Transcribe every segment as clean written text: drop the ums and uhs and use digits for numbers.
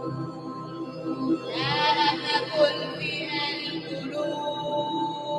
لا تكن فيها القلوب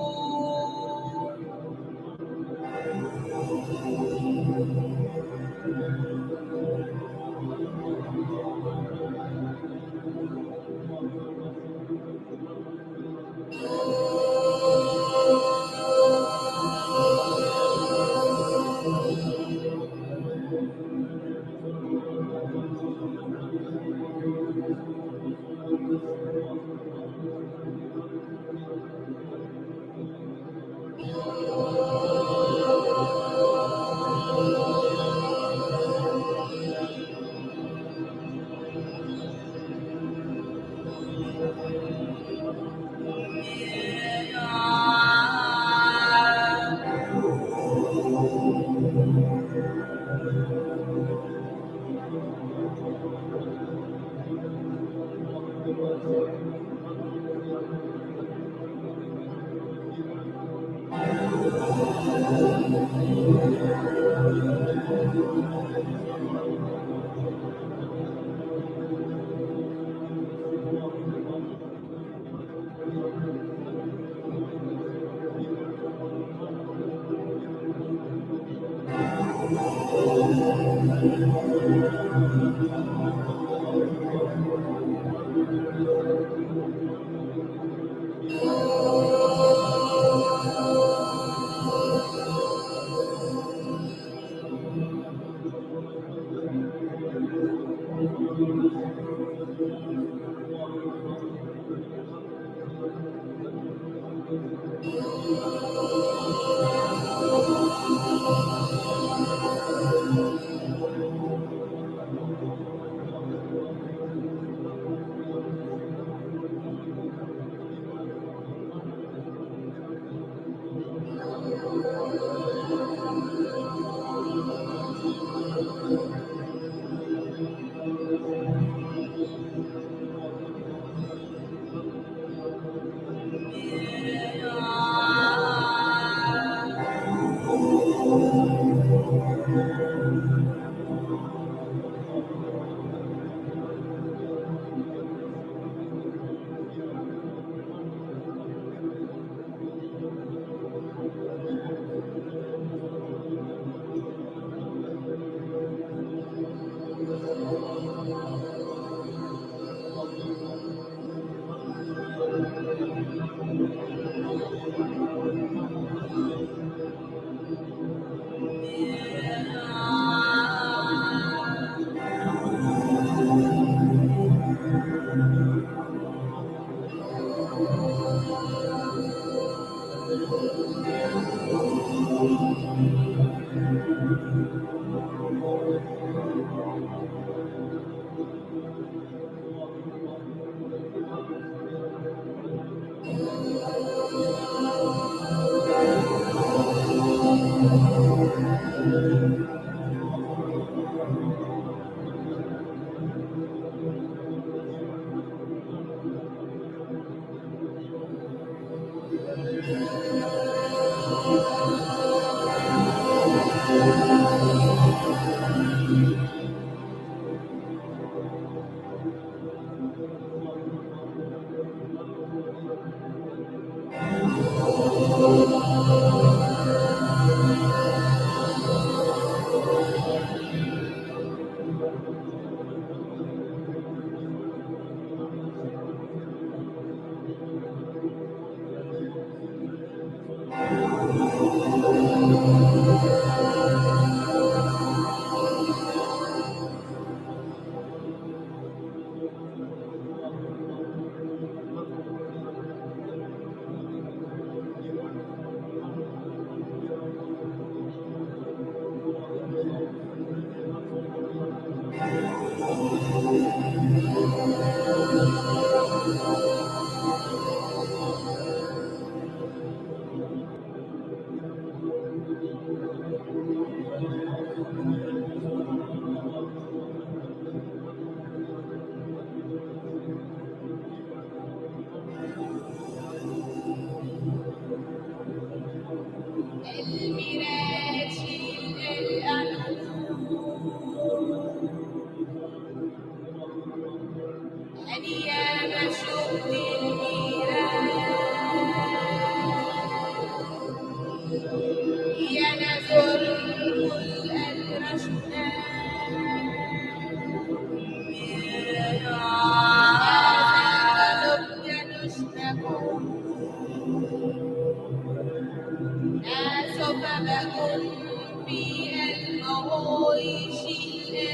في المغويش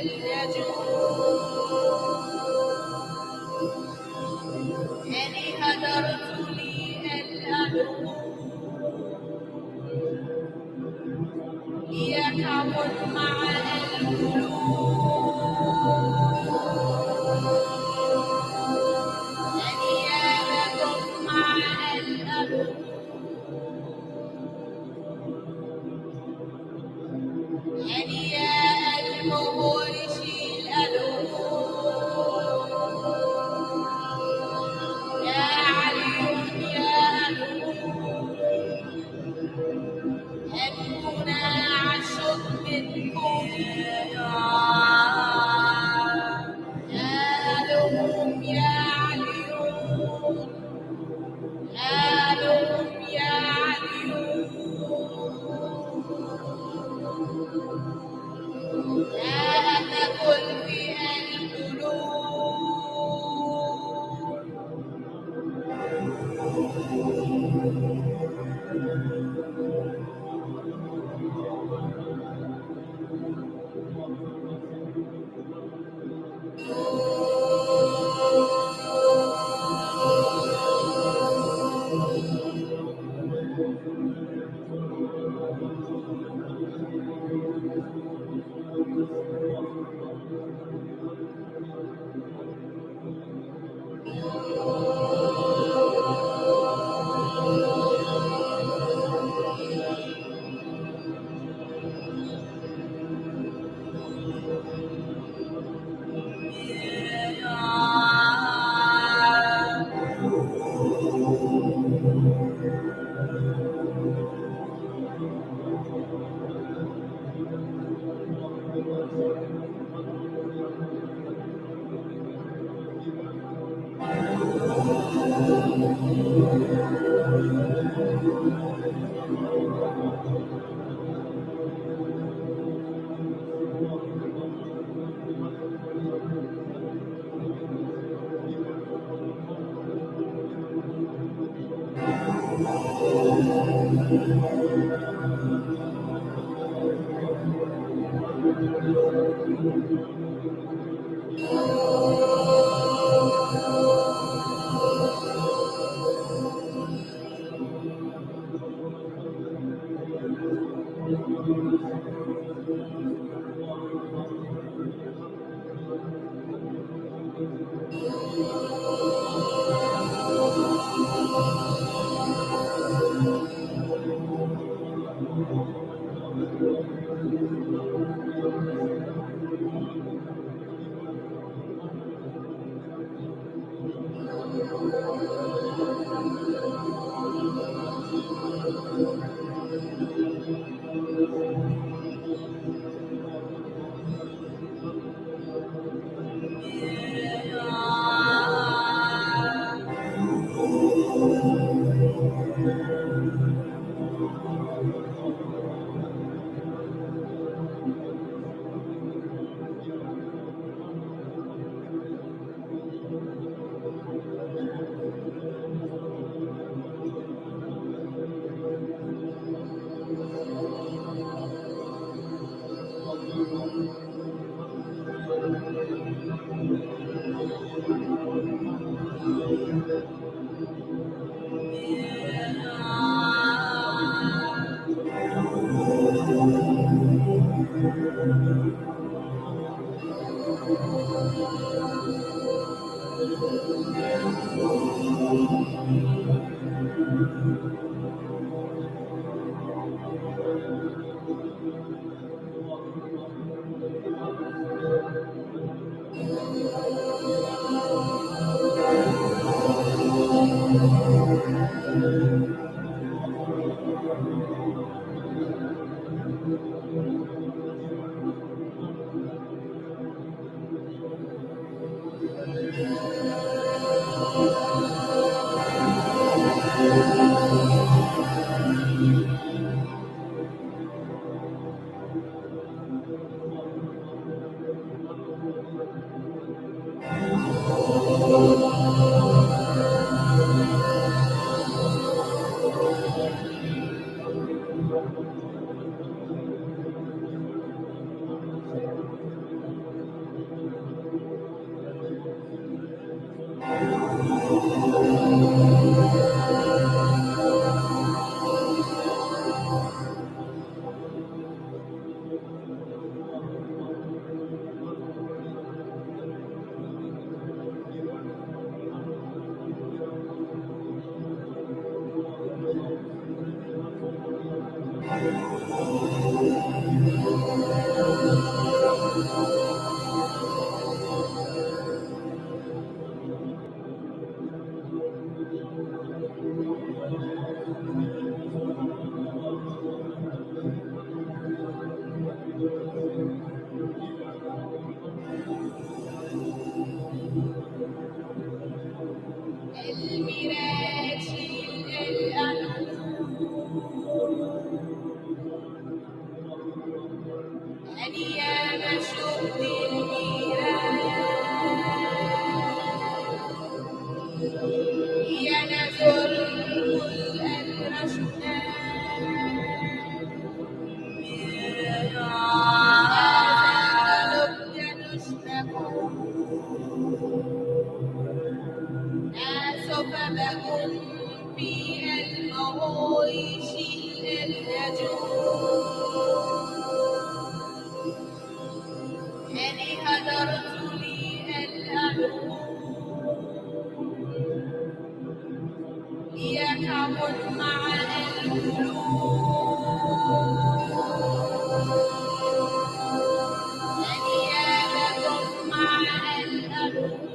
الأجود أني هدرت لي الألوم ليكمل مع القلوب أنيابكم مع الألوم أنياء المغويش الألوم يا علي يا ألوم أبونا عشق منكم يا ألوم يا عليون يا ألوم يا عليون لا تكن في بكن في المغويش الأجود أني هدرت لي الألوم ليكمل مع القلوب أنيابكم مع الألوم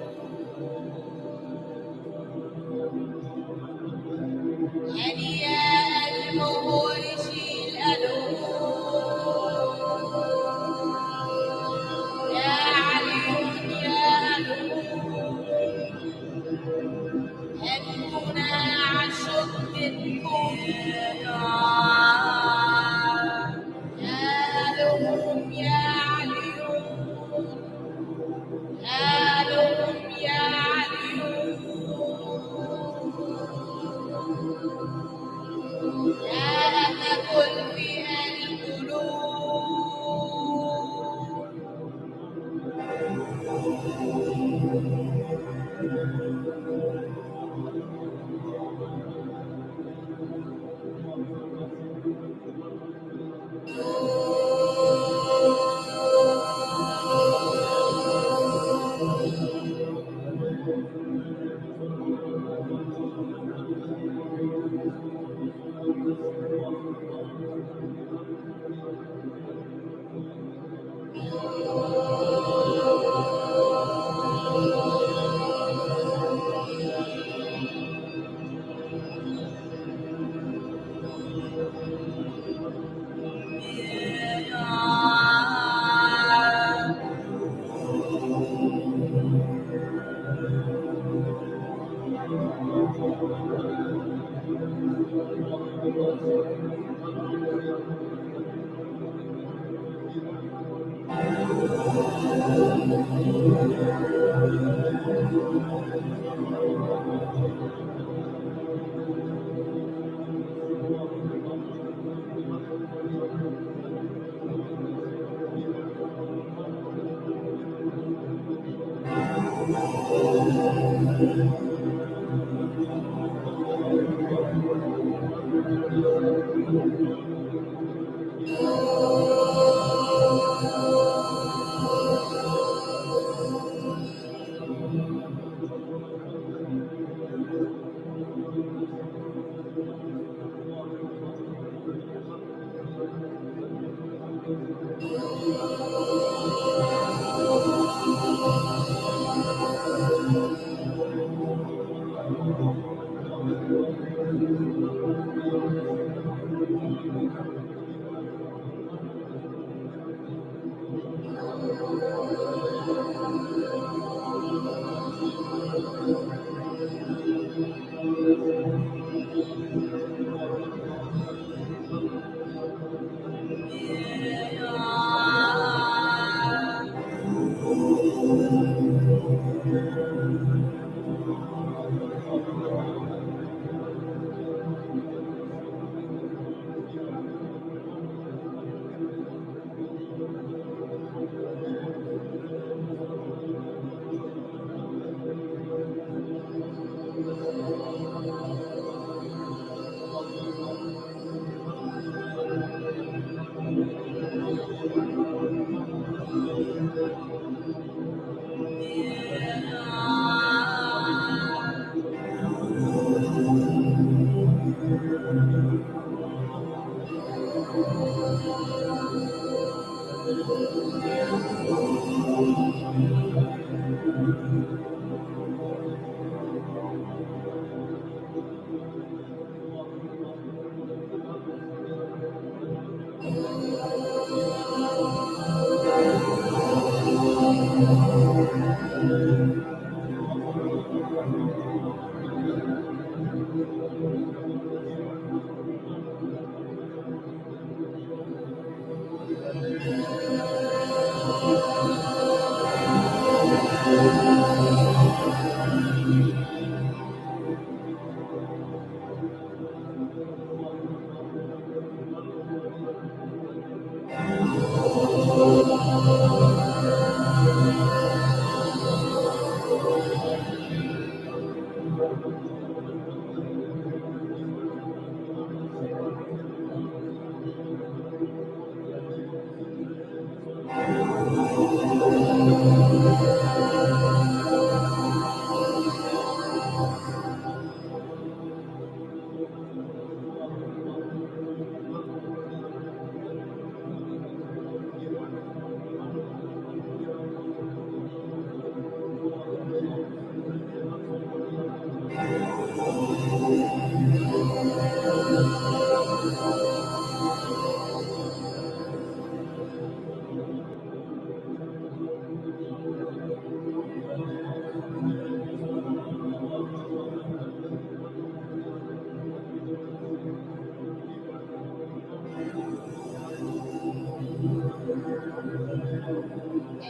أنياب المغويش الألوم يا علي يا ألوم أنتنا عشق منكم يا ألوم يا عليون يا ألوم يا عليون لا تكن في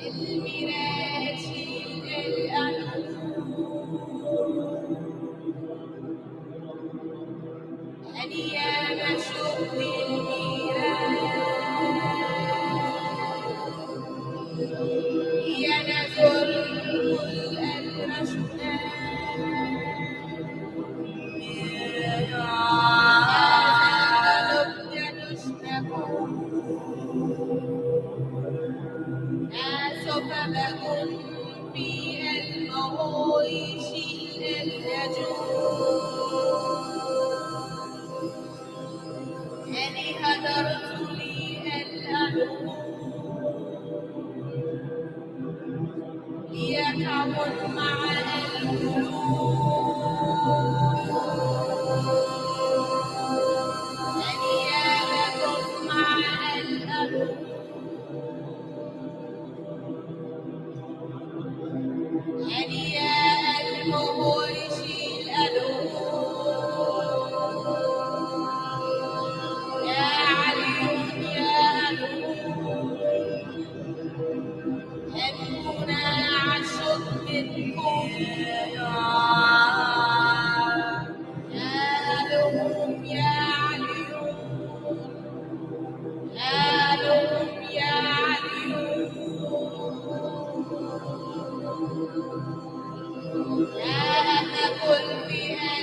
الميراشي الأنور أنياب شد الميراد ينزل كل سببكم في المغويش اليجوم يعني هدرت لي الأنوم ليكون مع القلوب أنيابكم مع الأنوم أنياب المغويش الأنوم يا علي يا أنوم أنونا عشق منكم يا ألوم يا عليون يا ألوم يا عليون لا تكن بها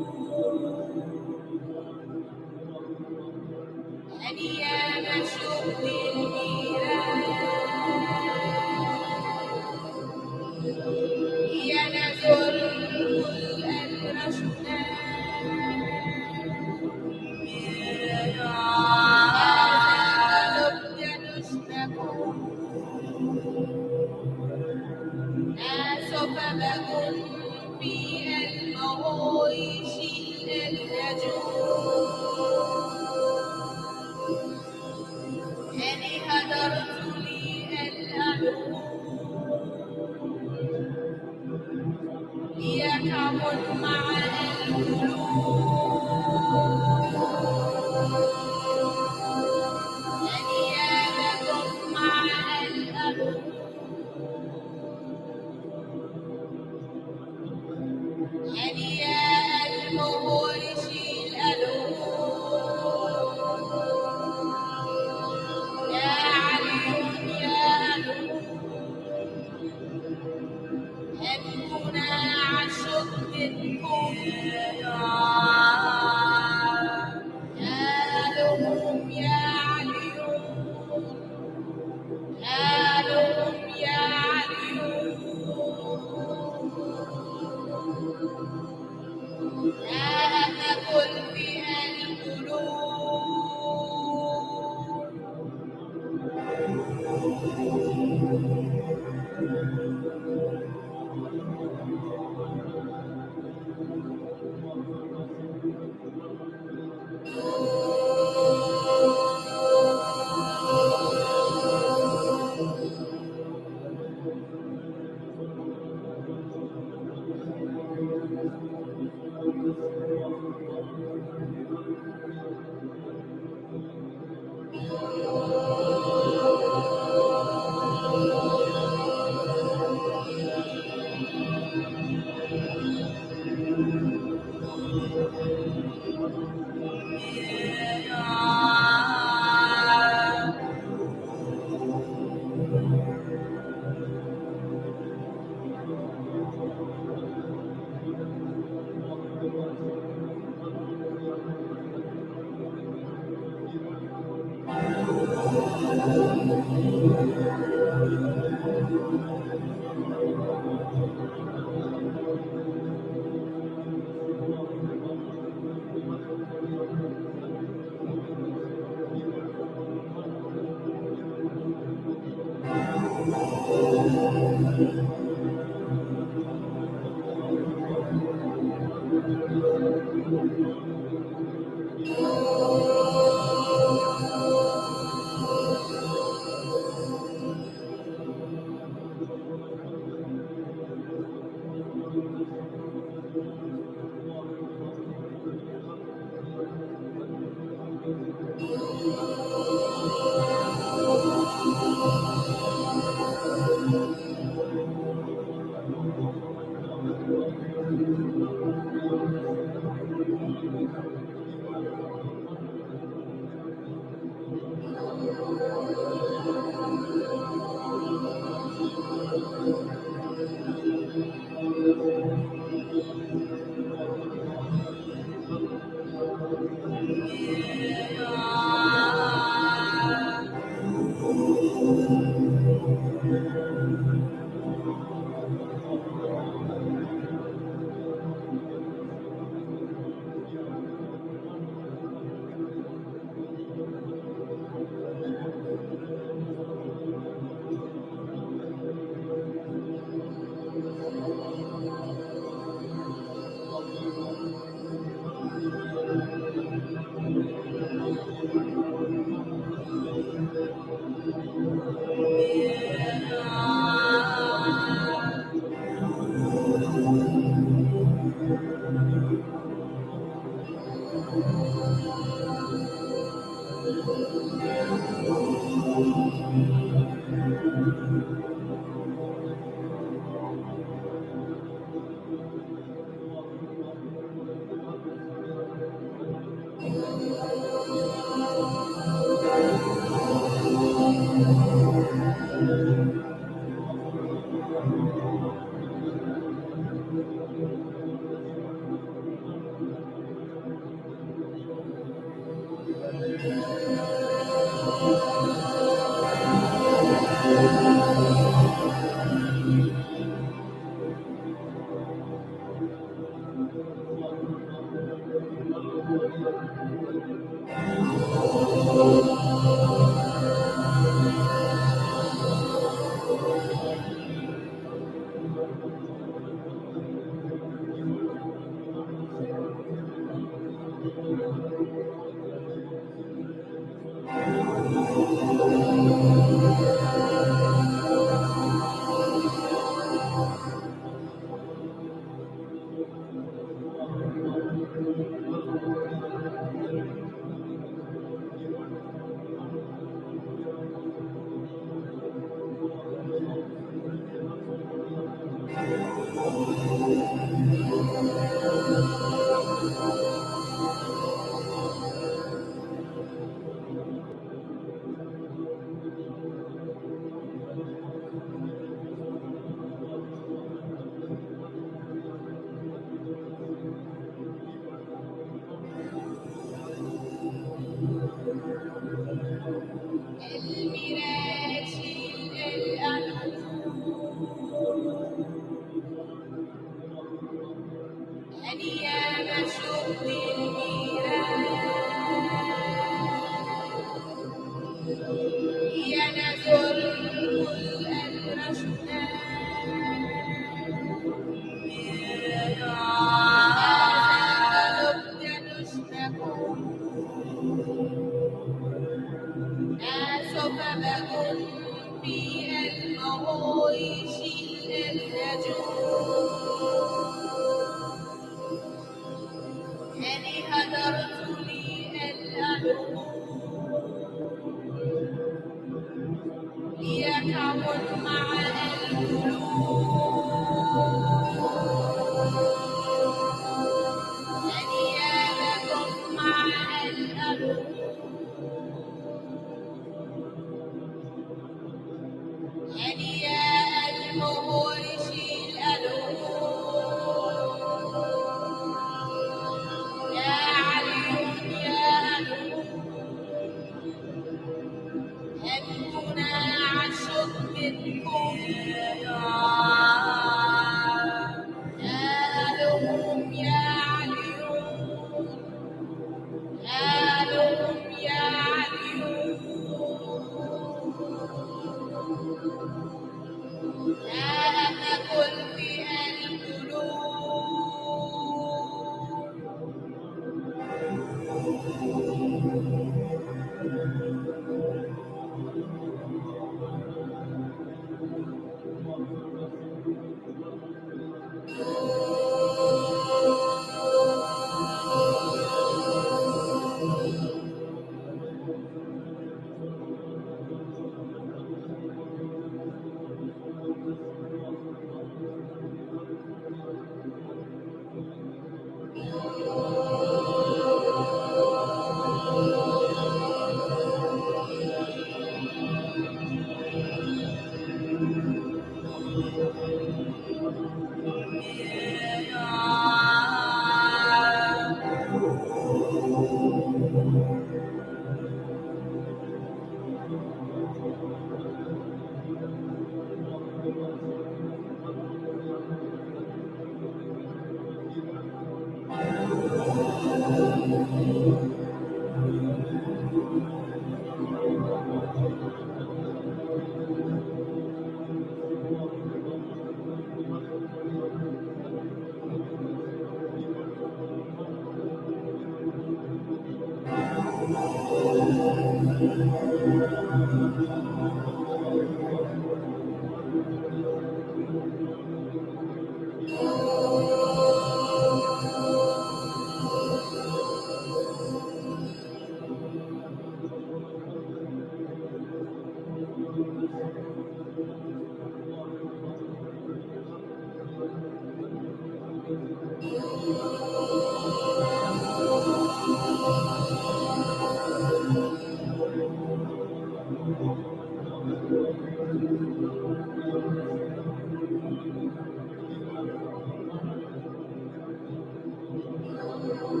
Begin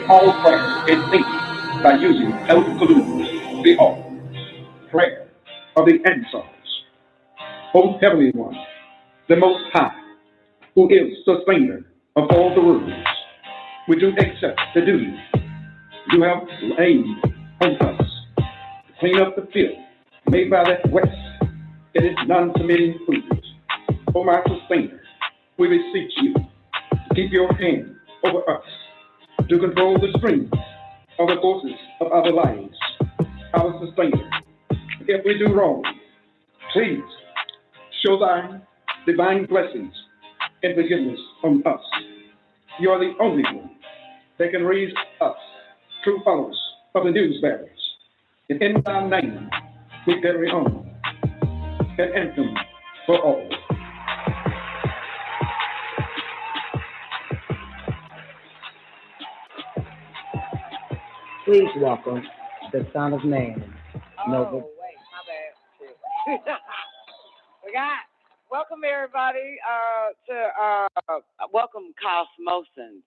all prayer in English by using NICOLEONE, the all prayer of the ancestors. O Heavenly One, the Most High, who is sustainer of all the worlds, we do accept the duty you have laid on us to clean up the filth made by that west and its non-submitting foods. O my sustainer, we beseech you to keep your hand over us, to control the strings of the forces of our lives, our sustainer. If we do wrong, please show thy divine blessings and forgiveness on us. You are the only one that can raise us true followers of the news bearers. And in thy name, we carry on an anthem for all. Please welcome the Son of Man. Wait, my bad. Welcome everybody welcome Kosmosan.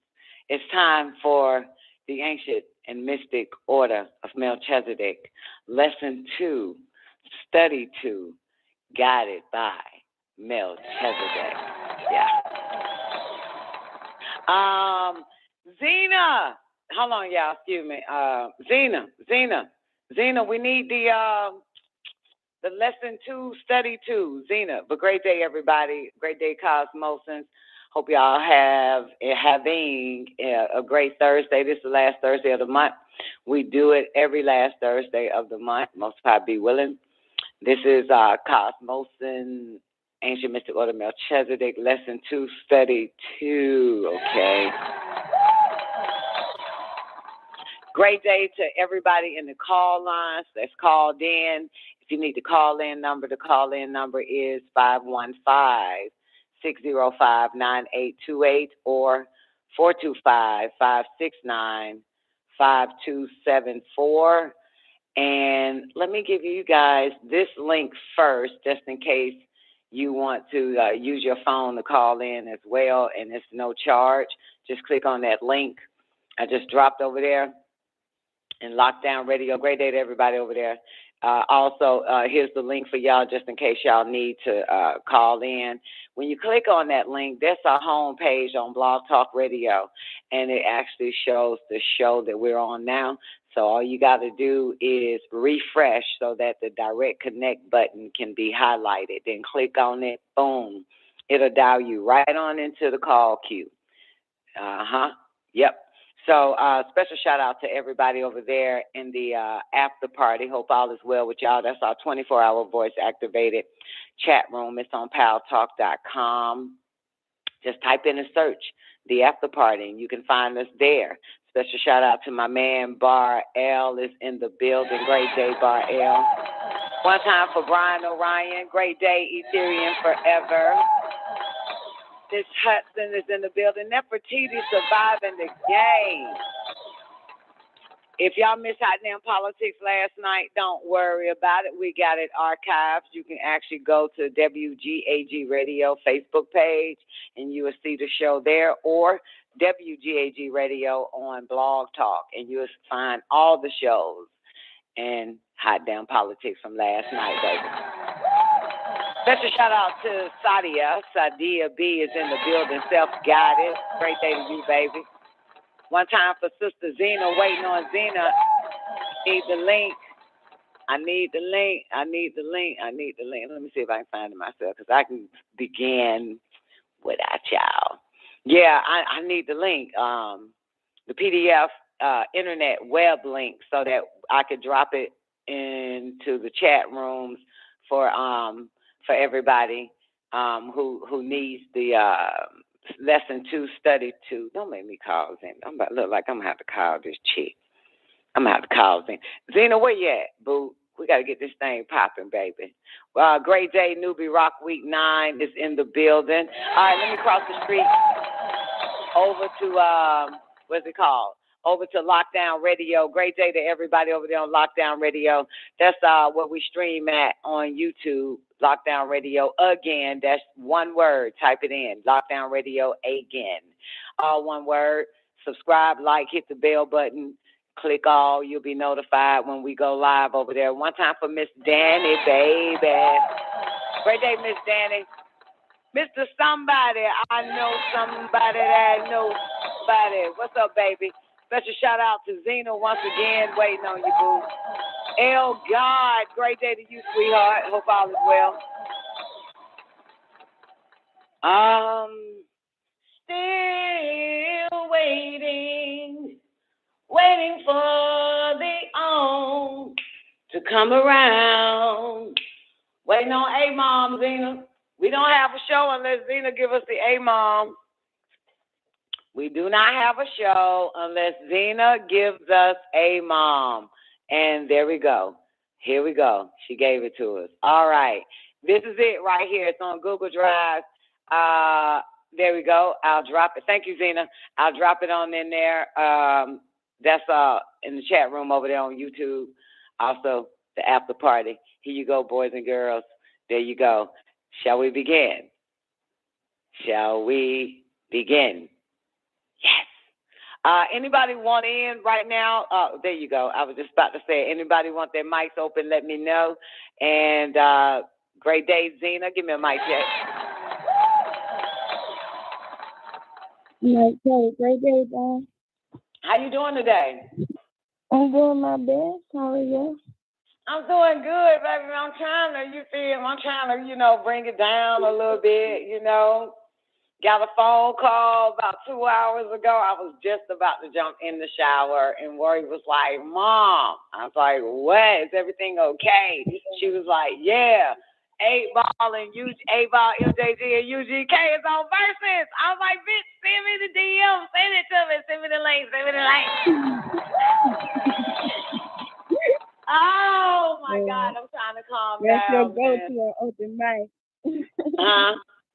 It's time for the ancient and mystic order of Melchizedek. Lesson 2, study 2, guided by Melchizedek. Yeah. Zena. Hold on, y'all. Excuse me. Zena, we need the lesson 2, study 2. Zena, but great day, everybody. Great day, Kosmosans. Hope y'all having a great Thursday. This is the last Thursday of the month. We do it every last Thursday of the month. Most probably be willing. This is Kosmosan, Ancient Mystic Order Melchizedek, lesson 2, study 2. Okay. Great day to everybody in the call lines that's called in. If you need the call-in number is 515-605-9828 or 425-569-5274. And let me give you guys this link first, just in case you want to use your phone to call in as well, and it's no charge. Just click on that link I just dropped over there. And Lockdown Radio. Great day to everybody over there. Also, here's the link for y'all just in case y'all need to call in. When you click on that link, that's our home page on Blog Talk Radio, and it actually shows the show that we're on now. So all you got to do is refresh so that the direct connect button can be highlighted. Then click on it, boom. It'll dial you right on into the call queue. Yep. So special shout out to everybody over there in the after party. Hope all is well with y'all. That's our 24-hour voice activated chat room. It's on paltalk.com. Just type in and search the after party and you can find us there. Special shout out to my man Bar L is in the building. Great day, Bar L. One time for Brian Orion. Great day, Ethereum forever. Miss Hudson is in the building. Nefertiti surviving the game. If y'all missed Hot Damn Politics last night, don't worry about it. We got it archived. You can actually go to WGAG Radio Facebook page and you will see the show there, or WGAG Radio on Blog Talk, and you'll find all the shows and Hot Damn Politics from last night, baby. Special shout out to Sadia B is in the building, self-guided. Great day to you, baby. One time for Sister Zena, waiting on Zena. Need the link. I need the link. Let me see if I can find it myself, because I can begin without y'all. Yeah, I need the link. The PDF internet web link so that I could drop it into the chat rooms for everybody who needs the lesson 2, study 2. Don't make me call Zena. I'm about to look like I'm going to have to call this chick. I'm going to have to call Zena. Zena, where you at, boo? We got to get this thing popping, baby. Great day, Newbie Rock Week 9 is in the building. All right, let me cross the street over to, what's it called? over to Lockdown Radio. Great day to everybody over there on Lockdown Radio. That's what we stream at on YouTube. Lockdown Radio again. That's one word. Type it in. Lockdown Radio again. All one word. Subscribe, like, hit the bell button. Click all. You'll be notified when we go live over there. One time for Miss Danny, baby. Great day, Miss Danny. Mr. Somebody, I know somebody that knows somebody. What's up, baby? Special shout out to Zena once again, waiting on you, boo. L. God, great day to you, sweetheart. Hope all is well. Still waiting for the A.M.O.M to come around. Waiting on A.M.O.M, Zena. We don't have a show unless Zena give us the A.M.O.M. We do not have a show unless Zena gives us A.M.O.M. And there we go. Here we go. She gave it to us. All right. This is it right here. It's on Google Drive. There we go. I'll drop it. Thank you, Zena. I'll drop it on in there. That's in the chat room over there on YouTube. Also, the after party. Here you go, boys and girls. There you go. Shall we begin? Shall we begin? Yes. Anybody want in right now? There you go. I was just about to say, anybody want their mics open, let me know. And great day, Zena. Give me a mic check. Okay, great day, Don. How you doing today? I'm doing my best. How are you? I'm doing good, baby. I'm trying to, bring it down a little bit, Got a phone call about 2 hours ago. I was just about to jump in the shower, and Worry was like, Mom. I was like, what? Is everything okay? She was like, yeah. 8-Ball and A-Ball, MJG, and UGK is on Versus. I was like, bitch, send me the DM. Send it to me. Send me the link. Oh, my God. I'm trying to calm down. That's your go-to on open mic.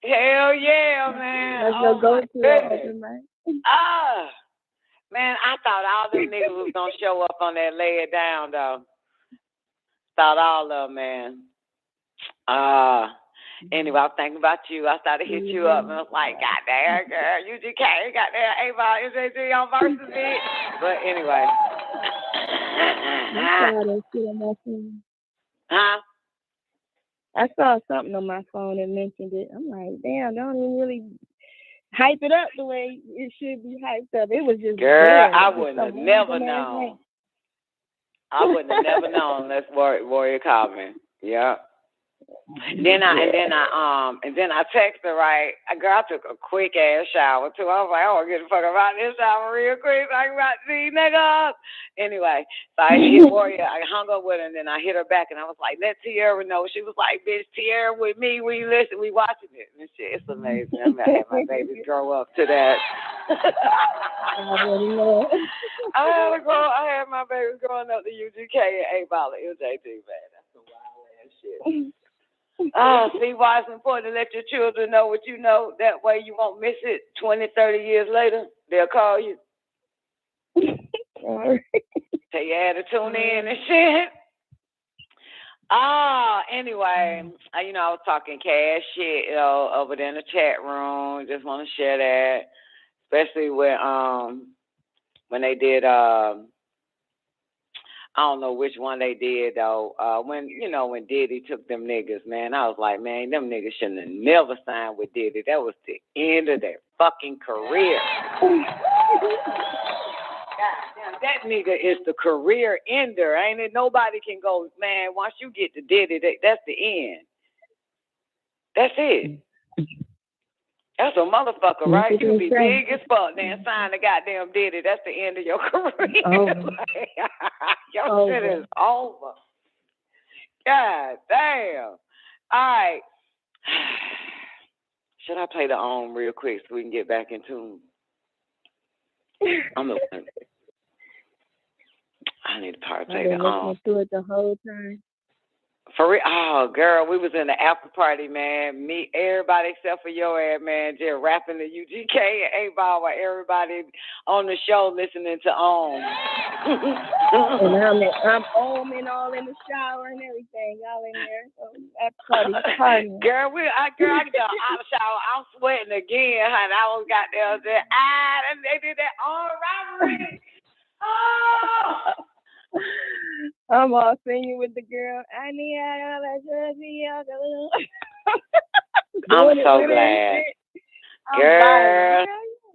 Hell yeah, man. That's your go-to on open mic. Man, I thought all them niggas was going to show up on that Lay It Down, though. Thought all of them, man. Anyway, I was thinking about you. I started to hit you up, and I was like, God damn, girl, UGK, goddamn, A-Ball, MJG on Versus, bitch. But anyway. Huh? I saw something on my phone and mentioned it. I'm like, damn, don't even really hype it up the way it should be hyped up. It was just girl, there. I wouldn't have never known. I wouldn't have never known unless Warrior called me. Yeah. Then I text her, right? Girl, I took a quick ass shower too. I was like, I want to get the fuck out this shower real quick so I can watch these niggas. Anyway, so I hit Warrior. I hung up with her, and then I hit her back, and I was like, let Tierra know. She was like, bitch, Tierra with me. We watching it and shit. It's amazing. I'm gonna have my babies grow up to that. I had my babies growing up to UGK and A-Ball and LJT, man. That's some wild ass shit. See why it's important to let your children know what you know. That way you won't miss it 20, 30 years later. They'll call you. Tell you how to tune in and shit. Anyway, I was talking cash shit, over there in the chat room. Just want to share that. Especially when they did, I don't know which one they did though. When Diddy took them niggas, man, I was like, man, them niggas shouldn't have never signed with Diddy. That was the end of their fucking career. God damn, that nigga is the career ender, ain't it? Nobody can go, man. Once you get to Diddy, that's the end. That's it. That's a motherfucker, right? You can be big as fuck, then sign the goddamn Diddy. That's the end of your career. Your shit is over. God damn. All right. Should I play the A.M.O.M real quick so we can get back in tune? I need to probably play the A.M.O.M. I've been listening to it the whole time. For real? Oh, girl, we was in the after party, man. Me, everybody except for your ass, man, just rapping the UGK and A.M.O.M while everybody on the show listening to A.M.O.M. And I'm O.M all in the shower and everything. Y'all in there. So after party. Girl, I got out of the shower. I'm sweating again, honey. I was got there. They did that all robbery. Oh! I'm all singing with the girl. I'm so glad. Girl.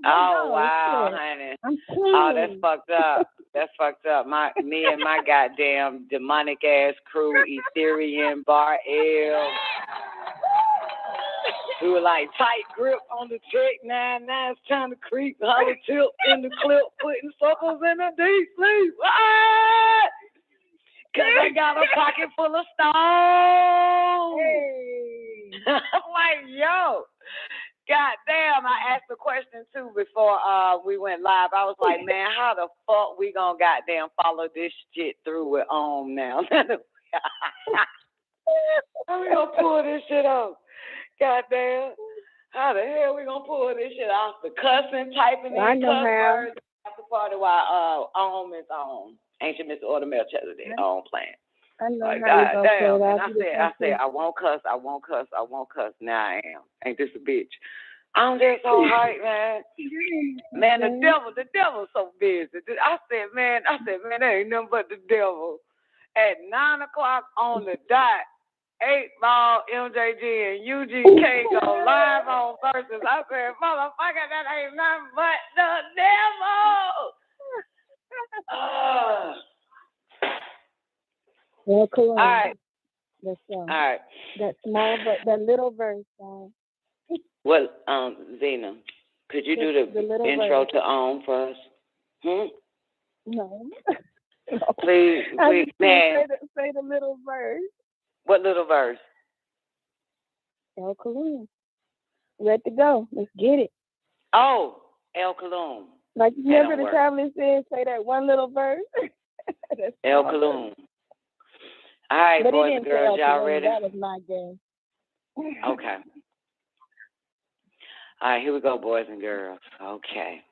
Oh, wow, honey. I'm cool. Oh, that's fucked up. That's fucked up. Me and my goddamn demonic ass crew, Ethereum, Bar L. We were like tight grip on the trick, 9-9's trying to creep, hollow tip in the clip, putting suckers in the deep sleep. What? Cause I got a pocket full of stones. Hey. I'm like, yo. God damn, I asked a question too before we went live. I was like, man, how the fuck we gonna goddamn follow this shit through with A.M.O.M now? How we gonna pull this shit off? Goddamn. How the hell we gonna pull this shit off? The cussing, typing in cuss words after party while A.M.O.M is on. Ancient Mr. Order Melchizedek on playing. I know like, how God damn. And I said, I won't cuss. Now I am. Ain't this a bitch? I'm just so hyped, man. Man, the devil's so busy. I said, man, there ain't nothing but the devil. At 9 o'clock on the dot, 8-Ball, MJG, and UGK go live on Versus. I said, motherfucker, that ain't nothing but the devil. All right. Let's go. All right. That small, but that little verse. Well, Zena, could you do the intro verse to A.M.O.M for us? No. Please, man. Say the little verse. What little verse? NICOLEONE. Ready to go. Let's get it. Oh, NICOLEONE. Like you remember the tablet said, say that one little verse. NICOLEONE. All right, boys and girls, y'all ready? That was my game. Okay. All right, here we go, boys and girls. Okay.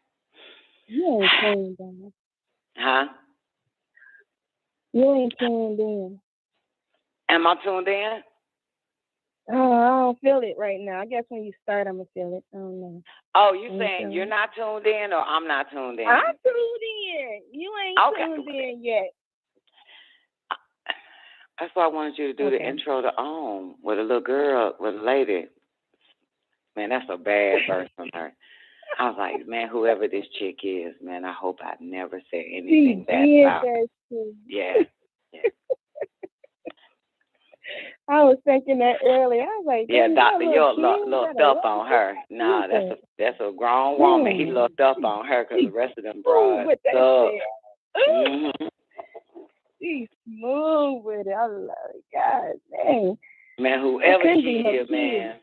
You ain't tuned in. Huh? You ain't tuned in. Am I tuned in? Oh, I don't feel it right now. I guess when you start, I'm going to feel it. I don't know. Oh, you saying you're not tuned in or I'm not tuned in? I'm tuned in. You ain't tuned in yet. That's why I wanted you to do the intro to A.M.O.M with a little girl, with a lady. Man, that's a bad verse from her. I was like, man, whoever this chick is, man, I hope I never said anything bad about her. Yeah. I was thinking that earlier. I was like, yeah, Dr. York looked up on her. Nah, that's a grown woman. He looked up on her because the rest of them broads suck. She's smooth with it. I love it. God dang. Man, whoever she is, man.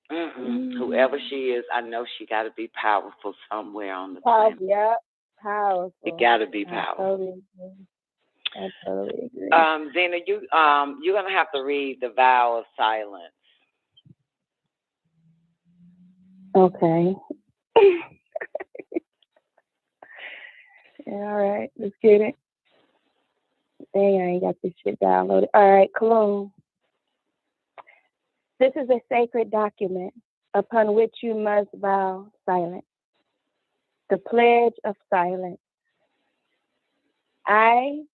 Whoever she is, I know she got to be powerful somewhere on the planet. Yeah, powerful. It got to be powerful. I totally agree. Zena, you're gonna have to read the vow of silence. Okay. All right, let's get it. Dang, I ain't got this shit downloaded. All right, Cologne. This is a sacred document upon which you must vow silence. The pledge of silence. I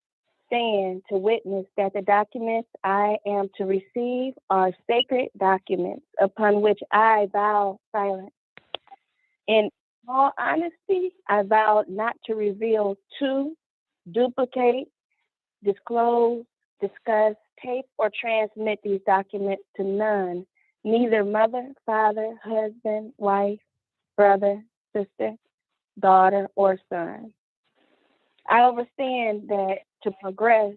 stand to witness that the documents I am to receive are sacred documents upon which I vow silence. In all honesty, I vow not to reveal to, duplicate, disclose, discuss, tape, or transmit these documents to none, neither mother, father, husband, wife, brother, sister, daughter, or son. I understand that to progress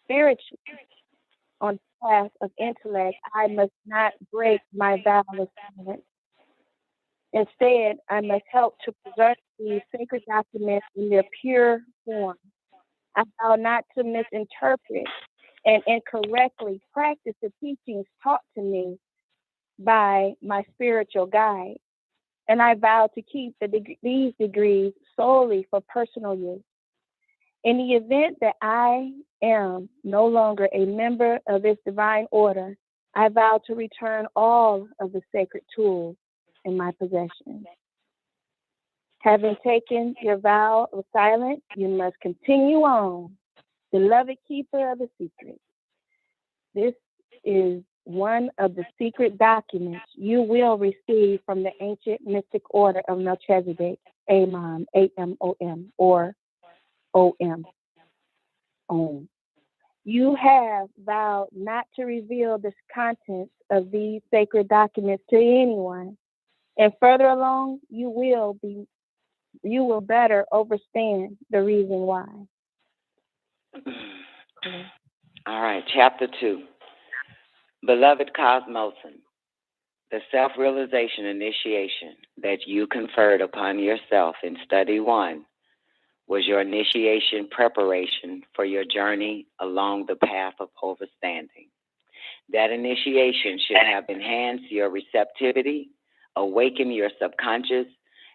spiritually on the path of intellect, I must not break my vow of silence. Instead, I must help to preserve these sacred documents in their pure form. I vow not to misinterpret and incorrectly practice the teachings taught to me by my spiritual guide. And I vow to keep these degrees solely for personal use. In the event that I am no longer a member of this divine order, I vow to return all of the sacred tools in my possession. Having taken your vow of silence, you must continue on, beloved keeper of the secret. This is one of the secret documents you will receive from the ancient mystic order of Melchizedek, A.M.O.M, A.M.O.M, or O.M. OM. You have vowed not to reveal the contents of these sacred documents to anyone, and further along, you will better understand the reason why. All right, chapter 2. Beloved Kosmosan, the self-realization initiation that you conferred upon yourself in study 1 was your initiation preparation for your journey along the path of overstanding. That initiation should have enhanced your receptivity, awakened your subconscious,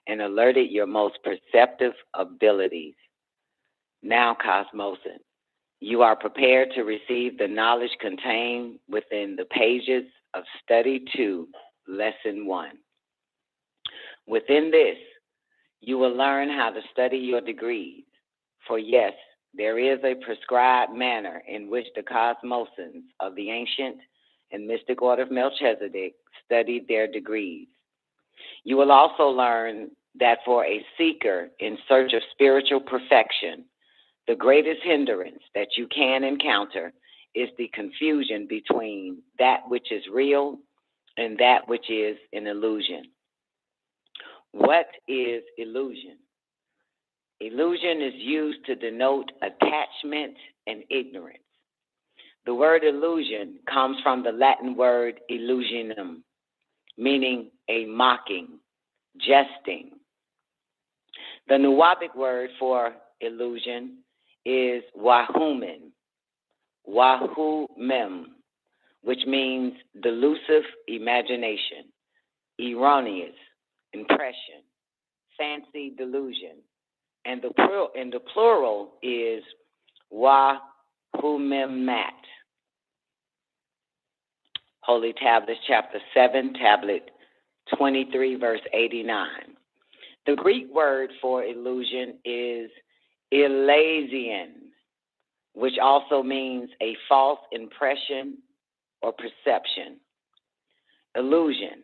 and alerted your most perceptive abilities. Now, Kosmosan, you are prepared to receive the knowledge contained within the pages of Study 2, Lesson 1. Within this, you will learn how to study your degrees. For yes, there is a prescribed manner in which the Kosmosans of the ancient and mystic order of Melchizedek studied their degrees. You will also learn that for a seeker in search of spiritual perfection, the greatest hindrance that you can encounter is the confusion between that which is real and that which is an illusion. What is illusion? Illusion is used to denote attachment and ignorance. The word illusion comes from the Latin word illusionum, meaning a mocking, jesting. The Nuwabic word for illusion is wahumen, which means delusive imagination, erroneous impression, fancy delusion, and the plural is wahumemat. Holy Tablets, chapter 7, tablet 23, verse 89. The Greek word for illusion is Elasion, which also means a false impression or perception. Illusion,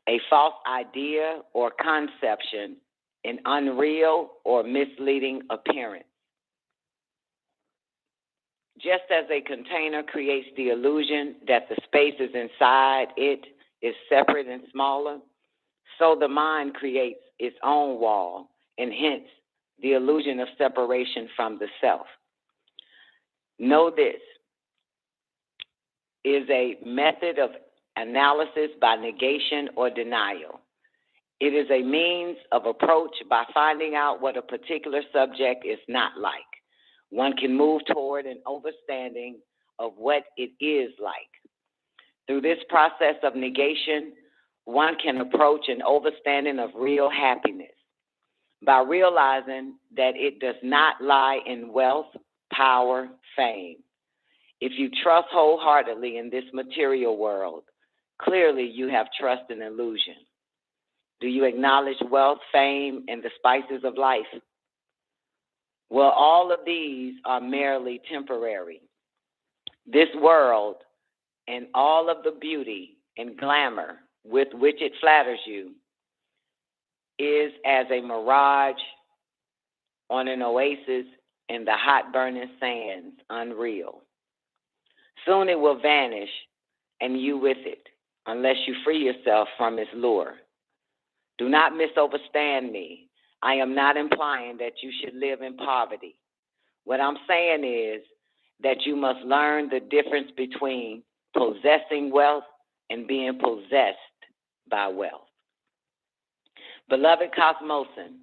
a false idea or conception, an unreal or misleading appearance. Just as a container creates the illusion that the spaces inside it is separate and smaller, so the mind creates its own wall, and hence the illusion of separation from the self. Know this is a method of analysis by negation or denial. It is a means of approach by finding out what a particular subject is not like. One can move toward an understanding of what it is like. Through this process of negation, one can approach an understanding of real happiness by realizing that it does not lie in wealth, power, fame. If you trust wholeheartedly in this material world, clearly you have trust in illusion. Do you acknowledge wealth, fame, and the spices of life? Well, all of these are merely temporary. This world and all of the beauty and glamour with which it flatters you is as a mirage on an oasis in the hot burning sands, unreal. Soon it will vanish and you with it, unless you free yourself from its lure. Do not misunderstand me. I am not implying that you should live in poverty. What I'm saying is that you must learn the difference between possessing wealth and being possessed by wealth. Beloved Kosmosan,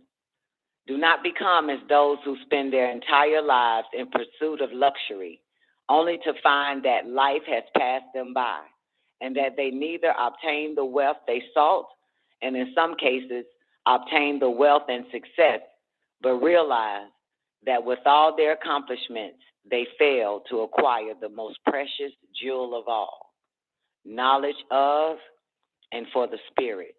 do not become as those who spend their entire lives in pursuit of luxury only to find that life has passed them by, and that they neither obtained the wealth they sought, and in some cases obtained the wealth and success, but realized that with all their accomplishments, they failed to acquire the most precious jewel of all, knowledge of and for the spirit,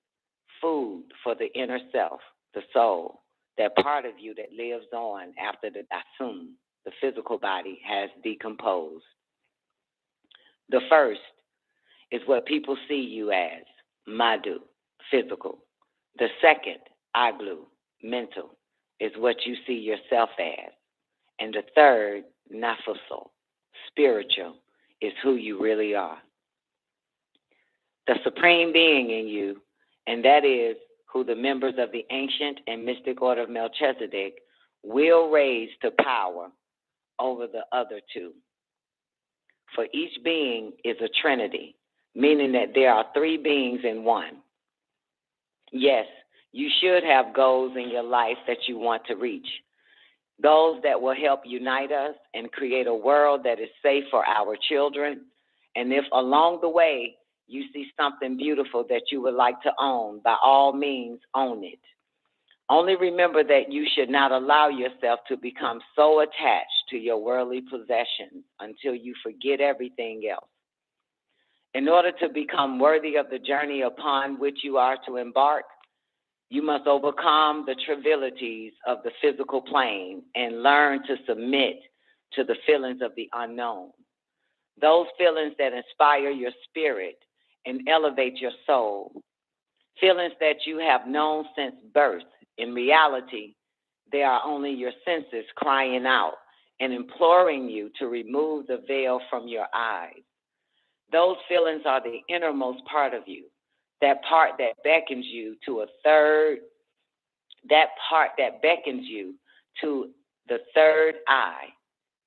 food for the inner self, the soul, that part of you that lives on after the asum, the physical body, has decomposed. The first is what people see you as, madu, physical. The second, aglu, mental, is what you see yourself as. And the third, nafuso, spiritual, is who you really are. The supreme being in you, and that is who the members of the ancient and mystic order of Melchizedek will raise to power over the other two. For each being is a trinity, meaning that there are three beings in one. Yes, you should have goals in your life that you want to reach, goals that will help unite us and create a world that is safe for our children. And if along the way you see something beautiful that you would like to own, by all means, own it. Only remember that you should not allow yourself to become so attached to your worldly possessions until you forget everything else. In order to become worthy of the journey upon which you are to embark, you must overcome the trivialities of the physical plane and learn to submit to the feelings of the unknown. Those feelings that inspire your spirit and elevate your soul. Feelings that you have known since birth. In reality, they are only your senses crying out and imploring you to remove the veil from your eyes. Those feelings are the innermost part of you, that part that beckons you to the third eye,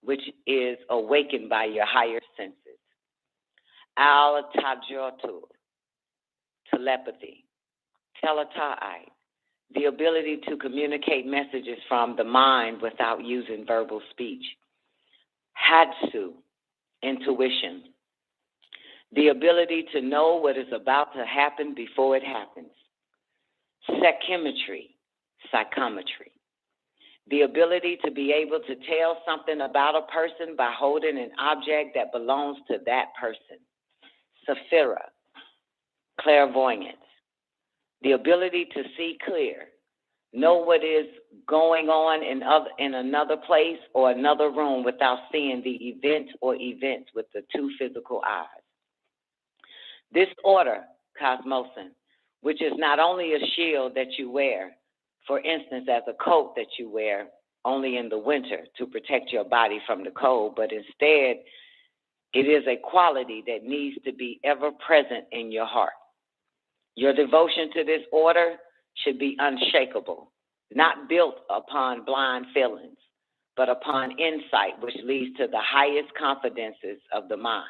which is awakened by your higher senses. Al-Tajotu, telepathy, teletai, the ability to communicate messages from the mind without using verbal speech. Hadsu, intuition, the ability to know what is about to happen before it happens. Psychometry, psychometry, the ability to be able to tell something about a person by holding an object that belongs to that person. Saphira, clairvoyance, the ability to see clear, know what is going on in another place or another room without seeing the event or events with the two physical eyes. This order, Kosmosan, which is not only a shield that you wear, for instance, as a coat that you wear only in the winter to protect your body from the cold, but instead it is a quality that needs to be ever present in your heart. Your devotion to this order should be unshakable, not built upon blind feelings, but upon insight, which leads to the highest confidences of the mind.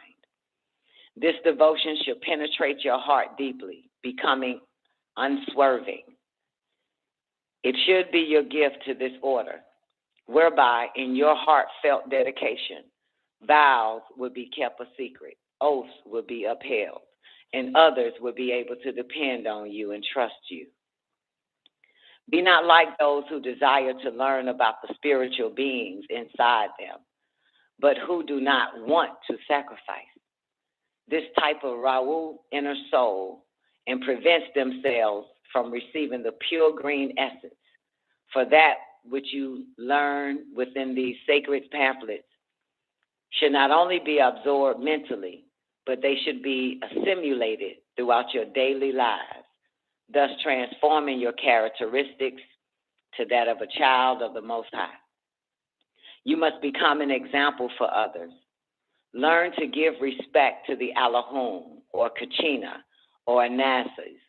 This devotion should penetrate your heart deeply, becoming unswerving. It should be your gift to this order, whereby in your heartfelt dedication, vows would be kept a secret, oaths would be upheld, and others would be able to depend on you and trust you. Be not like those who desire to learn about the spiritual beings inside them, but who do not want to sacrifice. This type of Raul inner soul and prevents themselves from receiving the pure green essence. For that which you learn within these sacred pamphlets should not only be absorbed mentally, but they should be assimilated throughout your daily lives, thus transforming your characteristics to that of a child of the Most High. You must become an example for others. Learn to give respect to the Allahum, or Kachina, or Anasis,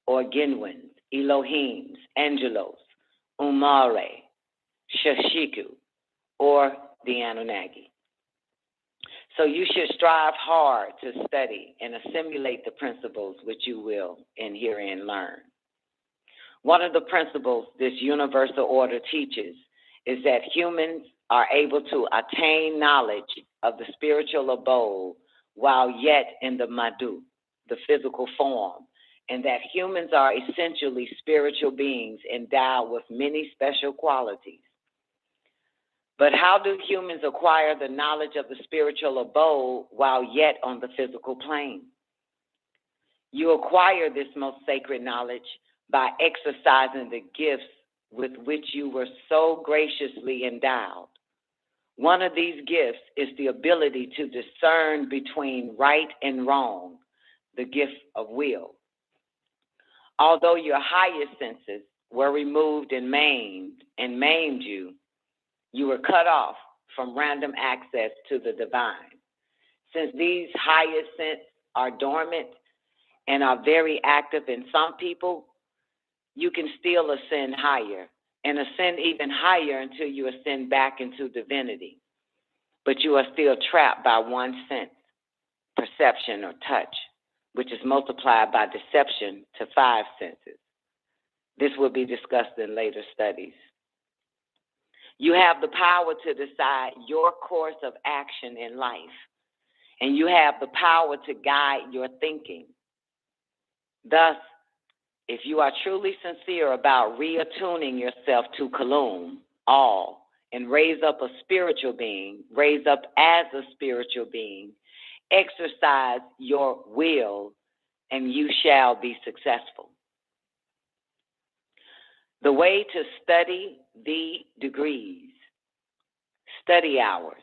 or Ginwins, Elohims, Angelos, Umare, Shashiku, or the Anunnaki. So you should strive hard to study and assimilate the principles which you will in herein learn. One of the principles this universal order teaches is that humans are able to attain knowledge of the spiritual abode while yet in the Madhu, the physical form, and that humans are essentially spiritual beings endowed with many special qualities. But how do humans acquire the knowledge of the spiritual abode while yet on the physical plane? You acquire this most sacred knowledge by exercising the gifts with which you were so graciously endowed. One of these gifts is the ability to discern between right and wrong, the gift of will. Although your highest senses were removed and maimed you, you were cut off from random access to the divine. Since these highest senses are dormant and are very active in some people, you can still ascend higher and ascend even higher until you ascend back into divinity. But you are still trapped by one sense, perception or touch, which is multiplied by deception to 5 senses. This will be discussed in later studies. You have the power to decide your course of action in life, and you have the power to guide your thinking. Thus, if you are truly sincere about reattuning yourself to Kalum, all, and raise up a spiritual being, raise up as a spiritual being, exercise your will, and you shall be successful. The way to study the degrees, study hours.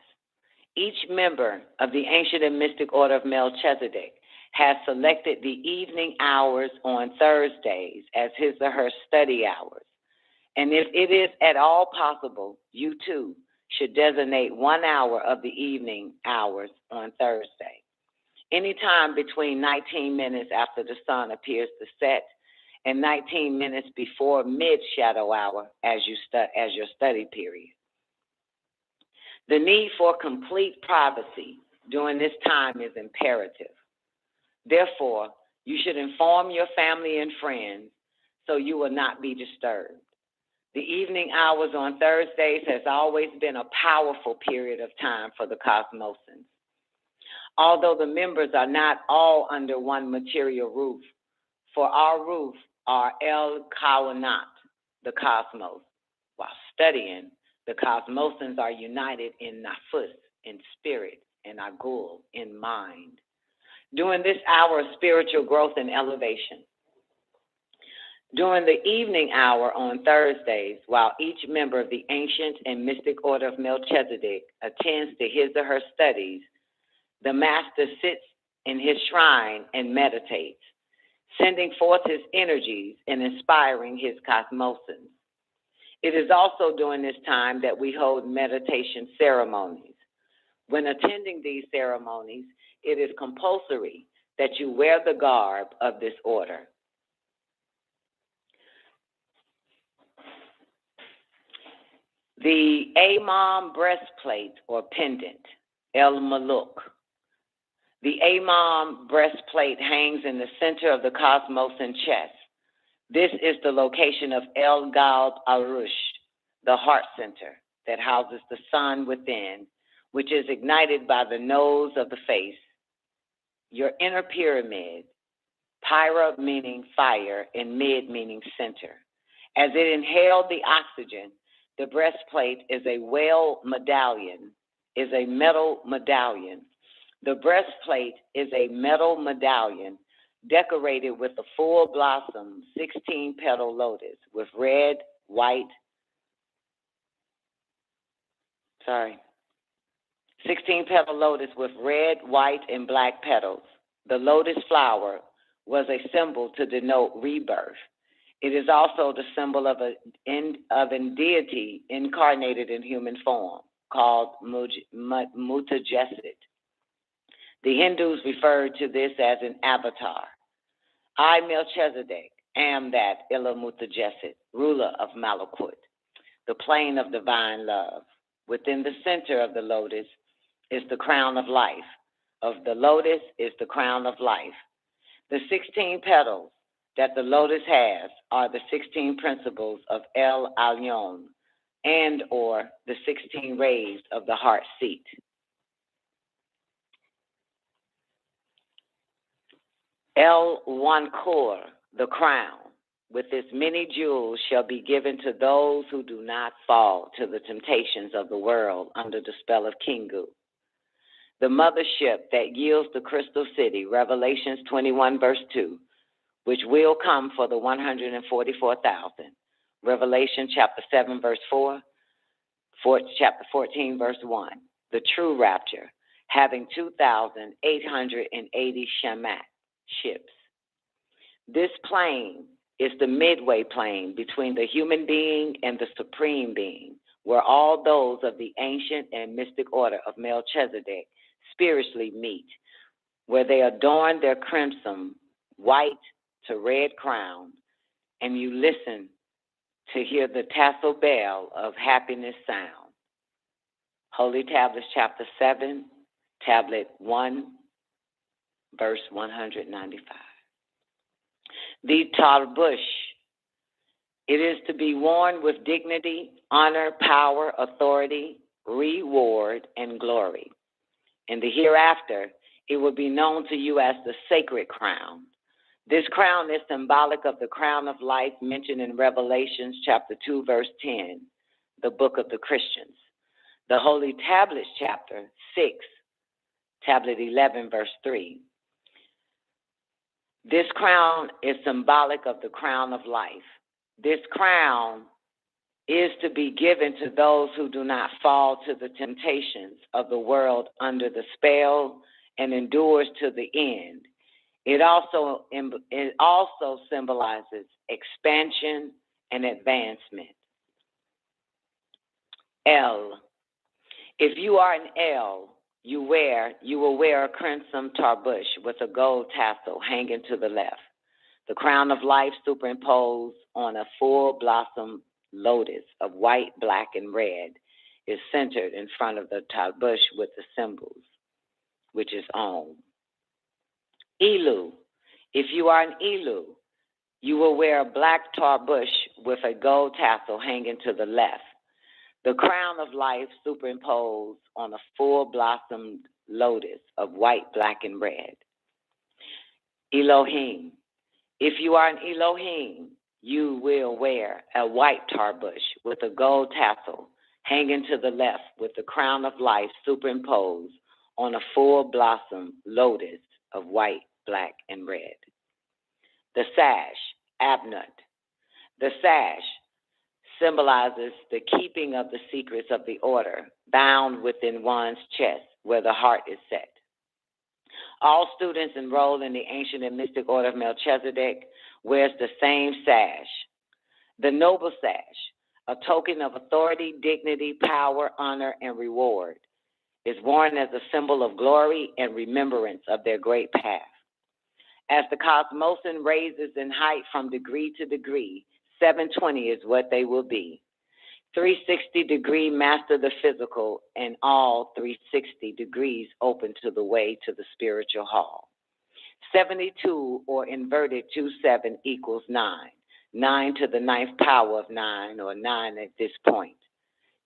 Each member of the Ancient and Mystic Order of Melchizedek has selected the evening hours on Thursdays as his or her study hours. And if it is at all possible, you too should designate 1 hour of the evening hours on Thursday. Anytime between 19 minutes after the sun appears to set and 19 minutes before mid-shadow hour as your study period. The need for complete privacy during this time is imperative. Therefore, you should inform your family and friends so you will not be disturbed. The evening hours on Thursdays has always been a powerful period of time for the Kosmosans. Although the members are not all under one material roof, for our roof are El Kawanat, the cosmos. While studying, the Kosmosans are united in Nafus, in spirit, and Agul, in mind. During this hour of spiritual growth and elevation, during the evening hour on Thursdays, while each member of the Ancient and Mystic Order of Melchizedek attends to his or her studies, the Master sits in his shrine and meditates, sending forth his energies and inspiring his Kosmosans. It is also during this time that we hold meditation ceremonies. When attending these ceremonies, it is compulsory that you wear the garb of this order. The A.M.O.M breastplate or pendant, El Maluk. The A.M.O.M breastplate hangs in the center of the Kosmosan chest. This is the location of El Galb Arush, the heart center that houses the sun within, which is ignited by the nose of the face. Your inner pyramid, Pyra meaning fire and mid meaning center. As it inhaled the oxygen, the breastplate is a metal medallion. The breastplate is a metal medallion decorated with a full blossom 16-petal lotus with red, white, 16-petal lotus with red, white, and black petals. The lotus flower was a symbol to denote rebirth. It is also the symbol of a deity incarnated in human form called Mutajessid. The Hindus refer to this as an avatar. I, Melchizedek, am that Illa Mutajessid, ruler of Malakut, the plane of divine love. Within the center of the lotus is the crown of life. Of the lotus is the crown of life. The 16 petals that the lotus has are the 16 principles of El Elyon, and or the 16 rays of the heart seat. L1 core, the crown, with its many jewels shall be given to those who do not fall to the temptations of the world under the spell of Kingu. The mothership that yields the crystal city, Revelations 21 verse 2, which will come for the 144,000. Revelation chapter 7 verse 4, chapter 14 verse 1. The true rapture, having 2,880 Shamat ships. This plane is the midway plane between the human being and the supreme being, where all those of the ancient and mystic order of Melchizedek spiritually meet, where they adorn their crimson, white to red crown, and you listen to hear the tassel bell of happiness sound. Holy Tablets, chapter 7, tablet 1, verse 195. The tarbush, it is to be worn with dignity, honor, power, authority, reward, and glory. In the hereafter, it will be known to you as the sacred crown. This crown is symbolic of the crown of life mentioned in Revelations chapter 2, verse 10, the book of the Christians. The Holy Tablets, chapter 6, tablet 11, verse 3. This crown is symbolic of the crown of life. This crown is to be given to those who do not fall to the temptations of the world under the spell and endures to the end. It also symbolizes expansion and advancement. L. If you are an L, you will wear a crimson tarbush with a gold tassel hanging to the left. The crown of life superimposed on a full blossom lotus of white, black, and red is centered in front of the tarbush with the symbols, which is A.M.O.M. Elu. If you are an Elu, you will wear a black tarbush with a gold tassel hanging to the left. The crown of life superimposed on a full blossomed lotus of white, black, and red. Elohim. If you are an Elohim, you will wear a white tarbush with a gold tassel hanging to the left with the crown of life superimposed on a full blossom lotus of white, black, and red. The sash, Abnut. The sash symbolizes the keeping of the secrets of the order bound within one's chest where the heart is set. All students enrolled in the ancient and mystic order of Melchizedek wears the same sash. The noble sash, a token of authority, dignity, power, honor, and reward, is worn as a symbol of glory and remembrance of their great path. As the Kosmosan raises in height from degree to degree, 720 is what they will be. 360-degree master the physical, and all 360 degrees open to the way to the spiritual hall. 72 or inverted 27 equals 9. 9 to the ninth power of 9, or 9 at this point.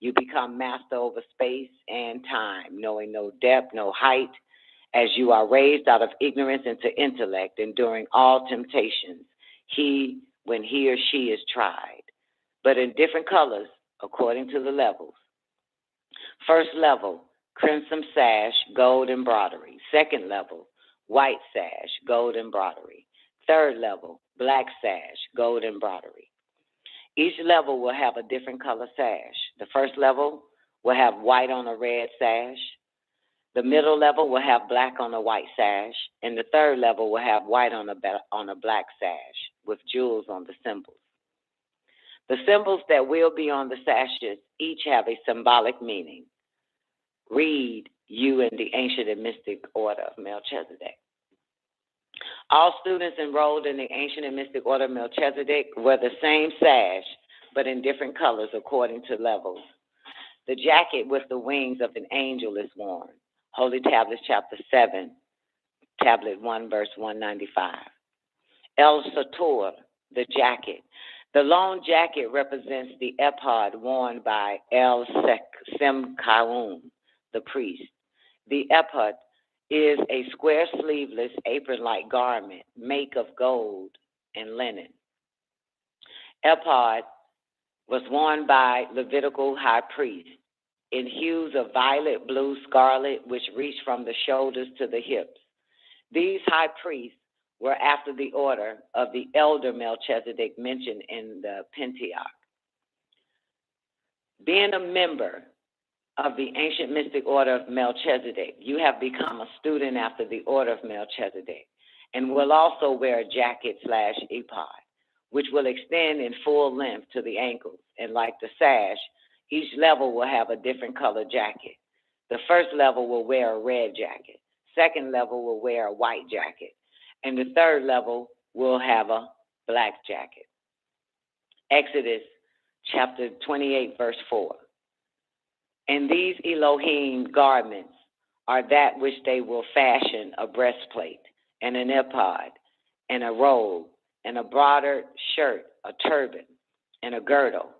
You become master over space and time, knowing no depth, no height, as you are raised out of ignorance into intellect, enduring all temptations, when he or she is tried, but in different colors according to the levels. First level, crimson sash, gold embroidery. Second level, white sash, gold embroidery. Third level, black sash, gold embroidery. Each level will have a different color sash. The first level will have white on a red sash. The middle level will have black on a white sash, and the third level will have white on a black sash with jewels on the symbols. The symbols that will be on the sashes each have a symbolic meaning. Read you in the ancient and mystic order of Melchizedek. All students enrolled in the ancient and mystic order of Melchizedek wear the same sash, but in different colors according to levels. The jacket with the wings of an angel is worn. Holy Tablets, chapter 7, tablet 1, verse 195. El Sator, the jacket. The long jacket represents the ephod worn by El Semkaun, the priest. The ephod is a square sleeveless apron-like garment made of gold and linen. Ephod was worn by Levitical high priests in hues of violet, blue, scarlet, which reached from the shoulders to the hips. These high priests were after the order of the elder Melchizedek mentioned in the Pentateuch. Being a member of the ancient mystic order of Melchizedek, you have become a student after the order of Melchizedek and will also wear a jacket/ephod, which will extend in full length to the ankles. And like the sash, each level will have a different color jacket. The first level will wear a red jacket. Second level will wear a white jacket. And the third level will have a black jacket. Exodus chapter 28, verse 4. And these Elohim garments are that which they will fashion a breastplate and an ephod and a robe and a broader shirt, a turban, and a girdle.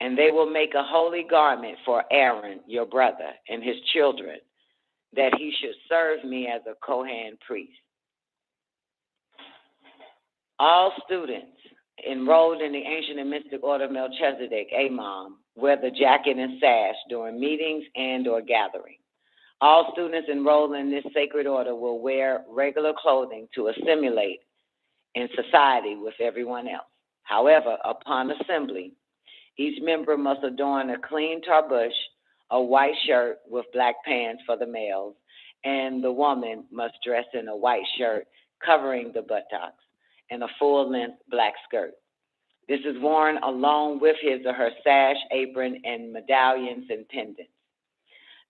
And they will make a holy garment for Aaron, your brother, and his children, that he should serve me as a Kohen priest. All students enrolled in the ancient and mystic order of Melchizedek, A.M.O.M, wear the jacket and sash during meetings and or gatherings. All students enrolled in this sacred order will wear regular clothing to assimilate in society with everyone else. However, upon assembly, each member must adorn a clean tarbush, a white shirt with black pants for the males, and the woman must dress in a white shirt covering the buttocks and a full-length black skirt. This is worn along with his or her sash, apron, and medallions and pendants.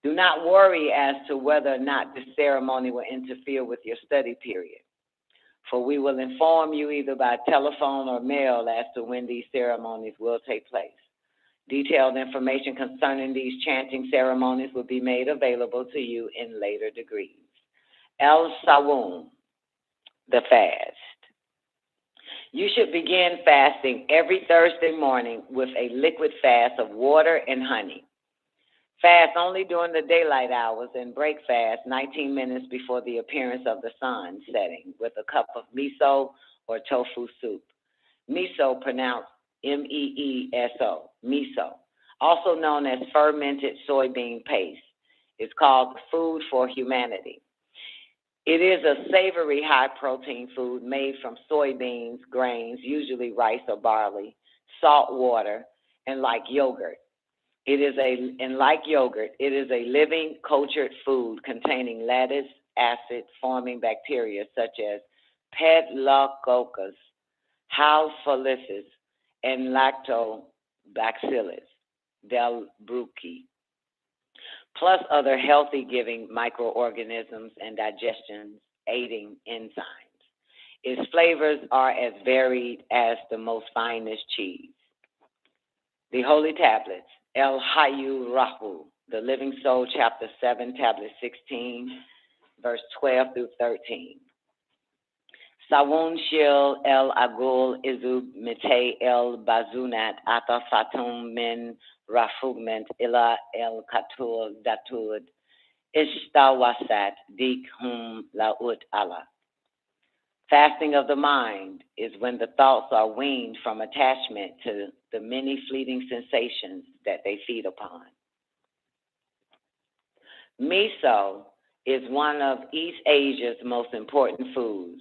Do not worry as to whether or not this ceremony will interfere with your study period, for we will inform you either by telephone or mail as to when these ceremonies will take place. Detailed information concerning these chanting ceremonies will be made available to you in later degrees. El Sawum, the fast. You should begin fasting every Thursday morning with a liquid fast of water and honey. Fast only during the daylight hours and break fast 19 minutes before the appearance of the sun setting with a cup of miso or tofu soup. Miso, pronounced M-E-E-S-O, miso, also known as fermented soybean paste, is called food for humanity. It is a savory, high-protein food made from soybeans, grains, usually rice or barley, salt water, and like yogurt. It is a living, cultured food containing lattice acid-forming bacteria such as Pedlococcus, Haemophilus, and Lactobacillus delbrueckii, plus other healthy-giving microorganisms and digestion-aiding enzymes. Its flavors are as varied as the most finest cheese. The Holy Tablets, El Hayu Rahu, the Living Soul, Chapter 7, Tablet 16, verse 12 through 13. Sawun Shil El Agul Izub Mite El Bazunat Ata Fatum Min Rafugment Ila El Katul Datud Ishtawasat Dik Hum Laut Allah. Fasting of the mind is when the thoughts are weaned from attachment to the many fleeting sensations that they feed upon. Miso is one of East Asia's most important foods,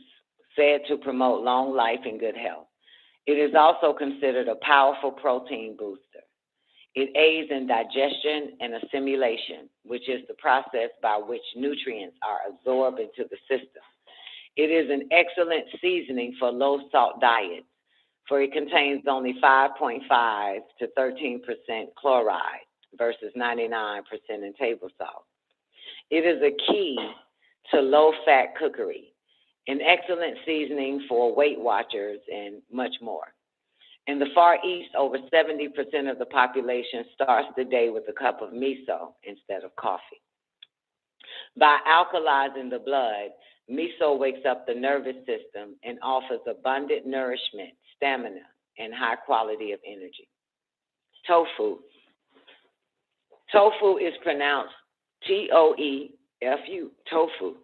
said to promote long life and good health. It is also considered a powerful protein booster. It aids in digestion and assimilation, which is the process by which nutrients are absorbed into the system. It is an excellent seasoning for low-salt diets, for it contains only 5.5 to 13% chloride versus 99% in table salt. It is a key to low-fat cookery, an excellent seasoning for Weight Watchers, and much more. In the Far East, over 70% of the population starts the day with a cup of miso instead of coffee. By alkalizing the blood, miso wakes up the nervous system and offers abundant nourishment, stamina, and high quality of energy. Tofu. Tofu is pronounced T-O-E-F-U, tofu.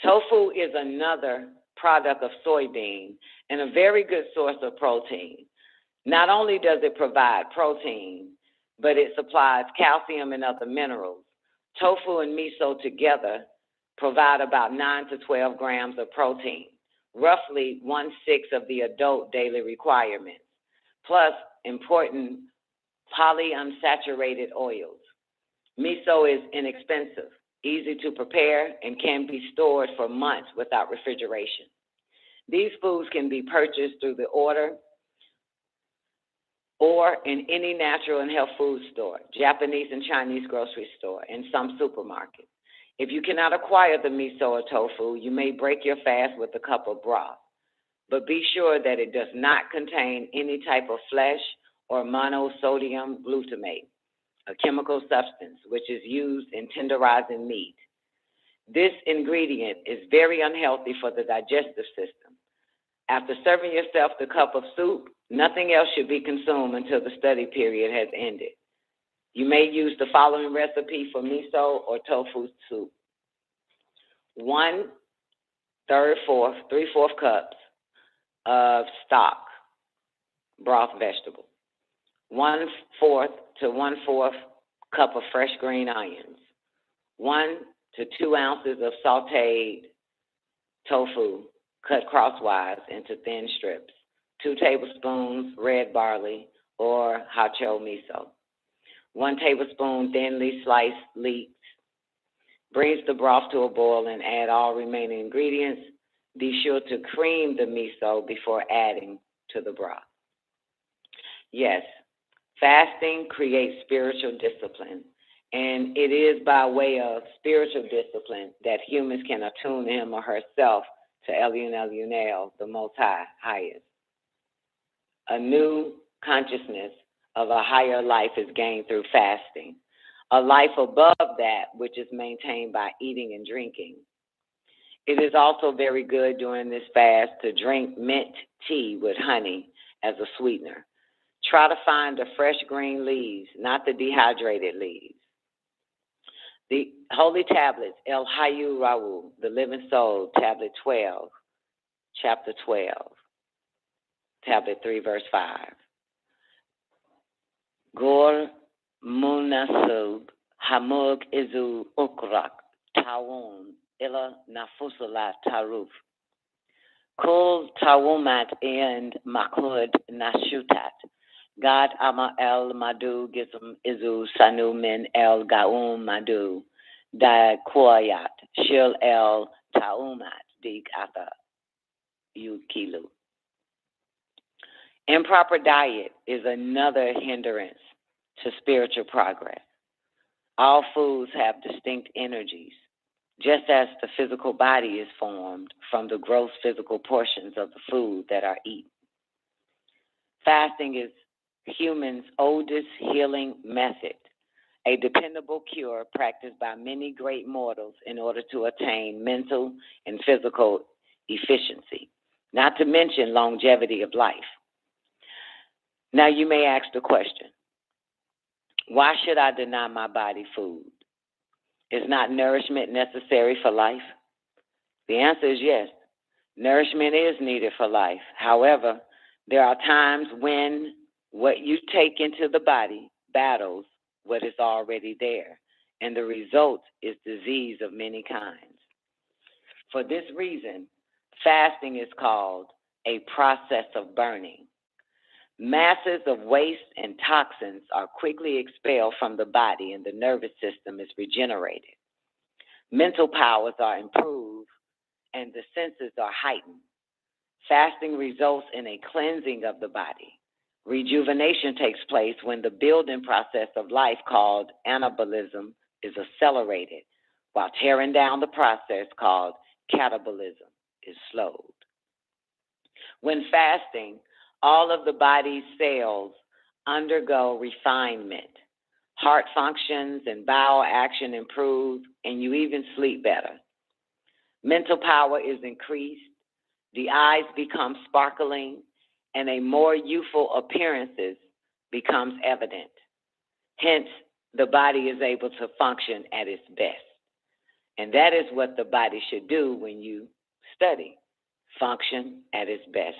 Tofu is another product of soybean and a very good source of protein. Not only does it provide protein, but it supplies calcium and other minerals. Tofu and miso together provide about 9 to 12 grams of protein, roughly 1/6 of the adult daily requirements, plus important polyunsaturated oils. Miso is inexpensive, easy to prepare, and can be stored for months without refrigeration. These foods can be purchased through the order or in any natural and health food store, Japanese and Chinese grocery store, and some supermarkets. If you cannot acquire the miso or tofu, you may break your fast with a cup of broth, but be sure that it does not contain any type of flesh or monosodium glutamate, a chemical substance which is used in tenderizing meat. This ingredient is very unhealthy for the digestive system. After serving yourself the cup of soup, nothing else should be consumed until the study period has ended. You may use the following recipe for miso or tofu soup. 3/4 cups of stock, broth vegetable. 1/4 to 1/4 cup of fresh green onions. 1 to 2 ounces of sauteed tofu, cut crosswise into thin strips. 2 tablespoons red barley or hacho miso. 1 tablespoon thinly sliced leeks. Brings the broth to a boil and add all remaining ingredients. Be sure to cream the miso before adding to the broth. Yes, fasting creates spiritual discipline, and it is by way of spiritual discipline that humans can attune him or herself to El, the Most High, highest. A new consciousness of a higher life is gained through fasting, a life above that which is maintained by eating and drinking. It is also very good during this fast to drink mint tea with honey as a sweetener. Try to find the fresh green leaves, not the dehydrated leaves. The holy tablets, El Hayu Rawu, the living soul, tablet 12, chapter 12, tablet 3, verse 5. Gor Munasub Hamug Izu Ukrak Tawun Illa Nafusala Taruf. Kul Tawumat and Makud Nashutat. God Ama El Madu Gizm Izu Sanu Min El Gaum Madu Da Koyat Shil El Taumat Dig Ata Yukilu. Improper diet is another hindrance to spiritual progress. All foods have distinct energies, just as the physical body is formed from the gross physical portions of the food that are eaten. Fasting is humans' oldest healing method, a dependable cure practiced by many great mortals in order to attain mental and physical efficiency, not to mention longevity of life. Now you may ask the question, why should I deny my body food? Is not nourishment necessary for life? The answer is yes. Nourishment is needed for life. However, there are times when what you take into the body battles what is already there, and the result is disease of many kinds. For this reason, fasting is called a process of burning. Masses of waste and toxins are quickly expelled from the body, and the nervous system is regenerated. Mental powers are improved, and the senses are heightened. Fasting results in a cleansing of the body. Rejuvenation takes place when the building process of life called anabolism is accelerated, while tearing down the process called catabolism is slowed. When fasting, all of the body's cells undergo refinement. Heart functions and bowel action improve, and you even sleep better. Mental power is increased. The eyes become sparkling, and a more youthful appearances becomes evident. Hence, the body is able to function at its best. And that is what the body should do when you study, function at its best.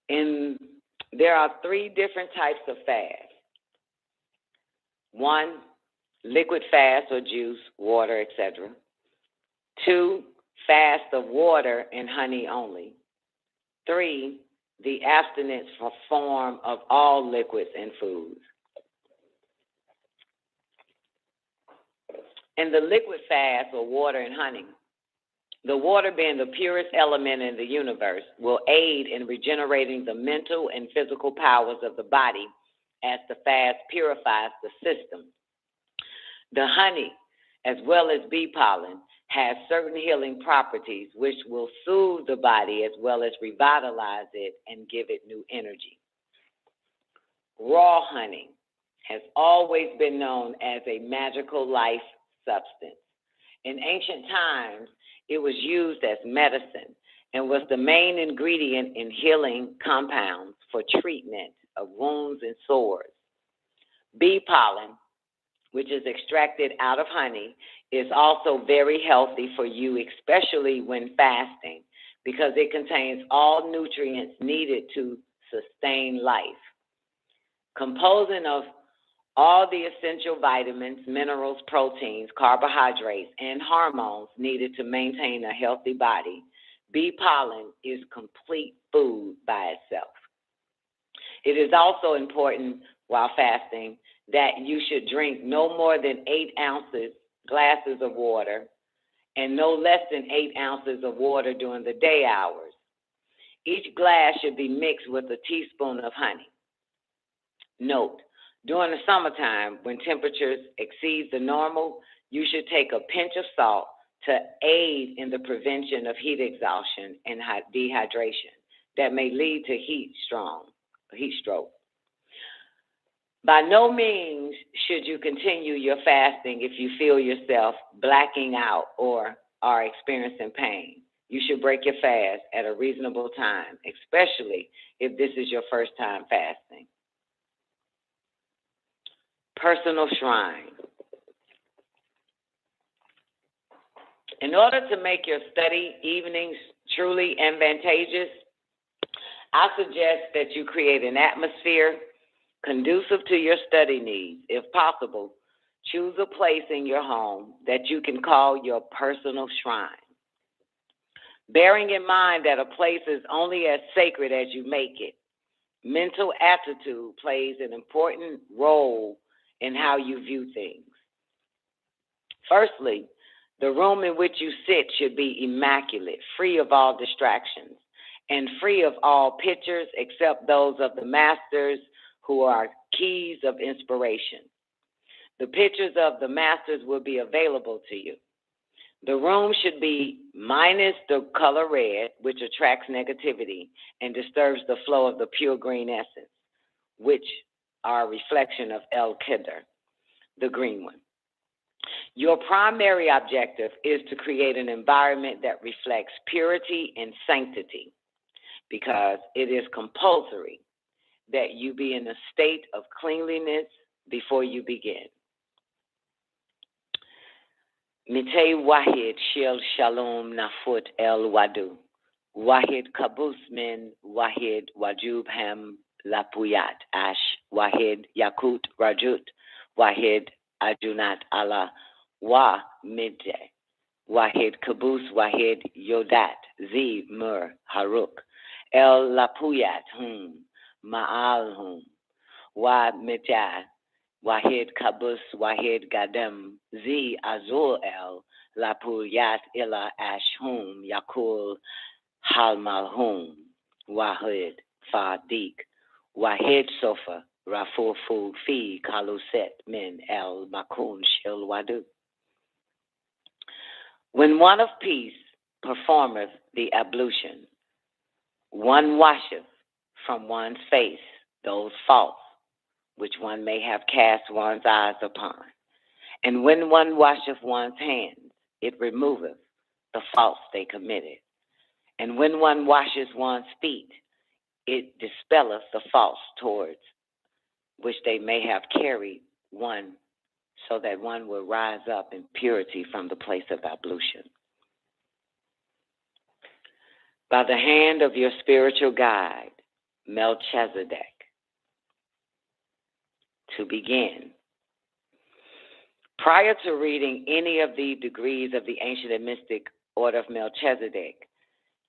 And there are 3 different types of fast. 1, liquid fast or juice, water, etc. 2, fast of water and honey only. 3, the abstinence from form of all liquids and foods. In the liquid fast or water and honey, the water being the purest element in the universe will aid in regenerating the mental and physical powers of the body as the fast purifies the system. The honey, as well as bee pollen, has certain healing properties which will soothe the body as well as revitalize it and give it new energy. Raw honey has always been known as a magical life substance. In ancient times, it was used as medicine and was the main ingredient in healing compounds for treatment of wounds and sores. Bee pollen, which is extracted out of honey, is also very healthy for you, especially when fasting, because it contains all nutrients needed to sustain life. Composing of all the essential vitamins, minerals, proteins, carbohydrates, and hormones needed to maintain a healthy body, bee pollen is complete food by itself. It is also important while fasting that you should drink no more than 8 glasses of water and no less than 8 ounces of water during the day hours. Each glass should be mixed with a teaspoon of honey. Note, during the summertime, when temperatures exceed the normal, you should take a pinch of salt to aid in the prevention of heat exhaustion and dehydration that may lead to heat stroke. By no means should you continue your fasting if you feel yourself blacking out or are experiencing pain. You should break your fast at a reasonable time, especially if this is your first time fasting. Personal shrine. In order to make your study evenings truly advantageous, I suggest that you create an atmosphere conducive to your study needs. If possible, choose a place in your home that you can call your personal shrine. Bearing in mind that a place is only as sacred as you make it, mental attitude plays an important role in how you view things. Firstly, the room in which you sit should be immaculate, free of all distractions, and free of all pictures except those of the masters who are keys of inspiration. The pictures of the masters will be available to you. The room should be minus the color red, which attracts negativity and disturbs the flow of the pure green essence, which are a reflection of El Kedar, the green one. Your primary objective is to create an environment that reflects purity and sanctity, because it is compulsory that you be in a state of cleanliness before you begin. Mitei Wahid Shel Shalom Nafut El Wadu. Wahid Kabus Min Wahid Wajub Ham Lapuyat Ash Wahid Yakut Rajut Wahid Ajunat Allah Wa Midje Wahid Kabus Wahid Yodat Zi Mur Haruk El Lapuyat Hum Ma'al Hum Wa Midjah Wahid Kabus Wahid Gadem Zi Azul El Lapuyat Ila Ashhum Yakul Halmalhum Wahid Fadik Wahid Sofa Rafufu Fi Kaluset Min El Makun Shil Wadu. When one of peace performeth the ablution, one washeth from one's face those faults which one may have cast one's eyes upon. And when one washeth one's hands, it removeth the faults they committed. And when one washes one's feet, it dispelleth the faults towards which they may have carried one, so that one will rise up in purity from the place of ablution. By the hand of your spiritual guide, Melchizedek, to begin. Prior to reading any of the degrees of the ancient and mystic order of Melchizedek,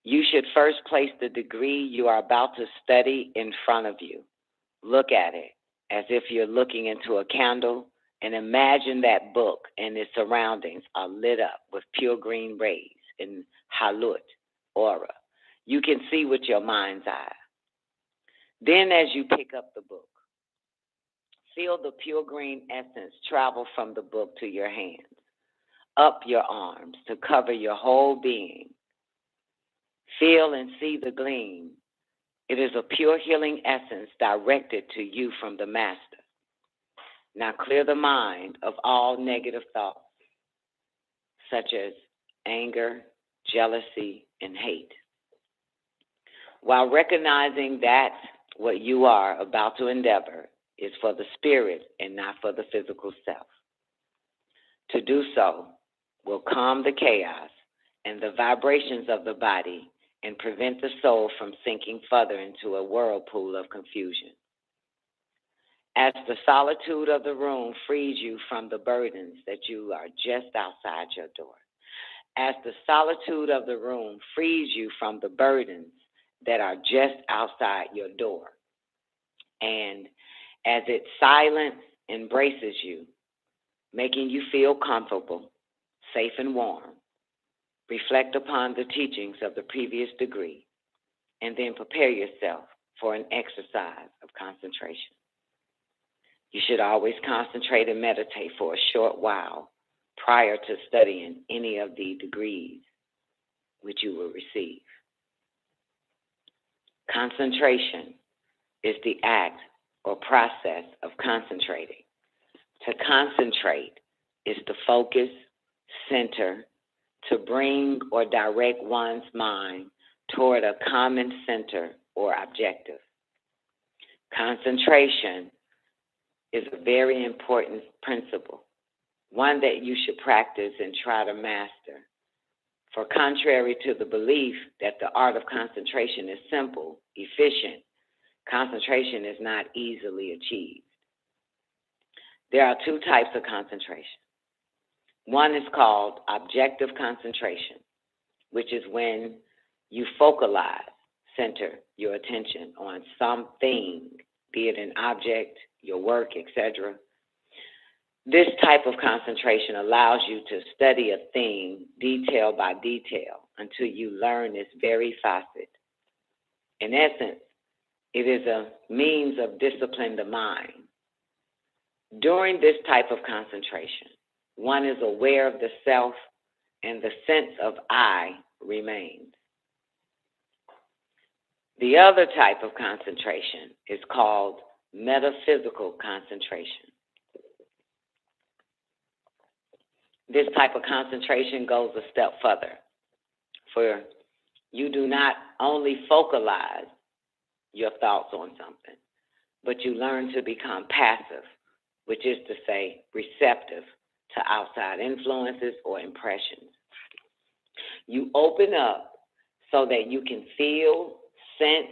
you should first place the degree you are about to study in front of you. Look at it as if you're looking into a candle, and imagine that book and its surroundings are lit up with pure green rays in halut, aura. You can see with your mind's eye. Then as you pick up the book, feel the pure green essence travel from the book to your hands, up your arms to cover your whole being. Feel and see the gleam. It is a pure healing essence directed to you from the Master. Now clear the mind of all negative thoughts, such as anger, jealousy, and hate. While recognizing that what you are about to endeavor is for the spirit and not for the physical self. To do so will calm the chaos and the vibrations of the body and prevent the soul from sinking further into a whirlpool of confusion. As the solitude of the room frees you from the burdens that you are just outside your door. As the solitude of the room frees you from the burdens that are just outside your door. And as its silence embraces you, making you feel comfortable, safe and warm, reflect upon the teachings of the previous degree, and then prepare yourself for an exercise of concentration. You should always concentrate and meditate for a short while prior to studying any of the degrees which you will receive. Concentration is the act or process of concentrating. To concentrate is to focus, center, to bring or direct one's mind toward a common center or objective. Concentration is a very important principle, one that you should practice and try to master. For contrary to the belief that the art of concentration is simple, efficient, concentration is not easily achieved. There are two types of concentration. One is called objective concentration, which is when you focalize, center your attention on something, be it an object, your work, etc. This type of concentration allows you to study a thing detail by detail until you learn its very facet. In essence, it is a means of discipline the mind. During this type of concentration, one is aware of the self and the sense of I remains. The other type of concentration is called metaphysical concentration. This type of concentration goes a step further, for you do not only focalize your thoughts on something, but you learn to become passive, which is to say receptive to outside influences or impressions. You open up so that you can feel, sense,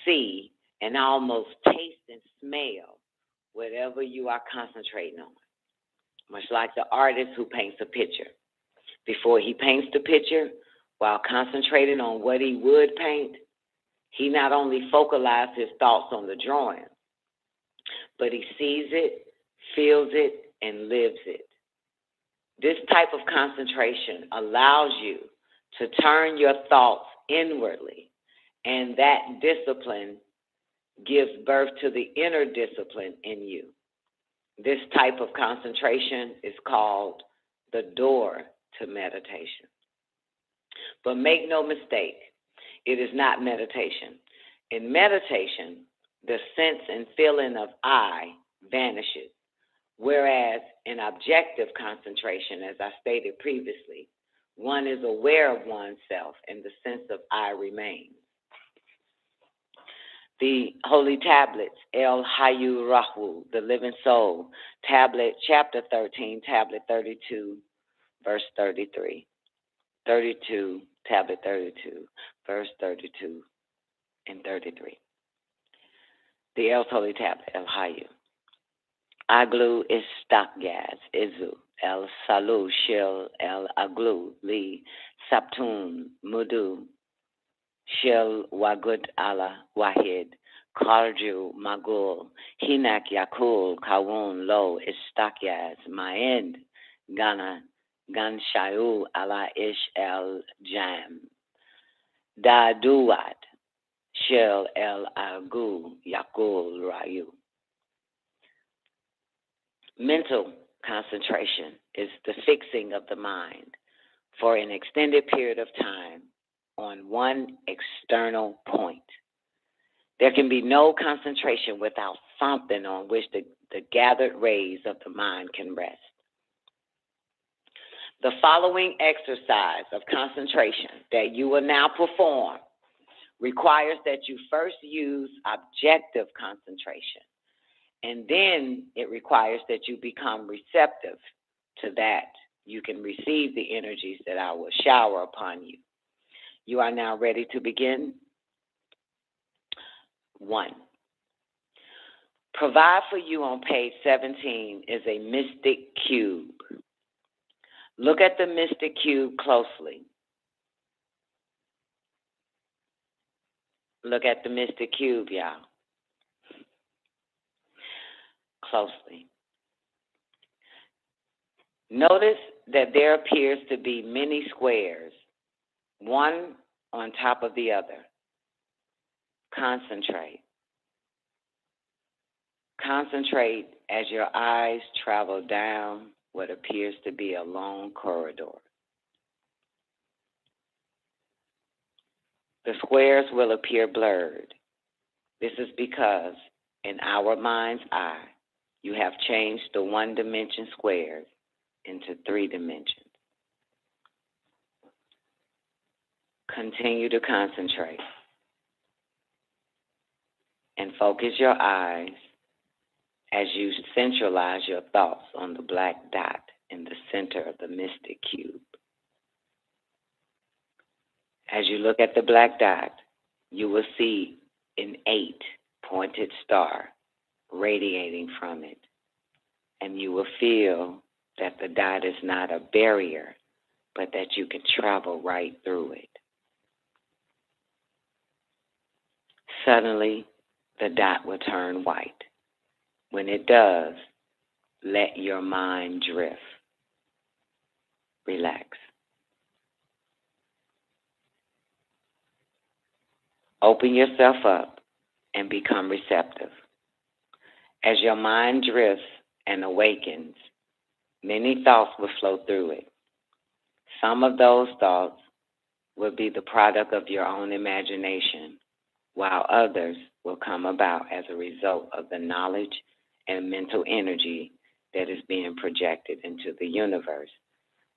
see, and almost taste and smell whatever you are concentrating on. Much like the artist who paints a picture. Before he paints the picture, while concentrating on what he would paint, he not only focalized his thoughts on the drawing, but he sees it, feels it, and lives it. This type of concentration allows you to turn your thoughts inwardly, and that discipline gives birth to the inner discipline in you. This type of concentration is called the door to meditation. But make no mistake, it is not meditation. In meditation, the sense and feeling of I vanishes, whereas in objective concentration, as I stated previously, One is aware of oneself in the sense of I remain. The holy tablets, El Hayu Rahu, the living soul, tablet, chapter 13, tablet 32, verse 33. 32, tablet 32, verse 32 and 33. The El Holy Tablet, El Hayu. Aglu istakyas, izu, El Salu, Shil, El Aglu, Li, Saptun, Mudu, Shil Wagut Allah Wahid, Karju Magul, Hinak Yakul, Kawun Lo Istakyas, Maend, Gana, Ganshayu Allah Ish El Jam, Da Duat, Shil El Agu Yakul Rayu. Mental concentration is the fixing of the mind for an extended period of time on one external point. There can be no concentration without something on which the gathered rays of the mind can rest. The following exercise of concentration that you will now perform requires that you first use objective concentration, and then it requires that you become receptive to that. You can receive the energies that I will shower upon you. You are now ready to begin. 1. Provide for you on page 17 is a mystic cube. Look at the mystic cube closely. Look at the mystic cube, y'all. Closely. Notice that there appears to be many squares, one on top of the other. Concentrate. Concentrate as your eyes travel down what appears to be a long corridor. The squares will appear blurred. This is because in our mind's eye, you have changed the one-dimension squares into 3 dimensions. Continue to concentrate and focus your eyes as you centralize your thoughts on the black dot in the center of the mystic cube. As you look at the black dot, you will see an 8-pointed star radiating from it, and you will feel that the dot is not a barrier, but that you can travel right through it. Suddenly, the dot will turn white. When it does, let your mind drift. Relax. Open yourself up and become receptive. As your mind drifts and awakens, many thoughts will flow through it. Some of those thoughts will be the product of your own imagination, while others will come about as a result of the knowledge and mental energy that is being projected into the universe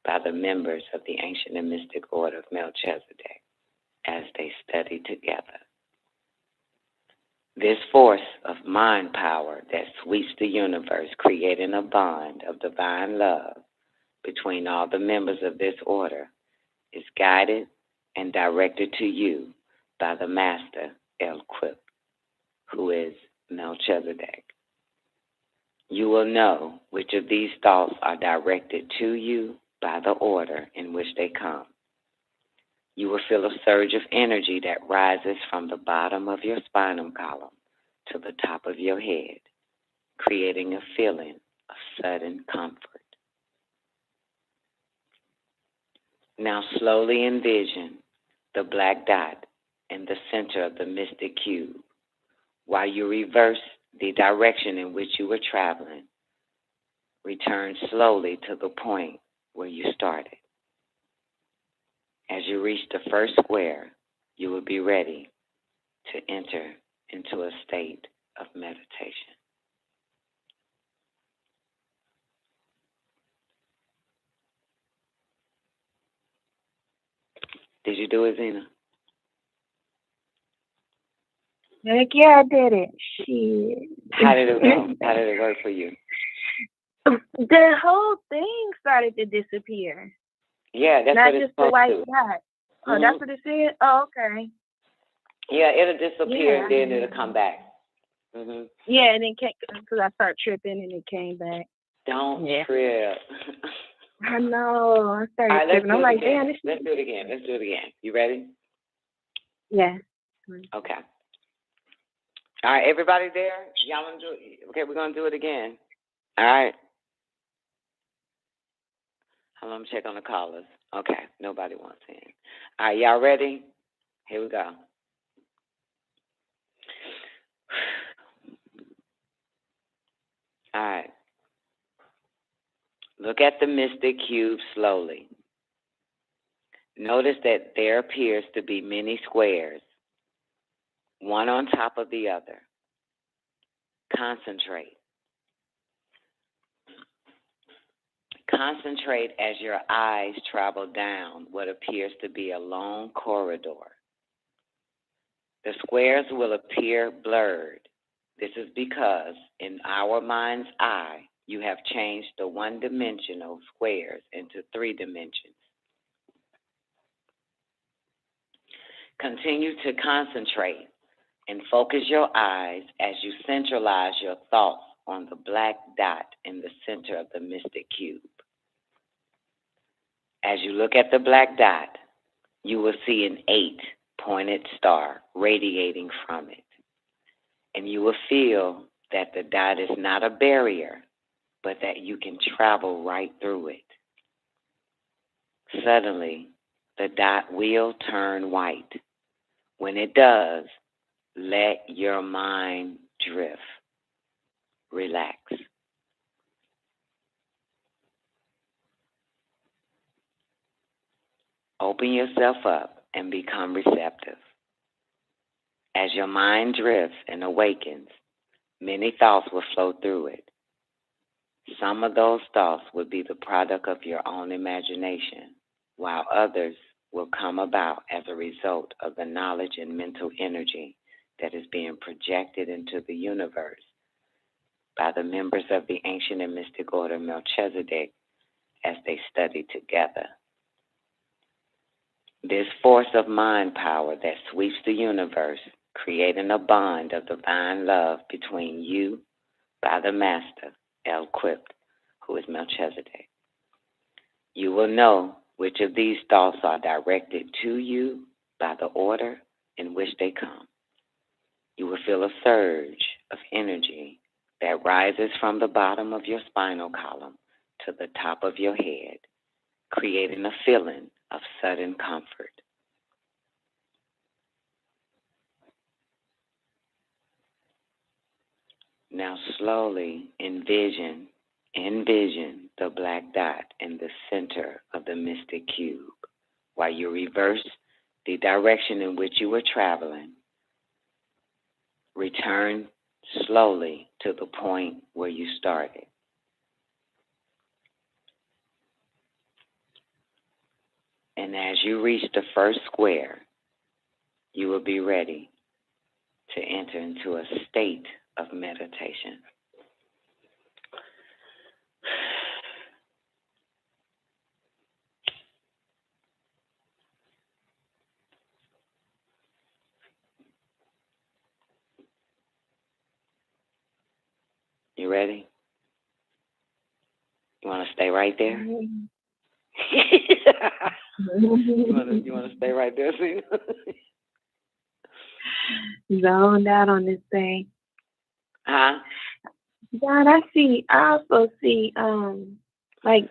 by the members of the ancient and mystic order of Melchizedek as they study together. This force of mind power that sweeps the universe, creating a bond of divine love between all the members of this order, is guided and directed to you by the Master El-Quip, who is Melchizedek. You will know which of these thoughts are directed to you by the order in which they come. You will feel a surge of energy that rises from the bottom of your spinal column to the top of your head, creating a feeling of sudden comfort. Now slowly envision the black dot in the center of the mystic cube while you reverse the direction in which you were traveling. Return slowly to the point where you started. As you reach the first square, you will be ready to enter into a state of meditation. Did you do it, Zena? Heck yeah, I did it. Shit. How did it go? How did it work for you? The whole thing started to disappear. Yeah, that's not what it's just the supposed white to. dot. Oh, that's what it said? Oh, okay. Yeah, it'll disappear Yeah. and then it'll come back. Yeah, and then because I started tripping and it came back. Don't trip. I know. I started All right, tripping. I'm like, damn, let's do it again. Let's do it again. You ready? Yeah. Okay. All right, everybody there? Y'all want to do it? Okay, we're going to do it again. All right. Hold on, I'm check on the callers. Okay, nobody wants in. All right, y'all ready? Here we go. All right. Look at the mystic cube slowly. Notice that there appears to be many squares, one on top of the other. Concentrate. Concentrate as your eyes travel down what appears to be a long corridor. The squares will appear blurred. This is because in our mind's eye, you have changed the one-dimensional squares into 3 dimensions. Continue to concentrate and focus your eyes as you centralize your thoughts on the black dot in the center of the mystic cube. As you look at the black dot, you will see an 8-pointed star radiating from it. And you will feel that the dot is not a barrier, but that you can travel right through it. Suddenly, the dot will turn white. When it does, let your mind drift. Relax. Open yourself up and become receptive. As your mind drifts and awakens, many thoughts will flow through it. Some of those thoughts will be the product of your own imagination, while others will come about as a result of the knowledge and mental energy that is being projected into the universe by the members of the ancient and mystic order Melchizedek as they study together. This force of mind power that sweeps the universe, creating a bond of divine love between you by the Master, equipped, who is Melchizedek. You will know which of these thoughts are directed to you by the order in which they come. You will feel a surge of energy that rises from the bottom of your spinal column to the top of your head, creating a feeling of sudden comfort. Now slowly envision the black dot in the center of the mystic cube while you reverse the direction in which you were traveling. Return slowly to the point where you started. And as you reach the first square, you will be ready to enter into a state of meditation. You ready? You want to stay right there? You want to stay right there, see? Zoned out on this thing. Huh? God, I also see, like,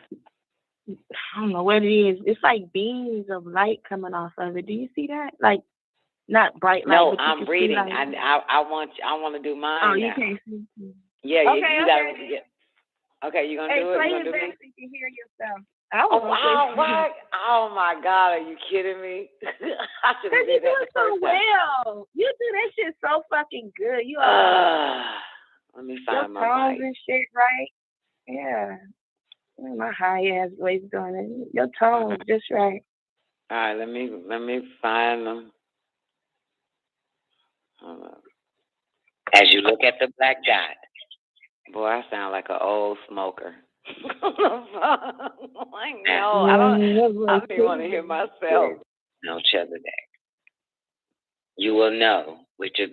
I don't know what it is. It's like beams of light coming off of it. Do you see that? Like, not bright light. No, but I'm reading. like, I want to do mine. Oh, you now. can't see. Yeah, okay, you gotta. Yeah. Okay, you gonna do it? Play You it gonna do back me? so you can hear yourself. Oh wow! What? Oh my God! Are you kidding me? I should have you did do that it the so first time. well. You do that shit so fucking good. You Let me your find my tones mic. and shit right. Yeah. My high ass voice doing it. Your tones just right. All right, let me find them. Hold on. As you look at the black dot, boy, I sound like an old smoker. I know. I don't even want to hear myself. Melchizedek. You will know which of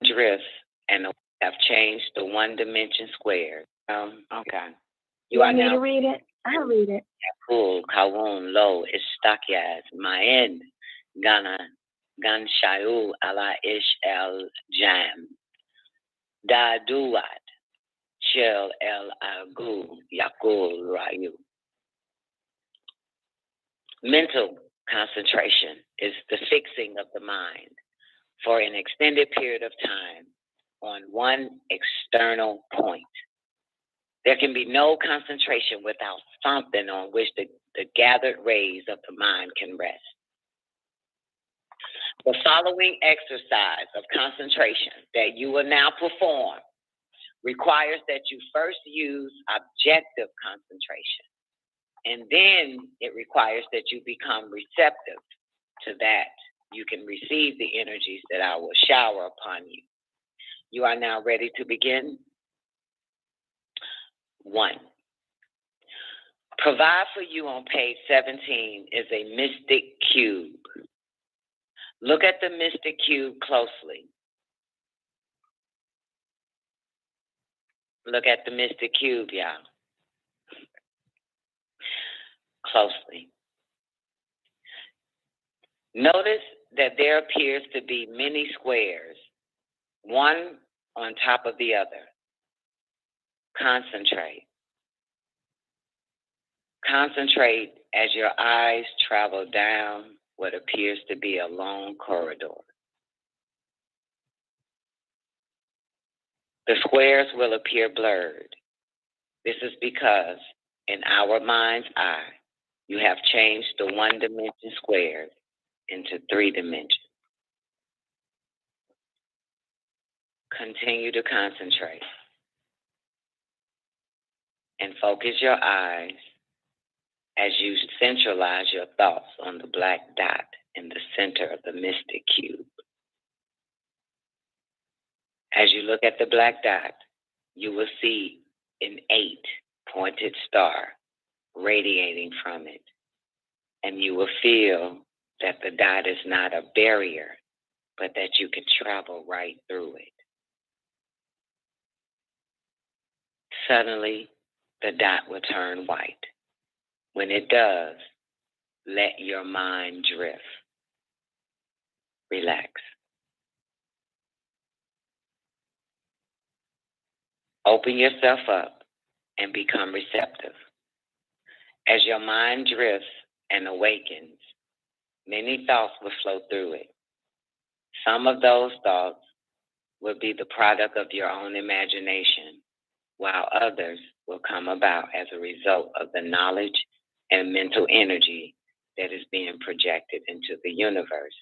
the drifts and have changed the one dimension square. Okay. You want me to read it? I'll read it. Yakul, Kawun, Lo, Istakyas, Maend, Gana, Gan Shayu, Ala Ish El Jam, Da Duat, Shel El Agu, Yakul Rayu. Mental concentration is the fixing of the mind for an extended period of time on one external point. There can be no concentration without something on which the gathered rays of the mind can rest. The following exercise of concentration that you will now perform requires that you first use objective concentration, and then it requires that you become receptive to that. You can receive the energies that I will shower upon you. You are now ready to begin? 1. Provide for you on page 17 is a mystic cube. Look at the mystic cube closely. Look at the mystic cube, y'all. Closely. Notice that there appears to be many squares, one on top of the other. Concentrate. Concentrate as your eyes travel down what appears to be a long corridor. The squares will appear blurred. This is because in our mind's eye, you have changed the one-dimension squares into 3 dimensions. Continue to concentrate and focus your eyes as you centralize your thoughts on the black dot in the center of the mystic cube. As you look at the black dot, you will see an 8-pointed star radiating from it, and you will feel that the dot is not a barrier, but that you can travel right through it. Suddenly, the dot will turn white. When it does, let your mind drift. Relax. Open yourself up and become receptive. As your mind drifts and awakens, many thoughts will flow through it. Some of those thoughts will be the product of your own imagination, while others will come about as a result of the knowledge and mental energy that is being projected into the universe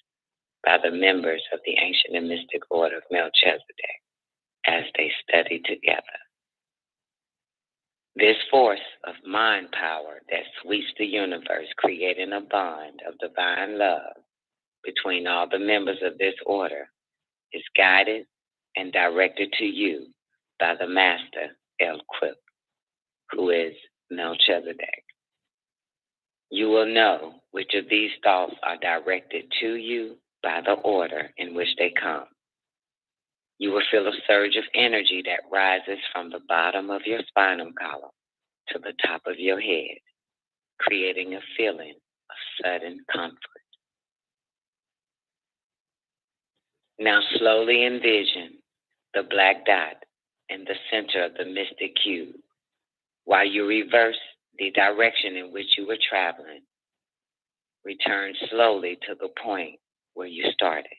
by the members of the ancient and mystic order of Melchizedek as they study together. This force of mind power that sweeps the universe, creating a bond of divine love between all the members of this order, is guided and directed to you by the Master El-Quip, who is Melchizedek. You will know which of these thoughts are directed to you by the order in which they come. You will feel a surge of energy that rises from the bottom of your spinal column to the top of your head, creating a feeling of sudden comfort. Now slowly envision the black dot in the center of the mystic cube while you reverse the direction in which you were traveling. Return slowly to the point where you started.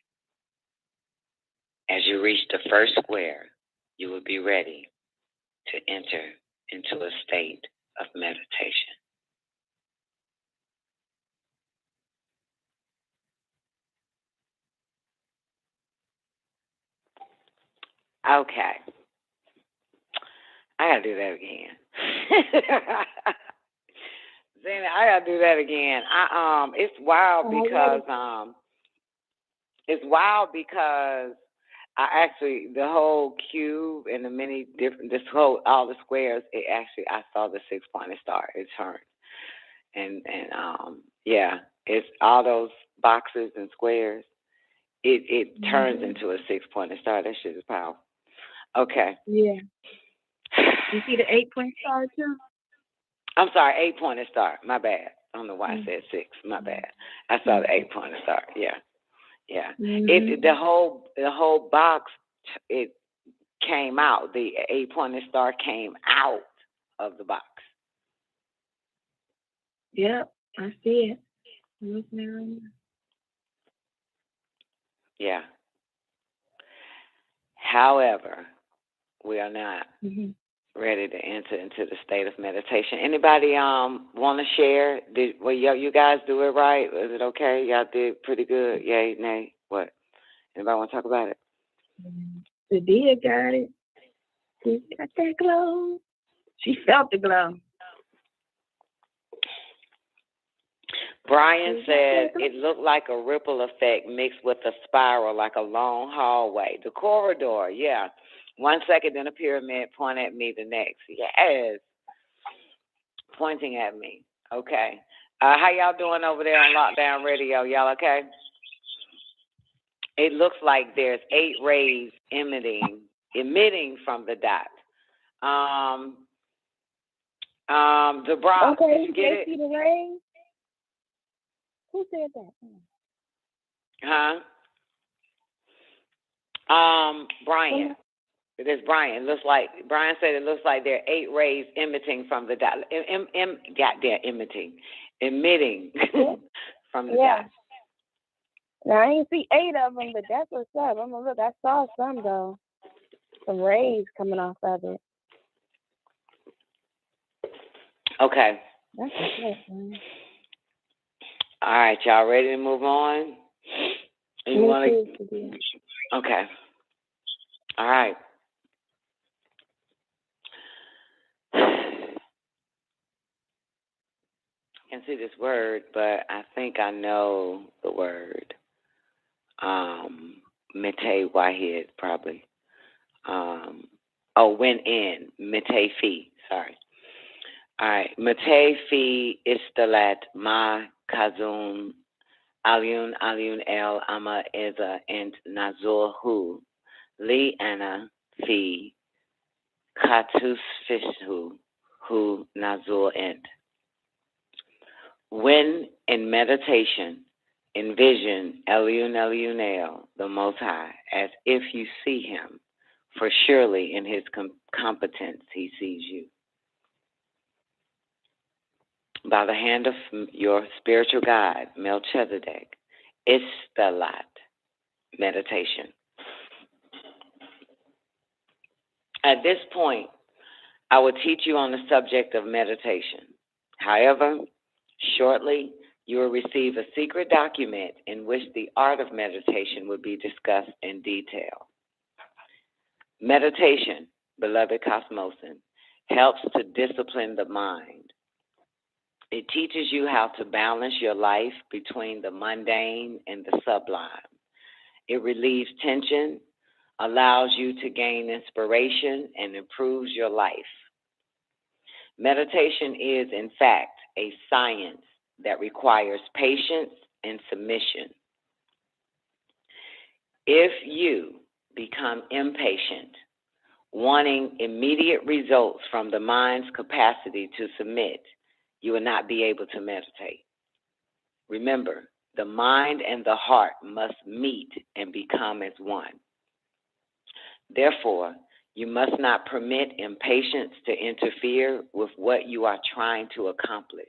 As you reach the first square, you will be ready to enter into a state of meditation. Okay. I gotta do that again. Zena, I gotta do that again. It's wild because I actually the whole cube and the many different all the squares. I saw the 6-pointed star. It turned and yeah, it's all those boxes and squares. It turns into a 6-pointed star. That shit is powerful. Okay. Yeah. You see the 8-point star too? I'm sorry, 8-pointed star. My bad. I don't know why I said 6. My bad. I saw the 8-pointed star. Yeah. Yeah. The whole box it came out. The 8-pointed star came out of the box. Yep, I see it. Yeah. However, we are not ready to enter into the state of meditation. Anybody want to share? You guys do it right? Is it okay? Y'all did pretty good. Yay, nay, what? Anybody want to talk about it? The Dia got it. She got that glow. She felt the glow. Brian said it looked like a ripple effect mixed with a spiral, like a long hallway. The corridor, yeah. 1 second in a pyramid, point at me the next. Yes. Pointing at me. Okay. How y'all doing over there on Lockdown Radio? Y'all okay? It looks like there's 8 rays emitting from the dot. Debra, okay, did you get it? See the rays? Who said that? Huh? Brian. It is Brian. Brian said it looks like there are 8 rays emitting from the dot. Emitting from the dot. Now I ain't see 8 of them, but that's what's up. I'm gonna look. I saw some though. Some rays coming off of it. Okay. That's what's up, man. All right, y'all ready to move on? You want to? Okay. All right. I can see this word, but I think I know the word. Mete Wahid, probably. Went in. Mete Fi. Sorry. All right. Mete Fi Istalat Ma Kazun Alyun El Ama Eza Ent Nazor Hu Li Ana Fi Katus Fishu Hu Nazor Ent. When in meditation, envision Elunel, the Most High, as if you see him, for surely in his competence he sees you. By the hand of your spiritual guide, Melchizedek, Istalat, meditation. At this point, I will teach you on the subject of meditation. However, shortly, you will receive a secret document in which the art of meditation will be discussed in detail. Meditation, beloved Kosmosan, helps to discipline the mind. It teaches you how to balance your life between the mundane and the sublime. It relieves tension, allows you to gain inspiration, and improves your life. Meditation is, in fact, a science that requires patience and submission. If you become impatient, wanting immediate results from the mind's capacity to submit, you will not be able to meditate. Remember, the mind and the heart must meet and become as one. Therefore, you must not permit impatience to interfere with what you are trying to accomplish.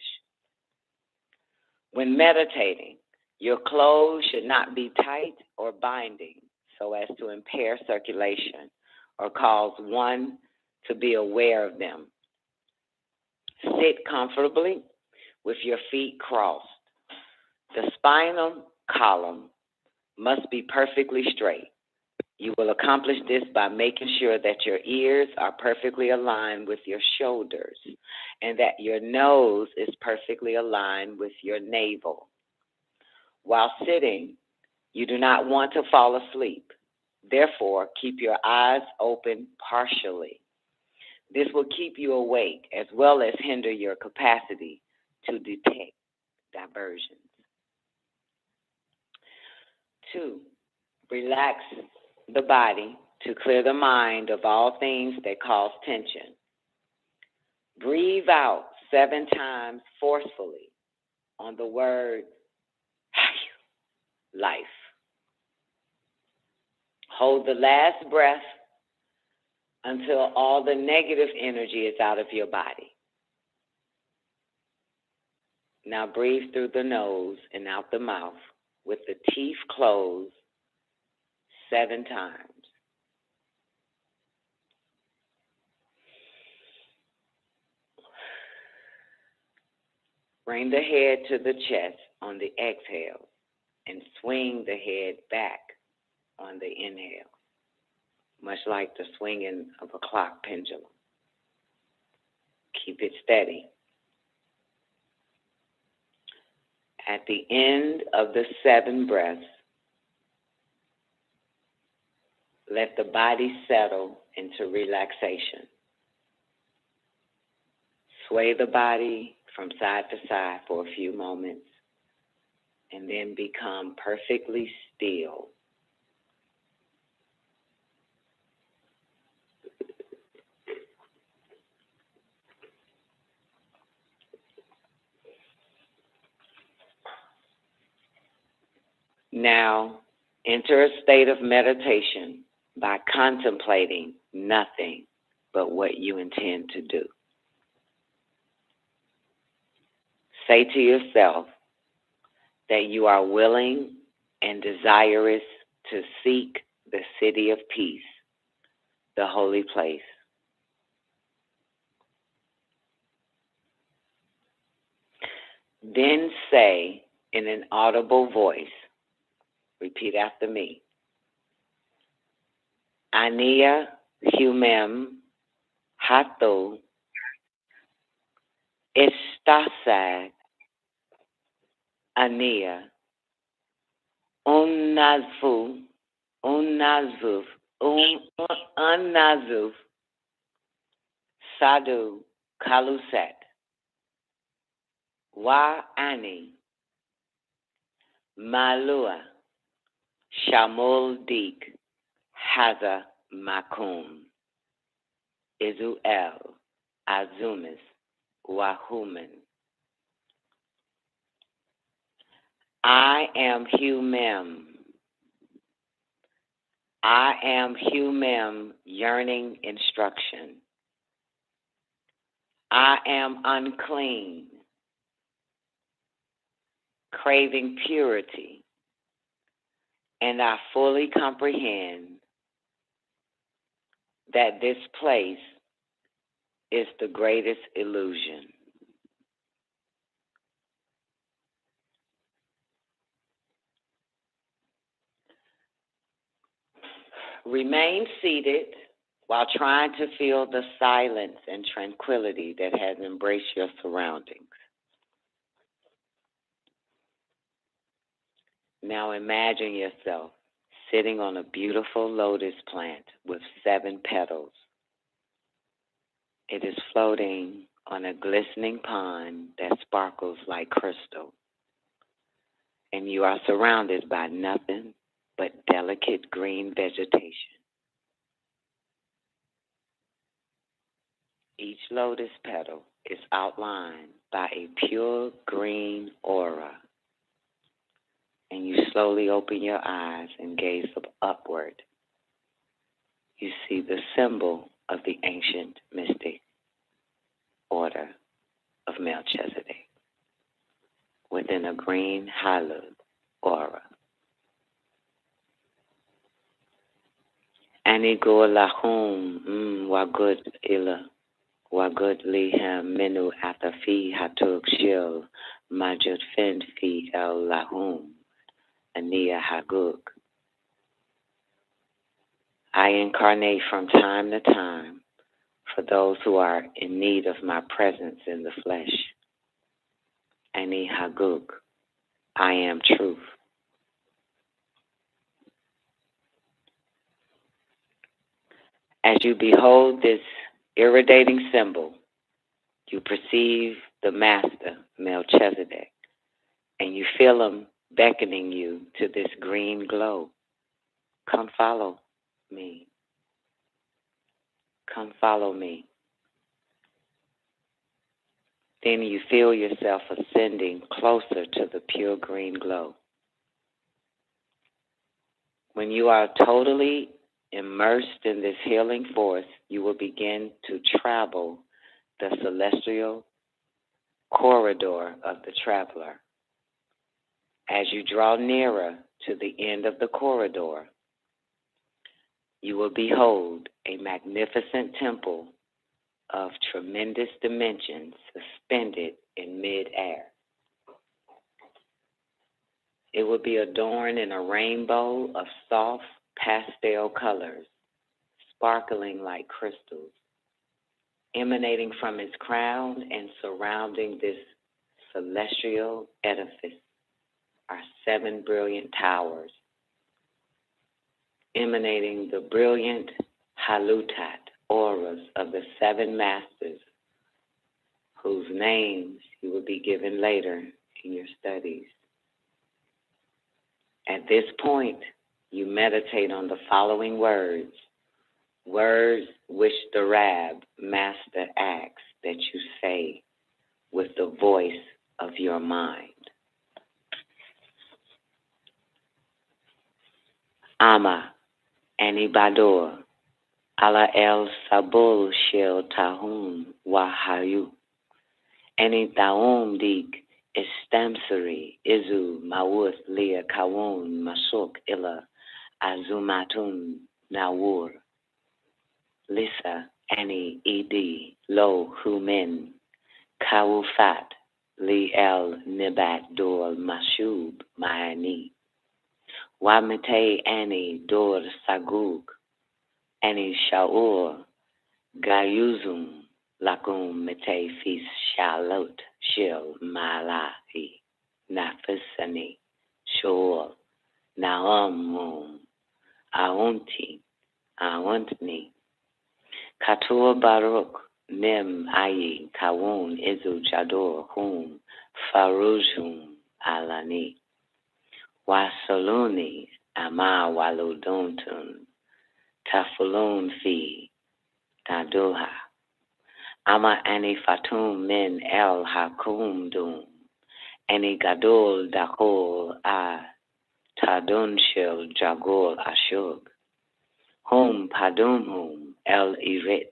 When meditating, your clothes should not be tight or binding so as to impair circulation or cause one to be aware of them. Sit comfortably with your feet crossed. The spinal column must be perfectly straight. You will accomplish this by making sure that your ears are perfectly aligned with your shoulders and that your nose is perfectly aligned with your navel. While sitting, you do not want to fall asleep. Therefore, keep your eyes open partially. This will keep you awake as well as hinder your capacity to detect diversions. 2, relax the body to clear the mind of all things that cause tension. Breathe out 7 times forcefully on the word life. Hold the last breath until all the negative energy is out of your body. Now breathe through the nose and out the mouth with the teeth closed 7 times. Bring the head to the chest on the exhale and swing the head back on the inhale, much like the swinging of a clock pendulum. Keep it steady. At the end of the 7 breaths, let the body settle into relaxation. Sway the body from side to side for a few moments and then become perfectly still. Now, enter a state of meditation by contemplating nothing but what you intend to do. Say to yourself that you are willing and desirous to seek the city of peace, the holy place. Then say in an audible voice, repeat after me, Ania humem hato estasag Ania unnazvu sadu kaluset wa ani malua shamul dik haza makum izuel azumis wahuman. I am HUMEM. I am HUMEM yearning instruction. I am unclean, craving purity, and I fully comprehend that this place is the greatest illusion. Remain seated while trying to feel the silence and tranquility that has embraced your surroundings. Now imagine yourself sitting on a beautiful lotus plant with 7 petals. It is floating on a glistening pond that sparkles like crystal, and you are surrounded by nothing but delicate green vegetation. Each lotus petal is outlined by a pure green aura, and you slowly open your eyes and gaze upward. You see the symbol of the ancient mystic order of Melchizedek within a green hallowed aura. NICOLEONE wagud ila wagud lihem menu atafi hatuk shil majud fin fi el lahum ania haguk. I incarnate from time to time for those who are in need of my presence in the flesh. Ani Haguk, I am truth. As you behold this irradiating symbol, you perceive the master, Melchizedek, and you feel him beckoning you to this green glow. Come follow me. Come follow me. Then you feel yourself ascending closer to the pure green glow. When you are totally immersed in this healing force, you will begin to travel the celestial corridor of the traveler. As you draw nearer to the end of the corridor, you will behold a magnificent temple of tremendous dimensions suspended in midair. It will be adorned in a rainbow of soft pastel colors, sparkling like crystals. Emanating from its crown and surrounding this celestial edifice are 7 brilliant towers, emanating the brilliant halutat auras of the 7 masters, whose names you will be given later in your studies. At this point, you meditate on the following words which the Rab Master asks that you say with the voice of your mind. Ama Anibador Ala El Sabul Shel Tahum Wahayu Ani Taum Dik Estamsari Izu Mawuth Lia Kawun Masuk Illa Azumatun Nawur Lisa Ani Ed Lo Humin Kawufat Li El Nibat Dor Mashub Maani Wamete Ani Dor Sagug Ani Shaur Gayuzum Lakum Mete Fis Shalot Shil Malachi Nafisani Shor Naamum Aunti Auntni Katur Baruch Nim Ayi Kawun Izu Jador Hum Farujum Alani Wasaluni Ama Waluduntun Tafulun Fi Taduha Ama Ani Fatum Min El Hakum Dum Ani Gadol Dakol A Tadun Shil Jagol Ashug Hum Padum Hum El Irit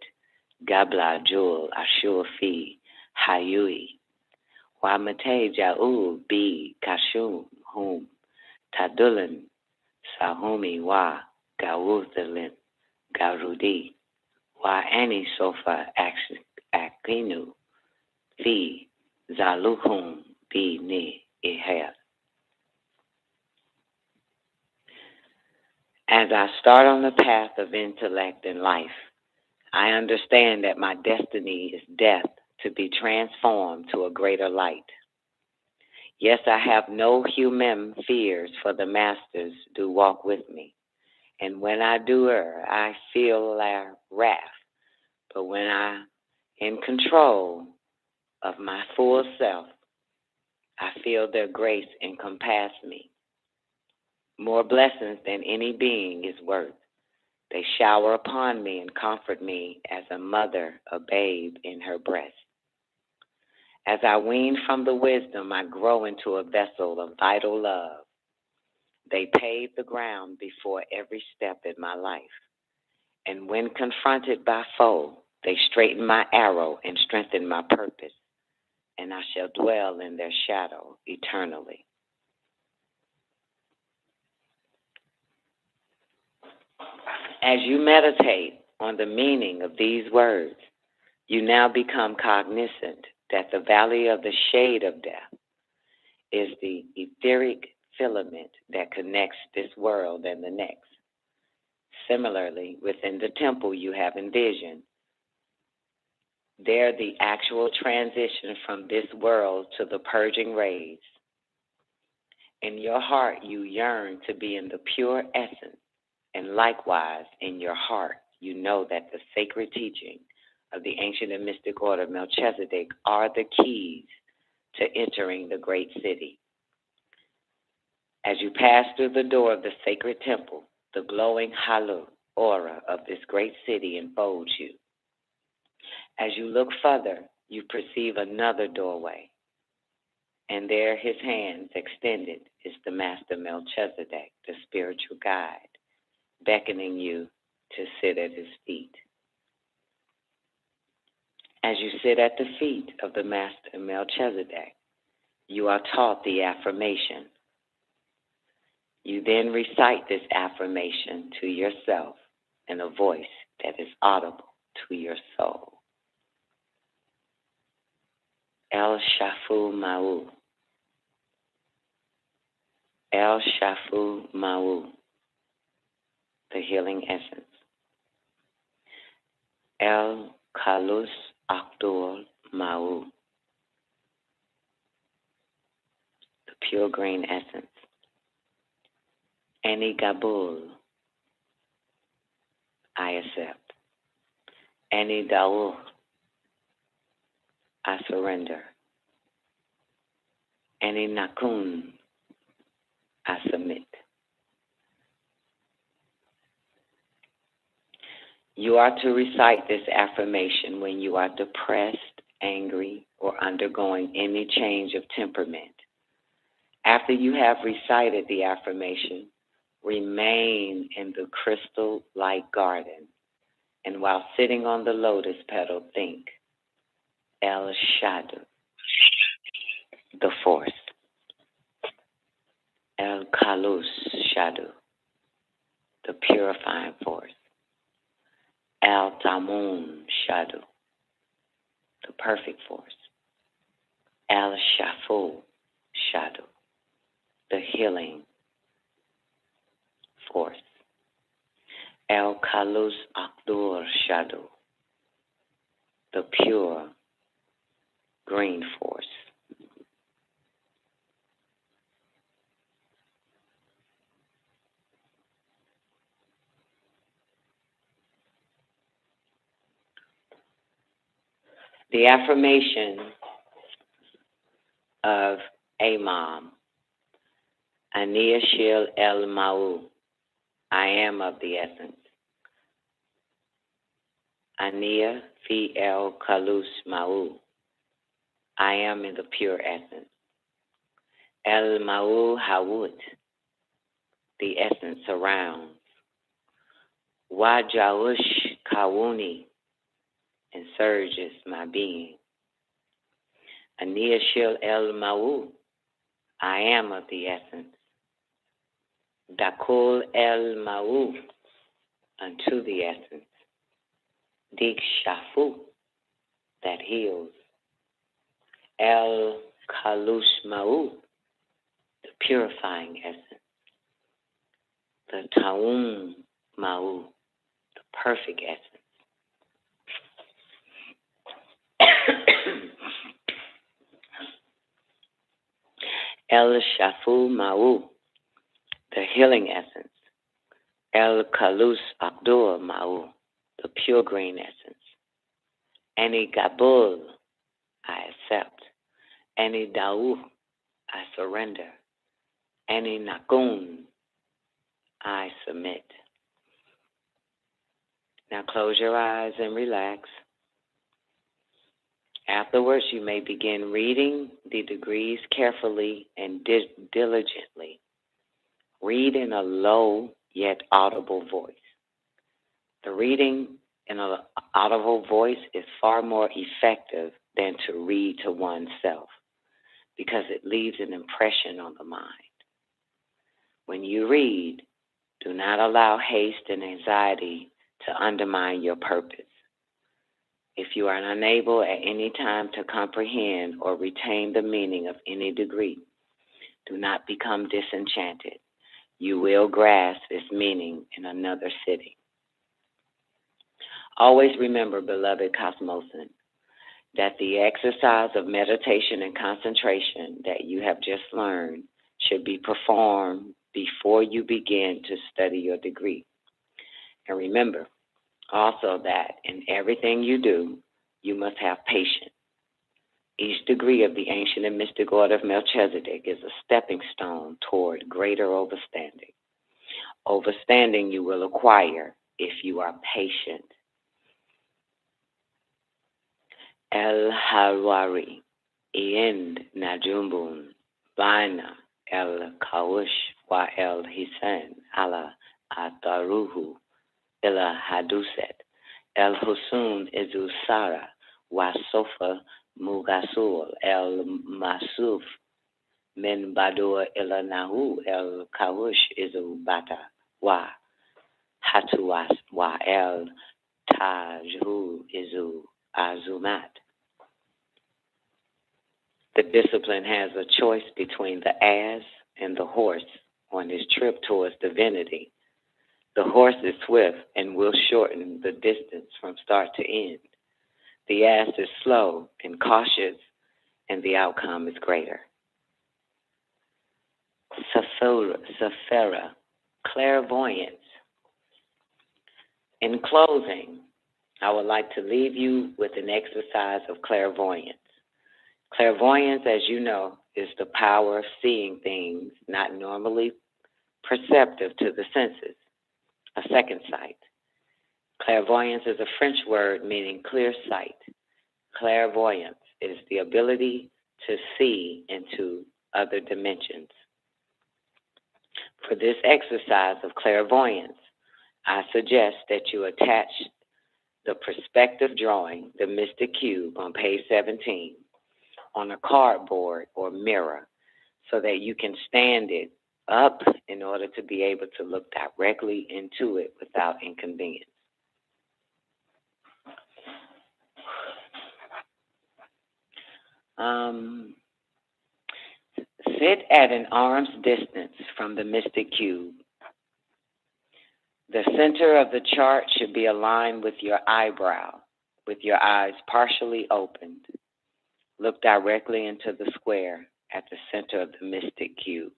Gabla Jul Ashur Fi Hayui Wamate Jau Bi Kashum Hum Tadulin Sahumi Wa Gawuthalin Garudi Wa Ani Sofa Akinu Fi Zalukum Bi Ni Iher. As I start on the path of intellect and life, I understand that my destiny is death to be transformed to a greater light. Yes, I have no human fears, for the masters do walk with me. And when I do err, I feel their wrath. But when I'm in control of my full self, I feel their grace encompass me. More blessings than any being is worth. They shower upon me and comfort me as a mother a babe in her breast. As I wean from the wisdom, I grow into a vessel of vital love. They pave the ground before every step in my life. And when confronted by foe, they straighten my arrow and strengthen my purpose, and I shall dwell in their shadow eternally. As you meditate on the meaning of these words, you now become cognizant that the valley of the shade of death is the etheric filament that connects this world and the next. Similarly, within the temple you have envisioned, they're the actual transition from this world to the purging rays. In your heart, you yearn to be in the pure essence, and likewise, in your heart, you know that the sacred teaching of the ancient and mystic order of Melchizedek are the keys to entering the great city. As you pass through the door of the sacred temple, the glowing halo aura of this great city enfolds you. As you look further, you perceive another doorway, and there his hands extended is the Master Melchizedek, the spiritual guide, beckoning you to sit at his feet. As you sit at the feet of the Master Melchizedek, you are taught the affirmation. You then recite this affirmation to yourself in a voice that is audible to your soul. El Shafu Ma'u. El Shafu Ma'u, the healing essence. El Kalus Akdul Ma'u, the pure green essence. Any Gabul, I accept. Any Daul, I surrender. Any Nakun, I submit. You are to recite this affirmation when you are depressed, angry, or undergoing any change of temperament. After you have recited the affirmation, remain in the crystal-like garden, and while sitting on the lotus petal, think, El Shadu, the force. El Kalus Shadu, the purifying force. El Tamun Shadu, the perfect force. El Shafu Shadu, the healing force. El Kalus Akdur Shadu, the pure green force. The affirmation of A.M.O.M. Ania Shil El Ma'u, I am of the essence. Ania Fi El Kalus Ma'u, I am in the pure essence. El Ma'u Hawut, the essence surrounds. Wajaush Kawuni, surges my being. Ania Shil El Ma'u, I am of the essence. Dakul El Ma'u, unto the essence. Dik Shafu, that heals. El Kalus Ma'u, the purifying essence. The Taum Ma'u, the perfect essence. El Shafu Ma'u, the healing essence. El Kalus Abdur Ma'u, the pure green essence. Any Gabul, I accept. Any Da'u, I surrender. Any Nakun, I submit. Now close your eyes and relax. Afterwards, you may begin reading the degrees carefully and diligently. Read in a low yet audible voice. The reading in an audible voice is far more effective than to read to oneself because it leaves an impression on the mind. When you read, do not allow haste and anxiety to undermine your purpose. If you are unable at any time to comprehend or retain the meaning of any degree, do not become disenchanted. You will grasp its meaning in another sitting. Always remember, beloved Kosmosan, that the exercise of meditation and concentration that you have just learned should be performed before you begin to study your degree. And remember also that in everything you do, you must have patience. Each degree of the ancient and mystic order of Melchizedek is a stepping stone toward greater overstanding. Overstanding you will acquire if you are patient. El Harwari, Iend Najumbun, Baina, El Kaush, Wa El Hisen, Ala Ataruhu, Ila Haduset, El Husun Izusara, Wa Sofa Mugasul, El Masuf, Min Badur Ila Nahu, El Kaush Izu Bata, Wa Hatuas, Wa El Tajhu Izu Azumat. The discipline has a choice between the ass and the horse on his trip towards divinity. The horse is swift and will shorten the distance from start to end. The ass is slow and cautious, and the outcome is greater. Sephira, clairvoyance. In closing, I would like to leave you with an exercise of clairvoyance. Clairvoyance, as you know, is the power of seeing things not normally perceptive to the senses, a second sight. Clairvoyance is a French word meaning clear sight. Clairvoyance is the ability to see into other dimensions. For this exercise of clairvoyance, I suggest that you attach the perspective drawing, the Mystic Cube, on page 17, on a cardboard or mirror so that you can stand it up in order to be able to look directly into it without inconvenience. Sit at an arm's distance from the Mystic Cube. The center of the chart should be aligned with your eyebrow, with your eyes partially opened. Look directly into the square at the center of the Mystic Cube.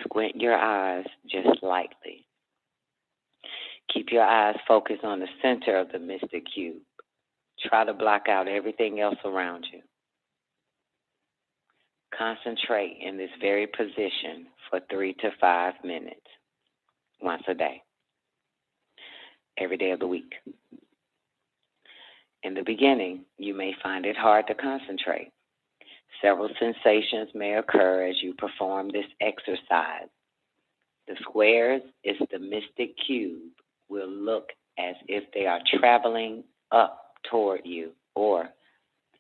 Squint your eyes just lightly. Keep your eyes focused on the center of the Mystic Cube. Try to block out everything else around you. Concentrate in this very position for 3 to 5 minutes, once a day, every day of the week. In the beginning, you may find it hard to concentrate. Several sensations may occur as you perform this exercise. The squares is the Mystic Cube will look as if they are traveling up toward you, or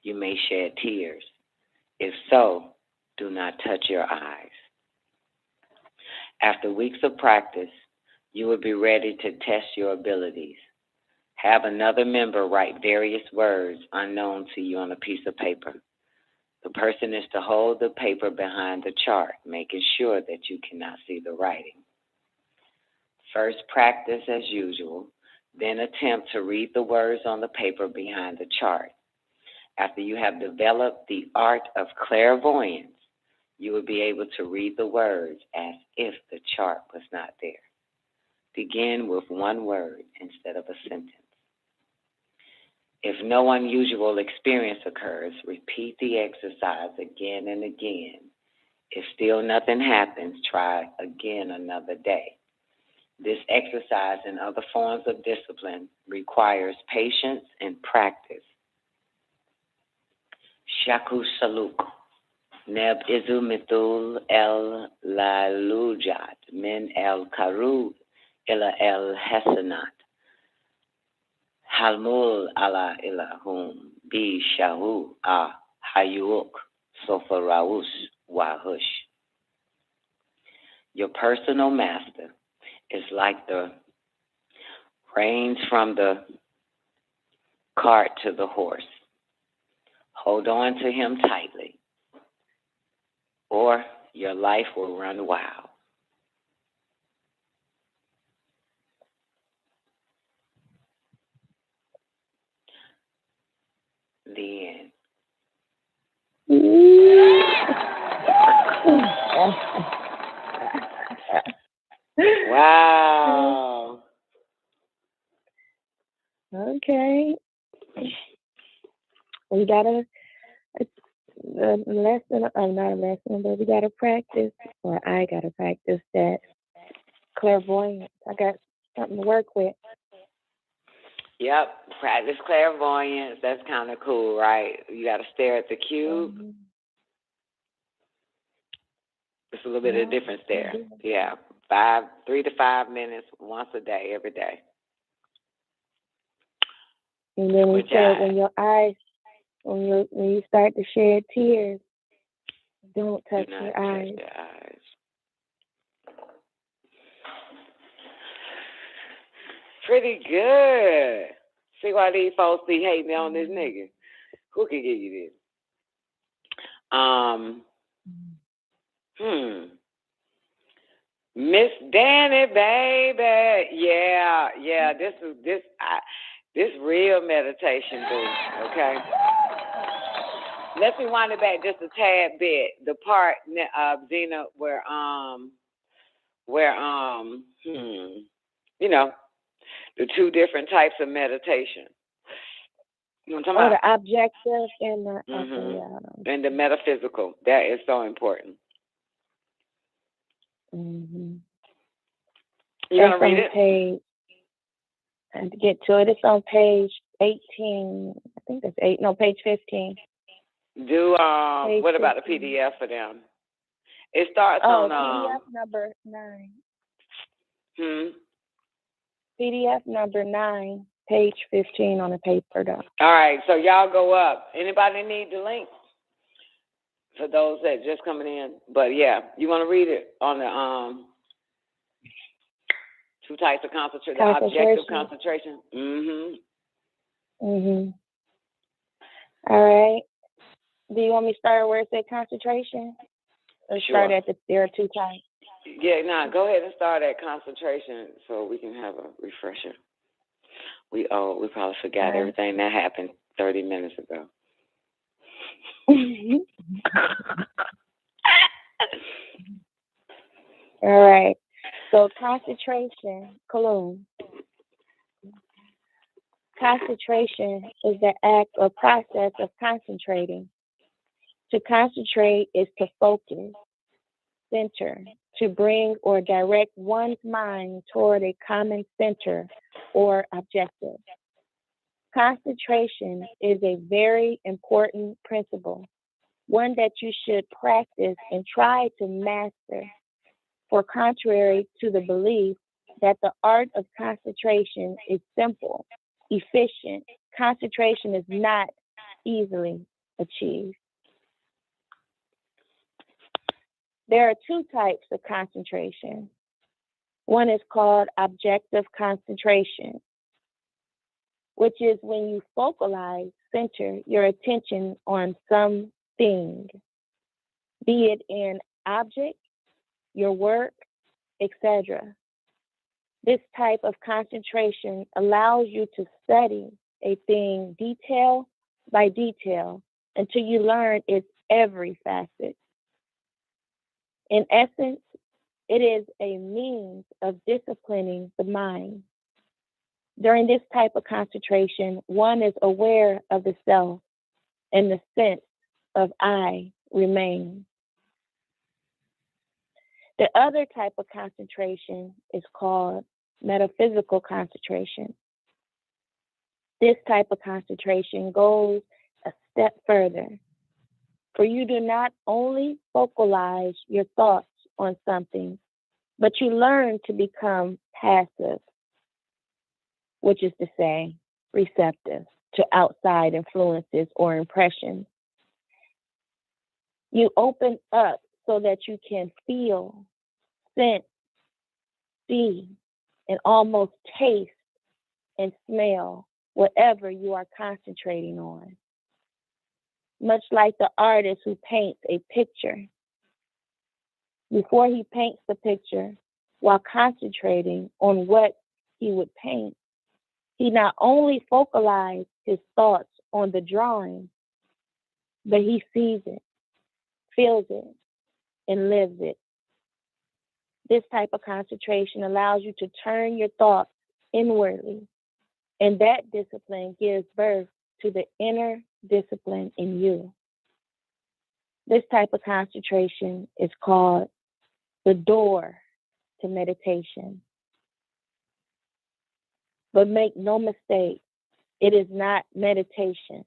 you may shed tears. If so, do not touch your eyes. After weeks of practice, you will be ready to test your abilities. Have another member write various words unknown to you on a piece of paper. The person is to hold the paper behind the chart, making sure that you cannot see the writing. First, practice as usual, then attempt to read the words on the paper behind the chart. After you have developed the art of clairvoyance, you will be able to read the words as if the chart was not there. Begin with one word instead of a sentence. If no unusual experience occurs, repeat the exercise again and again. If still nothing happens, try again another day. This exercise and other forms of discipline requires patience and practice. Shaku Saluk. Neb Izu Mithul El Lalujat Min El Karu Ila El Hesanat Halmul Ala Ilahum Bi Shahu A Hayuk Sofaraus Wahush. Your personal master is like the reins from the cart to the horse. Hold on to him tightly, or your life will run wild. we gotta a lesson, not a lesson, but we gotta practice, or I gotta practice that clairvoyance. I got something to work with. Yep, practice clairvoyance. That's kind of cool, right? You got to stare at the cube. Mm-hmm. It's a little bit of a difference there. Yeah, 3 to 5 minutes once a day, every day. And then we said when your eyes, when you start to shed tears, don't touch your eyes. Pretty good. See why these folks be hating on this nigga? Who can give you this? Miss Danny, baby. Yeah. This real meditation, boo. Okay. Let's rewind it back just a tad bit. The part, Zena, where you know, the two different types of meditation. You know what I'm talking about? The objective and the and the metaphysical. That is so important. Mm-hmm. You gonna read it? Page, and to get to it, it's on page 18. I think that's page 15. Do what about the PDF for them? It starts on PDF number 9. PDF number 9, page 15 on the paper though. All right, so y'all go up. Anybody need the link? For those that just coming in. But yeah, you want to read it on the two types of concentration, the objective concentration. All right. Do you want me to start where it said concentration? Or sure. Start at there are two types? Yeah, go ahead and start at concentration so we can have a refresher. We probably forgot everything that happened 30 minutes ago. All right. So concentration, Cologne. Concentration is the act or process of concentrating. To concentrate is to focus, center, to bring or direct one's mind toward a common center or objective. Concentration is a very important principle, one that you should practice and try to master. For contrary to the belief that the art of concentration is simple, efficient, concentration is not easily achieved. There are two types of concentration. One is called objective concentration, which is when you focalize, center your attention on something, be it an object, your work, etc. This type of concentration allows you to study a thing detail by detail until you learn its every facet. In essence, it is a means of disciplining the mind. During this type of concentration, one is aware of the self and the sense of I remains. The other type of concentration is called metaphysical concentration. This type of concentration goes a step further, for you do not only focalize your thoughts on something, but you learn to become passive, which is to say, receptive to outside influences or impressions. You open up so that you can feel, sense, see, and almost taste and smell whatever you are concentrating on. Much like the artist who paints a picture. Before he paints the picture, while concentrating on what he would paint, he not only focalized his thoughts on the drawing, but he sees it, feels it, and lives it. This type of concentration allows you to turn your thoughts inwardly, and that discipline gives birth to the inner discipline in you. This type of concentration is called the door to meditation. But make no mistake, it is not meditation.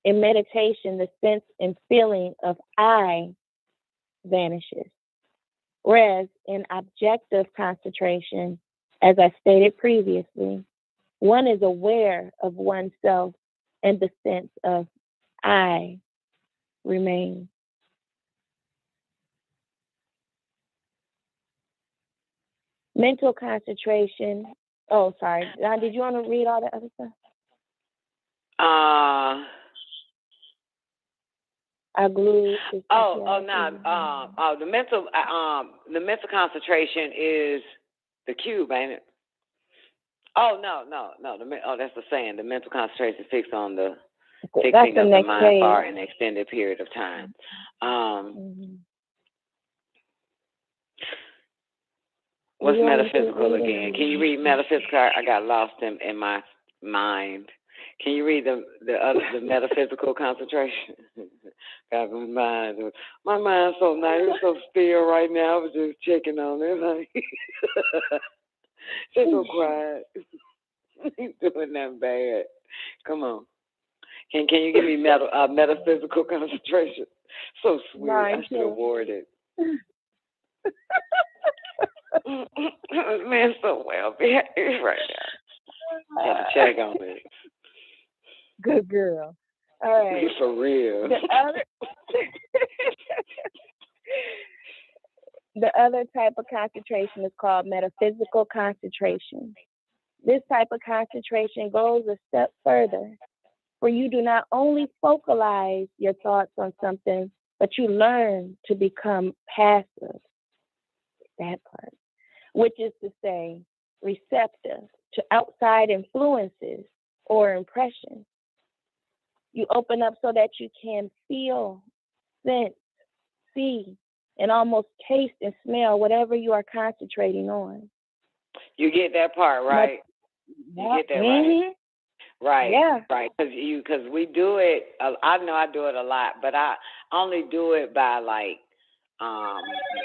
In meditation, the sense and feeling of I vanishes. Whereas in objective concentration, as I stated previously, one is aware of oneself and the sense of I remains. Mental concentration. Oh, sorry. Don, did you want to read all the other stuff? I glued. The mental concentration is the cube, ain't it? Oh no. That's the saying. The mental concentration is fixed on the fixing of the mind for an extended period of time. What's metaphysical again? Can you read metaphysical? I got lost in my mind. Can you read the metaphysical concentration? Got my mind's so nice, it's so still right now. I was just checking on it. Like, just so quiet. He's doing nothing bad. Come on. Can you give me metaphysical concentration? So sweet. I should award it. Man, so well behaved right now. Got to check on it. Good girl. All right. For real. The other type of concentration is called metaphysical concentration. This type of concentration goes a step further, for you do not only focalize your thoughts on something, but you learn to become passive. That part. Which is to say, receptive to outside influences or impressions. You open up so that you can feel, sense, see, and almost taste and smell whatever you are concentrating on. You get that part, right? You get that right. Right. Yeah. Right. Because we do it. I know I do it a lot, but I only do it by like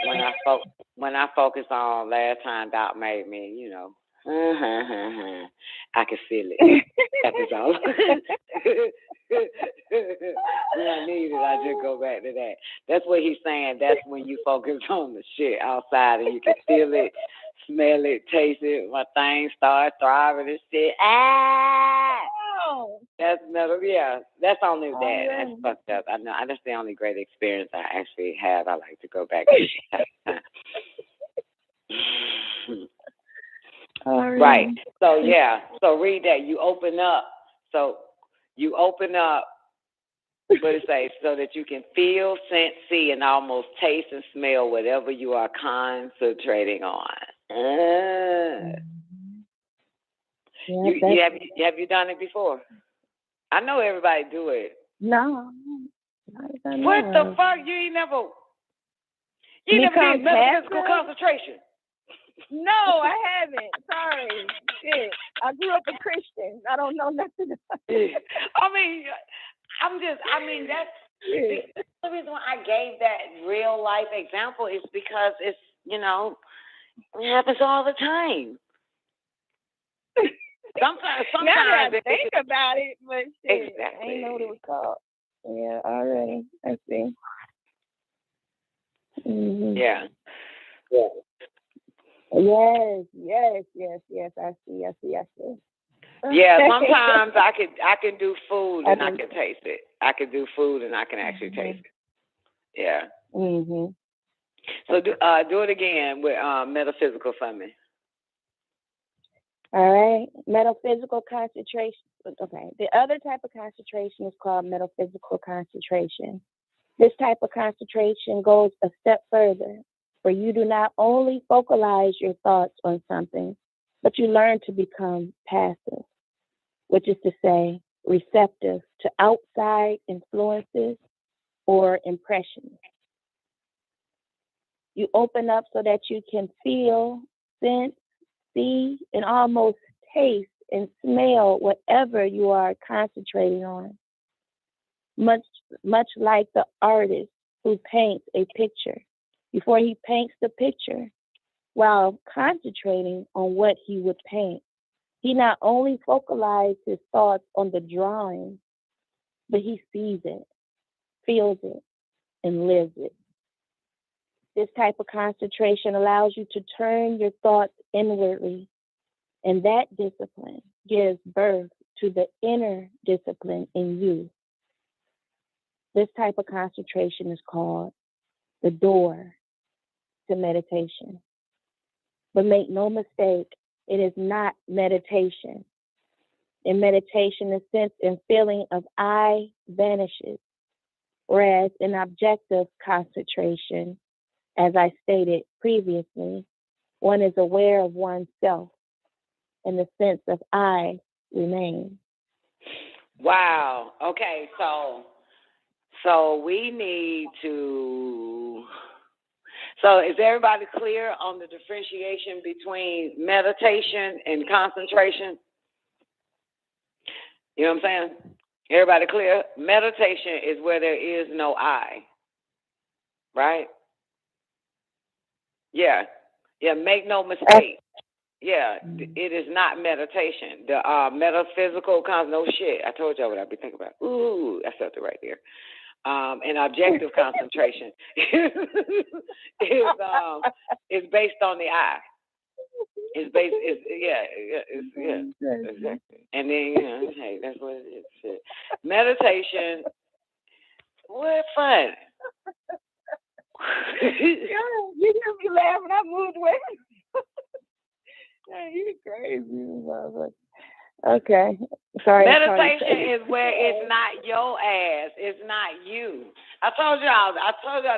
when I focus on last time Doc made me, you know. I can feel it. That is all. When I need it, I just go back to that. That's what he's saying. That's when you focus on the shit outside and you can feel it, smell it, taste it. My thing starts thriving and shit. That's metal. Yeah, that's only that. That's fucked up. I know. That's the only great experience I actually have. I like to go back to. Right. So yeah. So read that. You open up. So you open up. But it says so that you can feel, sense, see, and almost taste and smell whatever you are concentrating on. Have you done it before? I know everybody do it. No. What the fuck? You never did metaphysical concentration. No, I haven't. Sorry. Shit. I grew up a Christian. I don't know nothing about it. That's the reason why I gave that real life example is because it's, it happens all the time. Sometimes now I think about it, but shit, exactly. I didn't know what it was called. Yeah, already. I see. Mm-hmm. Yeah. Yes. I see. Yeah, sometimes I can do food and I can taste it. I can do food and I can actually taste it. Yeah. Mhm. So do it again with metaphysical for me. All right, metaphysical concentration. Okay, the other type of concentration is called metaphysical concentration. This type of concentration goes a step further, where you do not only focalize your thoughts on something, but you learn to become passive, which is to say, receptive to outside influences or impressions. You open up so that you can feel, sense, see, and almost taste and smell whatever you are concentrating on. much like the artist who paints a picture. Before he paints the picture, while concentrating on what he would paint, he not only focalizes his thoughts on the drawing, but he sees it, feels it, and lives it. This type of concentration allows you to turn your thoughts inwardly, and that discipline gives birth to the inner discipline in you. This type of concentration is called the door to meditation. But make no mistake, it is not meditation. In meditation, the sense and feeling of I vanishes, whereas in objective concentration, as I stated previously, one is aware of oneself and the sense of I remains. Wow. Okay, so we need to. So is everybody clear on the differentiation between meditation and concentration? You know what I'm saying? Everybody clear? Meditation is where there is no I, right? Yeah. Yeah, make no mistake. Yeah, it is not meditation. The metaphysical, no shit. I told y'all what I'd be thinking about. Ooh, I felt it right there. And objective concentration is based on the I. It's based, exactly. And then, hey, that's what it is. Shit. Meditation, what fun. You hear me laughing, I moved away. You crazy. Okay. Sorry. Meditation is where it's not your ass. It's not you. I told y'all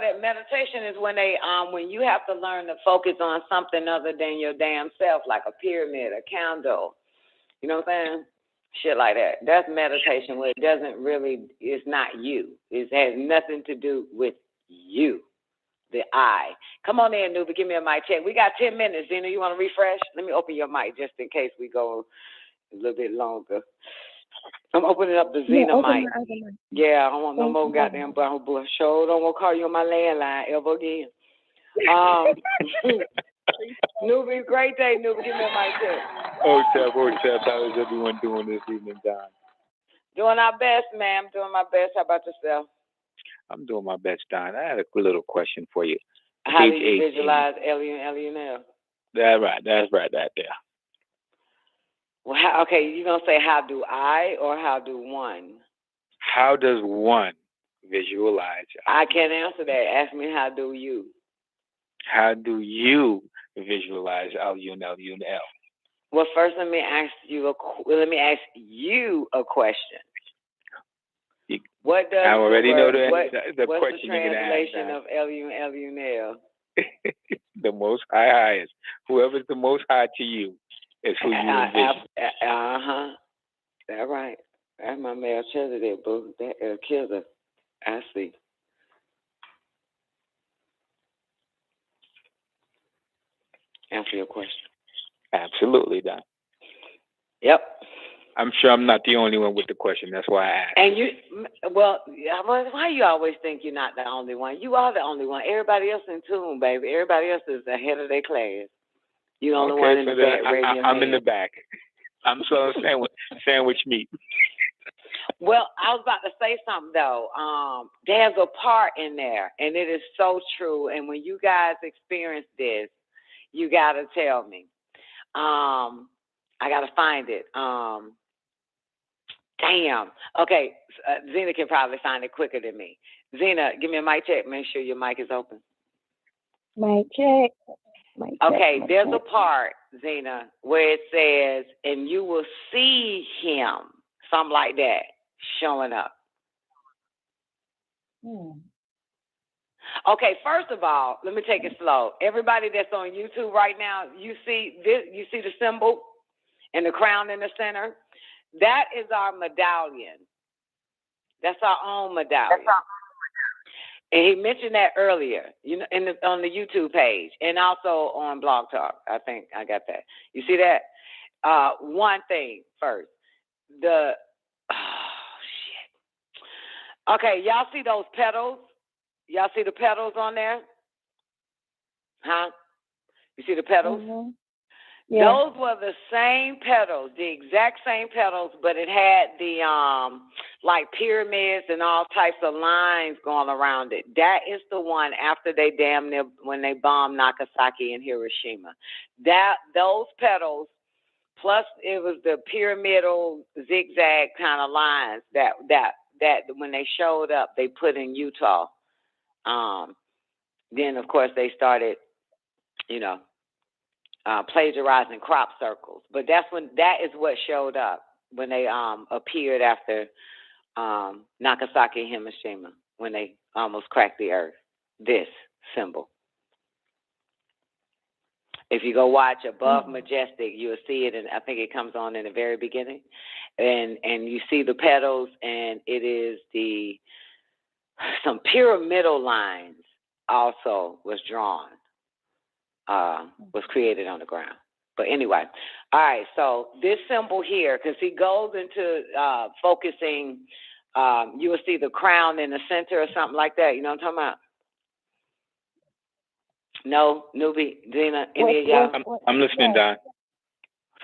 that meditation is when you have to learn to focus on something other than your damn self, like a pyramid, a candle. You know what I'm saying? Shit like that. That's meditation where it doesn't really, it's not you. It has nothing to do with you. The I. Come on in, newbie. Give me a mic check. We got 10 minutes. Zena, you want to refresh? Let me open your mic just in case we go a little bit longer. I'm opening up the Zena mic. Yeah, I don't want no more goddamn brown bull show. Don't want to call you on my landline ever again. Newbie, great day, newbie. Give me a mic check. Oh, Chef. How is everyone doing this evening, Don? Doing our best, ma'am. Doing my best. How about yourself? I'm doing my best, Don. I had a little question for you. How do you visualize L-U-N-L? That's right, that there. Well, okay, you're going to say how do I or how do one? How does one visualize? I can't answer that. Ask me how do you? How do you visualize L-U-N-L? Well, first let me ask you a question. What does I already know the what's question the you're going to ask. translation of L-U-N-L? The most highest. Whoever's the most high to you is who you envision. That's right. That's my Melchizedek, boo. That killer. I see. Answer your question. Absolutely, Don. Yep. I'm sure I'm not the only one with the question. That's why I asked. And why you always think you're not the only one? You are the only one. Everybody else in tune, baby. Everybody else is ahead of their class. You're the only one in the back raising your I'm hand. in the back. I'm selling sandwich meat. Well, I was about to say something, though. There's a part in there, and it is so true. And when you guys experience this, you got to tell me. I got to find it. Damn. Okay, Zena can probably find it quicker than me. Zena, give me a mic check. Make sure your mic is open. Mic check. Okay, there's a part, Zena, where it says, and you will see him, something like that, showing up. Okay, first of all, let me take it slow. Everybody that's on YouTube right now, you see this, you see the symbol and the crown in the center? That is our medallion. That's our own medallion. And he mentioned that earlier, on the YouTube page and also on Blog Talk. I think I got that. You see that? One thing first. Okay, y'all see those petals? Y'all see the petals on there? Huh? You see the petals? Mm-hmm. Yeah. Those were the same petals, the exact same petals, but it had the like pyramids and all types of lines going around it. That is the one after they damn near when they bombed Nagasaki and Hiroshima. Those petals, plus it was the pyramidal zigzag kind of lines that when they showed up, they put in Utah. Then of course they started, plagiarizing crop circles, but that is what showed up when they appeared after Nagasaki and Hiroshima, when they almost cracked the earth. This symbol. If you go watch Above Majestic, you'll see it, and I think it comes on in the very beginning, and you see the petals, and it is some pyramidal lines also was drawn. Was created on the ground. But anyway, all right, so this symbol here, because he goes into focusing, you will see the crown in the center or something like that. You know what I'm talking about? No, Newbie, Dina, any of y'all? I'm listening, Don.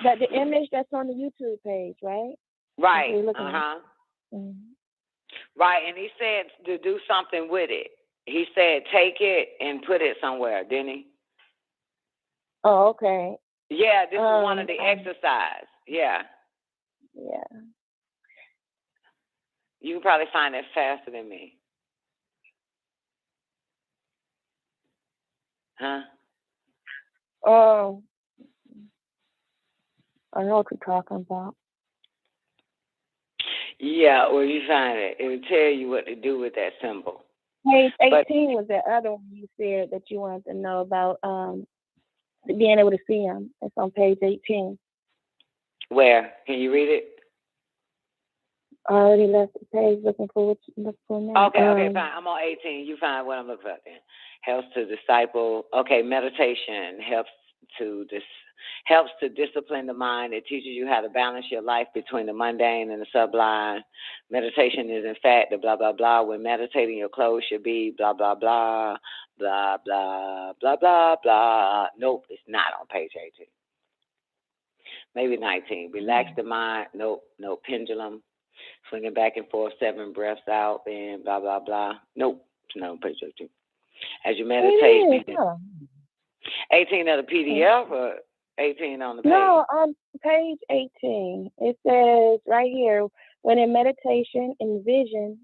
The image that's on the YouTube page, right? Right, Mm-hmm. Right, and he said to do something with it. He said take it and put it somewhere, didn't he? Oh, okay. Yeah, this is one of the exercise. Yeah. Yeah. You can probably find it faster than me. Huh? Oh, I know what you're talking about. Yeah, well, you find it. It will tell you what to do with that symbol. Page 18 was the other one you said that you wanted to know about being able to see them. It's on page 18. Where? Can you read it? I already left the page looking for what you look for now. Okay, fine. I'm on 18. You find what I'm looking for then. Helps to disciple. Okay, meditation helps to discipline the mind. It teaches you how to balance your life between the mundane and the sublime. Meditation is, in fact, the blah, blah, blah. When meditating, your clothes should be blah, blah, blah, blah, blah, blah, blah, blah. Nope, it's not on page 18. Maybe 19. Relax the mind. Nope, no pendulum. Swinging back and forth, 7 breaths out, and blah, blah, blah. Nope, it's not on page 18. As you meditate, 18 of the PDF or 18 on the page? No, on page 18. It says right here, when in meditation, envision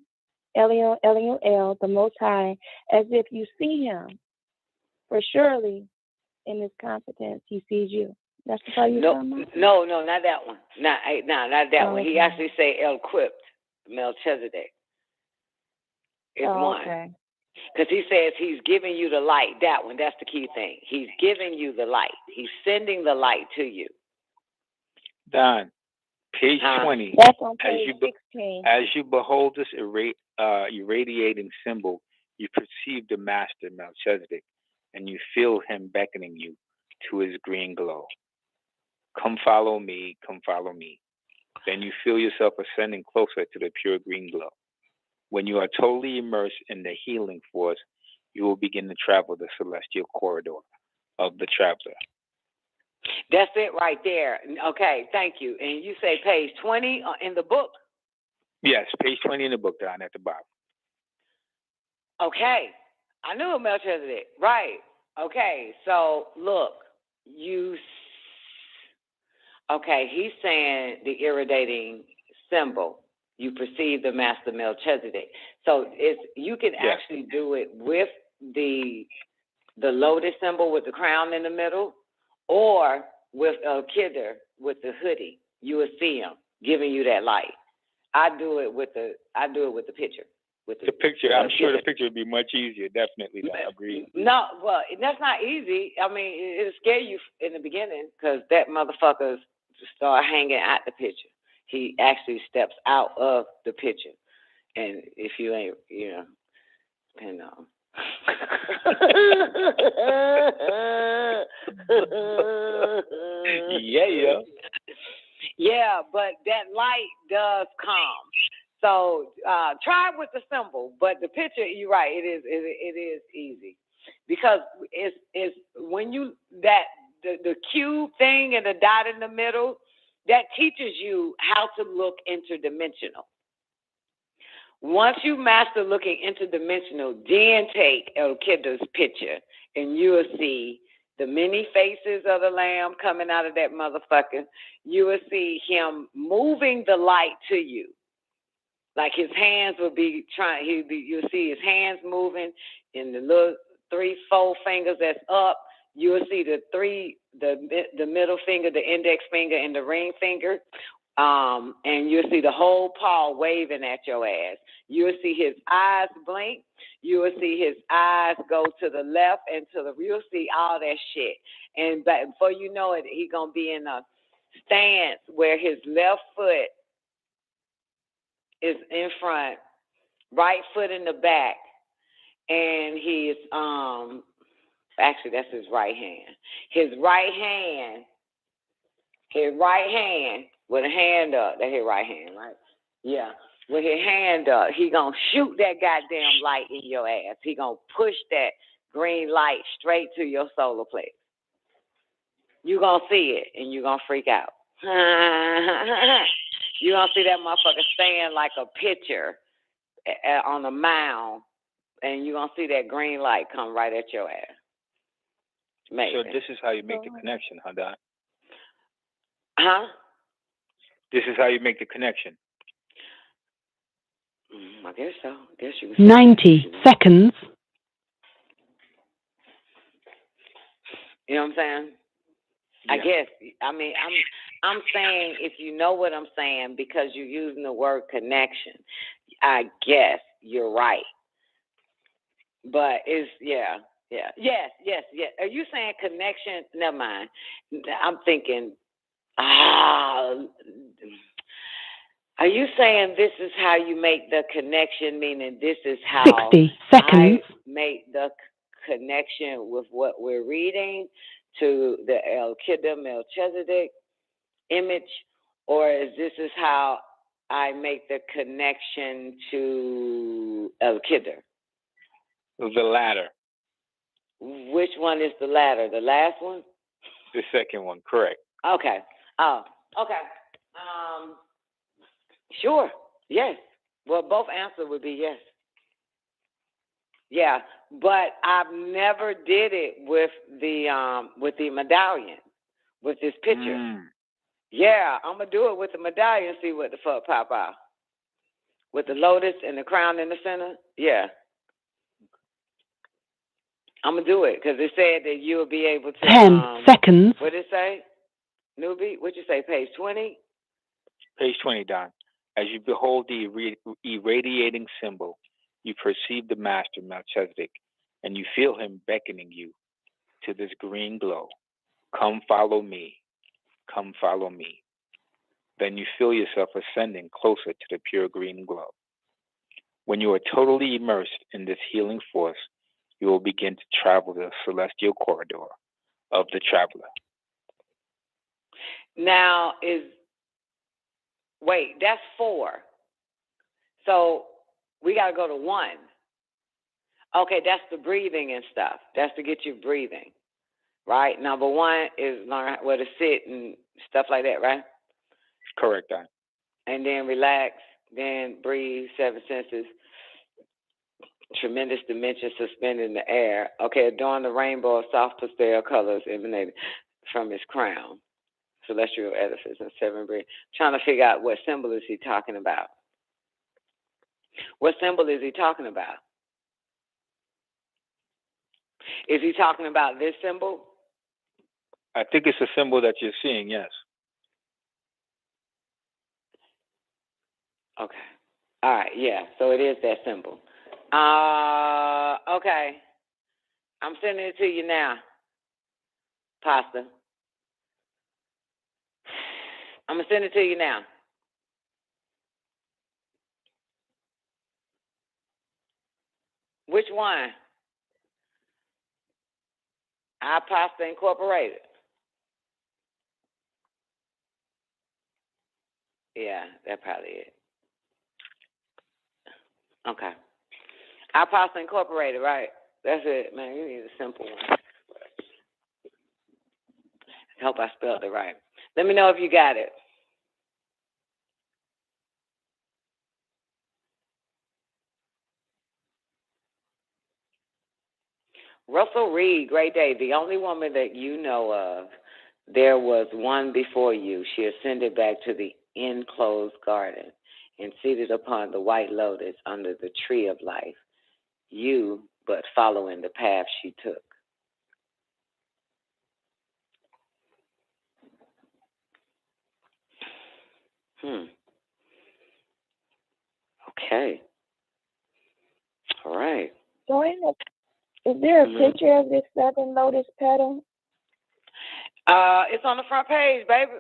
L, the Most High, as if you see him. For surely in his competence, he sees you. That's the part you're talking about? No, not that one. Not that one. Okay. He actually say equipped, Melchizedek. It's one. Okay. Because he says he's giving you the light. That one, that's the key thing. He's giving you the light. He's sending the light to you. Don, page 20. That's on page 16. As you behold this irradiating symbol, you perceive the master Melchizedek, and you feel him beckoning you to his green glow. Come follow me, come follow me. Then you feel yourself ascending closer to the pure green glow. When you are totally immersed in the healing force, you will begin to travel the celestial corridor of the traveler. That's it right there. Okay, thank you. And you say page 20 in the book? Yes, page 20 in the book, Don, at the bottom. Okay. I knew Melchizedek. Right. Okay, so look, okay, he's saying the irradiating symbol. You perceive the master Melchizedek. So you can actually do it with the lotus symbol with the crown in the middle, or with a kidder with the hoodie. You will see him giving you that light. I do it with the picture. With the picture, I'm sure the picture would be much easier. Definitely, I agree. No, well, that's not easy. I mean, it'll scare you in the beginning because that motherfucker start hanging out the picture. He actually steps out of the picture, and if you ain't, depend on. Yeah, but that light does come. So try it with the symbol, but the picture, you're right, it is easy. Because it's when you, the cube thing and the dot in the middle, that teaches you how to look interdimensional. Once you master looking interdimensional, then take El Kidder's picture, and you will see the many faces of the Lamb coming out of that motherfucker. You will see him moving the light to you. Like his hands will be you'll see his hands moving, and the little 3, 4 fingers that's up. You will see the middle finger, the index finger, and the ring finger. And you'll see the whole paw waving at your ass. You'll see his eyes blink. You will see his eyes go to the left and to the, you'll see all that shit. And before you know it, he's going to be in a stance where his left foot is in front, right foot in the back, and he's, actually that's his right hand. His right hand with a hand up, that's his right hand, right? Yeah. With his hand up, he gonna shoot that goddamn light in your ass. He gonna push that green light straight to your solar plexus. You gonna see it, and you gonna freak out. You gonna see that motherfucker stand like a pitcher on a mound, and you gonna see that green light come right at your ass. Amazing. So this is how you make the connection, huh, Doc? Huh? This is how you make the connection. I guess so. I guess you was 90 seconds. You know what I'm saying? Yeah. I guess. I mean, I'm saying if you know what I'm saying because you're using the word connection, I guess you're right. But it's, yes. Are you saying connection? Never mind. I'm thinking, are you saying this is how you make the connection, meaning this is how 60 seconds. I make the connection with what we're reading to the El Kidder Melchizedek image, or is this is how I make the connection to El Kidder? The latter. Which one is the latter? The last one? The second one, correct. Okay. Oh, okay. Sure. Yes. Well, both answers would be yes. Yeah, but I've never did it with the medallion, with this picture. Yeah, I'm gonna do it with the medallion and see what the fuck pop out. With the lotus and the crown in the center. Yeah. I'm gonna do it because it said that you will be able to. 10 seconds. What did it say? Newbie, what'd you say? Page 20. Page 20, Don. As you behold the irradiating symbol, you perceive the master Melchizedek, and you feel him beckoning you to this green glow. Come follow me. Come follow me. Then you feel yourself ascending closer to the pure green glow. When you are totally immersed in this healing force, you will begin to travel the celestial corridor of the traveler. Now wait, that's 4. So we got to go to 1. Okay, that's the breathing and stuff. That's to get you breathing, right? Number 1 is learn where to sit and stuff like that, right? Correct, Don. And then relax, then breathe, 7 senses. Tremendous dimension suspended in the air. Okay, adorn the rainbow of soft pastel colors emanating from his crown. Celestial edifice and 7 breath. Trying to figure out what symbol is he talking about. What symbol is he talking about? Is he talking about this symbol? I think it's a symbol that you're seeing, yes. Okay. All right, yeah. So it is that symbol. Okay. I'm sending it to you now, Pastor. I'm going to send it to you now. Which one? Pasta Incorporated. Yeah, that's probably it. Okay. Apostle Incorporated, right? That's it, man. You need a simple one. I hope I spelled it right. Let me know if you got it. Russell Reed, great day. The only woman that you know of, there was one before you. She ascended back to the enclosed garden and seated upon the white lotus under the tree of life. You, but following the path she took. Okay. All right. Joanna, is there a picture of this 7 lotus petal? It's on the front page, baby.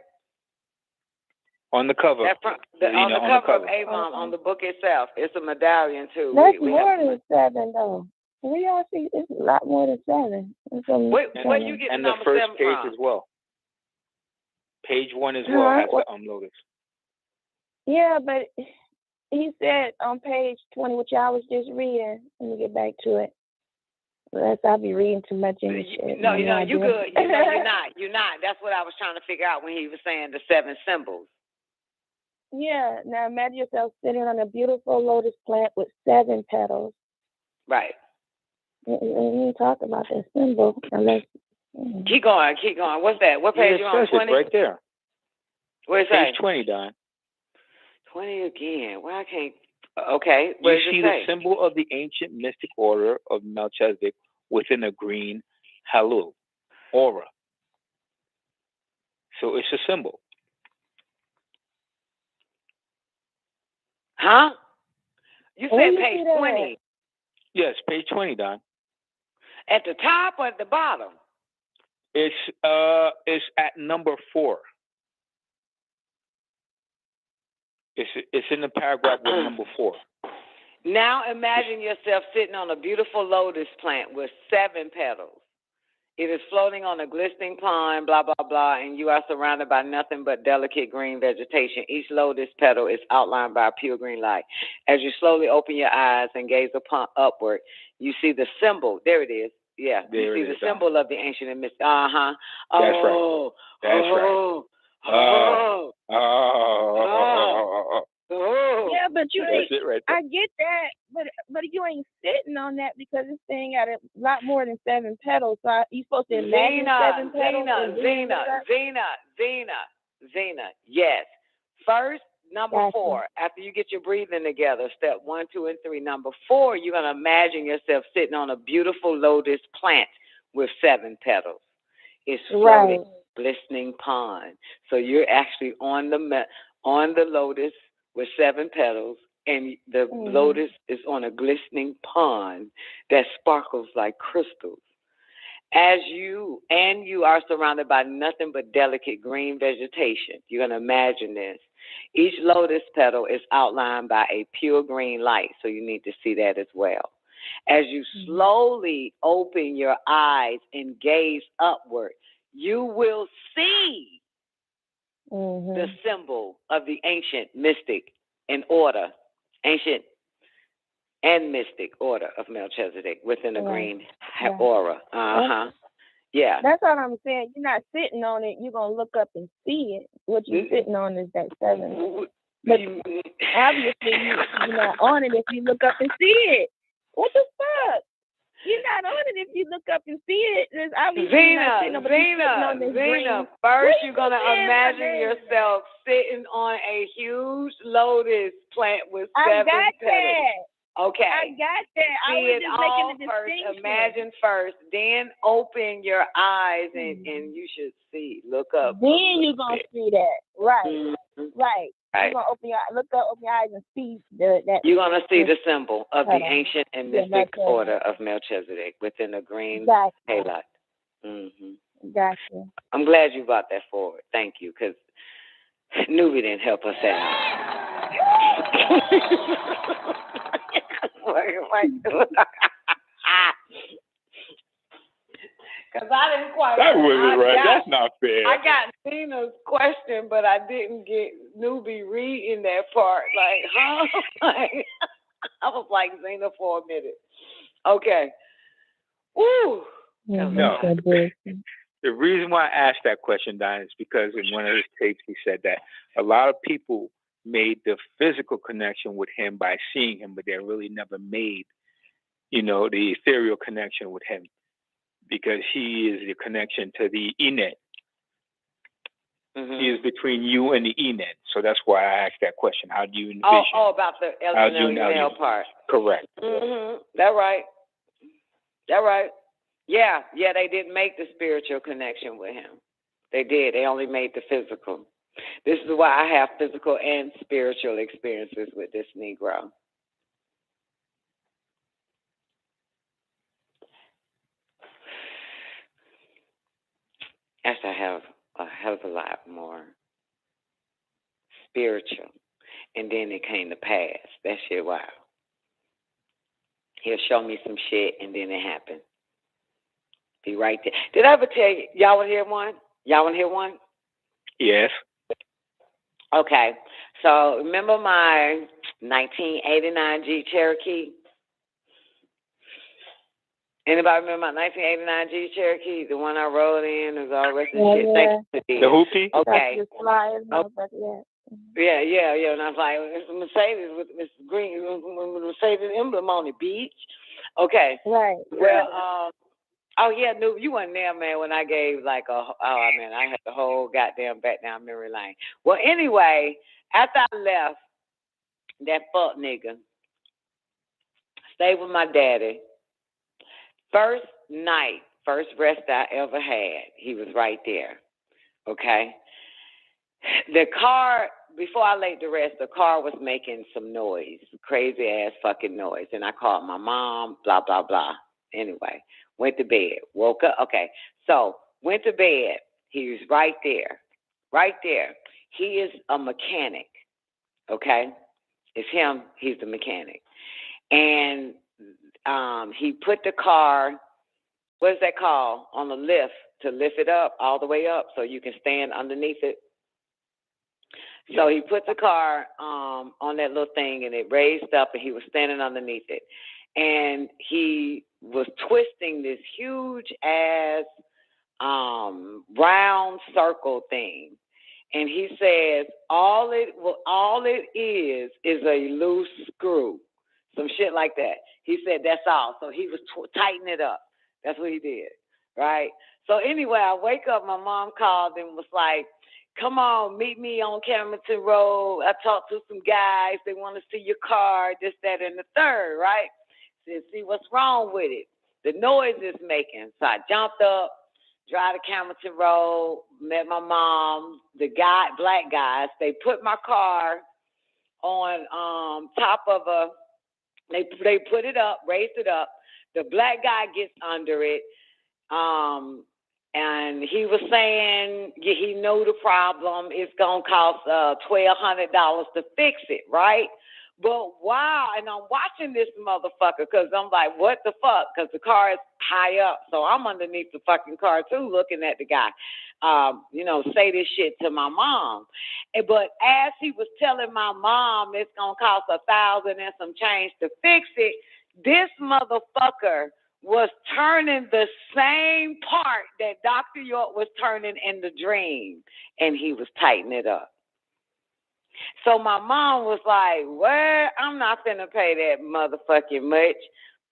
On the cover. On the cover of A.M.O.M, on the book itself. It's a medallion, too. That's more than 7, though. We all see it's a lot more than 7. Where you get and the the first 7 page from? as well. Page 1 as well has the lotus. Yeah, but he said on page 20, which I was just reading. Let me get back to it. Unless I'll be reading too much English. No, you good. You're not. That's what I was trying to figure out when he was saying the 7 symbols. Yeah. Now imagine yourself sitting on a beautiful lotus plant with 7 petals. Right. We didn't talk about that symbol unless. Keep going. What's that? What page you on? 20? Right there. Where's page 20, Don. 20 again. Well, I can't. Okay. You see the symbol of the ancient mystic order of Melchizedek within a green halul, aura. So it's a symbol. Huh? You said page 20. Yes, page 20, Don. At the top or at the bottom? It's at number 4. It's in the paragraph with number 4. Now imagine yourself sitting on a beautiful lotus plant with 7 petals. It is floating on a glistening pond, blah, blah, blah, and you are surrounded by nothing but delicate green vegetation. Each lotus petal is outlined by a pure green light. As you slowly open your eyes and gaze upward, you see the symbol. There it is. Yeah, you see the symbol of the ancient and mystic. That's right. That's right. Yeah, but you ain't. Right I get that, but you ain't sitting on that because this thing got a lot more than 7 petals. So you supposed to imagine 7 petals. Zena. Yes. First, number 4. After you get your breathing together, step 1, 2, and 3. Number 4, you're gonna imagine yourself sitting on a beautiful lotus plant with 7 petals. It's floating, glistening pond. So you're actually on the lotus with 7 petals, and the lotus is on a glistening pond that sparkles like crystals. As you are surrounded by nothing but delicate green vegetation. You're going to imagine this. Each lotus petal is outlined by a pure green light, so you need to see that as well. As you slowly open your eyes and gaze upward, you will see the symbol of the ancient mystic and order, ancient and mystic order of Melchizedek within a green aura. Yeah. That's what I'm saying. You're not sitting on it. You're going to look up and see it. What you're sitting on is that 7. But obviously, you're not on it if you look up and see it. What the fuck? You're not on it if you look up and see it. There's obviously Zena. First, you're going to imagine yourself sitting on a huge lotus plant with 7 petals. Okay. I got that. I was just making the distinction. Imagine first, then open your eyes and you should see. Look up. Then you're going to see that. Right. Right. You're going to open your eyes and see that. You're going to see the symbol of the ancient and mystic order of Melchizedek within a green halide. Gotcha. I'm glad you brought that forward. Thank you, because Nubi didn't help us out. Because I didn't quite. That wasn't right. That's not fair. I got Zena's question, but I didn't get Nubi reading that part. Like, huh? I was like Zena for a minute. Okay. Woo. No. The reason why I asked that question, Don, is because in one of his tapes he said that a lot of people made the physical connection with him by seeing him, but they really never made, the ethereal connection with him, because he is the connection to the Enet. Mm-hmm. He is between you and the Enet. So that's why I asked that question. How do you envision? Oh, about the L part. Correct. Mm-hmm. That's right. Yeah, they didn't make the spiritual connection with him. They did. They only made the physical. This is why I have physical and spiritual experiences with this Negro. Actually, I have a hell of a lot more spiritual. And then it came to pass. That shit wild. He'll show me some shit, and then it happened. Be right there. Did I ever tell you? Y'all want to hear one? Y'all want to hear one? Yes. Okay. So remember my 1989 Jeep Cherokee? Anybody remember my 1989 Jeep Cherokee? The one I rode in? It was all rest of shit. The hoopty? Okay. Yeah. And I was like, it's a Mercedes with this green Mercedes emblem on the beach. Okay. Right. Well, no, you weren't there, man, when I gave I had the whole goddamn back down memory lane. Well, anyway, after I left, that fuck nigga stayed with my daddy. First rest I ever had, he was right there. Okay. The car, before I laid to rest, the car was making some noise, crazy ass fucking noise. And I called my mom, blah, blah, blah. Anyway, went to bed, woke up. Okay. So went to bed. He was right there. He is a mechanic. Okay. It's him. He's the mechanic. And he put the car, what is that called, on the lift to lift it up all the way up so you can stand underneath it. So he put the car on that little thing, and it raised up, and he was standing underneath it. And he was twisting this huge ass round circle thing. And he says all it is a loose screw, some shit like that. He said that's all. So he was tightening it up. That's what he did, right? So anyway, I wake up. My mom called and was like, come on, meet me on Camden Road. I talked to some guys. They want to see your car, this, that, and the third, right? Said, see what's wrong with it. The noise it's making. So I jumped up, drive to Camden Road, met my mom, black guys. They put my car on top of they put it up, raised it up. The black guy gets under it. And he was saying he knew the problem. It's going to cost $1,200 to fix it, right? But wow, and I'm watching this motherfucker because I'm like, what the fuck? Because the car is high up. So I'm underneath the fucking car too, looking at the guy, say this shit to my mom. But as he was telling my mom it's going to cost $1,000 and some change to fix it, this motherfucker was turning the same part that Dr. York was turning in the dream, and he was tightening it up. So my mom was like, well, I'm not finna pay that motherfucking much.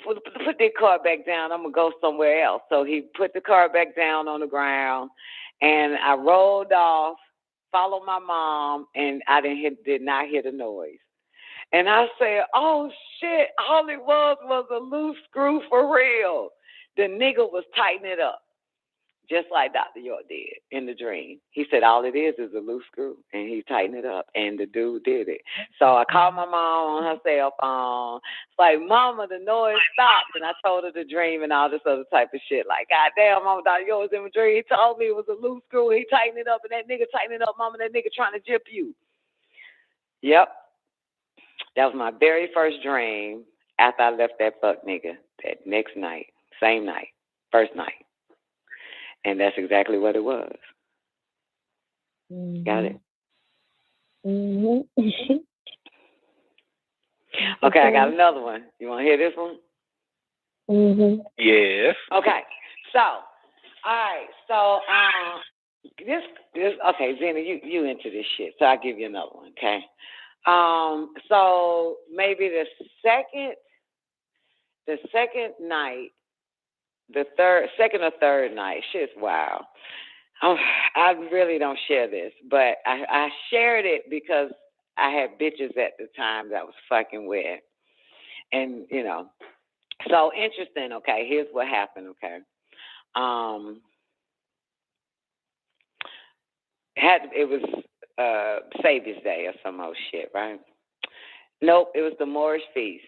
Put the car back down. I'm going to go somewhere else. So he put the car back down on the ground, and I rolled off, followed my mom, and I did not hear the noise. And I said, oh, shit, all it was a loose screw for real. The nigga was tightening it up, just like Dr. York did in the dream. He said, all it is a loose screw, and he tightened it up, and the dude did it. So I called my mom on her cell phone. It's like, Mama, the noise stopped, and I told her the dream and all this other type of shit. Like, goddamn, Mama, Dr. York was in my dream. He told me it was a loose screw, and he tightened it up, and that nigga tightened it up, Mama, that nigga trying to jip you. Yep. That was my very first dream after I left that fuck nigga that next night, same night, first night. And that's exactly what it was. Mm-hmm. Got it? Mm-hmm. Okay, I got another one. You want to hear this one? Mm-hmm. Yes. Okay. So, all right. So, this okay, Zena, you into this shit, so I'll give you another one, okay? So maybe the second night, second or third night, shit's wild. I really don't share this, but I shared it because I had bitches at the time that I was fucking with. And, you know, so interesting, okay, here's what happened, okay? It was Savior's Day or some old shit, right? Nope, it was the Moorish feast.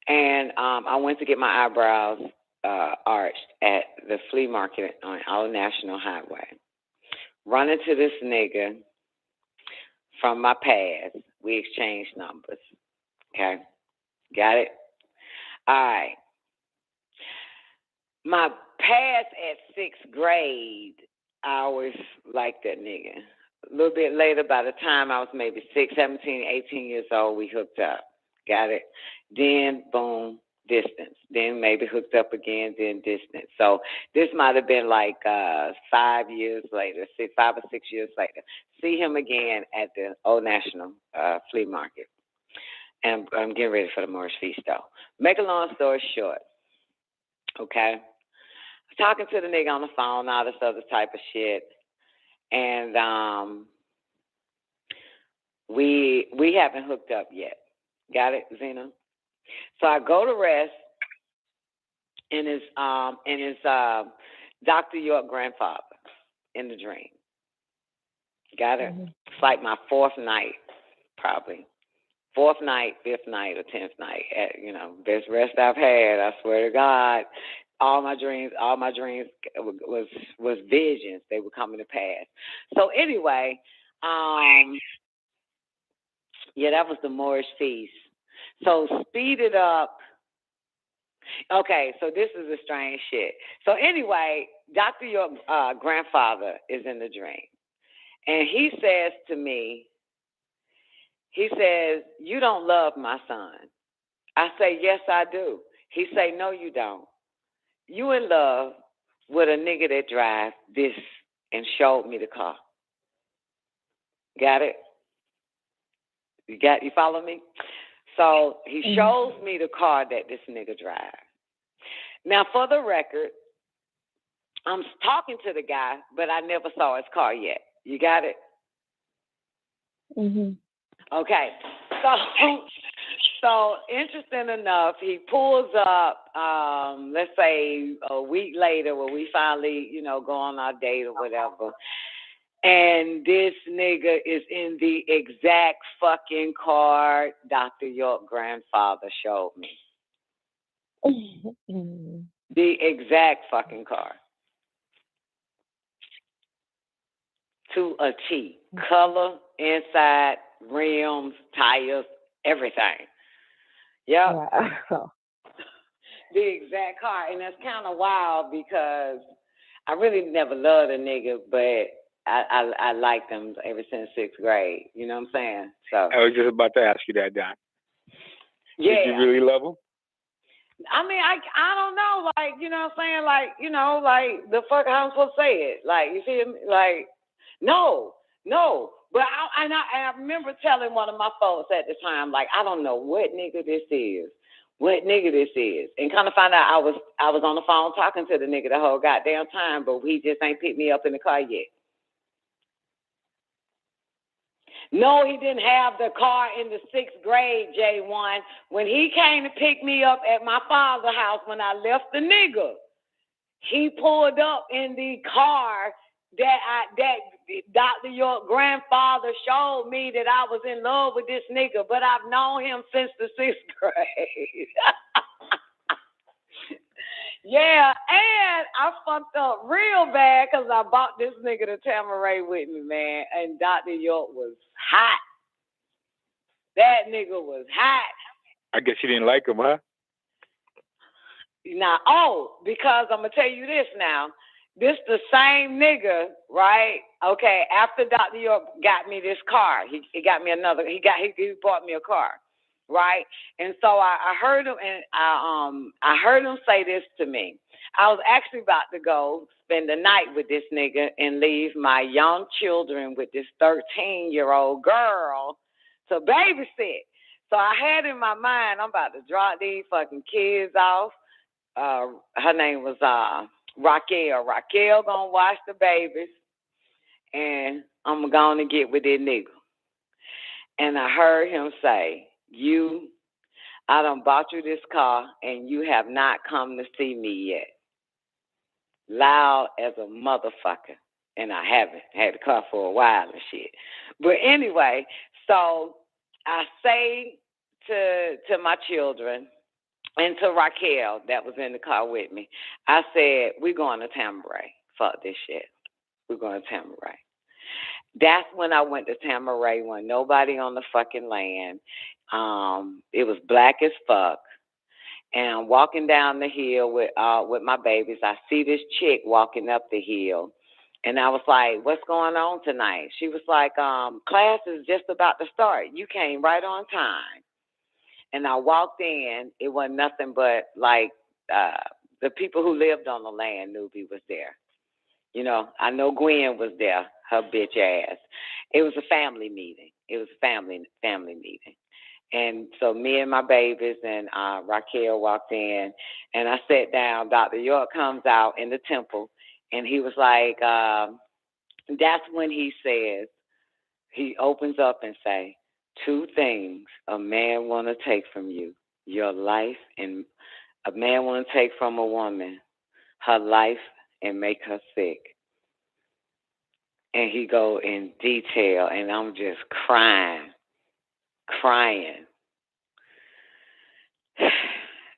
And I went to get my eyebrows arched at the flea market on our National Highway. Run into this nigga from my past. We exchanged numbers. Okay? Got it? All right. My past at 6th grade, I always liked that nigga. A little bit later, by the time I was maybe 17, 18 years old, we hooked up. Got it? Then, boom, distance. Then maybe hooked up again, then distance. So this might have been like 5 years later, 5 or 6 years later. See him again at the Old National Flea Market. And I'm getting ready for the Moorish Feast, though. Make a long story short, okay? Talking to the nigga on the phone, all this other type of shit. And we haven't hooked up yet. Got it, Zena? So I go to rest in his Dr. York grandfather in the dream. Got it? Mm-hmm. It's like my 4th night, probably. 4th night, 5th night, or 10th night. Best rest I've had, I swear to God. All my dreams was visions. They were coming to pass. So anyway, that was the Moorish feast. So speed it up. Okay, so this is a strange shit. So anyway, Dr. York's grandfather is in the dream. And he says to me, he says, "You don't love my son." I say, "Yes, I do." He say, "No, you don't. You in love with a nigga that drives this," and showed me the car. Got it? You follow me? So he shows me the car that this nigga drives. Now, for the record, I'm talking to the guy, but I never saw his car yet. You got it? Mm-hmm. Okay. So interesting enough, he pulls up, let's say a week later when we finally, go on our date or whatever. And this nigga is in the exact fucking car Dr. York grandfather showed me. The exact fucking car. To a T. Color, inside, rims, tires, everything. Yep. Wow. The exact car. And that's kind of wild because I really never loved a nigga, but I liked him ever since 6th grade. You know what I'm saying? So I was just about to ask you that, Don. Yeah. Did you really love him? I mean, I don't know, like, you know what I'm saying? Like, like, the fuck, how I'm supposed to say it? Like, you see me? Like, no. But I remember telling one of my folks at the time, like, I don't know what nigga this is. And kind of find out I was on the phone talking to the nigga the whole goddamn time, but he just ain't picked me up in the car yet. No, he didn't have the car in the 6th grade, J1. When he came to pick me up at my father's house when I left the nigga, he pulled up in the car that Dr. York grandfather showed me that I was in love with this nigga, but I've known him since the 6th grade. Yeah, and I fucked up real bad because I bought this nigga to Tamaray with me, man, and Dr. York was hot. That nigga was hot. I guess you didn't like him, huh? Now, because I'm going to tell you this now. This the same nigga, right? Okay, after Dr. York got me this car, he got me another. He bought me a car, right? And so I heard him, and I heard him say this to me. I was actually about to go spend the night with this nigga and leave my young children with this 13-year-old girl to babysit. So I had in my mind, I'm about to drop these fucking kids off. Her name was Raquel. Raquel gonna watch the babies, and I'm gonna get with this nigga. And I heard him say, I done bought you this car, and you have not come to see me yet. Loud as a motherfucker. And I haven't had the car for a while and shit. But anyway, so I say to my children and to Raquel that was in the car with me, I said, we're going to Tamaray. Fuck this shit. We're going to Tamaray. That's when I went to Tamaray, when nobody on the fucking land. It was black as fuck. And I'm walking down the hill with my babies. I see this chick walking up the hill. And I was like, what's going on tonight? She was like, class is just about to start. You came right on time. And I walked in. It wasn't nothing but like the people who lived on the land knew we was there. You know, I know Gwen was there, her bitch ass. It was a family meeting. It was a family meeting. And so me and my babies and Raquel walked in, and I sat down. Dr. York comes out in the temple, and he was like, that's when he says, he opens up and say, 2 things a man want to take from you, your life, and a man want to take from a woman, her life, and make her sick. And he go in detail, and I'm just crying.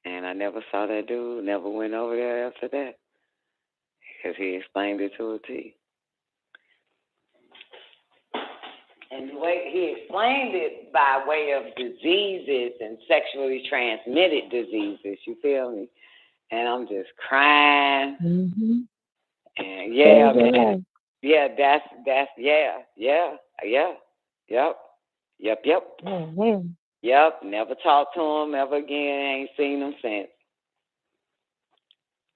And I never saw that dude, never went over there after that, because he explained it to a T. And the way he explained it by way of diseases and sexually transmitted diseases, you feel me? And I'm just crying. Mm-hmm. And yeah, man. Yeah, that's Yep. Mm-hmm. Yep, never talked to him ever again. Ain't seen him since.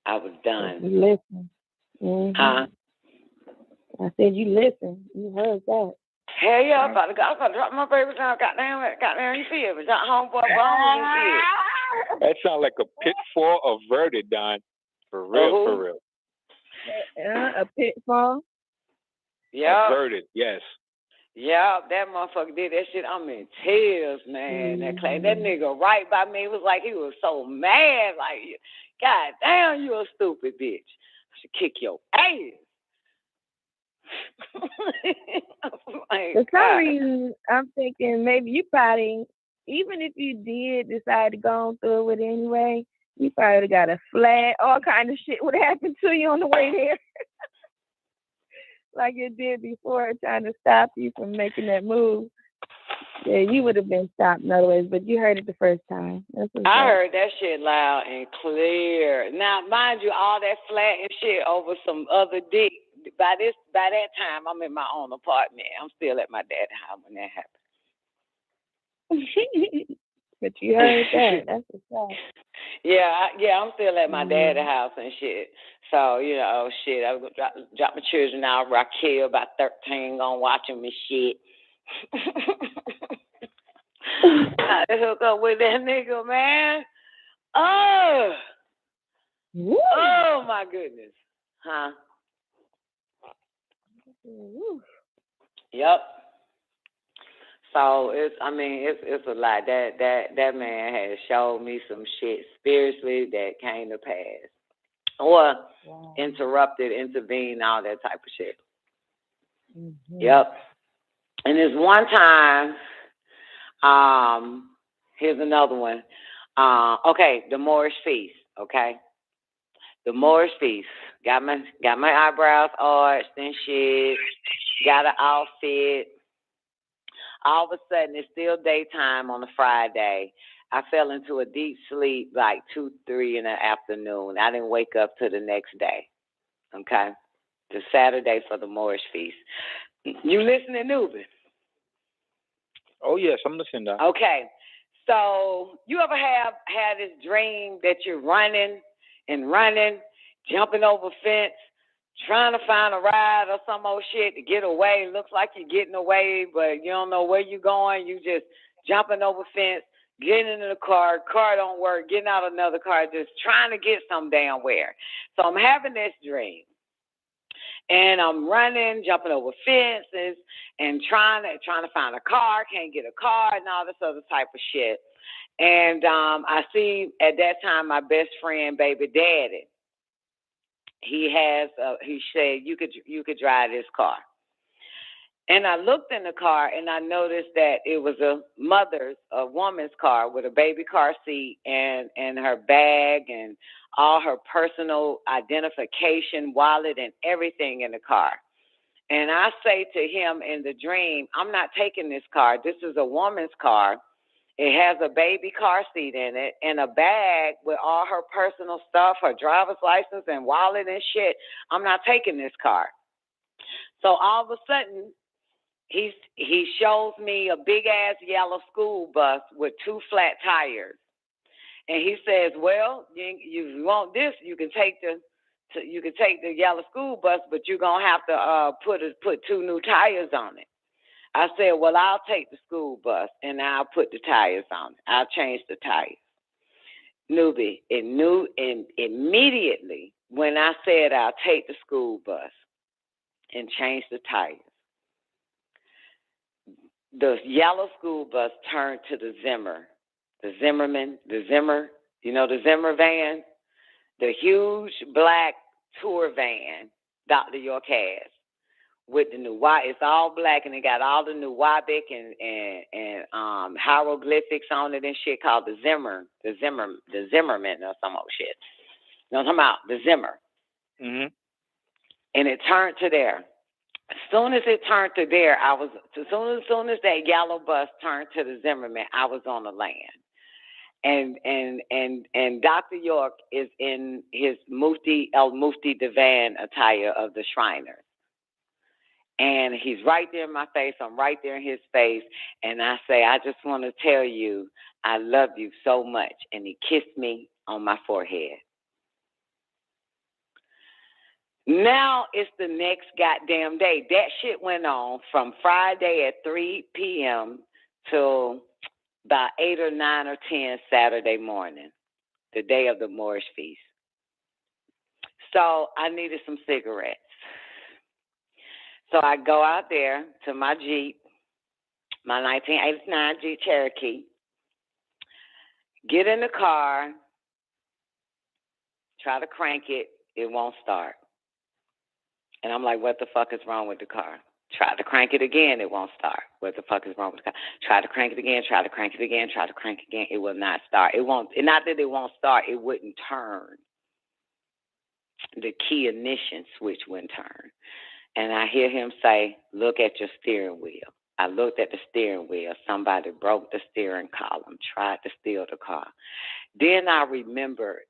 I was done. You listen. Mm-hmm. Huh? I said you listen. You heard that. Hell yeah, I'm about to drop my baby down. Goddamn, you feel me? Homeboy, bone, you feel. That sounds like a pitfall averted, Don. For real, for real. A pitfall? Yeah. Averted, yes. Yeah, that motherfucker did that shit. I'm in tears, man. Mm-hmm. That nigga right by me was like, he was so mad. Like, God damn, you a stupid bitch. I should kick your ass. For some reason, I'm thinking maybe you probably, even if you did decide to go through with it anyway, you probably would have got a flat, all kind of shit would happen to you on the way there. Like it did before, trying to stop you from making that move. Yeah, you would have been stopped in other ways, but you heard it the first time. I heard that shit loud and clear. Now, mind you, all that flat and shit over some other dick. By that time, I'm in my own apartment. I'm still at my dad's house when that happened. But you heard that. That's what's up. Yeah, I'm still at my dad's house and shit. So, you know, shit, I was going to drop my children out. Raquel, about 13, gonna watch them and shit. I hook up with that nigga, man. Oh my goodness. Huh? Yep. So it's a lot. That man has showed me some shit spiritually that came to pass, or intervened, all that type of shit. Mm-hmm. Yep. And there's one time. Here's another one. Okay, the Moorish feast. Okay, the Moorish feast. Got my eyebrows arched and shit. Got an outfit. All of a sudden, it's still daytime on a Friday. I fell into a deep sleep like 2, 3 in the afternoon. I didn't wake up till the next day. Okay? The Saturday for the Moorish feast. You listening, Nubi? Oh, yes, I'm listening now. Okay. So you ever had this dream that you're running, jumping over fence, trying to find a ride or some old shit to get away? Looks like you're getting away, but you don't know where you're going. You just jumping over fence, getting into the car don't work, getting out of another car, just trying to get some damn where. So I'm having this dream. And I'm running, jumping over fences, and trying to find a car, can't get a car, and all this other type of shit. And I see at that time my best friend, baby daddy. He said you could drive this car. And I looked in the car and I noticed that it was a woman's car with a baby car seat and her bag and all her personal identification, wallet, and everything in the car. And I say to him in the dream, I'm not taking this car. This is a woman's car. It has a baby car seat in it and a bag with all her personal stuff, her driver's license and wallet and shit. I'm not taking this car. So all of a sudden, he shows me a big-ass yellow school bus with 2 flat tires. And he says, well, you want this, you can take the yellow school bus, but you're going to have to put 2 new tires on it. I said, well, I'll take the school bus, and I'll put the tires on it. I'll change the tires. Newbie, immediately when I said I'll take the school bus and change the tires, the yellow school bus turned to the Zimmer, the Zimmer, you know, the Zimmer van, the huge black tour van Dr. York has with the new it's all black and it got all the new Wabic and hieroglyphics on it and shit called the Zimmerman or some old shit. You know what I'm talking about? The Zimmer. Mm-hmm. And it turned to there. As soon as it turned to there, as soon as that yellow bus turned to the Zimmerman, I was on the land. And Dr. York is in his Mufti Divan attire of the Shriners. And he's right there in my face. I'm right there in his face. And I say, I just want to tell you, I love you so much. And he kissed me on my forehead. Now it's the next goddamn day. That shit went on from Friday at 3 p.m. till about 8 or 9 or 10 Saturday morning, the day of the Moorish feast. So I needed some cigarettes. So I go out there to my Jeep, my 1989 Jeep Cherokee, get in the car, try to crank it, it won't start. And I'm like, what the fuck is wrong with the car? Try to crank it again, it won't start. What the fuck is wrong with the car? Try to crank it again, try to crank it again, it will not start. It won't, not that it won't start, it wouldn't turn. The key ignition switch wouldn't turn. And I hear him say, look at your steering wheel. I looked at the steering wheel. Somebody broke the steering column, tried to steal the car. Then I remembered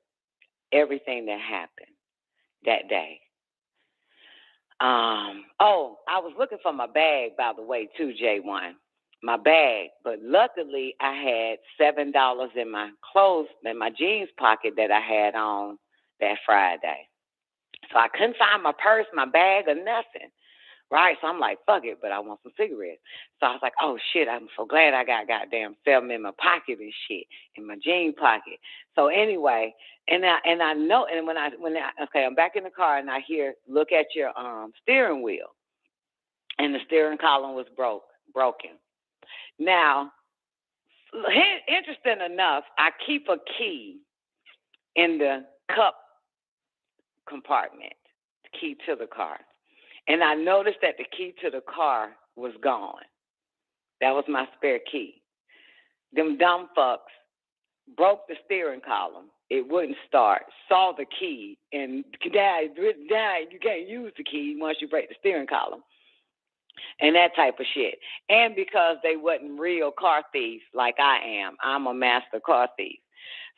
everything that happened that day. I was looking for my bag, by the way, too, J1. My bag. But luckily, I had $7 in my clothes, in my jeans pocket that I had on that Friday. So I couldn't find my purse, my bag, or nothing. Right? So I'm like, fuck it, but I want some cigarettes. So I was like, oh, shit, I'm so glad I got goddamn $7 in my pocket and shit, in my jean pocket. So anyway, and I know, and when okay, I'm back in the car and I hear, look at your steering wheel. And the steering column was broken. Now, interesting enough, I keep a key in the cup compartment, the key to the car. And I noticed that the key to the car was gone. That was my spare key. Them dumb fucks broke the steering column. It wouldn't start. Saw the key. And Dad, you can't use the key once you break the steering column. And that type of shit. And because they wasn't real car thieves like I am. I'm a master car thief.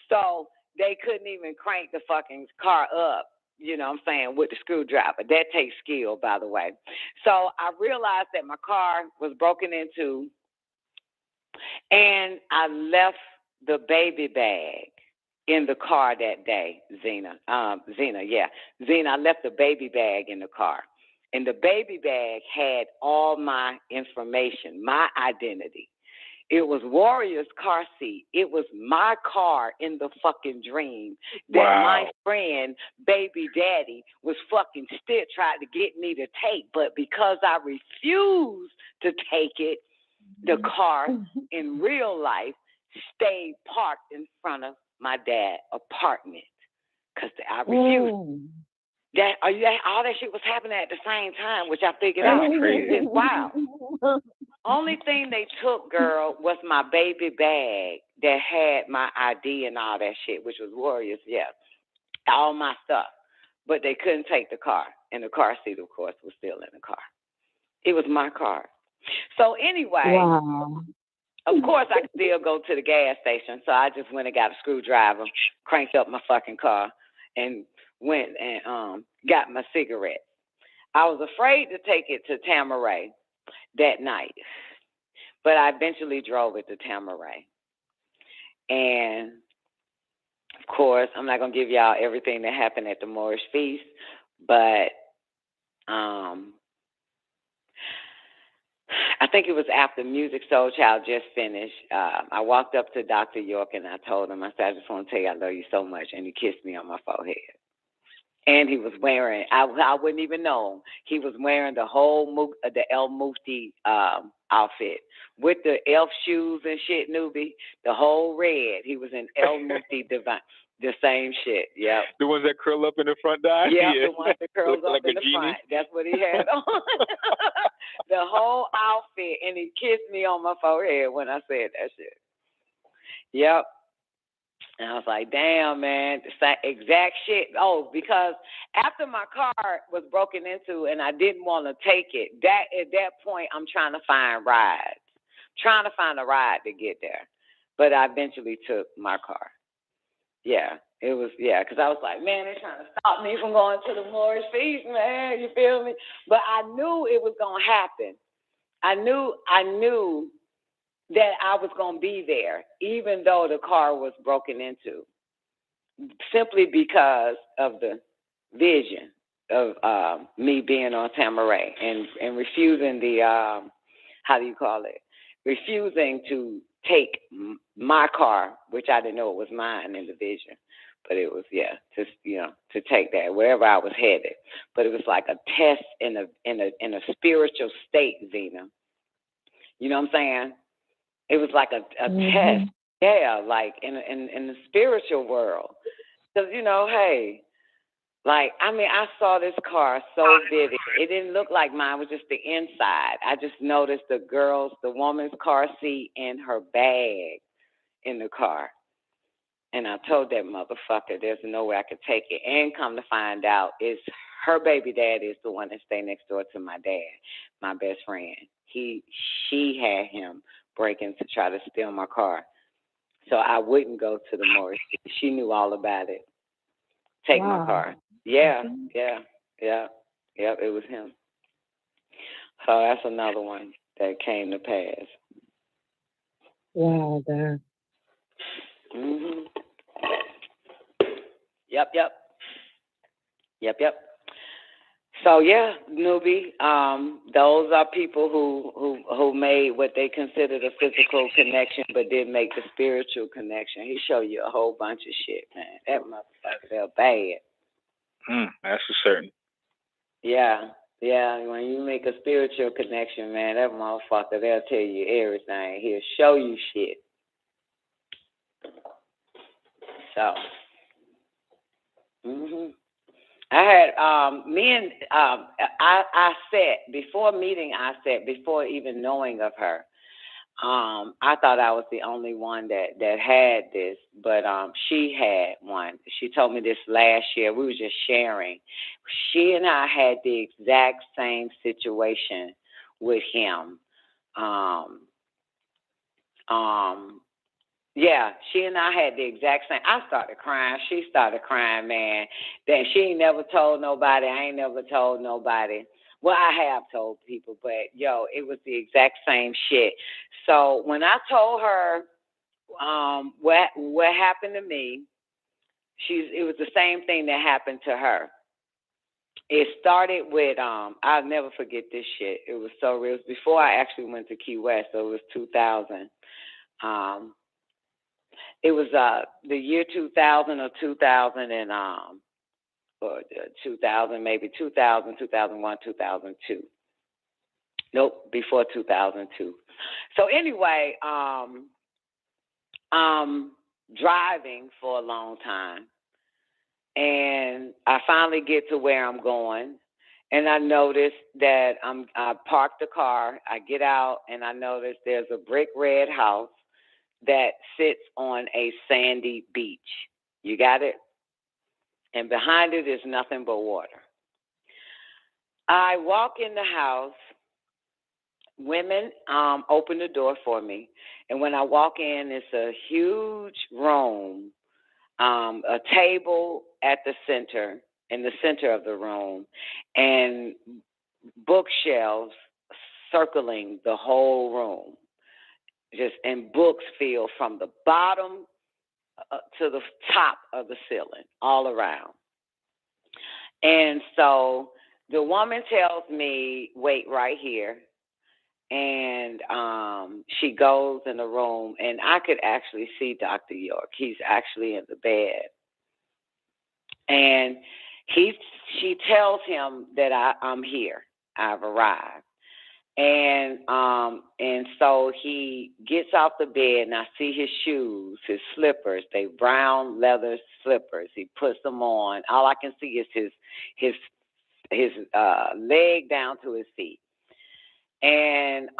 So they couldn't even crank the fucking car up you know what I'm saying, with the screwdriver. That takes skill, by the way. So I realized that my car was broken into, and I left the baby bag in the car that day, Zena, I left the baby bag in the car. And the baby bag had all my information, my identity. It was Warrior's car seat. It was my car in the fucking dream that my friend, baby daddy, was fucking still trying to get me to take. But because I refused to take it, the car in real life stayed parked in front of my dad's apartment because I refused. All that shit was happening at the same time, which I figured out. It's wild. Only thing they took, girl, was my baby bag that had my ID and all that shit, which was Warriors, all my stuff. But they couldn't take the car, and the car seat, of course, was still in the car. It was my car. So anyway, of course, I could still go to the gas station, so I just went and got a screwdriver, cranked up my fucking car, and went and got my cigarette. I was afraid to take it to Tamaray that night, but I eventually drove it to Tamaray. And, of course, I'm not going to give y'all everything that happened at the Moorish Feast, but I think it was after Music Soul Child just finished. I walked up to Dr. York and I told him, I said, I just want to tell you I love you so much. And he kissed me on my forehead. And he was wearing, I wouldn't even know him. He was wearing the whole, the El Mufti outfit with the elf shoes and shit, newbie, the whole red. He was in El Mufti DIVAN, the same shit, yep. The ones that curl up in the front, Di? Yeah, the ones that curls up like in the front. That's what he had on. The whole outfit, and he kissed me on my forehead when I said that shit. Yep. And I was like, damn, man, the exact shit. Oh, because after my car was broken into and I didn't want to take it, at that point, I'm trying to find rides. Trying to find a ride to get there. But I eventually took my car. Yeah, it was, because I was like, man, they're trying to stop me from going to the Moorish Feast, man, you feel me? But I knew it was going to happen. I knew that I was going to be there, even though the car was broken into, simply because of the vision of me being on Tamaray and refusing the, refusing to take my car, which I didn't know it was mine in the vision, but it was, to take that wherever I was headed. But it was like a test in a spiritual state, Zena. You know what I'm saying? It was like a test, like in the spiritual world. Because, hey, like, I saw this car so vivid. It didn't look like mine. It was just the inside. I just noticed the woman's car seat and her bag in the car. And I told that motherfucker there's no way I could take it. And come to find out, it's her baby dad is the one that stay next door to my dad, my best friend. She had him break in to try to steal my car. So I wouldn't go to the Morris. She knew all about it. Take my car. Yeah, it was him. So that's another one that came to pass. Wow, Dad. Mm-hmm. Yep. So yeah, newbie. Those are people who made what they considered a physical connection, but didn't make the spiritual connection. He showed you a whole bunch of shit, man. That motherfucker felt bad. That's for certain. Yeah. When you make a spiritual connection, man, that motherfucker, they'll tell you everything. He'll show you shit. So. I had I said before meeting before even knowing of her, I thought I was the only one that had this, but she had one. She told me this last year. We were just sharing. She and I had the exact same situation with him. Yeah, she and I had the exact same. I started crying. She started crying, man. Then she ain't never told nobody. I ain't never told nobody. Well, I have told people, but yo, it was the exact same shit. So when I told her what happened to me, it was the same thing that happened to her. It started with I'll never forget this shit. It was so real. It was before I actually went to Key West, so it was 2000. It was the year 2000 or 2000 and or 2000, maybe 2000, 2001, 2002. Nope, before 2002. So anyway, driving for a long time, and I finally get to where I'm going, and I noticed that I parked the car. I get out, and I notice there's a brick red house that sits on a sandy beach. You got it? And behind it is nothing but water. I walk in the house. Women open the door for me. And when I walk in, it's a huge room, a table at the center, in the center of the room, and bookshelves circling the whole room. And books filled from the bottom to the top of the ceiling, all around. And so the woman tells me, wait right here. And she goes in the room, and I could actually see Dr. York. He's actually in the bed. And she tells him that I'm here. I've arrived. And so he gets off the bed, and I see his shoes, his slippers. They brown leather slippers. He puts them on. All I can see is his leg down to his feet. And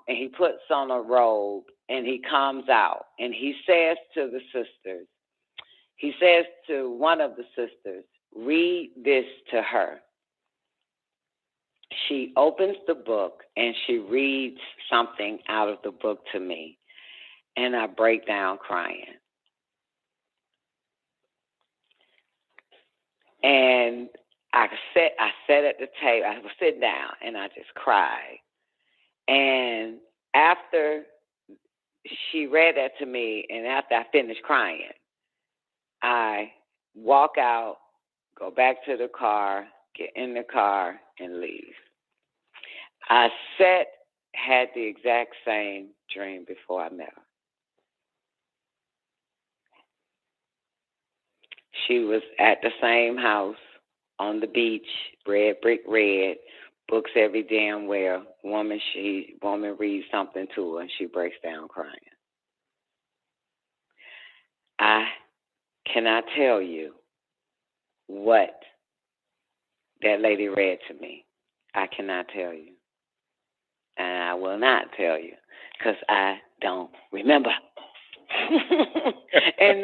he puts on a robe, and he comes out, and he says to the sisters, he says to one of the sisters, read this to her. She opens the book, and she reads something out of the book to me, and I break down crying. And I sat at the table. I was sitting down, and I just cried. And after she read that to me, and after I finished crying, I walk out, go back to the car, get in the car, and leave. I had the exact same dream before I met her. She was at the same house on the beach, red brick red, books every damn where. Woman reads something to her, and she breaks down crying. I cannot tell you what that lady read to me. I cannot tell you. And I will not tell you, because I don't remember. and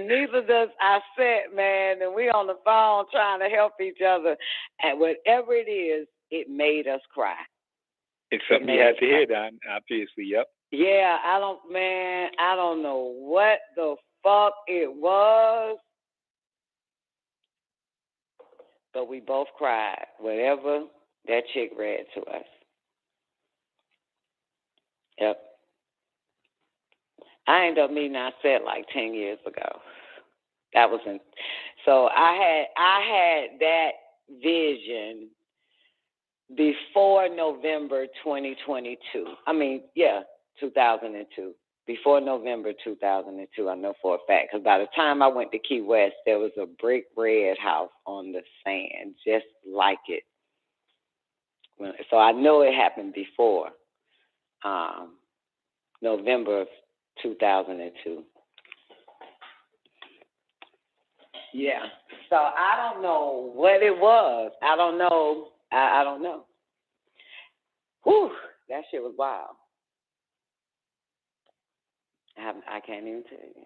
neither does I sit, man, and we on the phone trying to help each other. And whatever it is, it made us cry. It's something you had to hear, Don, obviously, yep. Yeah, I don't know what the fuck it was, but we both cried, whatever that chick read to us. Yep. I ended up meeting Aset like 10 years ago. So I had that vision before November 2022. 2002. Before November 2002, I know for a fact, because by the time I went to Key West, there was a brick red house on the sand, just like it. So I know it happened before November of 2002. Yeah. So I don't know what it was. I don't know. I don't know. Whew, that shit was wild. I can't even tell you.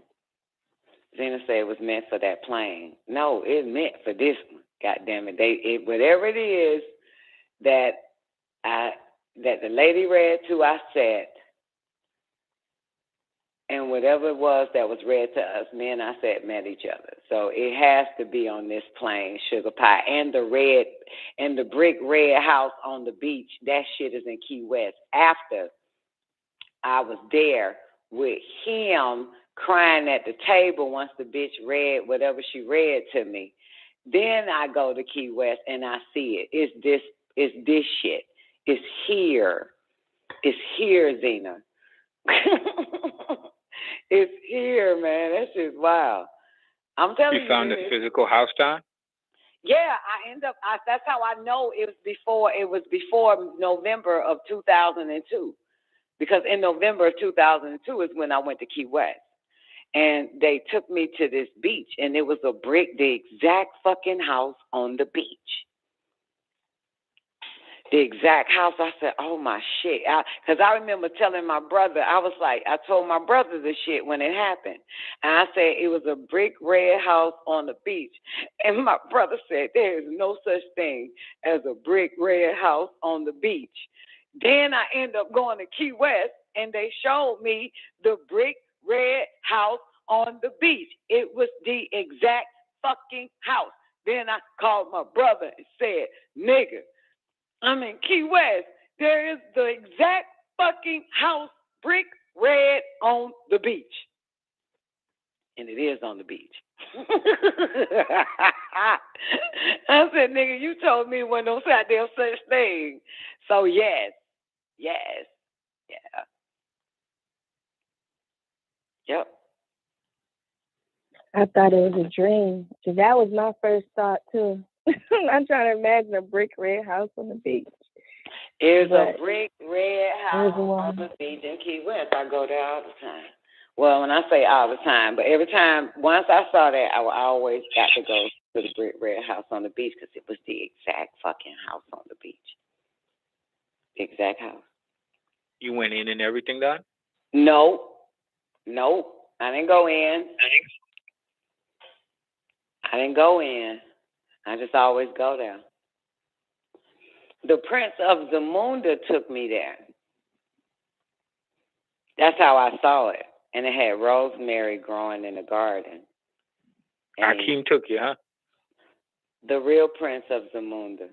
Zena said it was meant for that plane. No, it's meant for this one. God damn it. Whatever it is that the lady read to, I said, And whatever it was that was read to us, me and I said met each other. So it has to be on this plane, Sugar Pie. And the brick red house on the beach, that shit is in Key West. After I was there with him crying at the table once the bitch read whatever she read to me. Then I go to Key West and I see it. It's this shit. It's here. It's here, Zena. It's here, man. That shit's wild. I'm telling you. You found the physical house, Don? Yeah, that's how I know it was before November of 2002. Because in November of 2002 is when I went to Key West. And they took me to this beach, and it was the exact fucking house on the beach. The exact house. I said, oh, my shit. Because I remember telling my brother, I told my brother this shit when it happened. And I said, it was a brick red house on the beach. And my brother said, there is no such thing as a brick red house on the beach. Then I ended up going to Key West, and they showed me the brick red house on the beach. It was the exact fucking house. Then I called my brother and said, nigga, I'm in Key West. There is the exact fucking house, brick red, on the beach. And it is on the beach. I said, nigga, you told me when no goddamn such thing. So, yes. Yeah. Yep. I thought it was a dream. So that was my first thought, too. I'm trying to imagine a brick red house on the beach. It's a brick red house on the beach in Key West. I go there all the time. Well, when I say all the time, but every time, once I saw that, I always got to go to the brick red house on the beach because it was the exact fucking house on the beach. The exact house. You went in and everything, Don? Nope. I didn't go in. I just always go there. The Prince of Zamunda took me there. That's how I saw it. And it had rosemary growing in the garden. And Hakeem took you, huh? The real Prince of Zamunda.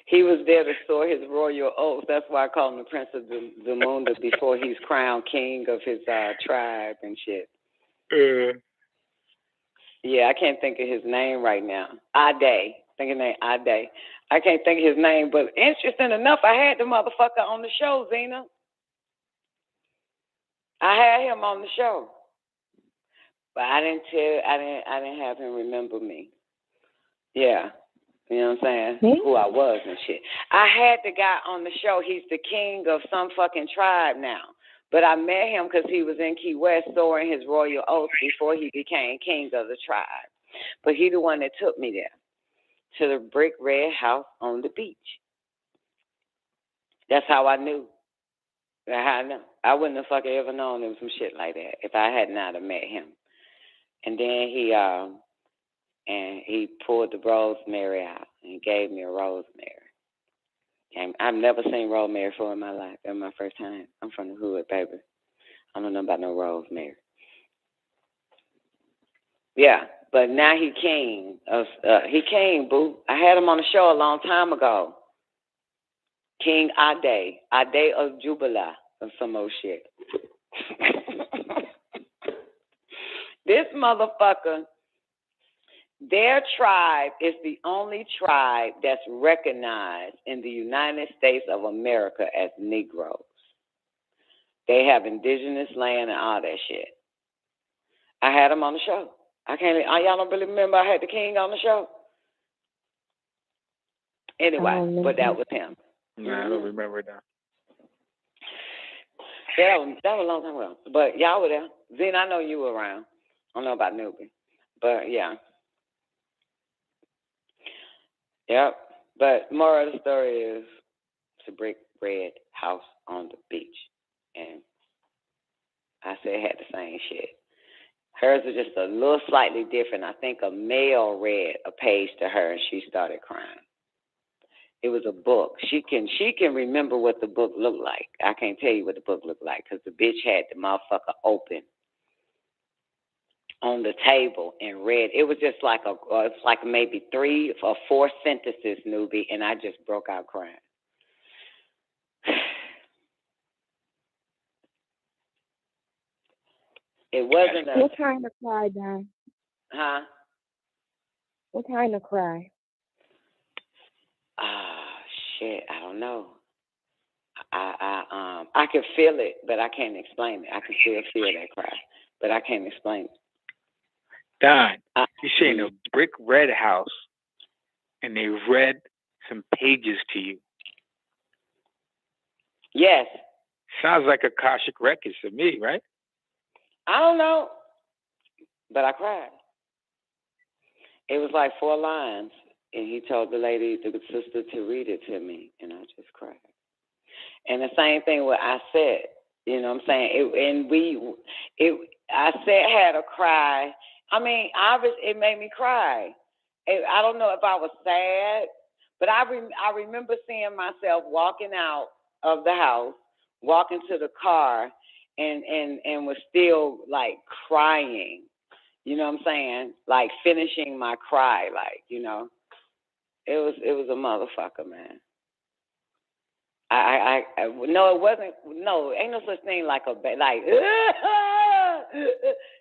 He was there to soar his royal oaths. That's why I call him the Prince of Zamunda before he's crowned king of his tribe and shit. Yeah, I can't think of his name right now. Ade. Think his name, Ade. I can't think of his name, but interesting enough, I had the motherfucker on the show, Zena. I had him on the show. But I didn't have him remember me. Yeah. You know what I'm saying? Who I was and shit. I had the guy on the show. He's the king of some fucking tribe now. But I met him because he was in Key West soaring his royal oath before he became king of the tribe. But he the one that took me there to the brick red house on the beach. That's how I knew. That's how I know. I wouldn't have fucking ever known there was some shit like that if I had not have met him. And then he pulled the rosemary out and gave me a rosemary. I've never seen rosemary before in my life. That was my first time. I'm from the hood, baby. I don't know about no rosemary. Yeah, but now he king. He king, boo. I had him on the show a long time ago. King Ade of Jubila, or some old shit. This motherfucker, their tribe is the only tribe that's recognized in the United States of America as Negroes. They have indigenous land and all that shit. I had them on the show. Y'all don't really remember I had the king on the show? Anyway, but that was him. No, I don't remember that. Yeah, that was a long time ago. But y'all were there. Zen, I know you were around. I don't know about Newbie. But yeah. Yep. But moral of the story is it's a brick red house on the beach. And I said it had the same shit. Hers was just a little slightly different. I think a male read a page to her and she started crying. It was a book. She can remember what the book looked like. I can't tell you what the book looked like because the bitch had the motherfucker open on the table and read. It was just like it's like maybe 3 or 4 sentences, newbie, and I just broke out crying. It wasn't a... What kind of cry, Don? Huh? What kind of cry? Shit, I don't know. I can feel it, but I can't explain it. I can still feel that cry, but I can't explain it. Don, you're saying a brick red house, and they read some pages to you. Yes. Sounds like Akashic Records to me, right? I don't know, but I cried. It was like 4 lines, and he told the lady, the sister, to read it to me, and I just cried. And the same thing what I said, you know what I'm saying? I had a cry. I mean, obviously, it made me cry. I don't know if I was sad, but I remember seeing myself walking out of the house, walking to the car, and was still like crying. You know what I'm saying? Like finishing my cry, like, you know. It was a motherfucker, man. No, it wasn't. No, ain't no such thing like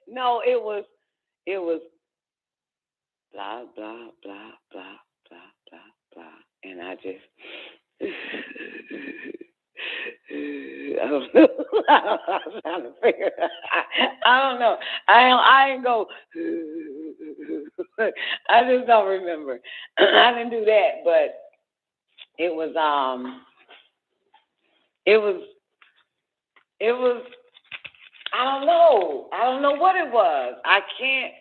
no, it was blah blah blah blah blah blah blah, and I just I don't know. I'm trying to figure it out. I don't know. I ain't go. I just don't remember. I didn't do that, but it was It was, I don't know. I don't know what it was. I can't.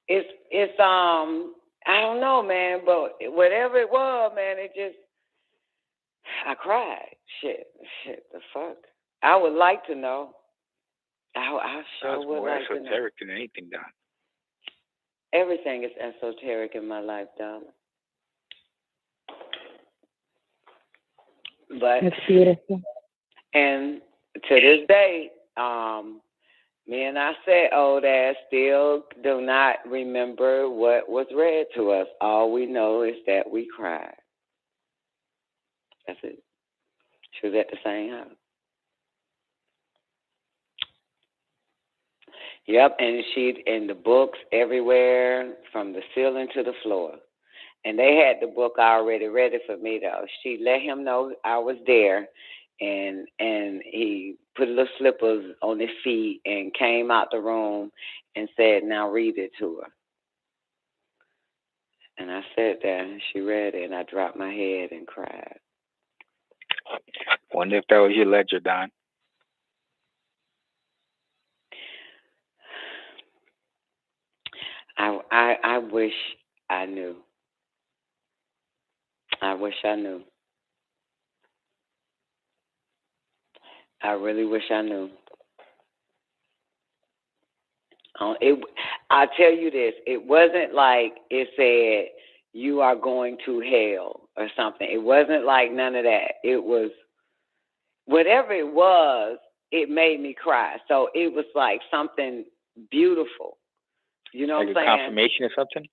It's I don't know, man, but whatever it was, man, it just, I cried. Shit, the fuck. I would like to know. I sure Sounds would more like to know. esoteric than anything, Don. Everything is esoteric in my life, darling. But that's beautiful. And to this day, me and I said, old ass still do not remember what was read to us. All we know is that we cried. That's it. She was at the same house. Yep, and the books everywhere from the ceiling to the floor. And they had the book already ready for me, though. She let him know I was there, and he put little slippers on his feet and came out the room and said, now read it to her. And I sat there, and she read it, and I dropped my head and cried. Wonder if that was your ledger, Don. I wish I knew. I wish I knew. I really wish I knew. I tell you this, it wasn't like it said, you are going to hell or something. It wasn't like none of that. It was, whatever it was, it made me cry. So it was like something beautiful. You know like what I'm saying? Like a confirmation or something?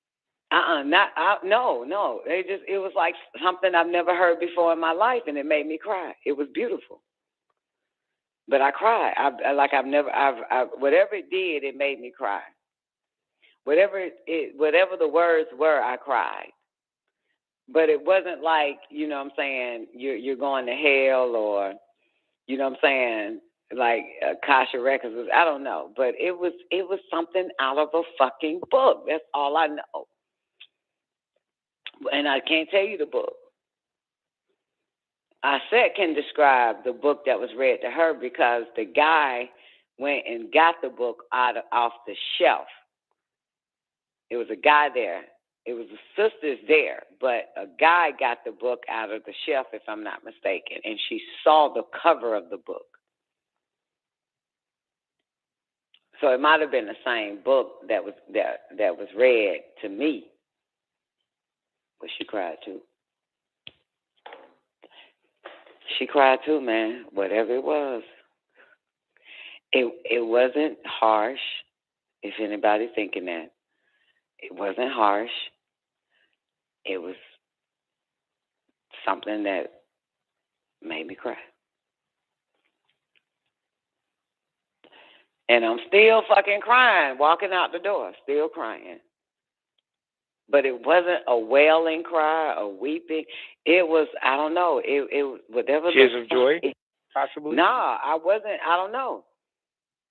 No. It was like something I've never heard before in my life, and it made me cry. It was beautiful. But I cried. Whatever it did, it made me cry. Whatever the words were, I cried. But it wasn't like, you know what I'm saying, you're going to hell, or, you know what I'm saying, like Akashic Records. I don't know. But it was something out of a fucking book. That's all I know. And I can't tell you the book. I can describe the book that was read to her because the guy went and got the book off the shelf. It was a guy there. It was the sisters there, but a guy got the book out of the shelf, if I'm not mistaken, and she saw the cover of the book. So it might have been the same book that was read to me. But she cried too. She cried too, man. Whatever it was. It wasn't harsh, if anybody's thinking that. It wasn't harsh. It was something that made me cry. And I'm still fucking crying, walking out the door, still crying. But it wasn't a wailing cry or weeping. It was, I don't know, it whatever. Tears of joy, possibly? No, I wasn't, I don't know.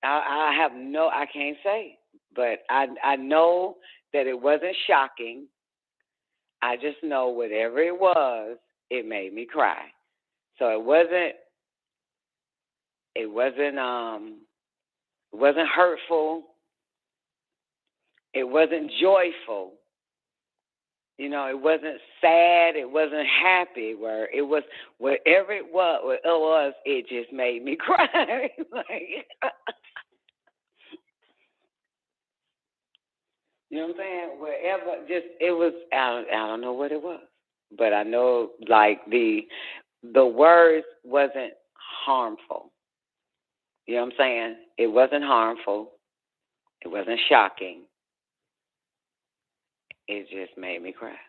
I have no, I can't say. But I know that it wasn't shocking. I just know whatever it was, it made me cry. So it wasn't hurtful. It wasn't joyful. You know, it wasn't sad. It wasn't happy. Where it was, wherever it was, it just made me cry. Like, you know what I'm saying? Wherever, just it was. I don't know what it was, but I know like the words wasn't harmful. You know what I'm saying? It wasn't harmful. It wasn't shocking. It just made me cry.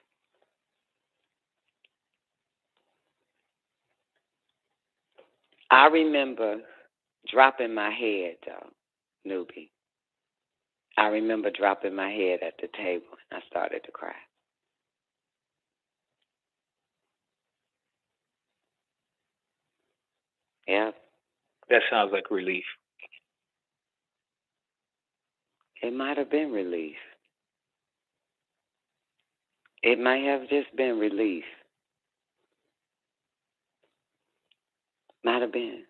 I remember dropping my head, though, newbie. I remember dropping my head at the table, and I started to cry. Yeah. That sounds like relief. It might have been relief. It might have just been relief. Might have been.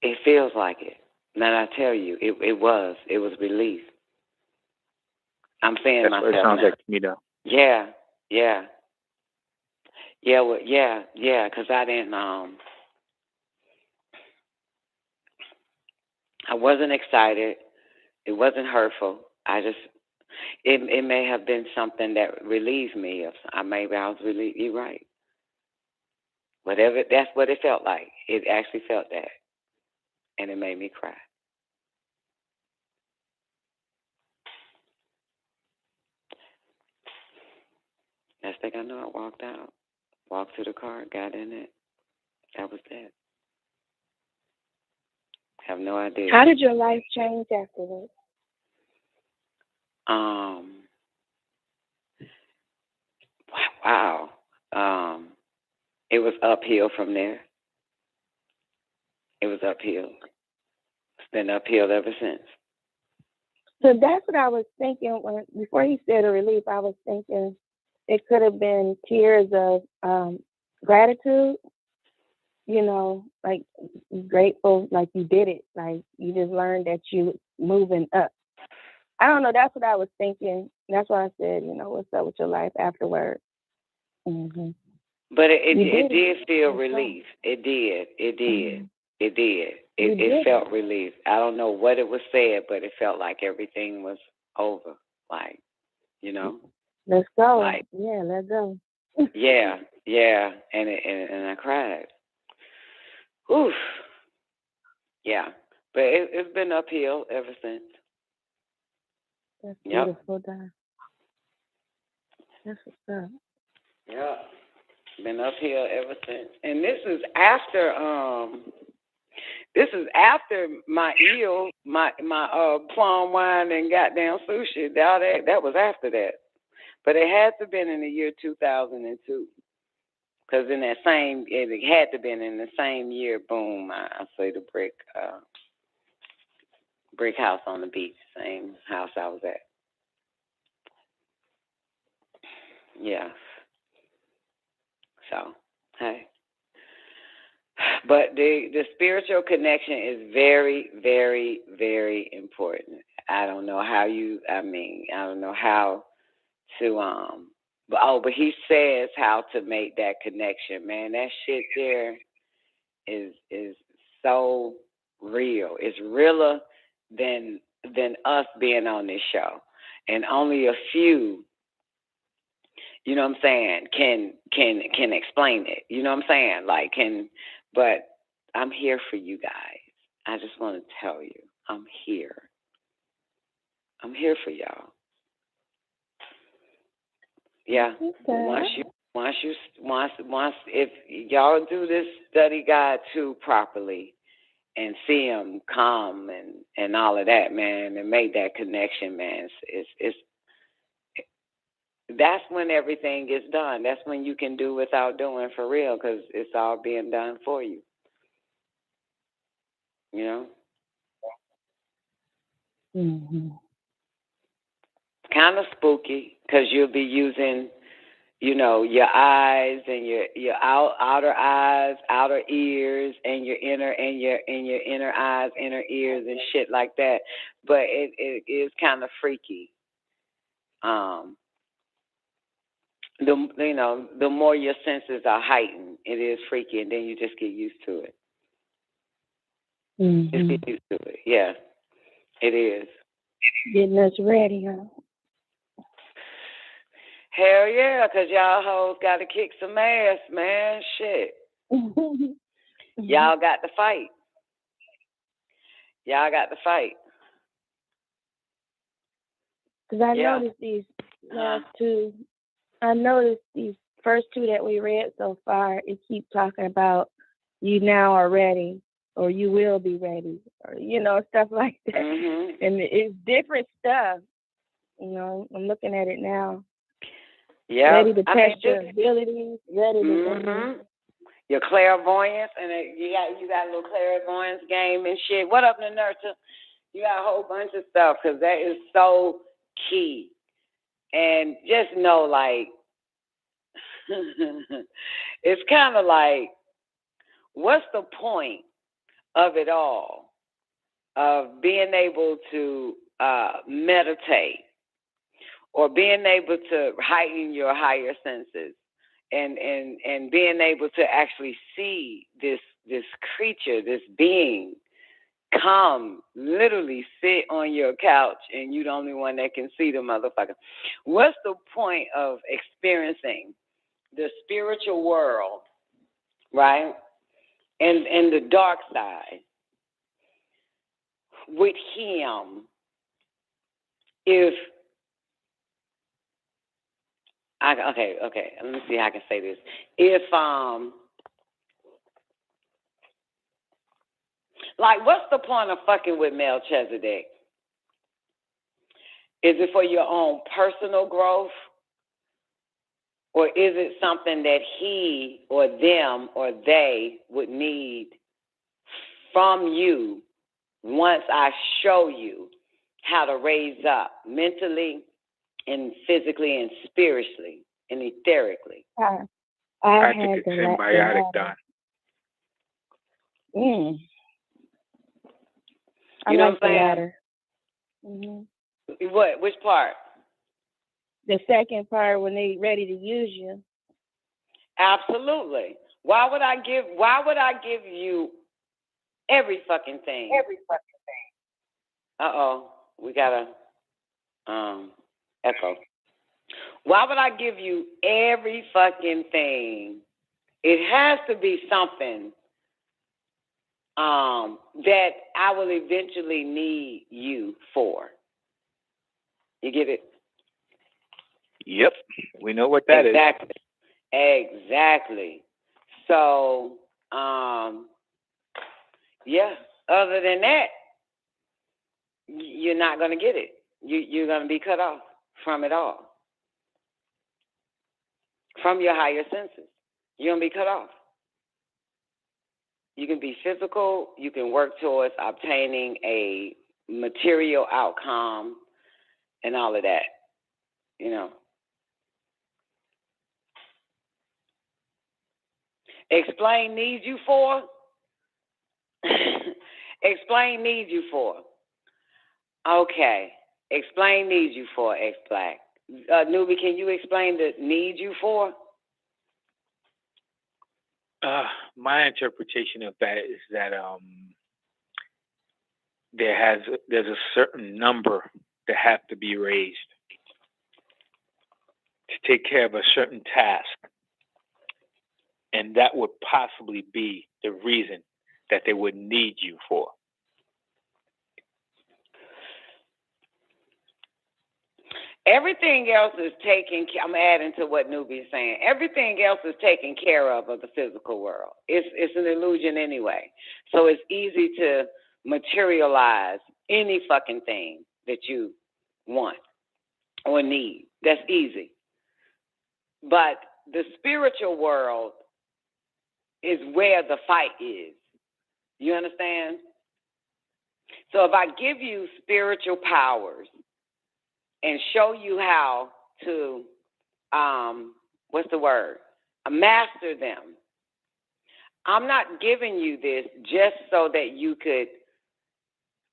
It feels like it. Now I tell you, it was relief. I'm saying That's myself what it sounds now. like to me, though. Yeah. Well, yeah. Because I didn't. I wasn't excited. It wasn't hurtful. It may have been something that relieved me. Maybe I was relieved. You're right. Whatever. That's what it felt like. It actually felt that, and it made me cry. Next thing I know, I walked out, walked to the car, got in it. That was that. Have no idea. How did your life change afterwards? Wow. It was uphill from there. It was uphill. It's been uphill ever since. So that's what I was thinking before he said a relief. I was thinking it could have been tears of gratitude. You know, like grateful, like you did it, like you just learned that you moving up. I don't know. That's what I was thinking. That's why I said, you know, what's up with your life afterward? Mm-hmm. But it did feel relief. It did. Mm-hmm. It felt relief. I don't know what it was said, but it felt like everything was over. Like, you know. Let's go. Like, yeah, let's go. yeah. And I cried. Oof. Yeah. But it's been uphill ever since. That's beautiful, Don. That's what's up. Yeah. Been uphill ever since. And this is after my eel, my plum wine and goddamn sushi. That was after that. But it had to have been in the year 2002. Because it had to have been in the same year, boom, I say the brick house on the beach, same house I was at. Yeah. So, hey. But the spiritual connection is very, very, very important. I don't know how to but he says how to make that connection, man. That shit there is so real. It's realer than us being on this show. And only a few you know what I'm saying, can explain it. You know what I'm saying? Like but I'm here for you guys. I just want to tell you, I'm here. I'm here for y'all. Yeah. Okay. Once if y'all do this study guide too properly and see them come and all of that, man, and make that connection, man, it's that's when everything gets done. That's when you can do without doing for real, because it's all being done for you. You know? Mm-hmm. Kind of spooky, because you'll be using, your eyes and your outer eyes, outer ears, and your inner eyes, inner ears, and shit like that. But it is kind of freaky. The more your senses are heightened, it is freaky, and then you just get used to it. Mm-hmm. Just get used to it. Yeah, it is. Getting us ready, huh? Hell yeah, because y'all hoes got to kick some ass, man. Shit. Y'all got to fight. Y'all got to fight. Because I noticed these last two. I noticed these first two that we read so far, it keeps talking about you now are ready, or you will be ready, or, stuff like that. Mm-hmm. And it's different stuff. I'm looking at it now. Yeah. Ready to test your abilities, ready to... Mm-hmm. Your clairvoyance, and you got a little clairvoyance game and shit. What up, Nurture? You got a whole bunch of stuff, because that is so key. And just know, like, it's kind of like, what's the point of it all, of being able to meditate, or being able to heighten your higher senses, and being able to actually see this creature, this being, come literally sit on your couch, and you're the only one that can see the motherfucker? What's the point of experiencing the spiritual world, right, and the dark side with him, if okay, let me see how I can say this. If like, what's the point of fucking with Melchizedek? Is it for your own personal growth, or is it something that he or them or they would need from you once I show you how to raise up mentally and physically and spiritually and etherically? I think it's symbiotic, Don. I you know like what I'm saying? The latter. Mm-hmm. What? Which part? The second part, when they ready to use you. Absolutely. Why would I give you every fucking thing? We got a echo. Why would I give you every fucking thing? It has to be something that I will eventually need you for. You get it? Yep. We know what that is. Exactly. So, yeah, other than that, you're not going to get it. You're going to be cut off from it all. From your higher senses. You're going to be cut off. You can be physical. You can work towards obtaining a material outcome and all of that, Explain needs you for? Explain needs you for. Okay. Explain needs you for, X-Black. Newbie, can you explain the need you for? My interpretation of that is that there's a certain number that have to be raised. to take care of a certain task, and that would possibly be the reason that they would need you for. Everything else is taken. I'm adding to what Nubi is saying. Everything else is taken care of the physical world. It's an illusion anyway. So it's easy to materialize any fucking thing that you want or need. That's easy. But the spiritual world is where the fight is. You understand? So if I give you spiritual powers and show you how to, master them. I'm not giving you this just so that you could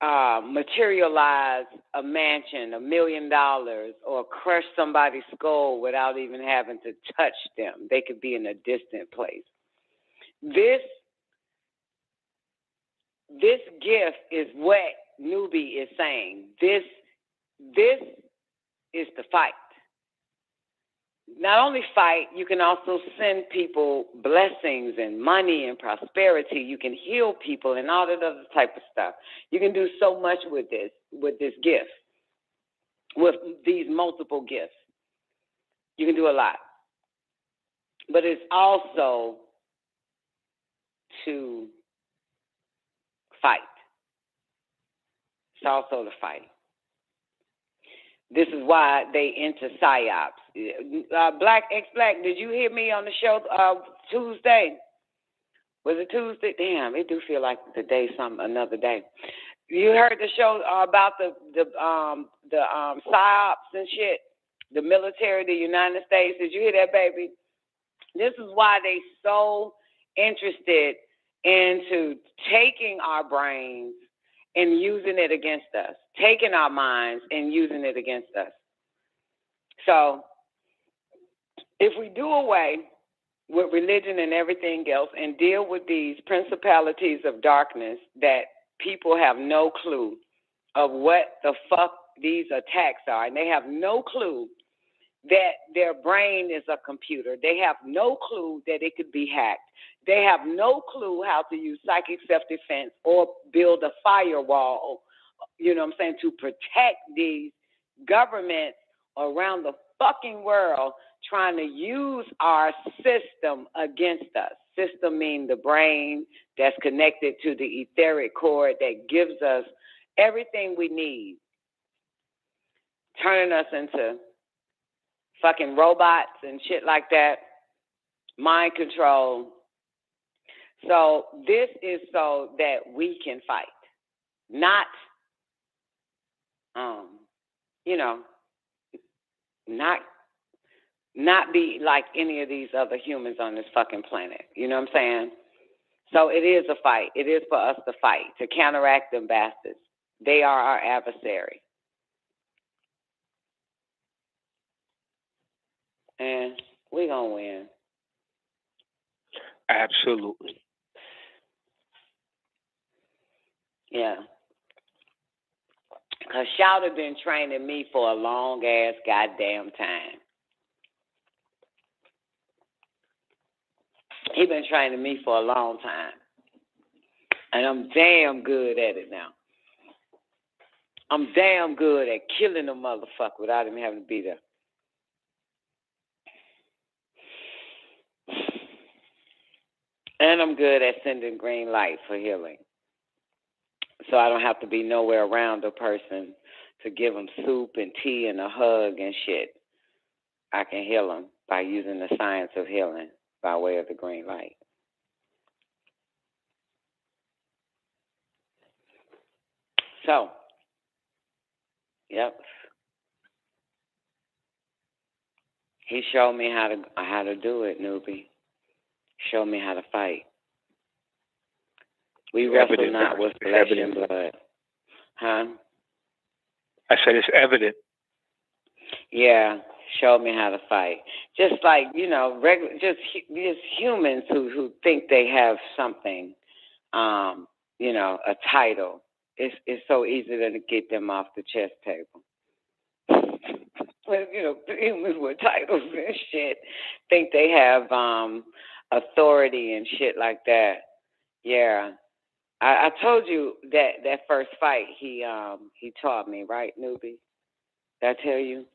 materialize a mansion, $1 million, or crush somebody's skull without even having to touch them. They could be in a distant place. This gift is what Nubi is saying. This is the fight. Not only fight, you can also send people blessings and money and prosperity. You can heal people and all that other type of stuff. You can do so much with this gift, with these multiple gifts. You can do a lot. But it's also to fight. It's also to fight. This is why they into psyops. Black, did you hear me on the show Tuesday? Was it Tuesday? Damn, it do feel like the day, another day. You heard the show about the psyops and shit, the military, the United States. Did you hear that, baby? This is why they so interested into taking our brains and using it against us, taking our minds and using it against us. So if we do away with religion and everything else and deal with these principalities of darkness that people have no clue of what the fuck these attacks are, and they have no clue that their brain is a computer. They have no clue that it could be hacked. They have no clue how to use psychic self-defense or build a firewall, you know what I'm saying, to protect these governments around the fucking world trying to use our system against us. System meaning the brain that's connected to the etheric cord that gives us everything we need, turning us into fucking robots and shit like that, mind control. So this is so that we can fight, not, not be like any of these other humans on this fucking planet. You know what I'm saying? So it is a fight. It is for us to fight, to counteract them bastards. They are our adversary. And we're going to win. Absolutely. Yeah. Because Shout have been training me for a long-ass goddamn time. He been training me for a long time. And I'm damn good at it now. I'm damn good at killing a motherfucker without him having to be there. And I'm good at sending green light for healing. So I don't have to be nowhere around a person to give them soup and tea and a hug and shit. I can heal them by using the science of healing by way of the green light. So, yep. He showed me how to do it, newbie. Showed me how to fight. We wrestle not with flesh and blood. Huh? I said it's evident. Yeah, showed me how to fight. Just like, just humans who think they have something, a title. It's so easy to get them off the chess table. Well, humans with titles and shit think they have authority and shit like that. Yeah. I told you that first fight he taught me, right, newbie? Did I tell you?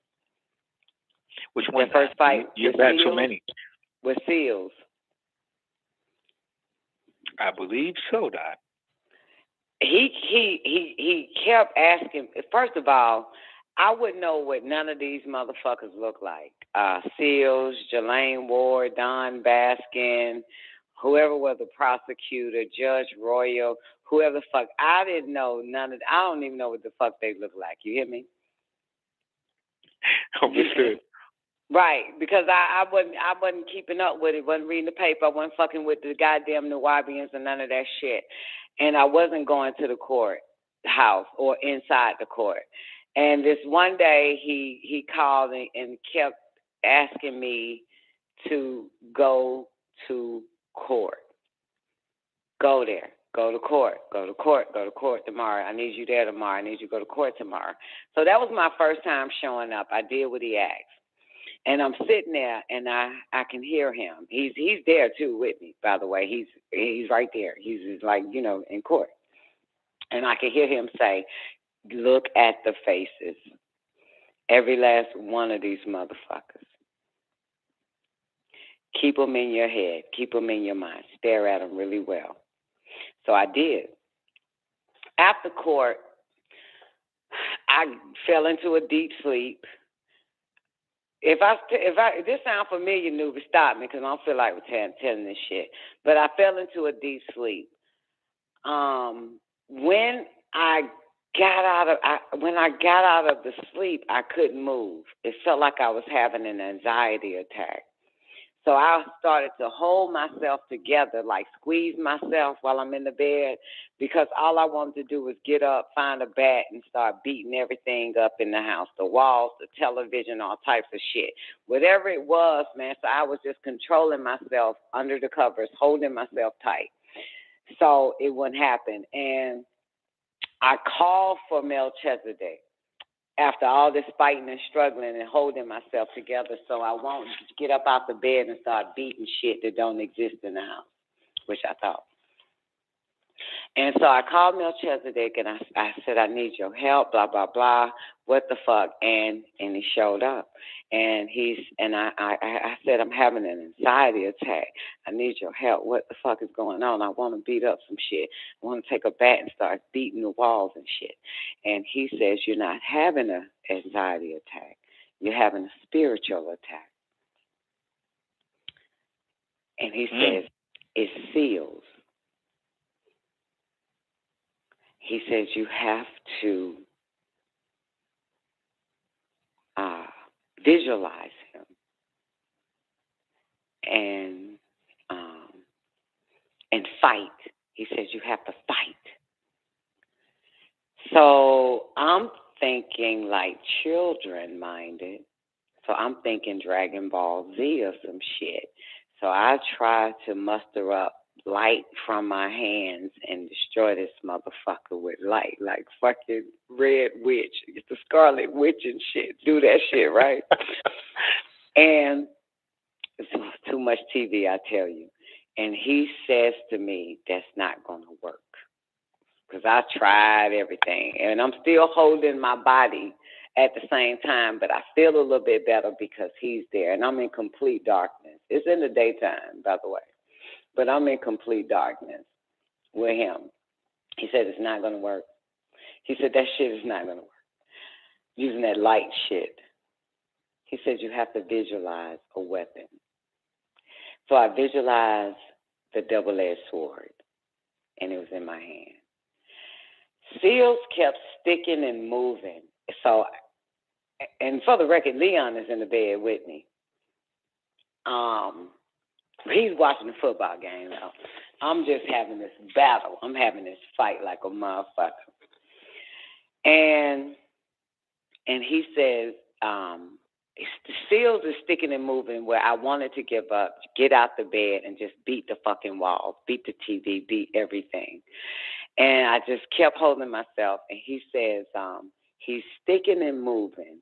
Which one? The first fight You've with had so seals? many. With seals. I believe so, Doc. He kept asking. First of all, I wouldn't know what none of these motherfuckers look like. Seals, Jelaine Ward, Don Baskin, whoever was the prosecutor, Judge Royal, whoever the fuck. I didn't know none of. I don't even know what the fuck they look like. You hear me? Understood. Right, because I wasn't keeping up with it, wasn't reading the paper, I wasn't fucking with the goddamn Nubians and none of that shit. And I wasn't going to the court house or inside the court. And this one day he called and kept asking me to go to court. Go there. Go to court. Go to court. Go to court tomorrow. I need you there tomorrow. I need you to go to court tomorrow. So that was my first time showing up. I did what he asked. And I'm sitting there, and I can hear him. He's there too with me, by the way. He's right there. He's like, in court. And I can hear him say, "Look at the faces. Every last one of these motherfuckers. Keep them in your head. Keep them in your mind. Stare at them really well." So I did. After court, I fell into a deep sleep. If this sounds familiar, newbie, stop me because I don't feel like telling this shit. But I fell into a deep sleep. When I got out of the sleep, I couldn't move. It felt like I was having an anxiety attack. So I started to hold myself together, like squeeze myself while I'm in the bed, because all I wanted to do was get up, find a bat, and start beating everything up in the house, the walls, the television, all types of shit. Whatever it was, man, so I was just controlling myself under the covers, holding myself tight so it wouldn't happen. And I called for Melchizedek. After all this fighting and struggling and holding myself together so I won't get up out the bed and start beating shit that don't exist in the house, which I thought. And so I called Melchizedek and I said, "I need your help, blah, blah, blah. What the fuck?" And he showed up. And I said, "I'm having an anxiety attack. I need your help. What the fuck is going on? I want to beat up some shit. I want to take a bat and start beating the walls and shit." And he says, "You're not having an anxiety attack. You're having a spiritual attack." And he says, "It seals." He says, "You have to visualize him and fight." He says, "You have to fight." So I'm thinking like children minded. So I'm thinking Dragon Ball Z or some shit. So I try to muster up light from my hands and destroy this motherfucker with light, like fucking Red Witch. It's the Scarlet Witch and shit. Do that shit, right? And it's too much TV, I tell you. And he says to me, "That's not going to work." Because I tried everything. And I'm still holding my body at the same time, but I feel a little bit better because he's there. And I'm in complete darkness. It's in the daytime, by the way. But I'm in complete darkness with him. He said, "It's not going to work." He said, "That shit is not going to work. Using that light shit." He said, "You have to visualize a weapon." So I visualized the double-edged sword, and it was in my hand. Seals kept sticking and moving. So, and for the record, Leon is in the bed with me. He's watching the football game now. I'm just having this battle. I'm having this fight like a motherfucker. And he says, the seals is sticking and moving where I wanted to give up, get out the bed and just beat the fucking walls, beat the TV, beat everything. And I just kept holding myself. And he says, he's sticking and moving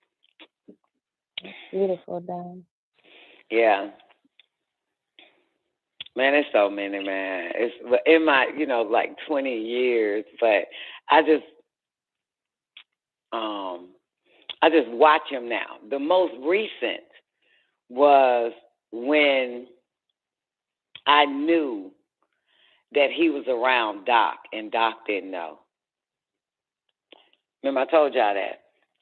Beautiful, Don. Yeah. Man, it's so many, man. It's in my, like 20 years, but I just watch him now. The most recent was when I knew that he was around Doc, and Doc didn't know. Remember, I told y'all that.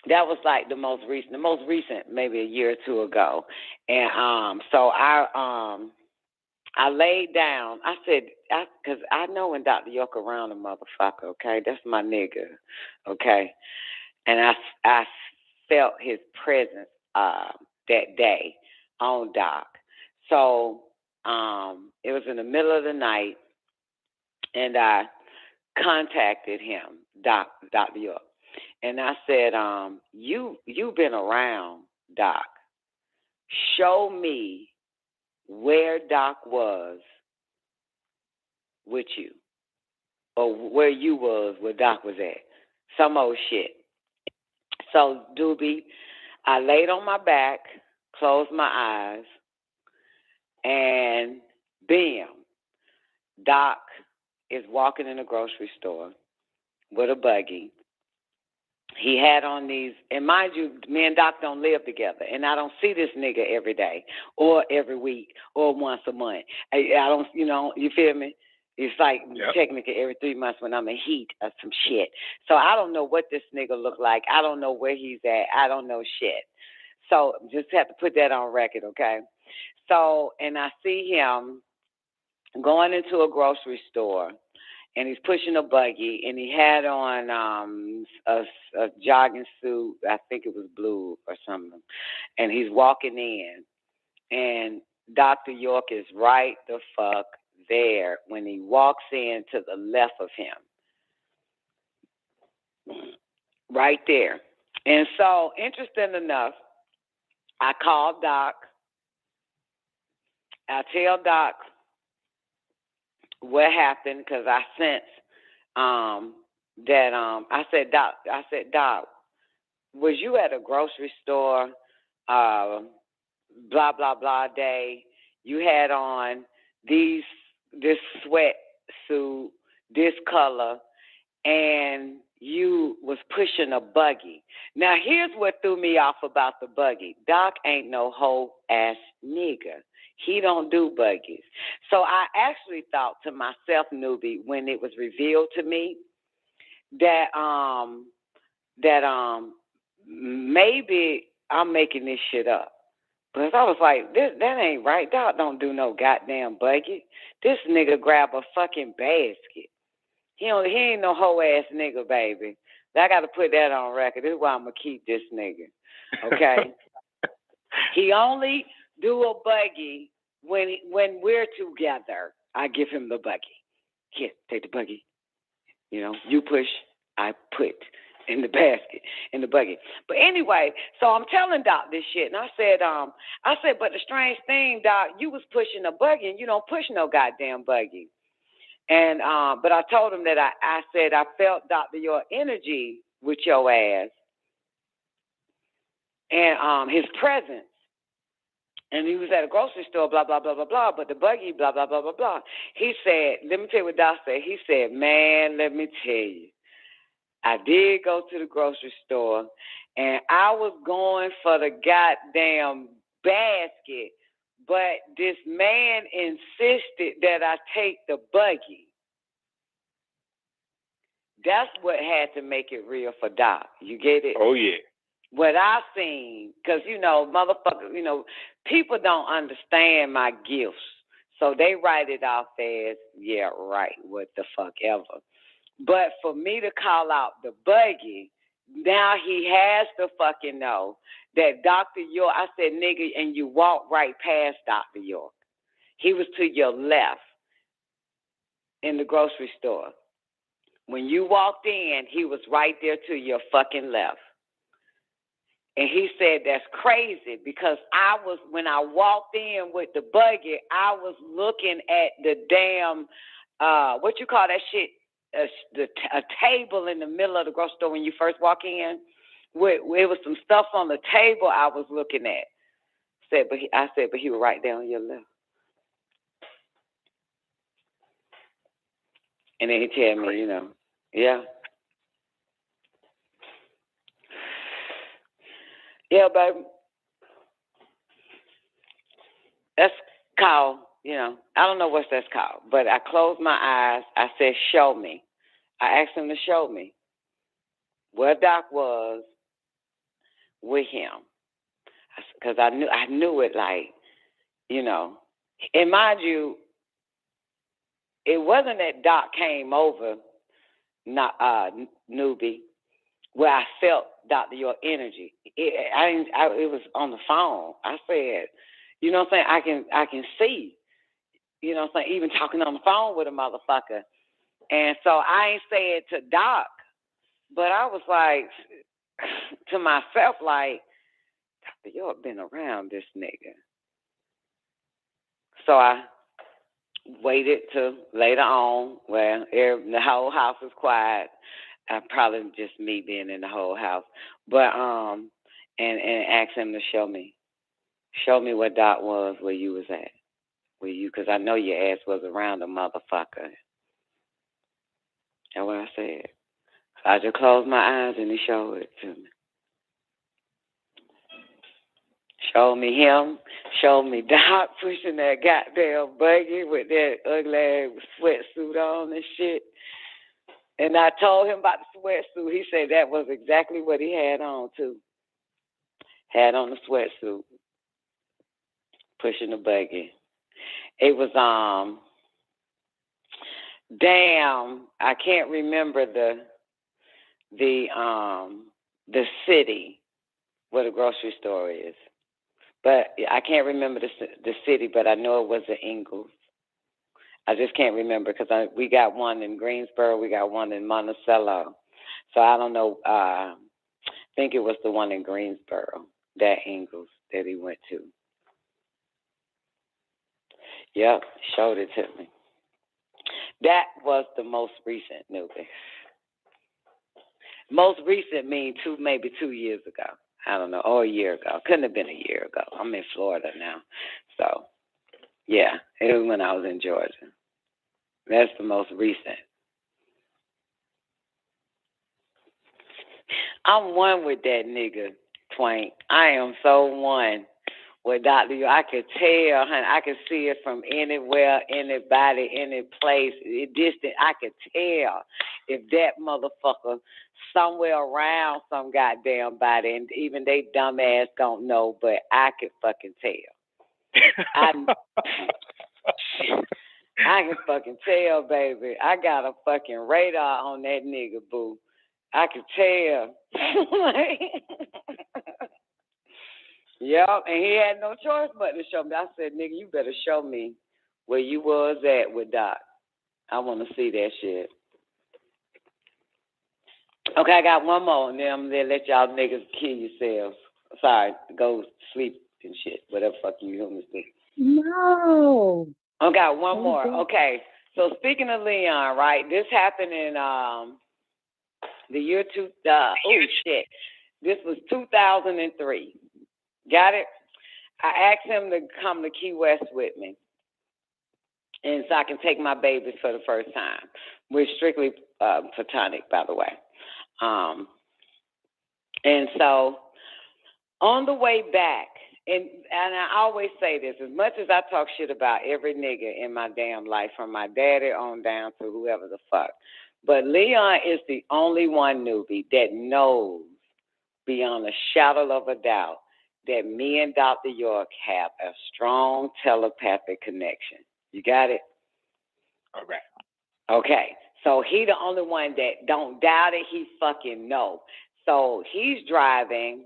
That was like the most recent, maybe a year or two ago. And so I laid down. I said, because I know when Dr. York around a motherfucker, okay? That's my nigga, okay? And I felt his presence that day on Doc. So it was in the middle of the night, and I contacted him, Dr. York. And I said, you've been around, Doc. Show me where Doc was with you, or where you was, where Doc was at. Some old shit. So, Doobie, I laid on my back, closed my eyes, and bam, Doc is walking in a grocery store with a buggy. He had on these, and mind you, me and Doc don't live together, and I don't see this nigga every day or every week or once a month. I don't, you feel me? It's like technically every 3 months when I'm in heat of some shit. So I don't know what this nigga look like. I don't know where he's at. I don't know shit. So just have to put that on record, okay? So, and I see him going into a grocery store, and he's pushing a buggy, and he had on a jogging suit. I think it was blue or something. And he's walking in, and Dr. York is right the fuck there when he walks in to the left of him. Right there. And so, interesting enough, I called Doc. I tell Doc what happened, because I sensed that I said, Doc, was you at a grocery store, blah, blah, blah day? You had on this sweatsuit, this color, and you was pushing a buggy. Now, here's what threw me off about the buggy. Doc ain't no hoe-ass nigga. He don't do buggies. So I actually thought to myself, newbie, when it was revealed to me that maybe I'm making this shit up. Because I was like, that ain't right. Doc don't do no goddamn buggy. This nigga grab a fucking basket. He ain't no hoe ass nigga, baby. I got to put that on record. This is why I'm gonna keep this nigga. Okay. He only do a buggy when we're together. I give him the buggy. Here, take the buggy. You push, I put in the basket, in the buggy. But anyway, so I'm telling Doc this shit, and I said, but the strange thing, Doc, you was pushing a buggy, and you don't push no goddamn buggy. And but I told him that I said I felt, Dr. your energy with your ass, and his presence. And he was at a grocery store, blah, blah, blah, blah, blah, but the buggy, blah, blah, blah, blah, blah. He said, let me tell you what Doc said. He said, man, let me tell you, I did go to the grocery store, and I was going for the goddamn basket, but this man insisted that I take the buggy. That's what had to make it real for Doc. You get it? Oh, yeah. What I seen, because, motherfucker, people don't understand my gifts. So they write it off as, yeah, right, what the fuck ever. But for me to call out the buggy, now he has to fucking know that Dr. York, I said, nigga, and you walk right past Dr. York. He was to your left in the grocery store. When you walked in, he was right there to your fucking left. And he said, that's crazy, because when I walked in with the buggy, I was looking at the damn, what you call that shit, a table in the middle of the grocery store when you first walk in, it was some stuff on the table I was looking at. I said, but he was right there on your left. And then he tell me, yeah. Yeah, baby. That's called, I don't know what that's called, but I closed my eyes. I said, show me. I asked him to show me where Doc was with him. Because I knew it like, and mind you, it wasn't that Doc came over, newbie, where I felt Dr. York energy. It was on the phone. I said, you know what I'm saying? I can see, you know what I'm saying? Even talking on the phone with a motherfucker. And so I ain't say it to Doc, but I was like, to myself, like, Dr. York been around this nigga. So I waited till later on where the whole house was quiet. Probably just me being in the whole house. But and asked him to show me where Doc was, where you was at. Because I know your ass was around the motherfucker. That's what I said. I just closed my eyes and he showed it to me. Showed me him, showed me Doc pushing that goddamn buggy with that ugly sweatsuit on and shit. And I told him about the sweatsuit. He said that was exactly what he had on, too. Had on the sweatsuit, pushing the buggy. It was, I can't remember the city where the grocery store is. But I can't remember the city, but I know it was the Ingalls. I just can't remember because we got one in Greensboro, we got one in Monticello. So I don't know. I think it was the one in Greensboro, that Ingalls that he went to. Yep, showed it to me. That was the most recent newbie. Most recent means maybe 2 years ago. I don't know, or a year ago. Couldn't have been a year ago. I'm in Florida now. So, yeah, it was when I was in Georgia. That's the most recent. I'm one with that nigga, Twain. I am so one with Dr. U. I could tell, honey, I could see it from anywhere, anybody, any place, distant. I could tell if that motherfucker somewhere around some goddamn body, and even they dumb ass don't know, but I could fucking tell. I can fucking tell, baby. I got a fucking radar on that nigga, boo. I can tell. Yep, and he had no choice but to show me. I said, nigga, you better show me where you was at with Doc. I want to see that shit. Okay, I got one more, and then I'm going to let y'all niggas kill yourselves. Sorry, go sleep and shit, whatever fuck you humans do. No. I got one more. Okay, so speaking of Leon, right, this happened in the year this was 2003. Got it? I asked him to come to Key West with me, and so I can take my babies for the first time. We're strictly platonic, by the way. And so on the way back, and I always say this, as much as I talk shit about every nigga in my damn life, from my daddy on down to whoever the fuck, but Leon is the only one, newbie, that knows beyond a shadow of a doubt that me and Dr. York have a strong telepathic connection. You got it? All right. Okay. So he the only one that don't doubt it. He fucking know. So he's driving.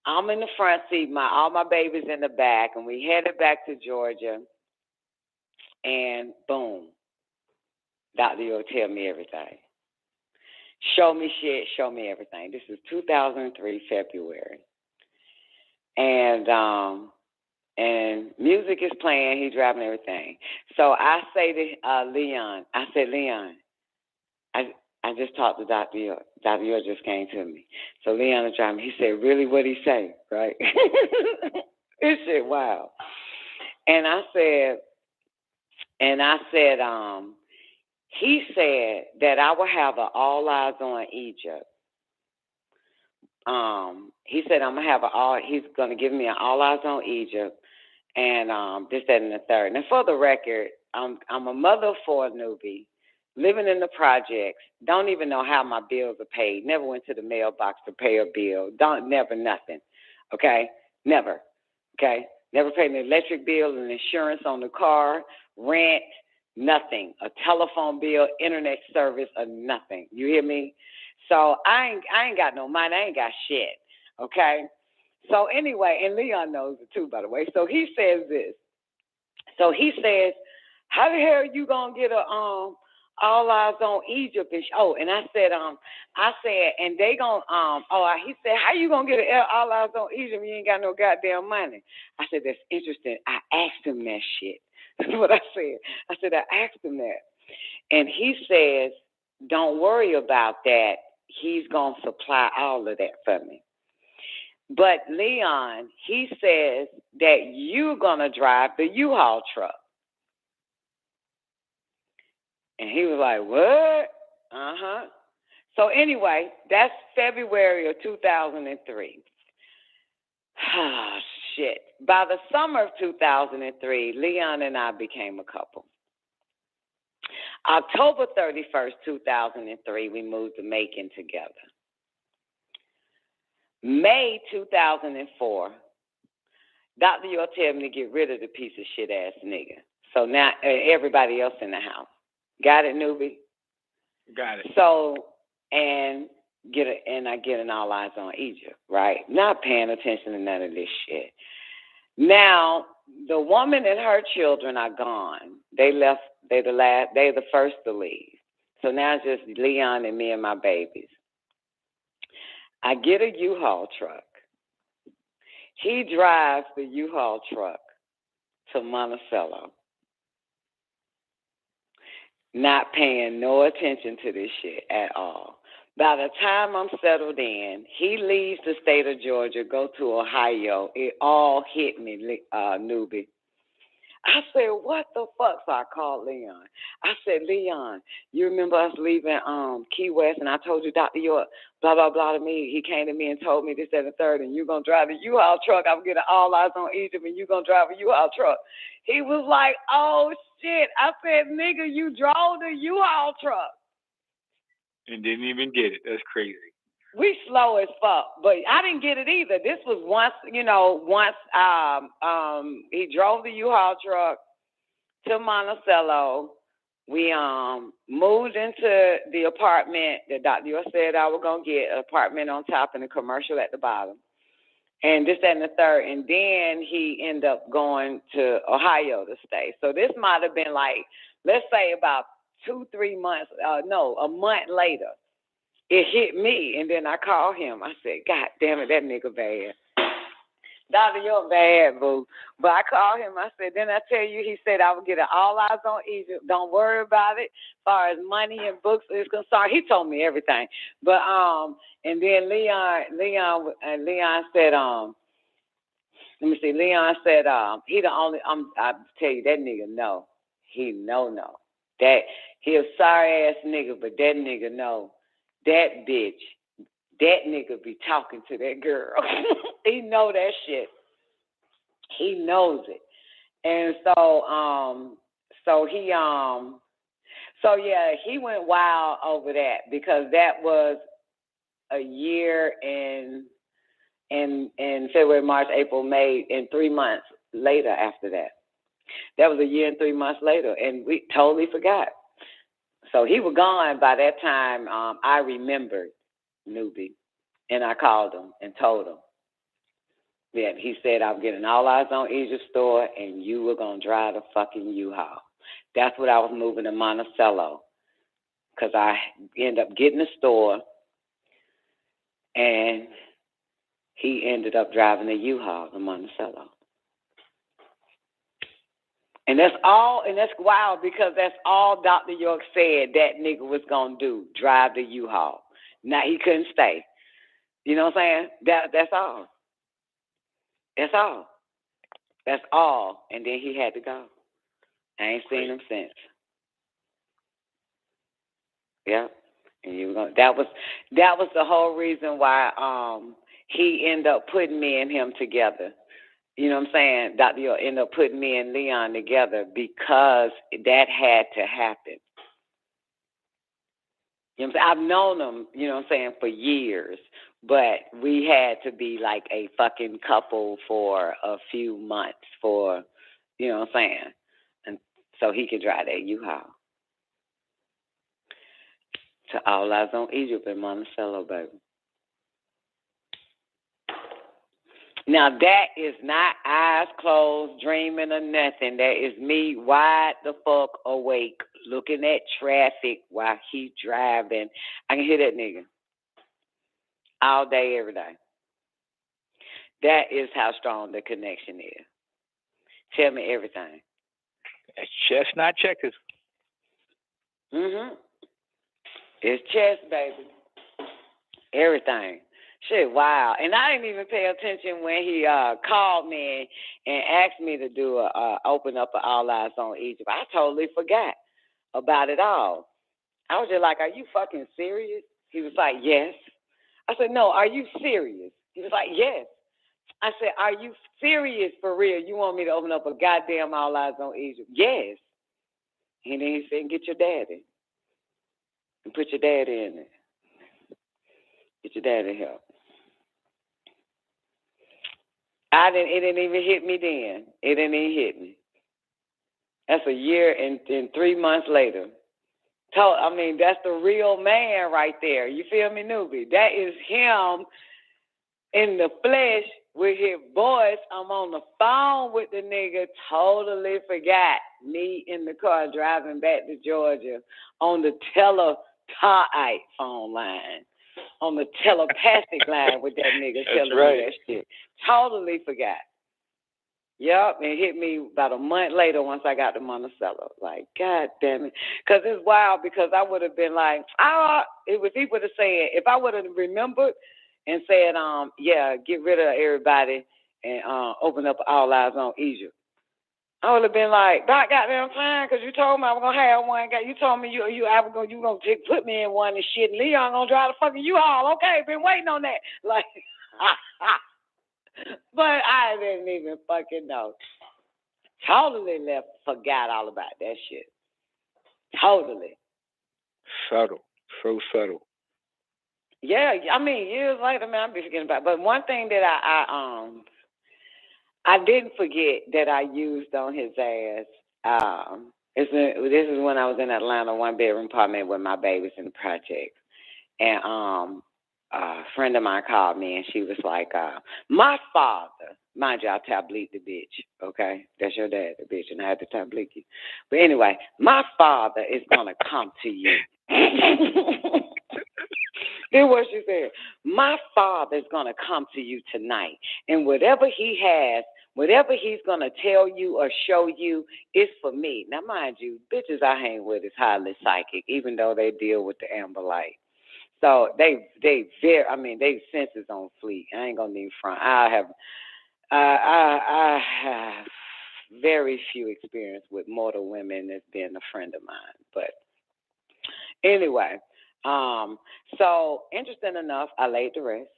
I'm in the front seat. All my babies in the back, and we headed back to Georgia. And boom, Dr. York tell me everything. Show me shit. Show me everything. This is 2003 February. And music is playing. He's driving everything. So I say to Leon, I said, Leon, I just talked to Dr. York. Dr. York just came to me. So Leon is driving. He said, really, what'd he say? Right? This shit, wow. And I said, he said that I will have an all eyes on Egypt. He said he's going to give me an all eyes on Egypt and this, that, and the third. And for the record, I'm a mother of 4 newbie, living in the projects, don't even know how my bills are paid, never went to the mailbox to pay a bill, never nothing, okay, never, okay, never paid an electric bill, an insurance on the car, rent, nothing, a telephone bill, internet service, or nothing, you hear me? So I ain't got no money, I ain't got shit, okay? So anyway, and Leon knows it too, by the way, so he says this. So he says, how the hell are you gonna get a all eyes on Egypt? And I said, and they gonna he said, how you gonna get an all eyes on Egypt? You ain't got no goddamn money. I said, that's interesting. I asked him that shit. That's what I said. I said, I asked him that, and he says, don't worry about that. He's gonna supply all of that for me. But Leon, he says that you're gonna drive the U-Haul truck. And he was like, what? Uh-huh. So anyway, that's February of 2003. Ah, shit. By the summer of 2003, Leon and I became a couple. October 31st, 2003, we moved to Macon together. May 2004, Dr. York told me to get rid of the piece of shit ass nigga. So now everybody else in the house. Got it, newbie? Got it. So, I get an all eyes on Egypt, right? Not paying attention to none of this shit. Now, the woman and her children are gone. They left, they're the first to leave. So now it's just Leon and me and my babies. I get a U-Haul truck. He drives the U-Haul truck to Monticello. Not paying no attention to this shit at all. By the time I'm settled in, he leaves the state of Georgia, go to Ohio. It all hit me, newbie. I said, what the fuck? So I called Leon. I said, Leon, you remember us leaving Key West, and I told you Dr. York, blah, blah, blah to me. He came to me and told me this, that, and the third, and you're going to drive a U-Haul truck. I'm getting all eyes on Egypt, and you're going to drive a U-Haul truck. He was like, oh, shit. I said, nigga, you drove the U-Haul truck. And didn't even get it. That's crazy. We slow as fuck, but I didn't get it either. This was once he drove the U-Haul truck to Monticello. We moved into the apartment that Dr. York said I was going to get, an apartment on top and a commercial at the bottom. And this, that, and the third. And then he ended up going to Ohio to stay. So this might have been like, let's say about 2-3 months, a month later. It hit me, and then I called him. I said, God damn it, that nigga bad. Dr. York bad, boo. But I called him. I said, didn't I tell you? He said I would get an all eyes on Egypt. Don't worry about it. As far as money and books is concerned, he told me everything. But and then Leon said, let me see. Leon said, he the only. I tell you that nigga no. He no. That he a sorry ass nigga, but that nigga no. That bitch, that nigga be talking to that girl. He know that shit. He knows it. And he went wild over that because that was a year in February, March, April, May, and 3 months later after that. That was a year and 3 months later, and we totally forgot. So he was gone by that time. I remembered, newbie, and I called him and told him that he said I'm getting all eyes on Egypt store, and you were gonna drive the fucking U-Haul. That's what I was moving to Monticello, because I ended up getting the store, and he ended up driving the U-Haul to Monticello. And that's all, and that's wild because that's all Dr. York said that nigga was going to do, drive the U-Haul. Now he couldn't stay. You know what I'm saying? That's all. That's all. That's all. And then he had to go. I ain't seen him since. Yeah. And you were gonna, that was the whole reason why he ended up putting me and him together. You know what I'm saying? Dr. York ended up putting me and Leon together because that had to happen. You know what I'm saying? I've known him, you know what I'm saying, for years, but we had to be like a fucking couple for a few months for, you know what I'm saying, and so he could drive that U-Haul. To All Eyes on Egypt and Monticello, baby. Now, that is not eyes closed, dreaming or nothing. That is me wide the fuck awake, looking at traffic while he's driving. I can hear that nigga all day, every day. That is how strong the connection is. Tell me everything. That's chestnut checkers. Mm-hmm. It's chess, baby. Everything. Shit, wow. And I didn't even pay attention when he called me and asked me to do open up All Eyes on Egypt. I totally forgot about it all. I was just like, are you fucking serious? He was like, yes. I said, no, are you serious? He was like, yes. I said, are you serious for real? You want me to open up a goddamn All Eyes on Egypt? Yes. And then he said, get your daddy. And put your daddy in it. Get your daddy help. It didn't even hit me then. It didn't even hit me. That's a year and 3 months later. I mean, that's the real man right there. You feel me, newbie? That is him in the flesh with his voice. I'm on the phone with the nigga. Totally forgot me in the car driving back to Georgia on the teletype phone line. On the telepathic line with that nigga telling me that shit. Totally forgot. Yup, and it hit me about a month later once I got to Monticello. Like, God damn it. Because it's wild because I would have been like, if he would have said, if I would have remembered and said, yeah, get rid of everybody and open up All Eyes on Egypt. I would have been like, about goddamn time, because you told me I was going to have one. You told me you going to put me in one and shit, and Leon going to drive the fucking U-Haul. Okay, been waiting on that. Like, but I didn't even fucking know. Totally forgot all about that shit. Totally. Subtle. So subtle. Yeah, I mean, years later, man, I'm be forgetting about it. But one thing that I didn't forget that I used on his ass. This is when I was in Atlanta, 1-bedroom apartment with my babies in the project. And a friend of mine called me and she was like, my father, mind you, I tableed the bitch, okay? That's your dad, the bitch, and I had to tableed you. But anyway, my father is going to come to you. Here's what she said. My father is going to come to you tonight. And whatever he has, whatever he's going to tell you or show you is for me. Now, mind you, bitches I hang with is highly psychic, even though they deal with the amber light. So they senses on fleek. I ain't going to need front. I have very few experience with mortal women as being a friend of mine. But anyway, so interesting enough, I laid to rest.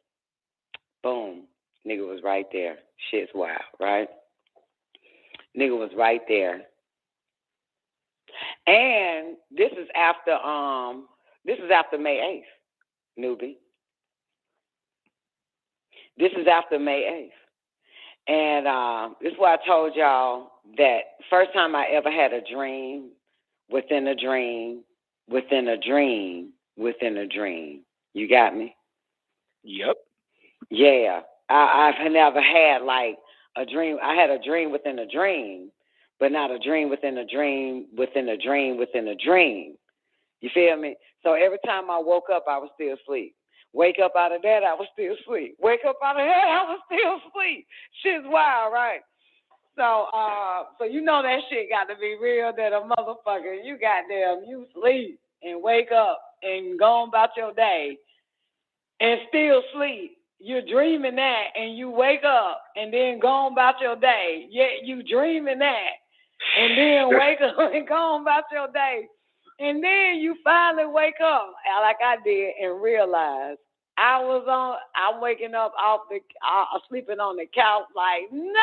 Boom. Nigga was right there. Shit's wild, right? Nigga was right there. And this is after May 8th, newbie. This is after May 8th. And this is why I told y'all that first time I ever had a dream within a dream, within a dream, within a dream. You got me? Yep. Yeah. I've never had like a dream. I had a dream within a dream, but not a dream within a dream, within a dream, within a dream. You feel me? So every time I woke up, I was still asleep. Wake up out of that, I was still asleep. Wake up out of that, I was still asleep. Shit's wild, right? So you know that shit got to be real that a motherfucker, you sleep and wake up and go on about your day and still sleep. You're dreaming that and you wake up and then go on about your day. Yet you dreaming that and then wake up and go on about your day. And then you finally wake up like I did and realize I'm waking up sleeping on the couch like, no!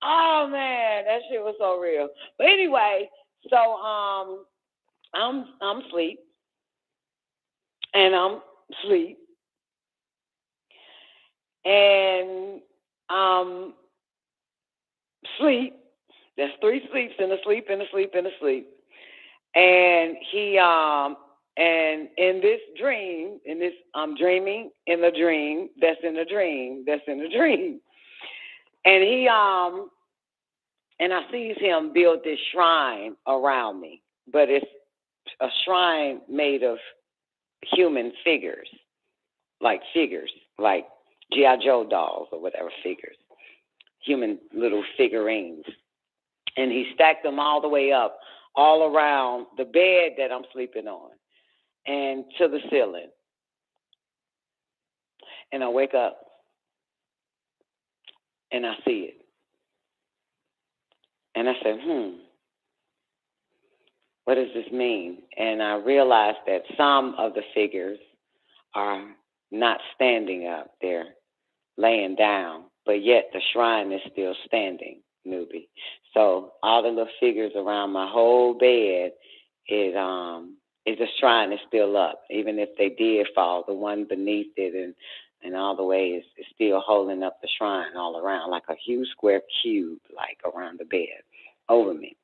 Oh man, that shit was so real. But anyway, so I'm asleep. And I'm asleep. And sleep. There's 3 sleeps and a sleep and a sleep and a sleep. And he and in this dream, I'm dreaming in a dream that's in a dream that's in a dream. And he and I sees him build this shrine around me, but it's a shrine made of human figures, like G.I. Joe dolls or whatever figures, human little figurines. And he stacked them all the way up, all around the bed that I'm sleeping on and to the ceiling. And I wake up and I see it. And I said, what does this mean? And I realized that some of the figures are not standing up, they're laying down, but yet the shrine is still standing, newbie. So all the little figures around my whole bed is the shrine is still up. Even if they did fall, the one beneath it and all the way is still holding up the shrine all around, like a huge square cube, like around the bed over me.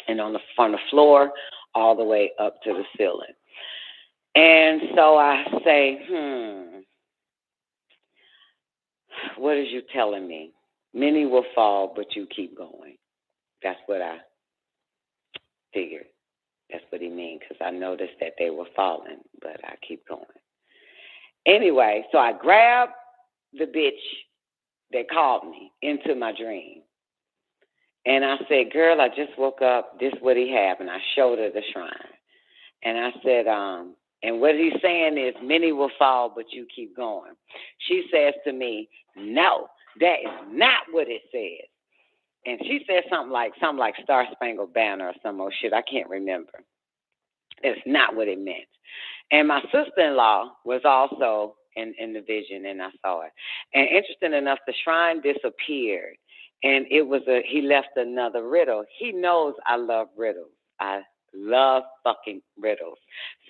And from the floor all the way up to the ceiling. And so I say, what is you telling me? Many will fall, but you keep going. That's what I figured. That's what he means, because I noticed that they were falling, but I keep going. Anyway, so I grabbed the bitch that called me into my dream. And I said, girl, I just woke up. This is what he have. And I showed her the shrine. And I said, and what he's saying is, many will fall, but you keep going. She says to me, no, that is not what it says. And she said something like Star Spangled Banner or some old shit. I can't remember. It's not what it meant. And my sister-in-law was also in the vision, and I saw it. And interesting enough, the shrine disappeared, and he left another riddle. He knows I love riddles. I love fucking riddles.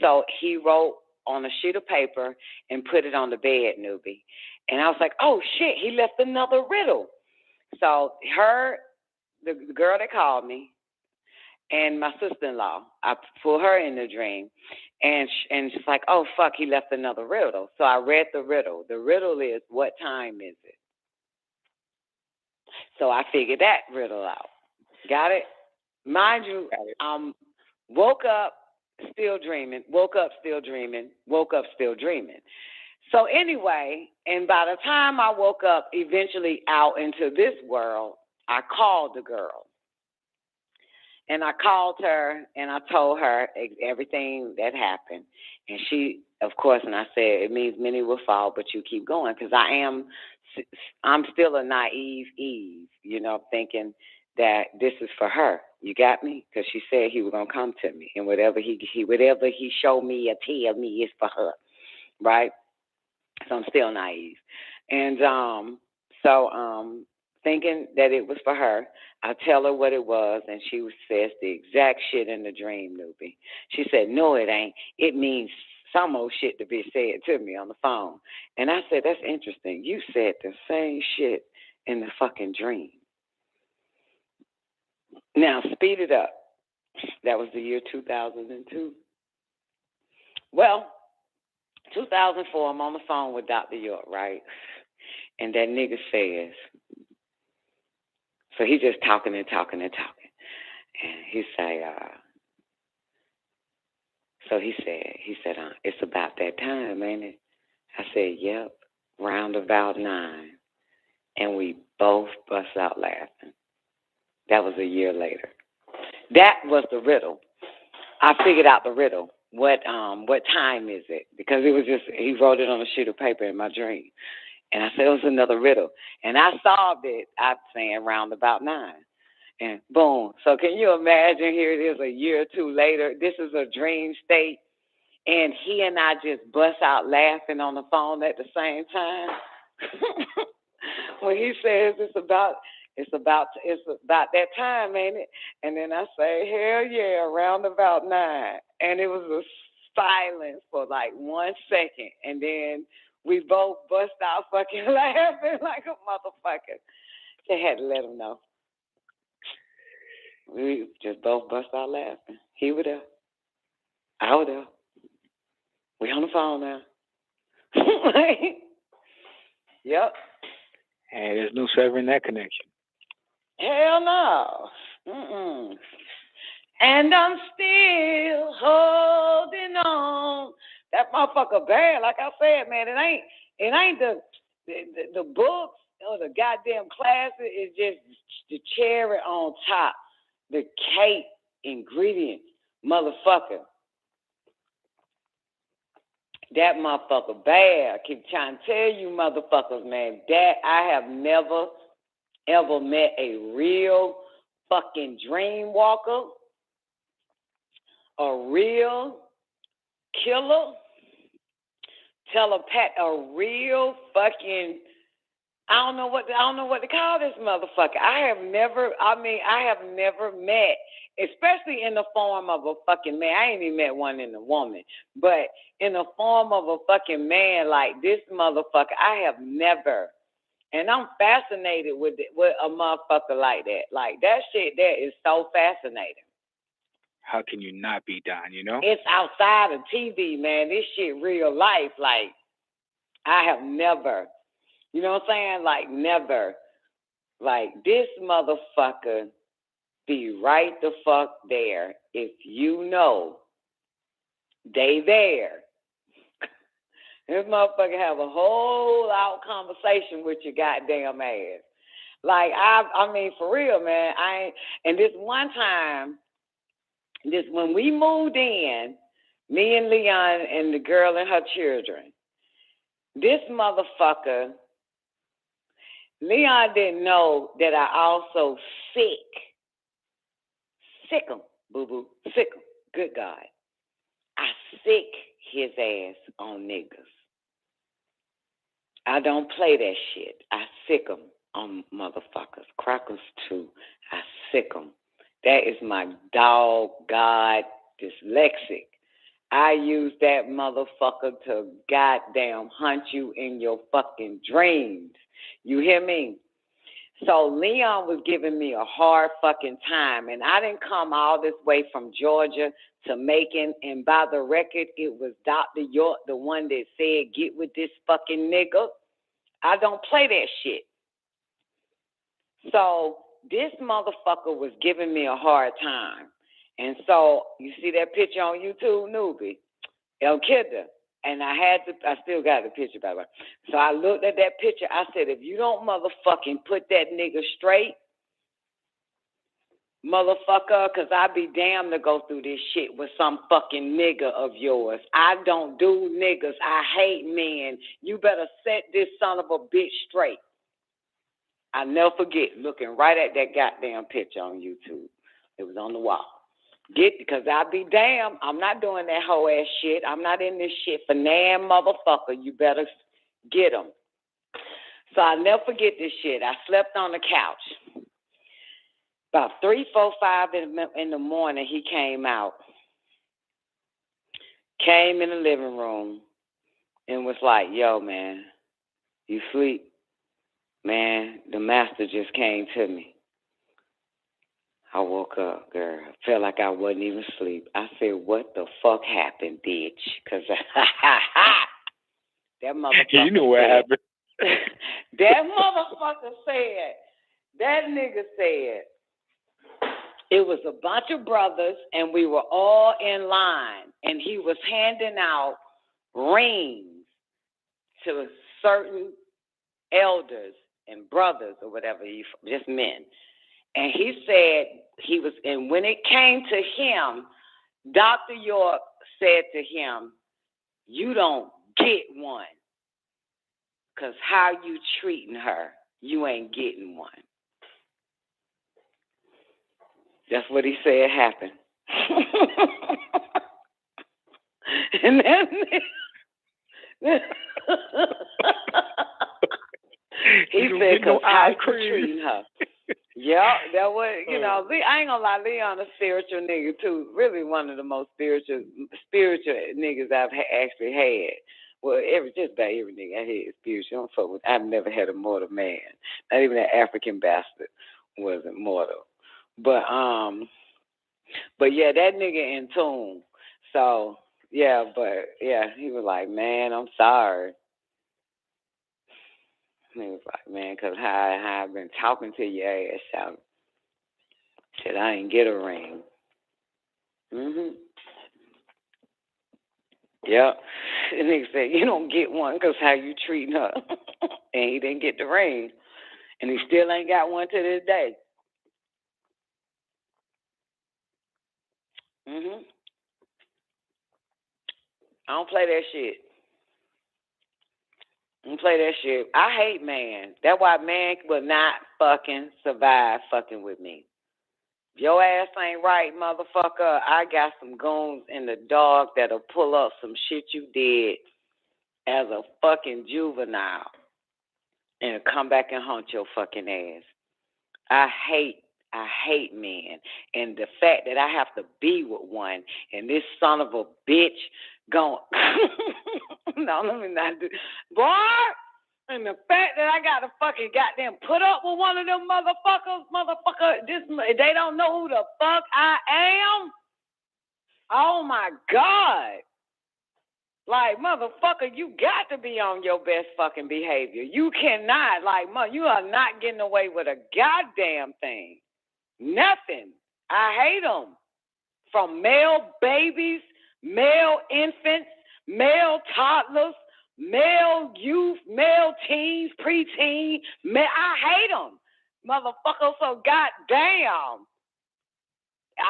So he wrote on a sheet of paper and put it on the bed, newbie. And I was like, oh shit, he left another riddle. So the girl that called me, and my sister-in-law, I pulled her in the dream, and she's like, oh, fuck, he left another riddle. So I read the riddle. The riddle is, what time is it? So I figured that riddle out. Got it? Mind you, woke up, still dreaming, woke up, still dreaming, woke up, still dreaming. So anyway, and by the time I woke up eventually out into this world, I called the girl. And I called her and I told her everything that happened. And she, of course, and I said, it means many will fall, but you keep going. Because I'm still a naive Eve, thinking that this is for her. You got me? Because she said he was going to come to me. And whatever he showed me or tell me is for her. Right? So I'm still naive. And thinking that it was for her, I tell her what it was, and she says the exact shit in the dream, newbie. She said, no, it ain't. It means some old shit to be said to me on the phone. And I said, that's interesting. You said the same shit in the fucking dream. Now, speed it up. That was the year 2002. Well, 2004, I'm on the phone with Dr. York, right? And that nigga says, so he's just talking and talking and talking. And he say, he said, it's about that time, ain't it? I said, yep, round about 9. and we both bust out laughing. That was a year later. That was the riddle. I figured out the riddle. What time is it? Because it was just, he wrote it on a sheet of paper in my dream. And I said, it was another riddle. And I solved it, I'm saying, around about 9. And boom. So can you imagine, here it is a year or two later. This is a dream state. And he and I just bust out laughing on the phone at the same time. When he says it's about that time, ain't it? And then I say, hell yeah, around about 9. And it was a silence for like 1 second. And then we both bust out fucking laughing like a motherfucker. They had to let him know. We just both bust out laughing. He was there. I was there. We on the phone now. Yep. And there's no severing that connection. Hell no. Mm-mm. And I'm still holding on. That motherfucker bad. Like I said, man, it ain't the books or the goddamn classes. It's just the cherry on top. The cake ingredients, motherfucker. That motherfucker bad. I keep trying to tell you motherfuckers, man, that I have never, ever met a real fucking dream walker, a real killer, telepath, a real fucking, I don't know what to call this motherfucker. I have never met, especially in the form of a fucking man. I ain't even met one in a woman, but in the form of a fucking man like this motherfucker, I have never. And I'm fascinated with a motherfucker like that. Like, that shit there is so fascinating. How can you not be, Don, you know? It's outside of TV, man. This shit real life. Like, I have never, you know what I'm saying? Like, never. Like, this motherfucker be right the fuck there if you know they there. This motherfucker have a whole out conversation with your goddamn ass. Like, I mean, for real, man. And this one time, when we moved in, me and Leon and the girl and her children, this motherfucker, Leon didn't know that I also sick him, boo-boo, sick him. Good God. I sick his ass on niggas. I don't play that shit. I sick them on motherfuckers. Crackers too. I sick them. That is my dog, God, dyslexic. I use that motherfucker to goddamn hunt you in your fucking dreams. You hear me? So Leon was giving me a hard fucking time, and I didn't come all this way from Georgia to Macon, and by the record, it was Dr. York, the one that said, get with this fucking nigga. I don't play that shit. So this motherfucker was giving me a hard time. And so you see that picture on YouTube, newbie, El Kidda. And I still got the picture, by the way. So I looked at that picture. I said, if you don't motherfucking put that nigga straight, motherfucker, because I be damned to go through this shit with some fucking nigga of yours. I don't do niggas. I hate men. You better set this son of a bitch straight. I never forget looking right at that goddamn picture on YouTube. It was on the wall. Because I be damned, I'm not doing that whole ass shit. I'm not in this shit for nan motherfucker. You better get him. So I never forget this shit. I slept on the couch. About 3, 4, 5 in the morning, he came out. Came in the living room and was like, yo, man, you sleep? Man, the master just came to me. I woke up, girl. Felt like I wasn't even asleep. I said, what the fuck happened, bitch? Because that motherfucker you know what happened. That motherfucker said, that nigga said, it was a bunch of brothers, and we were all in line, and he was handing out rings to certain elders and brothers or whatever, just men. And he said and when it came to him, Dr. York said to him, you don't get one, because how you treating her, you ain't getting one. That's what he said happened. And then he said, because how you treating her. Yeah, that was, I ain't gonna lie, Leon a spiritual nigga too. Really one of the most spiritual niggas I've actually had. Well, just about every nigga I had is spiritual. I don't fuck with, I've never had a mortal man. Not even that African bastard wasn't mortal. But yeah, that nigga in tune. So yeah, he was like, man, I'm sorry. He was like, man, because how I've been talking to your ass out. Said I ain't get a ring. Yep. The nigga said, you don't get one because how you treating her. And he didn't get the ring. And he still ain't got one to this day. I don't play that shit. I hate man. That's why man will not fucking survive fucking with me. If your ass ain't right, motherfucker, I got some goons in the dark that'll pull up some shit you did as a fucking juvenile and come back and haunt your fucking ass. I hate men. And the fact that I have to be with one and this son of a bitch going, no, let me not do, boy, and the fact that I got to fucking goddamn put up with one of them motherfucker, they don't know who the fuck I am. Oh my God. Like, motherfucker, you got to be on your best fucking behavior. You cannot, you are not getting away with a goddamn thing. Nothing. I hate them. From male babies, male infants, male toddlers, male youth, male teens, preteen. I hate them. Motherfucker, so goddamn.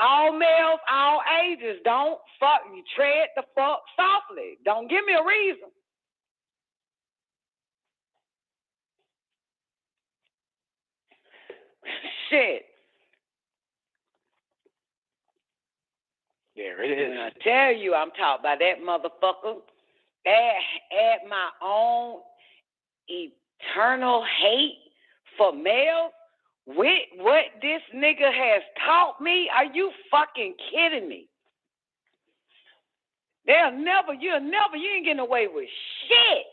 All males, all ages, don't fuck, you tread the fuck softly. Don't give me a reason. Shit. There it is. And I tell you, I'm talking about that motherfucker. Add my own eternal hate for males with what this nigga has taught me. Are you fucking kidding me? You ain't getting away with shit.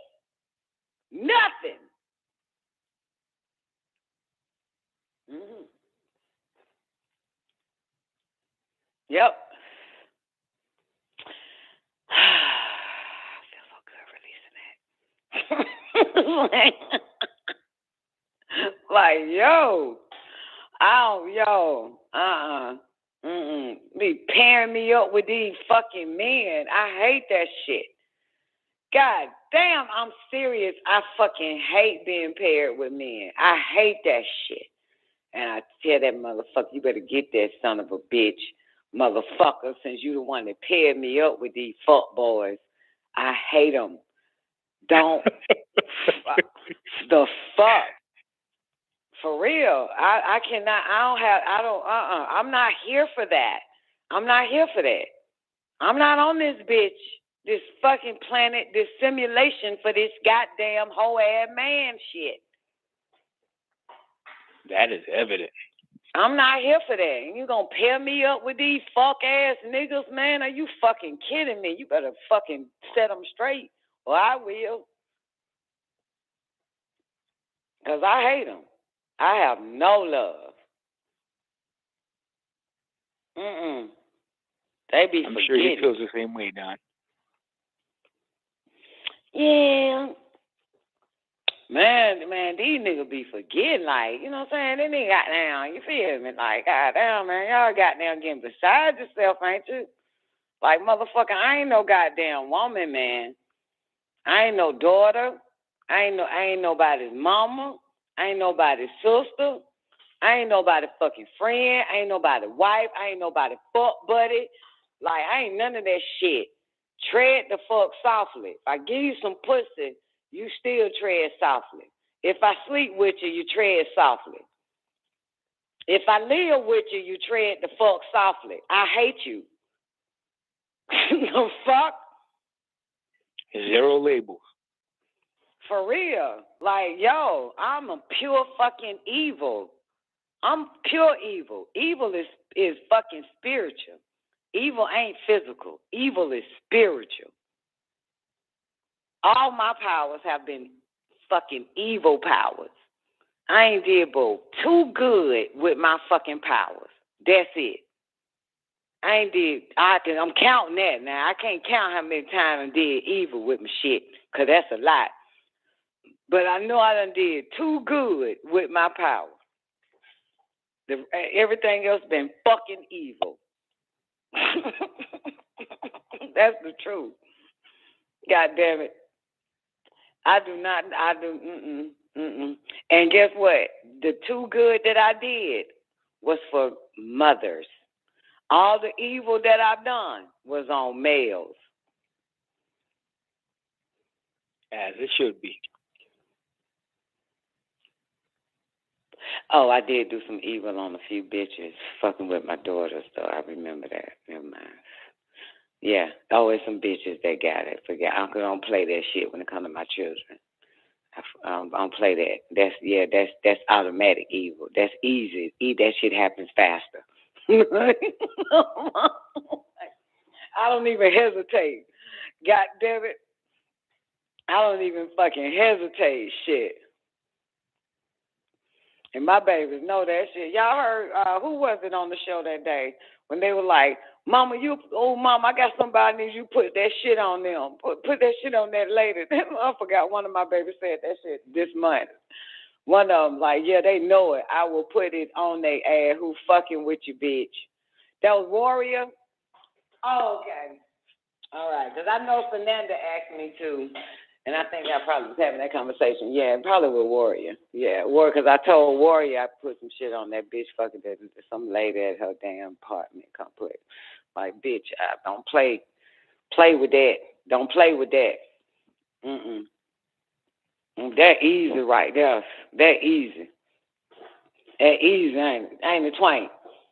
Nothing. Yep. I feel so good releasing that. Like, be pairing me up with these fucking men. I hate that shit. God damn, I'm serious. I fucking hate being paired with men. I hate that shit. And I tell that motherfucker, you better get that son of a bitch, motherfucker, since you the one that paired me up with these fuck boys. I hate them. Don't. The fuck. For real. I cannot, I'm not here for that. I'm not here for that. I'm not on this bitch, this fucking planet, this simulation for this goddamn whole ass man shit. That is evident. I'm not here for that. And you gonna pair me up with these fuck ass niggas, man? Are you fucking kidding me? You better fucking set them straight, or I will. Because I hate them. I have no love. They be I'm forgetting. sure he feels the same way, Don. Yeah. Man, these niggas be forgetting, like, you know what I'm saying? They niggas goddamn, you feel me? Like, goddamn, man, y'all goddamn getting beside yourself, ain't you? Like, motherfucker, I ain't no goddamn woman, man. I ain't no daughter. I ain't nobody's mama. I ain't nobody's sister. I ain't nobody fucking friend. I ain't nobody wife. I ain't nobody fuck buddy. Like, I ain't none of that shit. Tread the fuck softly. If I give you some pussy, you still tread softly. If I sleep with you, you tread softly. If I live with you, you tread the fuck softly. I hate you. The fuck? 0 labels. For real. Like, yo, I'm a pure fucking evil. I'm pure evil. Evil is fucking spiritual. Evil ain't physical. Evil is spiritual. All my powers have been fucking evil powers. I ain't did both too good with my fucking powers. That's it. I'm counting that now. I can't count how many times I did evil with my shit, because that's a lot. But I know I done did too good with my power. Everything else been fucking evil. That's the truth. God damn it. And guess what? The too good that I did was for mothers. All the evil that I've done was on males. As it should be. Oh, I did do some evil on a few bitches fucking with my daughters, though. I remember that. Never mind. Yeah, always some bitches that got it. Forget, Uncle don't play that shit when it comes to my children. I don't play that. That's automatic evil. That's easy. That shit happens faster. I don't even hesitate. God damn it. I don't even fucking hesitate shit. And my babies know that shit. Y'all heard, who was it on the show that day when they were like, Mama, I got somebody needs you put that shit on them. Put that shit on that lady. I forgot, one of my babies said that shit this month. One of them, like, yeah, they know it. I will put it on their ass. Who fucking with you, bitch? That was Warrior? Oh, okay. All right. Because I know Fernanda asked me to, and I think I probably was having that conversation. Yeah, probably with Warrior. Yeah, Warrior, because I told Warrior I put some shit on that bitch fucking that some lady at her damn apartment. Come put. Like, bitch, don't play with that. Don't play with that. That easy right there. That easy. That easy ain't it, Twain?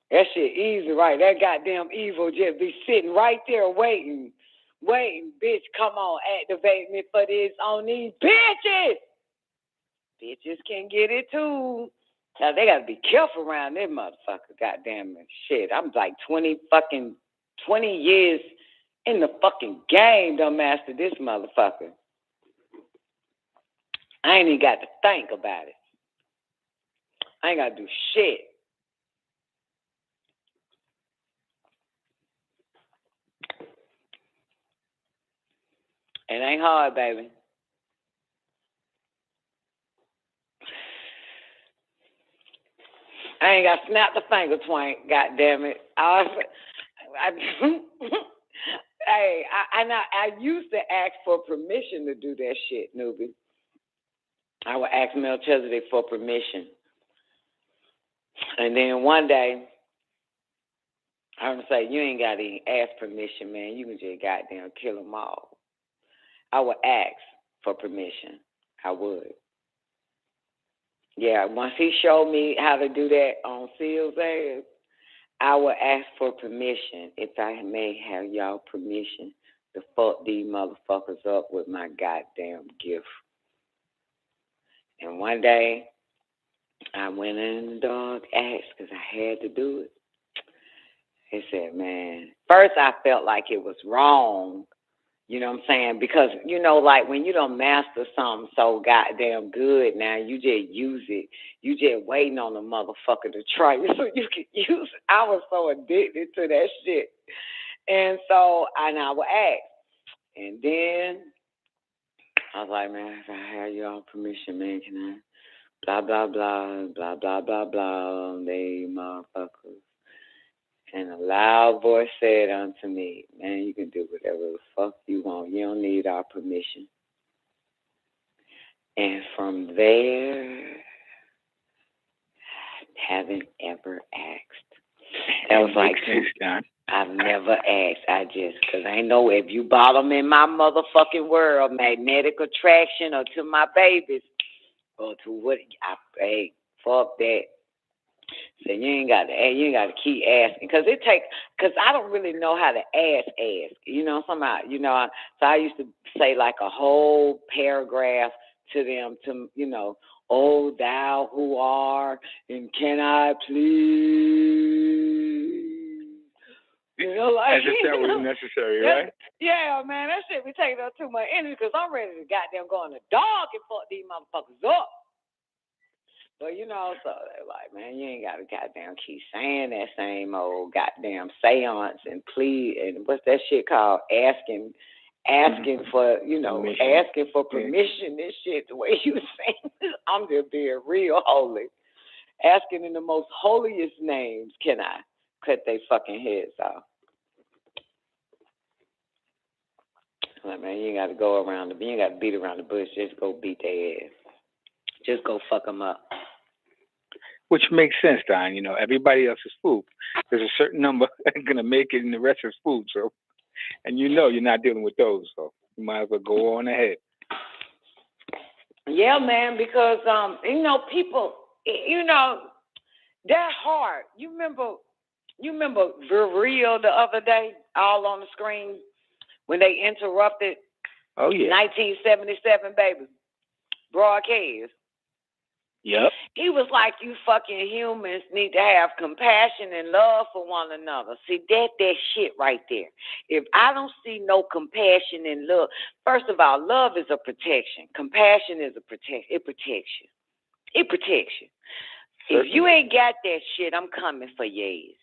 That shit easy right. That goddamn evil just be sitting right there waiting. Bitch, come on, activate me for this on these bitches. Bitches can get it too. Now they gotta be careful around this motherfucker, goddamn it. Shit, I'm like 20 years in the fucking game, done master this motherfucker. I ain't even got to think about it. I ain't got to do shit. It ain't hard, baby. I ain't got to snap the finger, Twain. God damn it. I used to ask for permission to do that shit, newbie. I would ask Melchizedek for permission. And then one day, I would say, you ain't got to even ask permission, man. You can just goddamn kill them all. I would ask for permission. I would. Yeah, once he showed me how to do that on Seal's ass, I would ask for permission, if I may have y'all permission to fuck these motherfuckers up with my goddamn gift. And one day, I went in the dog, asked, because I had to do it. He said, man, first I felt like it was wrong. You know what I'm saying? Because, you know, like when you don't master something so goddamn good now, you just use it. You just waiting on the motherfucker to try it so you can use it. I was so addicted to that shit. And so, I would ask. And then I was like, man, if I have y'all permission, man, can I? Blah, blah, blah, blah, blah, blah, blah, they motherfuckers. And a loud voice said unto me, man, you can do whatever the fuck you want. You don't need our permission. And from there, haven't ever asked. That was like, I've never asked. I just, because I know if you bottom in my motherfucking world, magnetic attraction, or to my babies, or to what, hey, fuck that. So you ain't got to keep asking, because I don't really know how to ask, you know, somehow, you know, so I used to say like a whole paragraph to them, to, you know, oh, thou who art, and can I please, you know, like. As if that was necessary, right? Yeah, man, that shit be taking up too much energy, because I'm ready to goddamn go in the dog and fuck these motherfuckers up. But, you know, so they're like, man, you ain't got to goddamn keep saying that same old goddamn seance and plead, and what's that shit called? Asking for, you know, permission. Asking for permission and shit, the way you saying. I'm just being real holy. Asking in the most holiest names, can I cut their fucking heads off? Like, man, you ain't got to go around, you ain't got to beat around the bush, just go beat their ass. Just go fuck them up. Which makes sense, Don. You know, everybody else is food. There's a certain number going to make it, and the rest is food. So, and you know you're not dealing with those. So you might as well go on ahead. Yeah, man, because, you know, people, you know, that hard. You remember Real the other day, all on the screen, when they interrupted 1977, baby, broadcast. Yep. He was like, you fucking humans need to have compassion and love for one another. See, that shit right there. If I don't see no compassion and love, first of all, love is a protection. Compassion is a protection. It protects you. It protects you. If you ain't got that shit, I'm coming for your ass.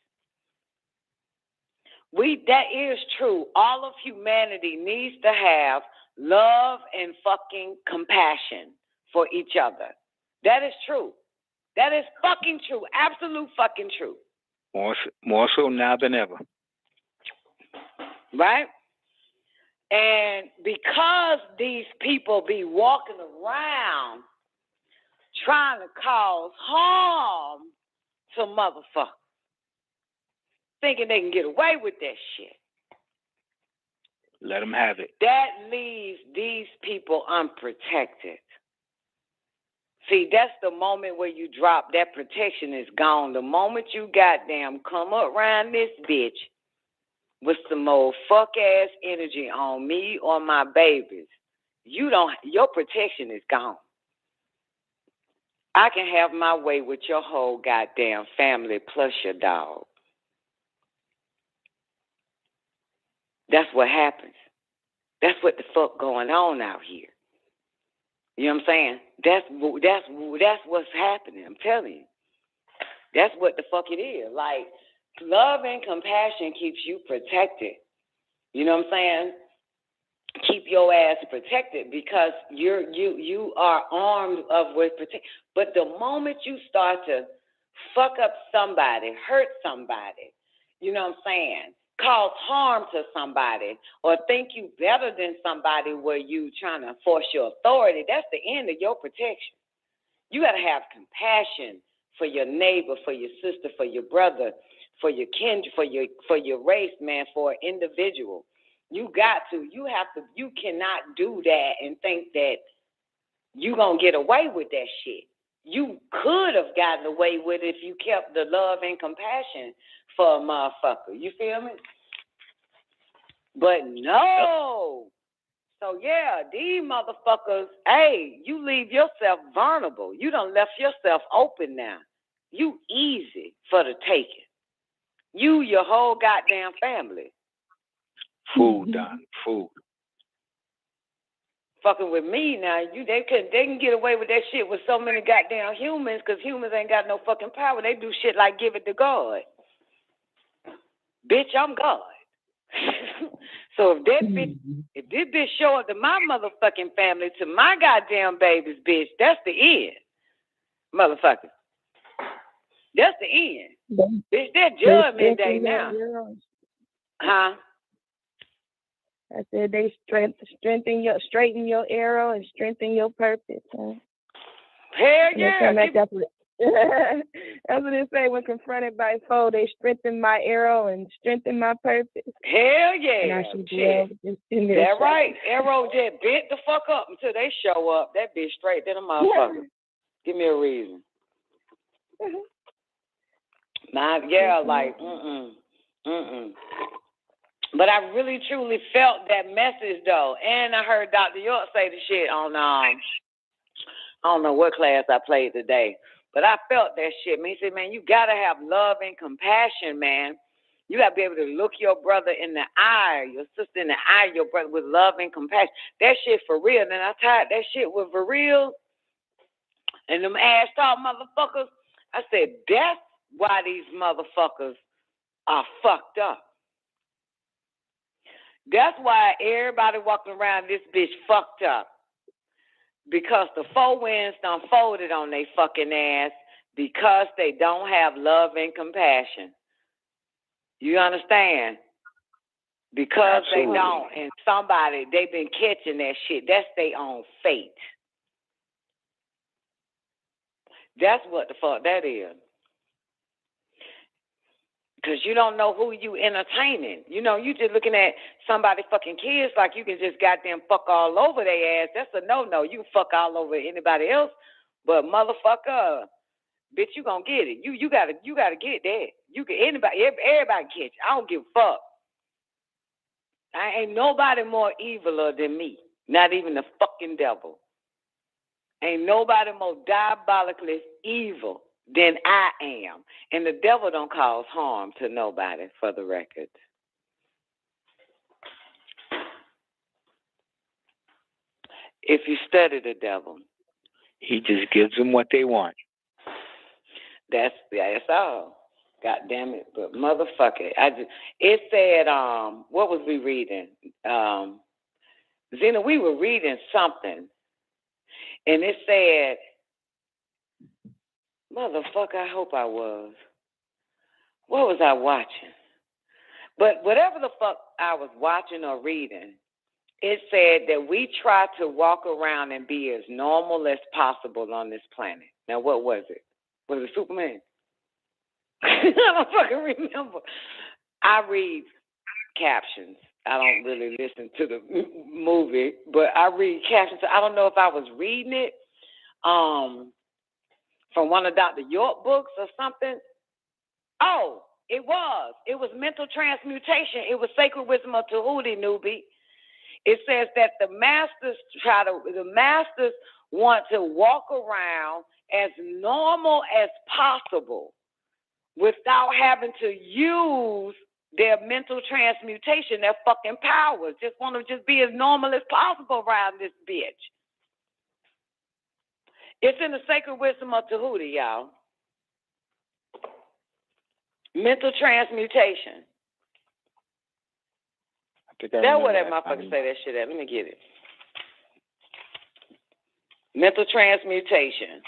That is true. All of humanity needs to have love and fucking compassion for each other. That is true. That is fucking true. Absolute fucking true. More so now than ever. Right? And because these people be walking around trying to cause harm to motherfuckers, thinking they can get away with that shit. Let them have it. That leaves these people unprotected. See, that's the moment where you drop, that protection is gone. The moment you goddamn come around this bitch with some old fuck-ass energy on me or my babies, your protection is gone. I can have my way with your whole goddamn family plus your dog. That's what happens. That's what the fuck going on out here. You know what I'm saying? That's what's happening. I'm telling you. That's what the fuck it is. Like, love and compassion keeps you protected. You know what I'm saying? Keep your ass protected, because you are armed with protection. But the moment you start to fuck up somebody, hurt somebody, you know what I'm saying, cause harm to somebody, or think you better than somebody where you trying to force your authority, that's the end of your protection. You got to have compassion for your neighbor, for your sister, for your brother, for your kin, for your race, man, for an individual. You got to. You have to. You cannot do that and think that you gonna get away with that shit. You could have gotten away with it if you kept the love and compassion for a motherfucker. You feel me? But no. So, yeah, these motherfuckers, hey, you leave yourself vulnerable. You done left yourself open now. You easy for the taking. You, your whole goddamn family. Food, Don. Food. Fucking with me now. They can get away with that shit with so many goddamn humans, because humans ain't got no fucking power. They do shit like give it to God. Bitch, I'm God. So if this bitch show up to my motherfucking family, to my goddamn babies, bitch, that's the end. Motherfucker. That's the end. Bitch, that judgment day now. Huh? I said they straighten your arrow and strengthen your purpose. Huh? Hell yeah. That's what it say. When confronted by foe, they strengthen my arrow and strengthen my purpose. Hell And yeah. I should dwell in their That's right. Arrow just bent the fuck up until they show up. That bitch straight than a motherfucker. Give me a reason. But I really truly felt that message though, and I heard Dr. York say the shit on I don't know what class I played today, but I felt that shit. Man, he said, man, you gotta have love and compassion, man. You gotta be able to look your brother in the eye, your sister in the eye, your brother with love and compassion. That shit for real. And I tied that shit with for real. And them ass talk motherfuckers. I said, that's why these motherfuckers are fucked up. That's why everybody walking around this bitch fucked up. Because the four winds done folded on they fucking ass because they don't have love and compassion. You understand? Because Absolutely. They don't. And somebody, they've been catching that shit. That's their own fate. That's what the fuck that is. Because you don't know who you entertaining. You know, you just looking at somebody fucking kids like you can just goddamn fuck all over their ass. That's a no-no. You can fuck all over anybody else, but motherfucker, bitch, you gonna get it. You gotta get that. You can everybody can catch it. I don't give a fuck. I ain't nobody more eviler than me. Not even the fucking devil. Ain't nobody more diabolically evil than I am. And the devil don't cause harm to nobody, for the record. If you study the devil, he just gives them what they want. That's all. God damn it. But motherfucker, it said, what was we reading? Zena, we were reading something. And it said, motherfucker, I hope I was. What was I watching? But whatever the fuck I was watching or reading, it said that we try to walk around and be as normal as possible on this planet. Now, what was it? Was it Superman? I don't fucking remember. I read captions. I don't really listen to the movie, but I read captions. I don't know if I was reading it from one of Dr. York books or something. Oh, it was. It was mental transmutation. It was Sacred Wisdom of Tahuti, newbie. It says that the masters want to walk around as normal as possible without having to use their mental transmutation, their fucking powers. Just want to just be as normal as possible around this bitch. It's in the Sacred Wisdom of Tahuti, y'all. Mental transmutation. That's what that motherfucker say that shit at. Let me get it. Mental transmutation.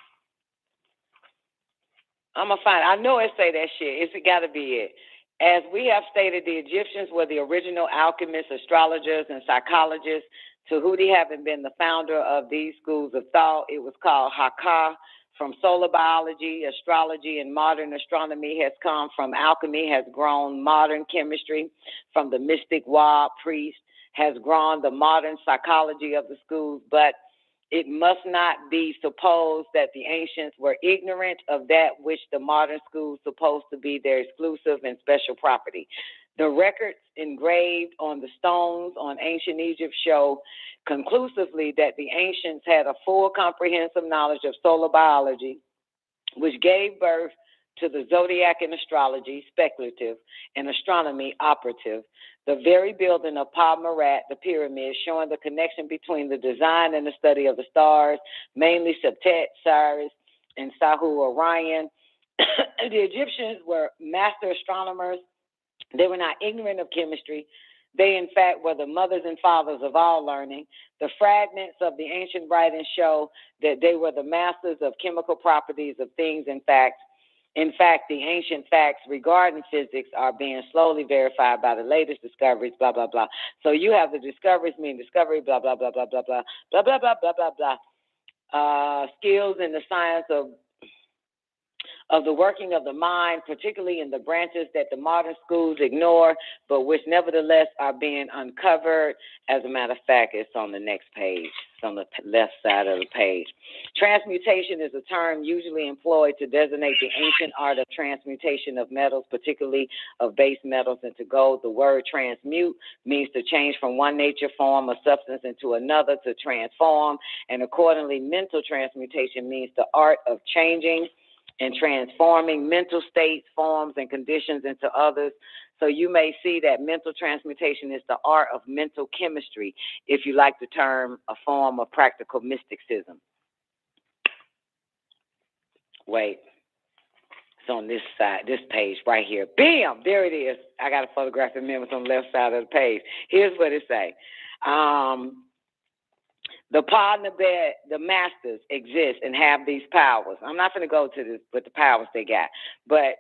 I'm going to find it. I know it say that shit. It's got to be it. As we have stated, the Egyptians were the original alchemists, astrologers, and psychologists. Tahuti having been the founder of these schools of thought, it was called Haka. From solar biology, astrology, and modern astronomy has come. From alchemy has grown modern chemistry. From the mystic Wa priest has grown the modern psychology of the schools. But it must not be supposed that the ancients were ignorant of that which the modern schools supposed to be their exclusive and special property. The records engraved on the stones on ancient Egypt show conclusively that the ancients had a full comprehensive knowledge of solar biology, which gave birth to the zodiac and astrology, speculative, and astronomy, operative. The very building of Pa-Marat, the pyramid, showing the connection between the design and the study of the stars, mainly Septet, Sirius, and Sahu Orion. The Egyptians were master astronomers. They were not ignorant of chemistry. They, in fact, were the mothers and fathers of all learning. The fragments of the ancient writings show that they were the masters of chemical properties of things. In fact, the ancient facts regarding physics are being slowly verified by the latest discoveries, blah, blah, blah. So you have the discoveries mean discovery, blah, blah, blah, blah, blah, blah, blah, blah, blah, blah, blah, blah. Skills in the science of of the working of the mind, particularly in the branches that the modern schools ignore, but which nevertheless are being uncovered. As a matter of fact, it's on the next page. It's on the left side of the page. Transmutation is a term usually employed to designate the ancient art of transmutation of metals, particularly of base metals, into gold. The word transmute means to change from one nature, form, or substance into another, to transform, and accordingly, mental transmutation means the art of changing and transforming mental states, forms, and conditions into others. So you may see that mental transmutation is the art of mental chemistry, if you like the term, a form of practical mysticism. Wait, it's on this side, this page right here. Bam, there it is. I got a photographic memory on the left side of the page. Here's what it say. The partner that the masters exist and have these powers. I'm not going to go to this, but the powers they got. But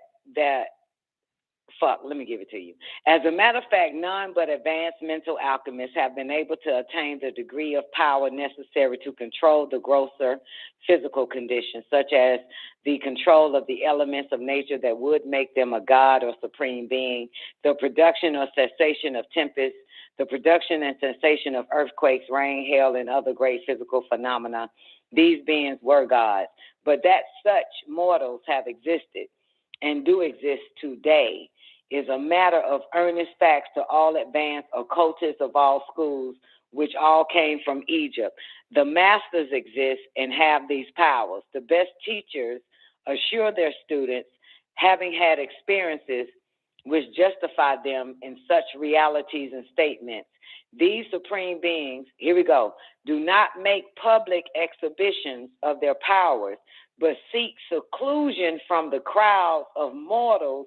let me give it to you. As a matter of fact, none but advanced mental alchemists have been able to attain the degree of power necessary to control the grosser physical conditions, such as the control of the elements of nature that would make them a god or supreme being, the production or cessation of tempests, the production and sensation of earthquakes, rain, hail, and other great physical phenomena. These beings were gods, but that such mortals have existed and do exist today is a matter of earnest facts to all advanced occultists of all schools, which all came from Egypt. The masters exist and have these powers. The best teachers assure their students, having had experiences which justify them in such realities and statements. These supreme beings, here we go, do not make public exhibitions of their powers, but seek seclusion from the crowds of mortals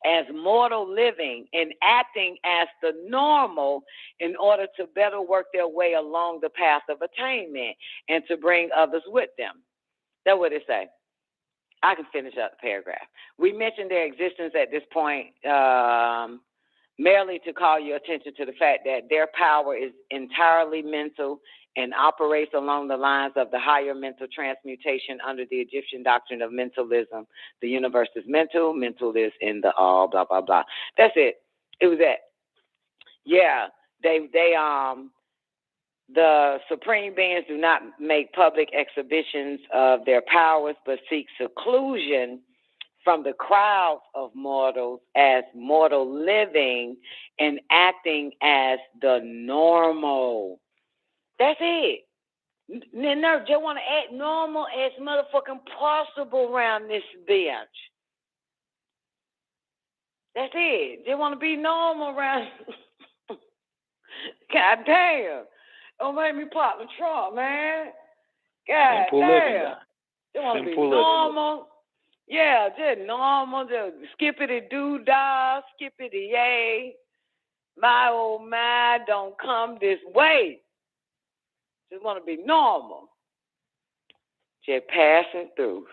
as mortal living and acting as the normal in order to better work their way along the path of attainment and to bring others with them. That's what it say. I can finish up the paragraph. We mentioned their existence at this point merely to call your attention to the fact that their power is entirely mental and operates along the lines of the higher mental transmutation under the Egyptian doctrine of mentalism. The universe is mental, mental is in the all, blah, blah, blah. That's it. It was that. Yeah, the supreme beings do not make public exhibitions of their powers, but seek seclusion from the crowds of mortals as mortal living and acting as the normal. That's it. Nerve, just want to act normal as motherfucking possible around this bitch. That's it. They want to be normal around. God damn. Don't make me pop the trunk, man. God damn. They want to be normal. Yeah, just normal. Just skippity-doo-dah, skippity-yay. My old man don't come this way. Just want to be normal. Just passing through.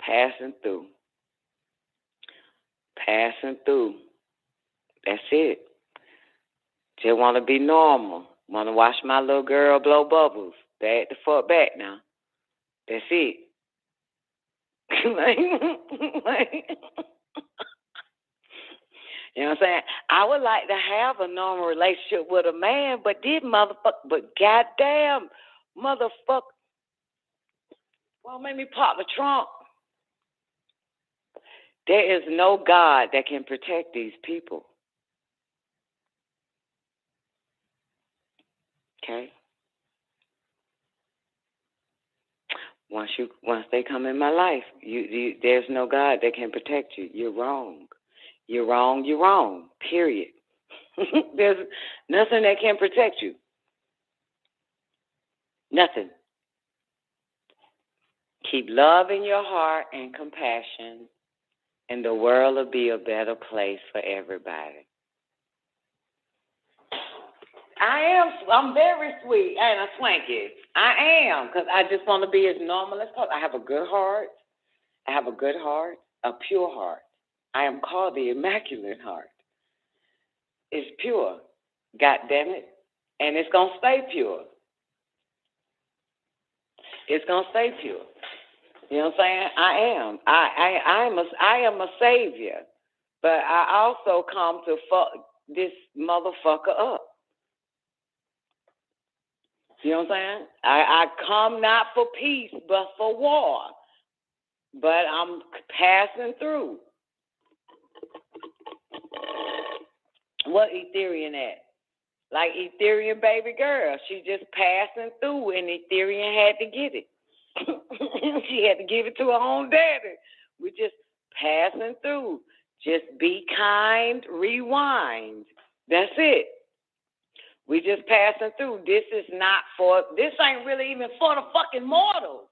Passing through. Passing through. That's it. Just want to be normal. Want to watch my little girl blow bubbles. Back the fuck back now. That's it. You know what I'm saying? I would like to have a normal relationship with a man, but goddamn, motherfucker, won't make me pop the trunk. There is no God that can protect these people. Okay? Once they come in my life, there's no God that can protect you. You're wrong. You're wrong. You're wrong. Period. There's nothing that can protect you. Nothing. Keep love in your heart and compassion, and the world will be a better place for everybody. I'm very sweet and a swanky. I am, because I just want to be as normal as possible. I have a good heart. A pure heart. I am called the Immaculate Heart. It's pure, God damn it, and it's going to stay pure. It's going to stay pure. You know what I'm saying? I am a savior, but I also come to fuck this motherfucker up. You know what I'm saying? I come not for peace, but for war. But I'm passing through. What Ethereum at? Like Ethereum baby girl. She just passing through, and Ethereum had to get it. She had to give it to her own daddy. We just passing through. Just be kind, rewind. That's it. We just passing through. This ain't really even for the fucking mortals.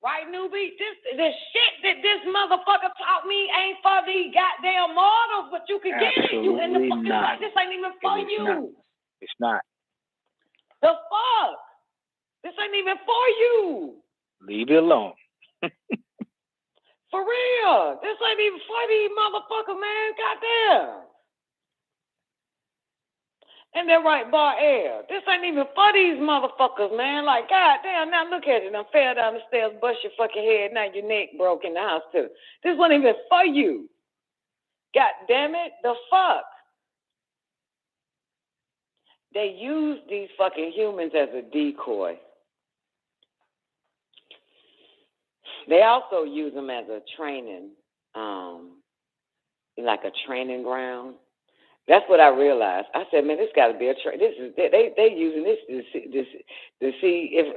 Right, newbie? This shit that this motherfucker taught me ain't for the goddamn mortals, but you can get it. You in the fucking light. This ain't even for you. It's not. The fuck? This ain't even for you. Leave it alone. For real. This ain't even for these motherfuckers, man. Goddamn. And they're right, bar air. This ain't even for these motherfuckers, man. Like, goddamn, now look at it. I fell down the stairs, bust your fucking head, now your neck broke in the hospital. This wasn't even for you. God damn it, the fuck? They use these fucking humans as a decoy. They also use them as a training, like a training ground. That's what I realized. I said, man, this got to be a they using this to see if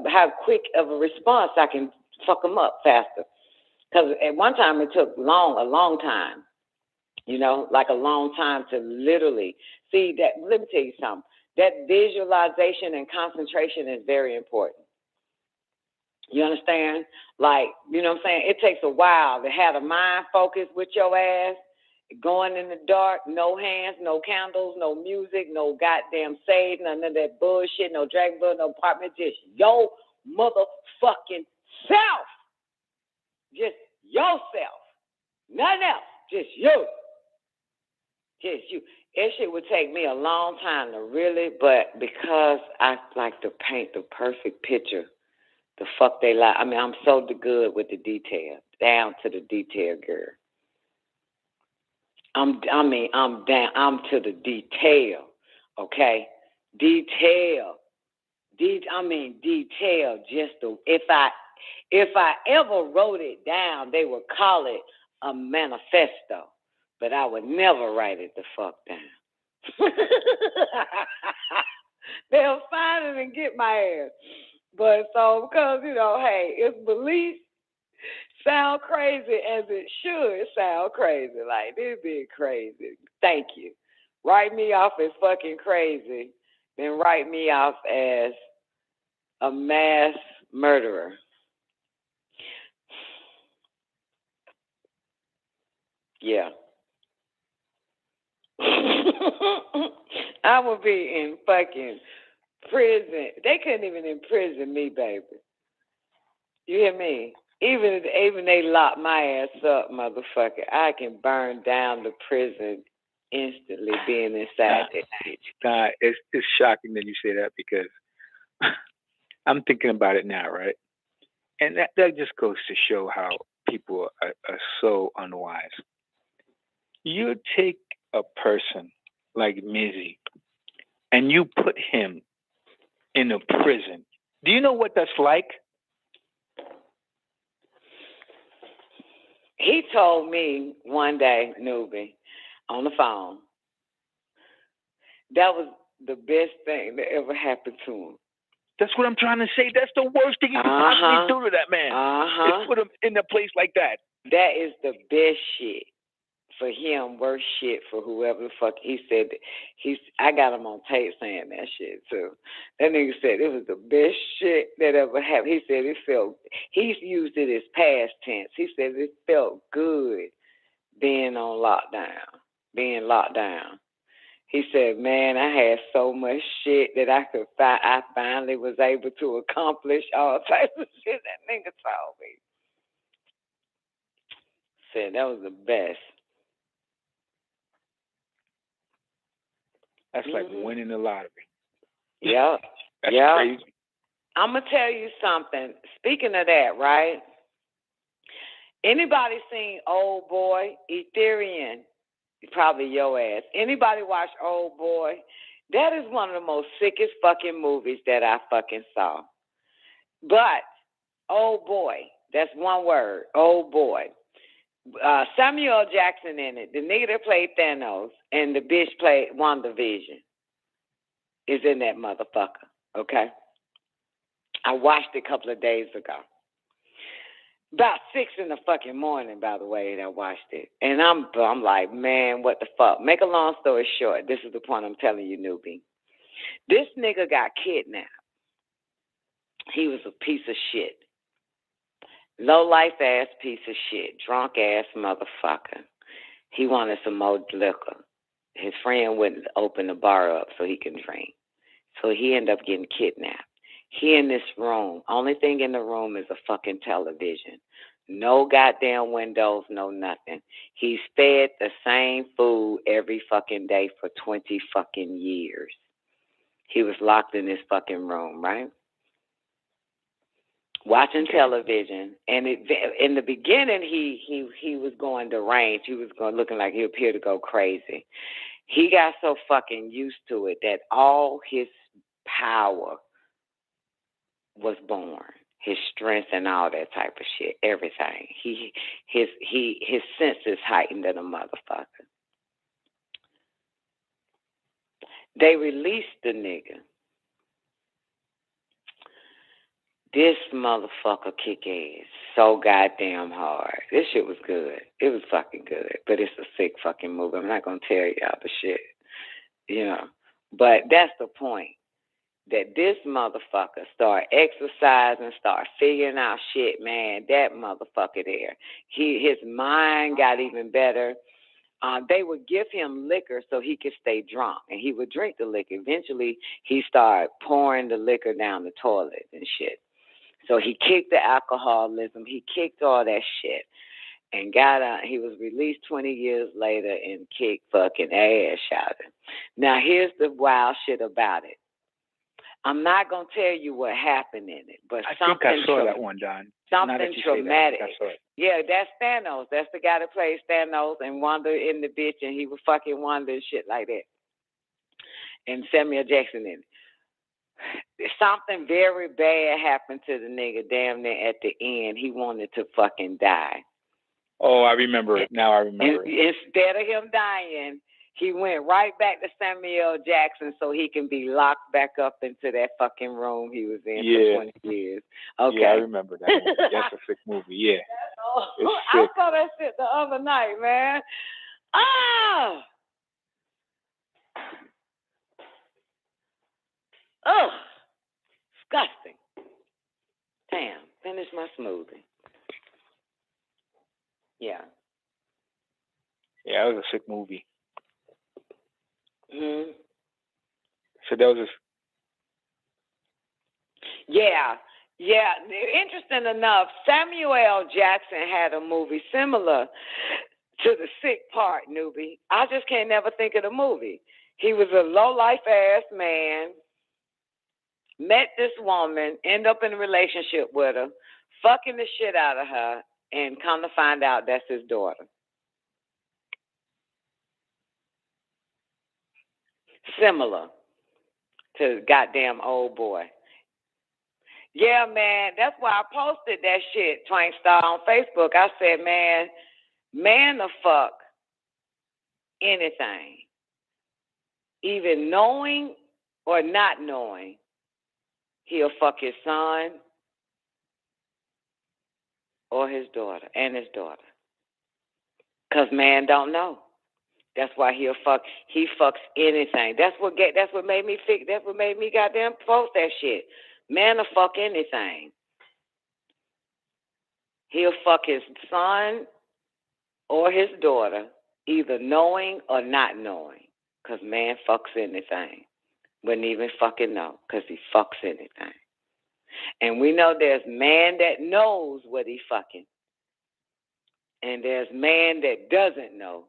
how quick of a response I can fuck them up faster. Because at one time it took a long time, you know, like a long time to literally see that. Let me tell you something. That visualization and concentration is very important. You understand? Like, you know what I'm saying? It takes a while to have the mind focus with your ass. Going in the dark, no hands, no candles, no music, no goddamn sage, none of that bullshit, no Dragon Ball, no apartment, just your motherfucking self. Just yourself. Nothing else. Just you. Just you. It shit would take me a long time to really, but because I like to paint the perfect picture, the fuck they like. I mean, I'm so good with the detail, down to the detail, girl. I'm to the detail, okay? Detail. Detail. If I ever wrote it down, they would call it a manifesto, but I would never write it the fuck down. They'll find it and get my ass. But so, because, you know, hey, it's belief. Sound crazy as it should sound crazy. Like, this be crazy. Thank you. Write me off as fucking crazy, then write me off as a mass murderer. Yeah. I would be in fucking prison. They couldn't even imprison me, baby. You hear me? Even they lock my ass up, motherfucker, I can burn down the prison instantly being inside that bitch. It's shocking that you say that because I'm thinking about it now, right? And that just goes to show how people are so unwise. You take a person like Mizzy and you put him in a prison. Do you know what that's like? He told me one day, Newbie, on the phone, that was the best thing that ever happened to him. That's what I'm trying to say. That's the worst thing you can possibly do to that man. Is put him in a place like that. That is the best shit for him, worst shit for whoever the fuck. He said, I got him on tape saying that shit too. That nigga said it was the best shit that ever happened. He said he used it as past tense. He said it felt good being locked down. He said, man, I had so much shit that I finally was able to accomplish all types of shit that nigga told me. Said that was the best. That's like winning the lottery. Yeah. That's crazy. I'm going to tell you something. Speaking of that, right? Anybody seen Old Boy? Ethereum? Probably your ass. Anybody watch Old Boy? That is one of the most sickest fucking movies that I fucking saw. But, Old Boy, that's one word, Old Boy. Samuel L. Jackson in it. The nigga that played Thanos and the bitch played WandaVision is in that motherfucker, okay? I watched it a couple of days ago. About 6 in the fucking morning, by the way, that I watched it. And I'm like, man, what the fuck? Make a long story short, this is the point I'm telling you, newbie. This nigga got kidnapped. He was a piece of shit. Low-life ass piece of shit. Drunk ass motherfucker. He wanted some more liquor. His friend wouldn't open the bar up so he can drink. So he ended up getting kidnapped. He in this room. Only thing in the room is a fucking television. No goddamn windows, no nothing. He's fed the same food every fucking day for 20 fucking years. He was locked in this fucking room, right? Watching television, and in the beginning, he was going deranged. He was looking like he appeared to go crazy. He got so fucking used to it that all his power was born, his strength and all that type of shit, everything. His senses heightened than a motherfucker. They released the nigga. This motherfucker kick ass so goddamn hard. This shit was good. It was fucking good. But it's a sick fucking movie. I'm not going to tell y'all the shit. You know. But that's the point. That this motherfucker start exercising, start figuring out shit, man. That motherfucker there. His mind got even better. They would give him liquor so he could stay drunk. And he would drink the liquor. Eventually, he started pouring the liquor down the toilet and shit. So he kicked the alcoholism. He kicked all that shit and got out. He was released 20 years later and kicked fucking ass shouting. Now, here's the wild shit about it. I'm not going to tell you what happened in it, but I think I saw that one, Don. Something traumatic. I saw it. Yeah, that's Thanos. That's the guy that plays Thanos and Wanda in the bitch, and he was fucking Wanda and shit like that. And Samuel Jackson in it. Something very bad happened to the nigga damn near at the end. He wanted to fucking die. Oh, I remember it. Now I remember it. Instead of him dying, he went right back to Samuel Jackson so he can be locked back up into that fucking room he was in for 20 years. Okay. Yeah, I remember that movie. That's a sick movie, yeah. I saw that shit the other night, man. Ah! Oh, disgusting. Damn, finish my smoothie. Yeah. Yeah, that was a sick movie. Hmm. So that was Yeah. Interesting enough, Samuel L. Jackson had a movie similar to the sick part, newbie. I just can't never think of the movie. He was a low-life ass man. Met this woman, end up in a relationship with her, fucking the shit out of her, and come to find out that's his daughter. Similar to goddamn Old Boy. Yeah, man, that's why I posted that shit, Twank Star, on Facebook. I said, man the fuck anything. Even knowing or not knowing, he'll fuck his son or his daughter and his daughter. Because man don't know. That's why he fucks anything. That's what made me goddamn post that shit. Man will fuck anything. He'll fuck his son or his daughter, either knowing or not knowing. Because man fucks anything. Wouldn't even fucking know, because he fucks anything. And we know there's man that knows what he fucking. And there's man that doesn't know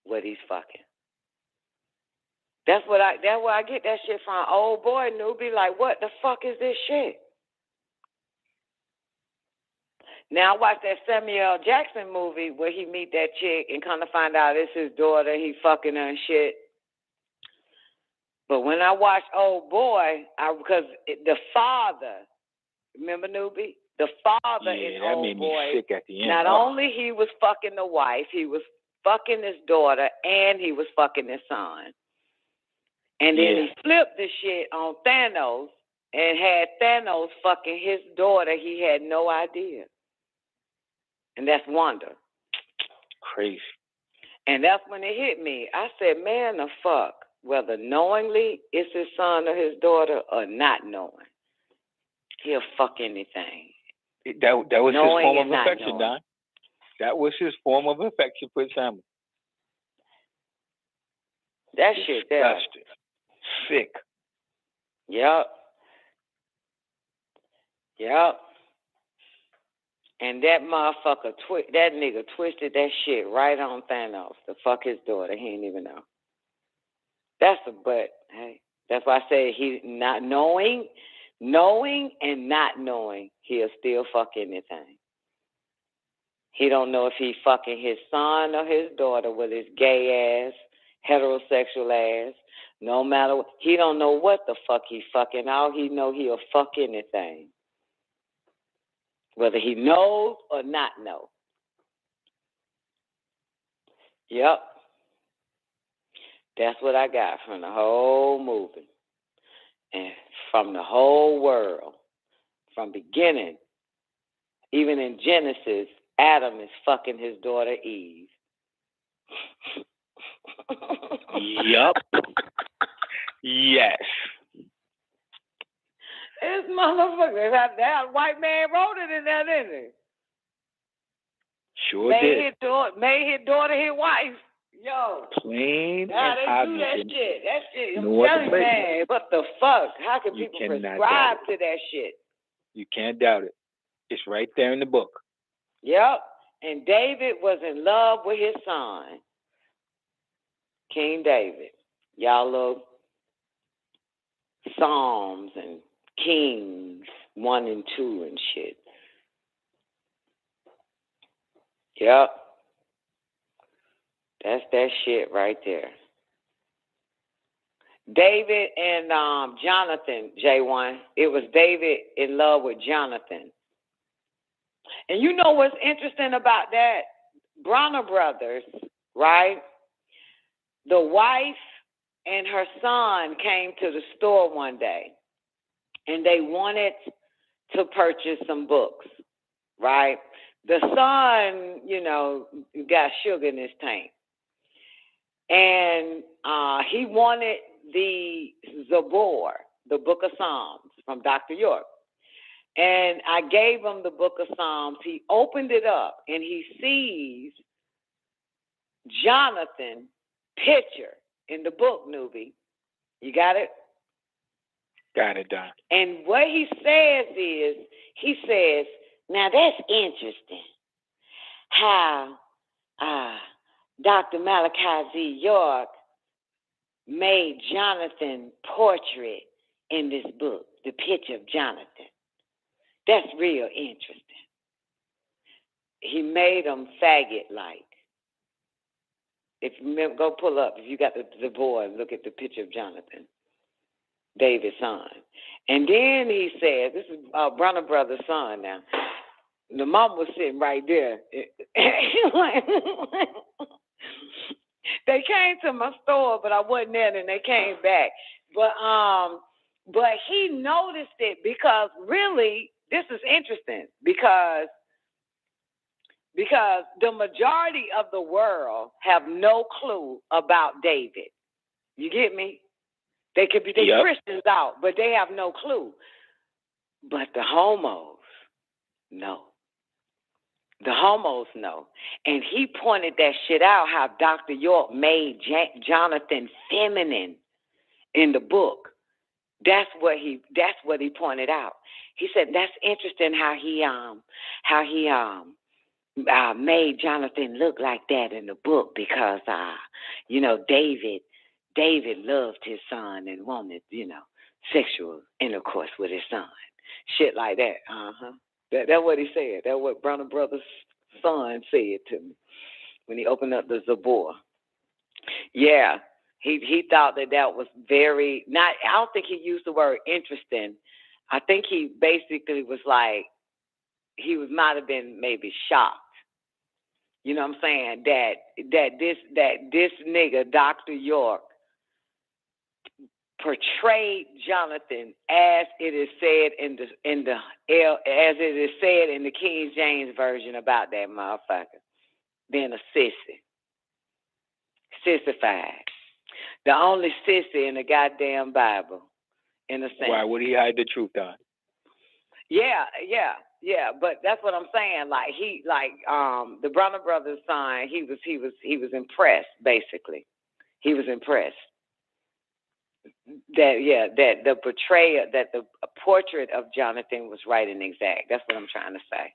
what he's fucking. That's where I get that shit from. Old boy newbie, like, what the fuck is this shit? Now I watched that Samuel L. Jackson movie where he meet that chick and kind of find out it's his daughter, he fucking her and shit. But when I watched Old Boy, because the father, remember newbie? The father in Old Boy, me sick at the end. Not only he was fucking the wife, he was fucking his daughter, and he was fucking his son. And then he flipped the shit on Thanos and had Thanos fucking his daughter. He had no idea. And that's Wonder. Crazy. And that's when it hit me. I said, man, the fuck, whether knowingly it's his son or his daughter or not knowing, he'll fuck anything. That was knowing his form of affection, Don. That was his form of affection for his family. That shit there. Sick. Yep. And that motherfucker, that nigga twisted that shit right on Thanos to fuck his daughter. He didn't even know. But hey, that's why I say he not knowing and not knowing, he'll still fuck anything. He don't know if he fucking his son or his daughter with his gay ass, heterosexual ass. No matter what, he don't know what the fuck he fucking. All he know, he'll fuck anything, whether he knows or not know. Yep. That's what I got from the whole movie and from the whole world, from beginning. Even in Genesis, Adam is fucking his daughter Eve. Yup. Yes. This motherfucker, that white man wrote it in there, didn't he? Sure did. Made his daughter his wife. Yo. Plain Now and they obvious. do that shit. That shit. I'm No telling you, man. What the fuck? How can people prescribe to that shit? You can't doubt it. It's right there in the book. Yep. And David was in love with his son, King David. Y'all little Psalms and Kings 1 and 2 and shit. Yep. That's that shit right there. David and Jonathan, J1. It was David in love with Jonathan. And you know what's interesting about that? Bronner Brothers, right? The wife and her son came to the store one day, and they wanted to purchase some books, right? The son, got sugar in his tank. And he wanted the Zabor, the Book of Psalms from Dr. York. And I gave him the Book of Psalms. He opened it up, and he sees Jonathan's picture in the book, newbie. You got it? Got it, Don. And what he says is, now that's interesting how Dr. Malachi Z. York made Jonathan's portrait in this book, the picture of Jonathan. That's real interesting. He made him faggot-like. If you remember, go pull up, if you got the boy, look at the picture of Jonathan, David's son. And then he said, this is Bronner Brothers' son now. The mom was sitting right there. They came to my store, but I wasn't there, and they came back. But he noticed it because really, this is interesting because the majority of the world have no clue about David. You get me? They could be Christians out, but they have no clue. But the homos know. The homos know. And he pointed that shit out, how Dr. York made Jonathan feminine in the book. That's what he pointed out. He said that's interesting how he made Jonathan look like that in the book because David David loved his son and wanted, sexual intercourse with his son. Shit like that. That's what he said. That's what Brother Brother's son said to me when he opened up the Zabor. Yeah, he thought that was very, I don't think he used the word interesting. I think he basically was like, might have been maybe shocked. You know what I'm saying? That this nigga, Dr. York, portrayed Jonathan as it is said in the King James version about that motherfucker being a sissy, sissified, the only sissy in the goddamn Bible, in a sense. Why would he hide the truth, Don? Yeah, but that's what I'm saying. Like the Browner Brothers son, he was impressed. Basically, he was impressed that the portrayal, that the portrait of Jonathan was right and exact. That's what I'm trying to say.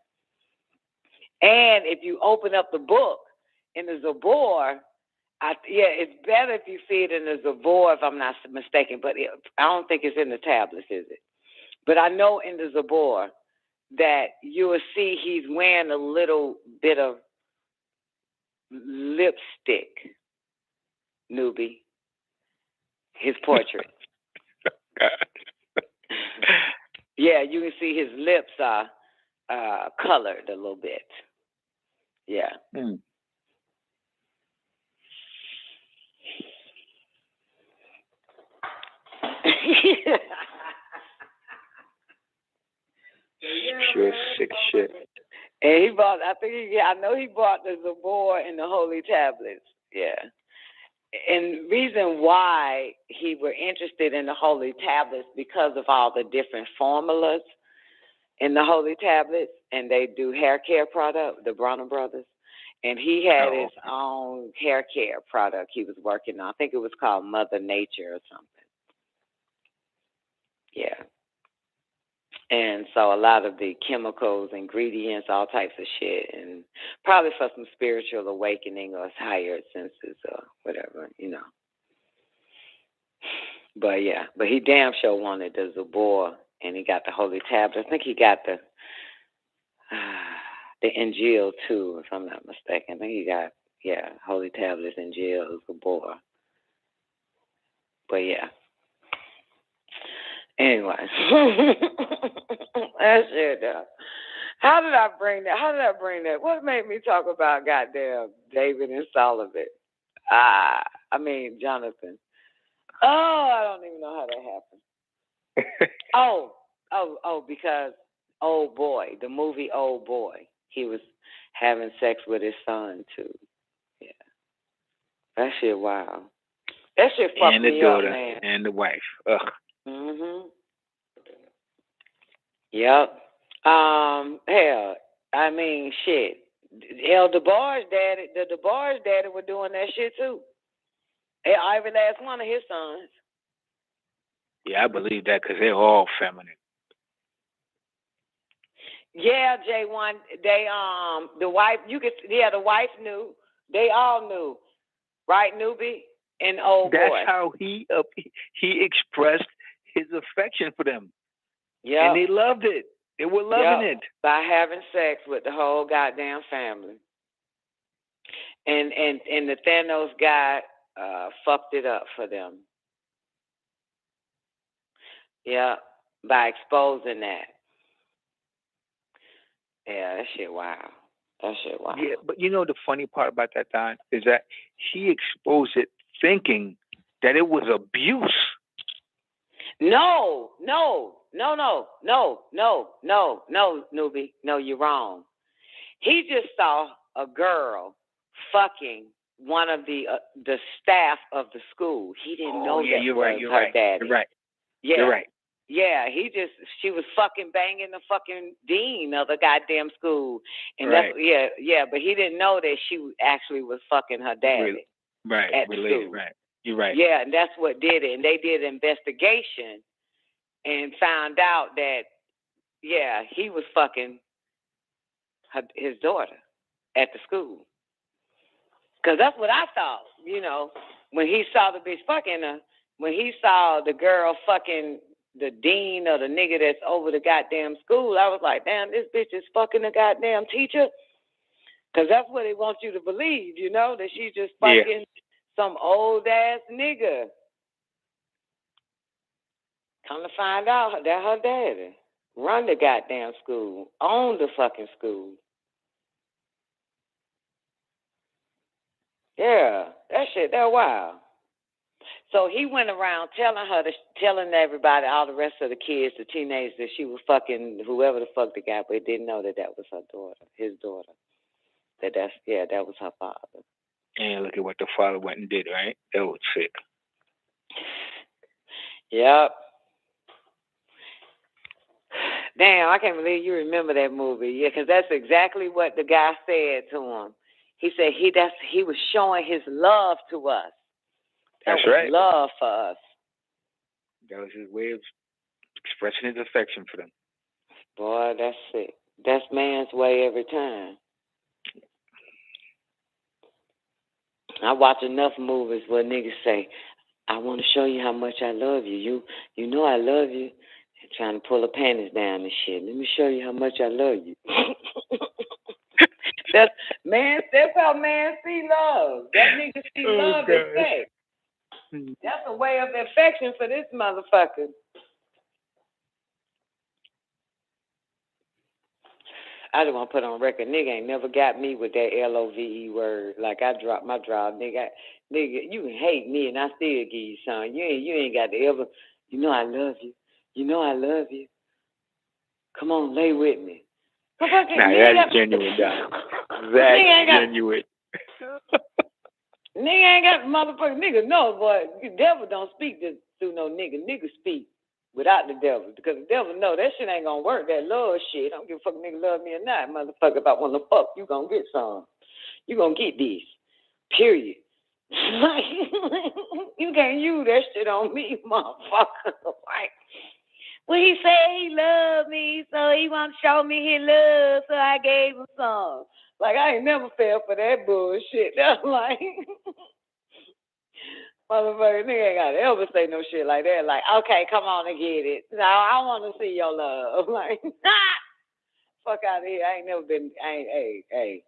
And if you open up the book in the Zabor, it's better if you see it in the Zabor, if I'm not mistaken. But I don't think it's in the tablets, is it? But I know in the Zabor that you will see he's wearing a little bit of lipstick, newbie, his portrait. Yeah, you can see his lips are colored a little bit. Yeah. Mm. Sure, sick shit. And he bought, I know he bought the Zabor and the Holy Tablets. Yeah. And reason why he were interested in the Holy Tablets because of all the different formulas in the Holy Tablets, and they do hair care product, the Browner Brothers. And he had his own hair care product he was working on. I think it was called Mother Nature or something. Yeah. And so a lot of the chemicals, ingredients, all types of shit, and probably for some spiritual awakening or higher senses or whatever, But he damn sure wanted the Zabor, and he got the Holy Tablet. I think he got the Injil too, if I'm not mistaken. I think he got, Holy Tablets, Injil, Zabor. But yeah. Anyway, that's it. How did I bring that? What made me talk about goddamn David and Solomon? Jonathan. Oh, I don't even know how that happened. Because Old Boy, the movie Old Boy, he was having sex with his son too. Yeah, that shit wild. That shit fucked me up, man. And the wife. Ugh. Mhm. Yep. Hell, shit. DeBar's daddy, the DeBar's daddy were doing that shit too. Every last one of his sons. Yeah, I believe that because they're all feminine. Yeah, J1. They the wife. The wife knew. They all knew, right, newbie and Old Boy. That's how he expressed his affection for them. Yeah, and they loved it. They were loving it by having sex with the whole goddamn family. And the Thanos guy fucked it up for them. Yeah, by exposing that. Yeah, that shit wild. Yeah, but the funny part about that, Don, is that he exposed it thinking that it was abuse. No, newbie. No, you're wrong. He just saw a girl fucking one of the staff of the school. He didn't know that was her daddy. You're right. Yeah. You're right. Yeah, she was fucking banging the fucking dean of the goddamn school. And right. But he didn't know that she actually was fucking her daddy. Right. At the school. Right. You're right. Yeah, and that's what did it. And they did an investigation and found out that, he was fucking his daughter at the school. Because that's what I thought, you know, when he saw the bitch fucking her, when he saw the girl fucking the dean or the nigga that's over the goddamn school, I was like, damn, this bitch is fucking the goddamn teacher. Because that's what they want you to believe, you know, that she's just fucking some old-ass nigga. Come to find out that her daddy run the goddamn school, own the fucking school. Yeah, that shit, that wild. So he went around telling everybody, all the rest of the kids, the teenagers, that she was fucking whoever the fuck the guy, but didn't know that was her daughter, his daughter. That was her father. And look at what the father went and did, right? That was sick. Yep. Damn, I can't believe you remember that movie. Yeah, because that's exactly what the guy said to him. He said he was showing his love to us. That's right. Love for us. That was his way of expressing his affection for them. Boy, that's sick. That's man's way every time. I watch enough movies where niggas say, I want to show you how much I love you. You know I love you. And trying to pull her panties down and shit. Let me show you how much I love you. That's how man see love. That nigga see love as sex. That's a way of affection for this motherfucker. I just want to put on record, nigga ain't never got me with that LOVE word. Like I dropped my draw, nigga, you can hate me and I still give you some. You ain't got to ever, you know I love you. You know I love you. Come on, lay with me. Nah, that's genuine, dog. That's genuine. Nigga ain't got motherfucking nigga. No, boy, the devil don't speak through no nigga. Nigga speak without the devil. Because the devil know that shit ain't gonna work. That love shit. I don't give a fuck if nigga love me or not. Motherfucker, if I want to fuck, you gonna get some. You gonna get these. Period. You can't use that shit on me, motherfucker. Right? Well, he said he loved me, so he want to show me his love, so I gave him some. Like, I ain't never fell for that bullshit. That's like, motherfucker, nigga ain't got to ever say no shit like that. Like, okay, come on and get it. No, I want to see your love. Like, fuck out of here. I ain't never been, hey.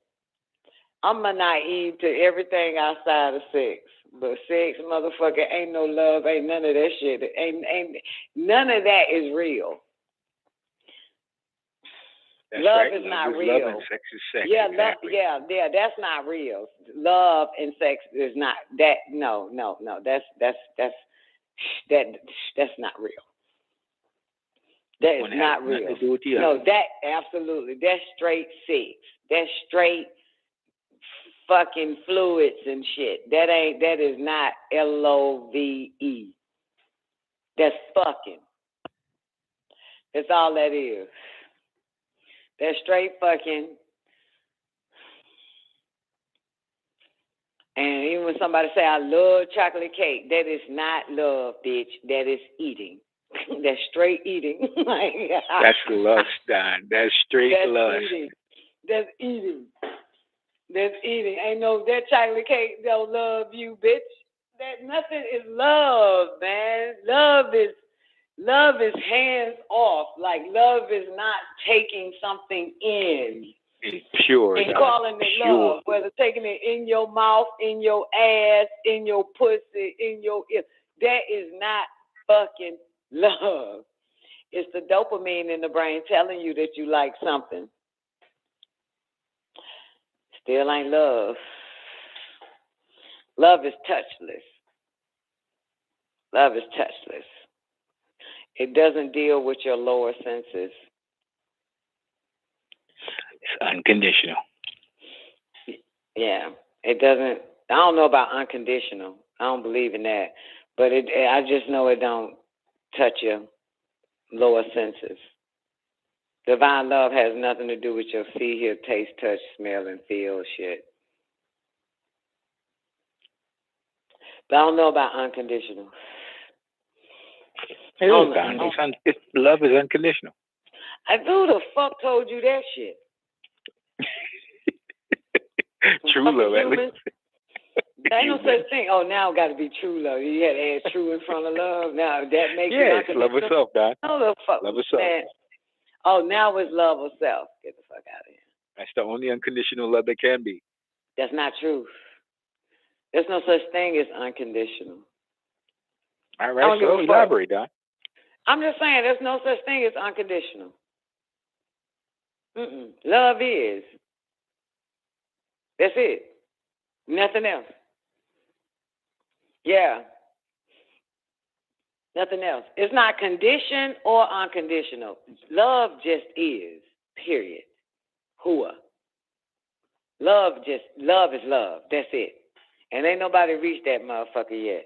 I'm a naive to everything outside of sex. But sex, motherfucker, ain't no love, ain't none of that shit. Ain't none of that is real. That's love right. is Love not is real. love and sex is sex. Yeah, exactly. that's not real. Love and sex is not that. No. That's not real. That is not real. No, that absolutely. That's straight sex. That's straight fucking fluids and shit. That is not LOVE. That's fucking. That's all that is. That's straight fucking. And even when somebody say, I love chocolate cake, that is not love, bitch. That is eating. That's straight eating. That's lust, Don. That's straight lust. Eating. That's eating. That's eating. Ain't no, that chocolate cake don't love you, bitch. That nothing is love, man. Love is hands off. Like love is not taking something in. It's pure. And calling it pure. love, whether taking it in your mouth, in your ass, in your pussy, in your ear. That is not fucking love. It's the dopamine in the brain telling you that you like something. Still ain't love. Love is touchless. Love is touchless. It doesn't deal with your lower senses. It's unconditional. Yeah, it doesn't. I don't know about unconditional. I don't believe in that. But I just know it don't touch your lower senses. Divine love has nothing to do with your see, hear, taste, touch, smell, and feel shit. But I don't know about unconditional. Love is unconditional. Who the fuck told you that shit? True love, at least. There ain't no such thing. Oh, now got to be true love. You had to add true in front of love. Now that makes yeah, it's love of self, Don. No, the fuck, Love of self. man. Oh, now it's love of self. Get the fuck out of here. That's the only unconditional love there can be. That's not true. There's no such thing as unconditional. All right, so elaborate, Don. I'm just saying there's no such thing as unconditional. Love is. That's it. Nothing else. Yeah. Nothing else. It's not conditioned or unconditional. Love just is. Period. Hua. Love is love. That's it. And ain't nobody reached that motherfucker yet.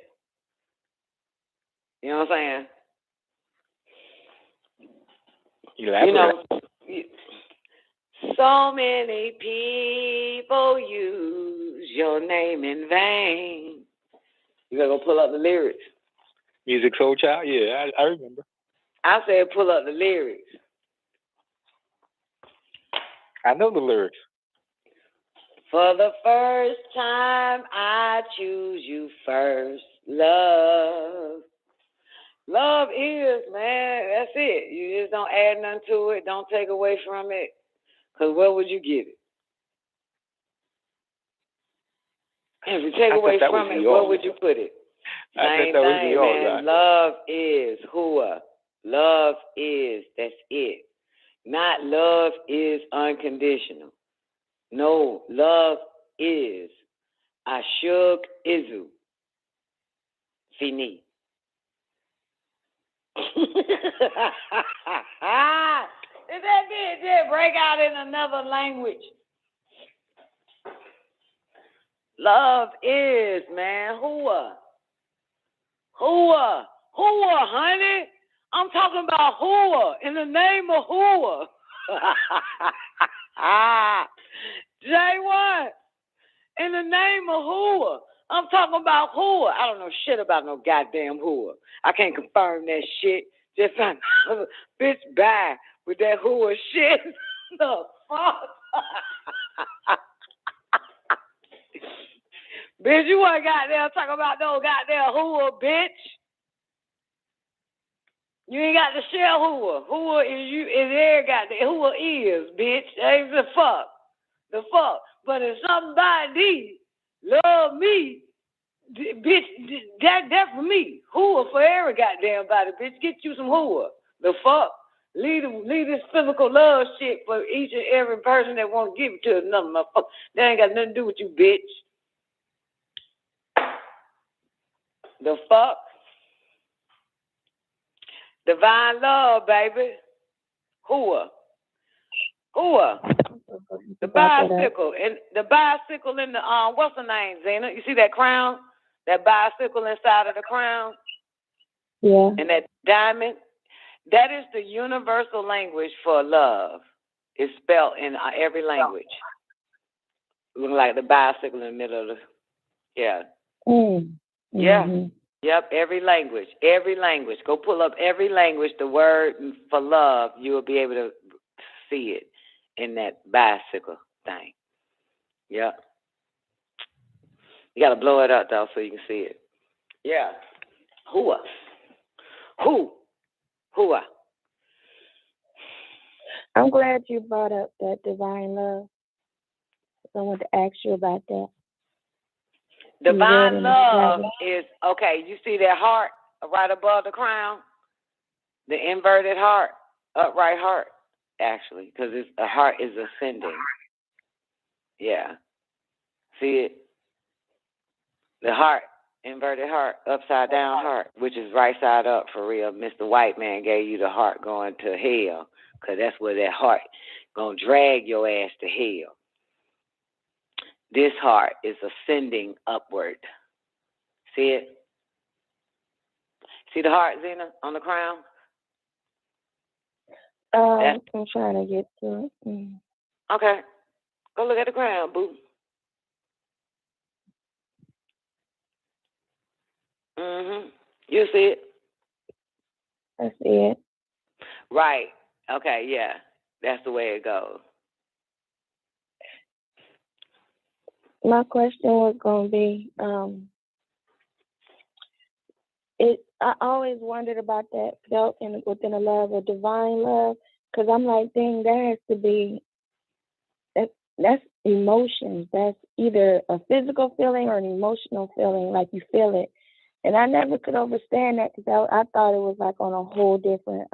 You know what I'm saying? Elaborate. So many people use your name in vain. You gotta go pull up the lyrics. Music Soul Child? Yeah, I remember. I said pull up the lyrics. I know the lyrics. For the first time, I choose you first. Love. Love is, man. That's it. You just don't add nothing to it. Don't take away from it. Because where would you get it? If you take away from it, where would you put it? Same thing, man. Love is hua. Love is. That's it. Not love is unconditional. No, love is. Ashuk izu. Fini. Is that it? Just break out in another language. Love is, man. Hua. Hua. Hua, honey. I'm talking about Hua. In the name of Hua. J1. In the name of Hua. I'm talking about Hua. I don't know shit about no goddamn Hua. I can't confirm that shit. Just bitch bye with that Hua shit. The fuck? Bitch, you ain't goddamn talking about no goddamn Hua, bitch. You ain't got to share Hua. Hua is you, is there goddamn Hua is, bitch. Ain't the fuck. The fuck. But if somebody love me, bitch, that for me. Hua for every goddamn body, bitch. Get you some Hua. The fuck? Leave this physical love shit for each and every person that want to give it to another motherfucker. That ain't got nothing to do with you, bitch. The fuck? Divine love, baby. Hua. Hua. The bicycle. And the bicycle in the, what's the name, Zena? You see that crown? That bicycle inside of the crown? Yeah. And that diamond? That is the universal language for love. It's spelled in every language. Looking like the bicycle in the middle of the, yeah. Mm-hmm. Yeah. Yep, every language. Every language. Go pull up every language, the word for love, you will be able to see it in that bicycle thing. Yep. You got to blow it up, though, so you can see it. Yeah. Hua. Hua. I'm glad you brought up that divine love. I want to ask you about that. Divine love is, okay, you see that heart right above the crown? The inverted heart, upright heart, actually, because a heart is ascending. Yeah. See it? The heart, inverted heart, upside down heart, which is right side up for real. Mr. White Man gave you the heart going to hell, because that's where that heart going to drag your ass to hell. This heart is ascending upward. See it? See the heart, Zena, on the crown? I'm trying to get to it. Okay. Go look at the crown, boo. You see it? I see it. Right. Okay, yeah. That's the way it goes. My question was going to be, I always wondered about that felt within a love or divine love, because I'm like, dang, that has to be, that's emotions. That's either a physical feeling or an emotional feeling, like you feel it. And I never could understand that because I thought it was like on a whole different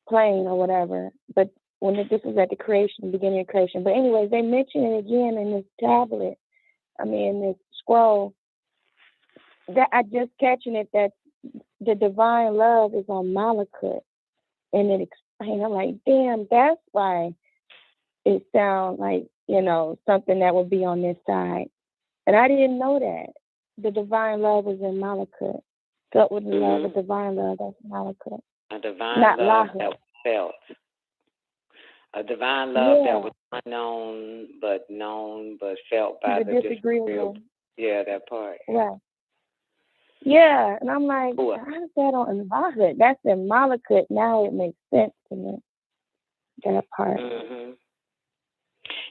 plane or whatever. But when this is at the beginning of creation. But anyways, they mention it again in this tablet. In this scroll. That I just catching it that the divine love is on Malachut, and it explains. I'm like, damn, that's why it sounds like something that would be on this side. And I didn't know that the divine love was in Malachut. Felt with the love of divine love, that's Malachut. A divine love that was felt. A divine love that was unknown but known but felt by the disagreeable. Yeah, that part. Right. Yeah, and I'm like, how is that on Malachut? That's in Malachut. Now it makes sense to me. That part.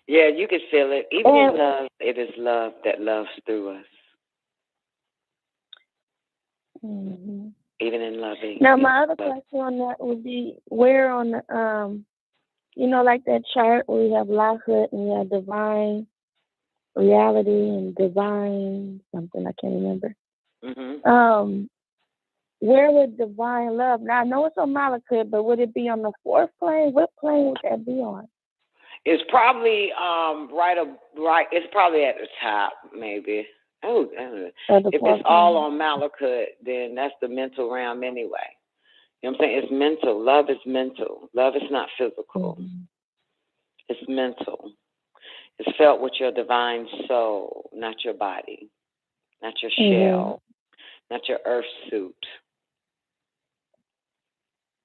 Yeah, you can feel it. Even in love, it is love that loves through us. Even in loving. Now, my other question on that would be, where on the, like that chart where we have Lahut and we have divine reality and divine something, I can't remember. Where would divine love? Now, I know it's on Malachut, but would it be on the fourth plane? What plane would that be on? It's probably right. It's probably at the top, maybe. If it's all on Malachut, then that's the mental realm anyway. You know what I'm saying? It's mental. Love is mental. Love is not physical. It's mental. It's felt with your divine soul, not your body, not your shell, not your earth suit.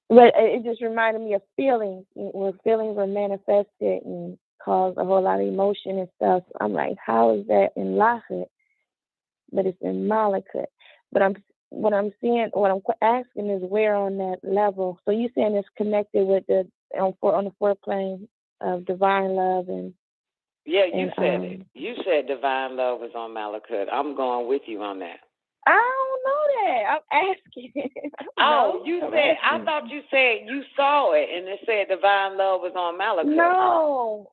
But it just reminded me of feelings, where feelings were manifested and caused a whole lot of emotion and stuff. I'm like, how is that in Lahut? But it's in Malachut. But what I'm asking is where on that level. So you saying it's connected with on the fourth plane of divine love and. Yeah, you said it. You said divine love was on Malachut. I'm going with you on that. I don't know that. I'm asking. You said. I thought you said you saw it and it said divine love was on Malachut. No,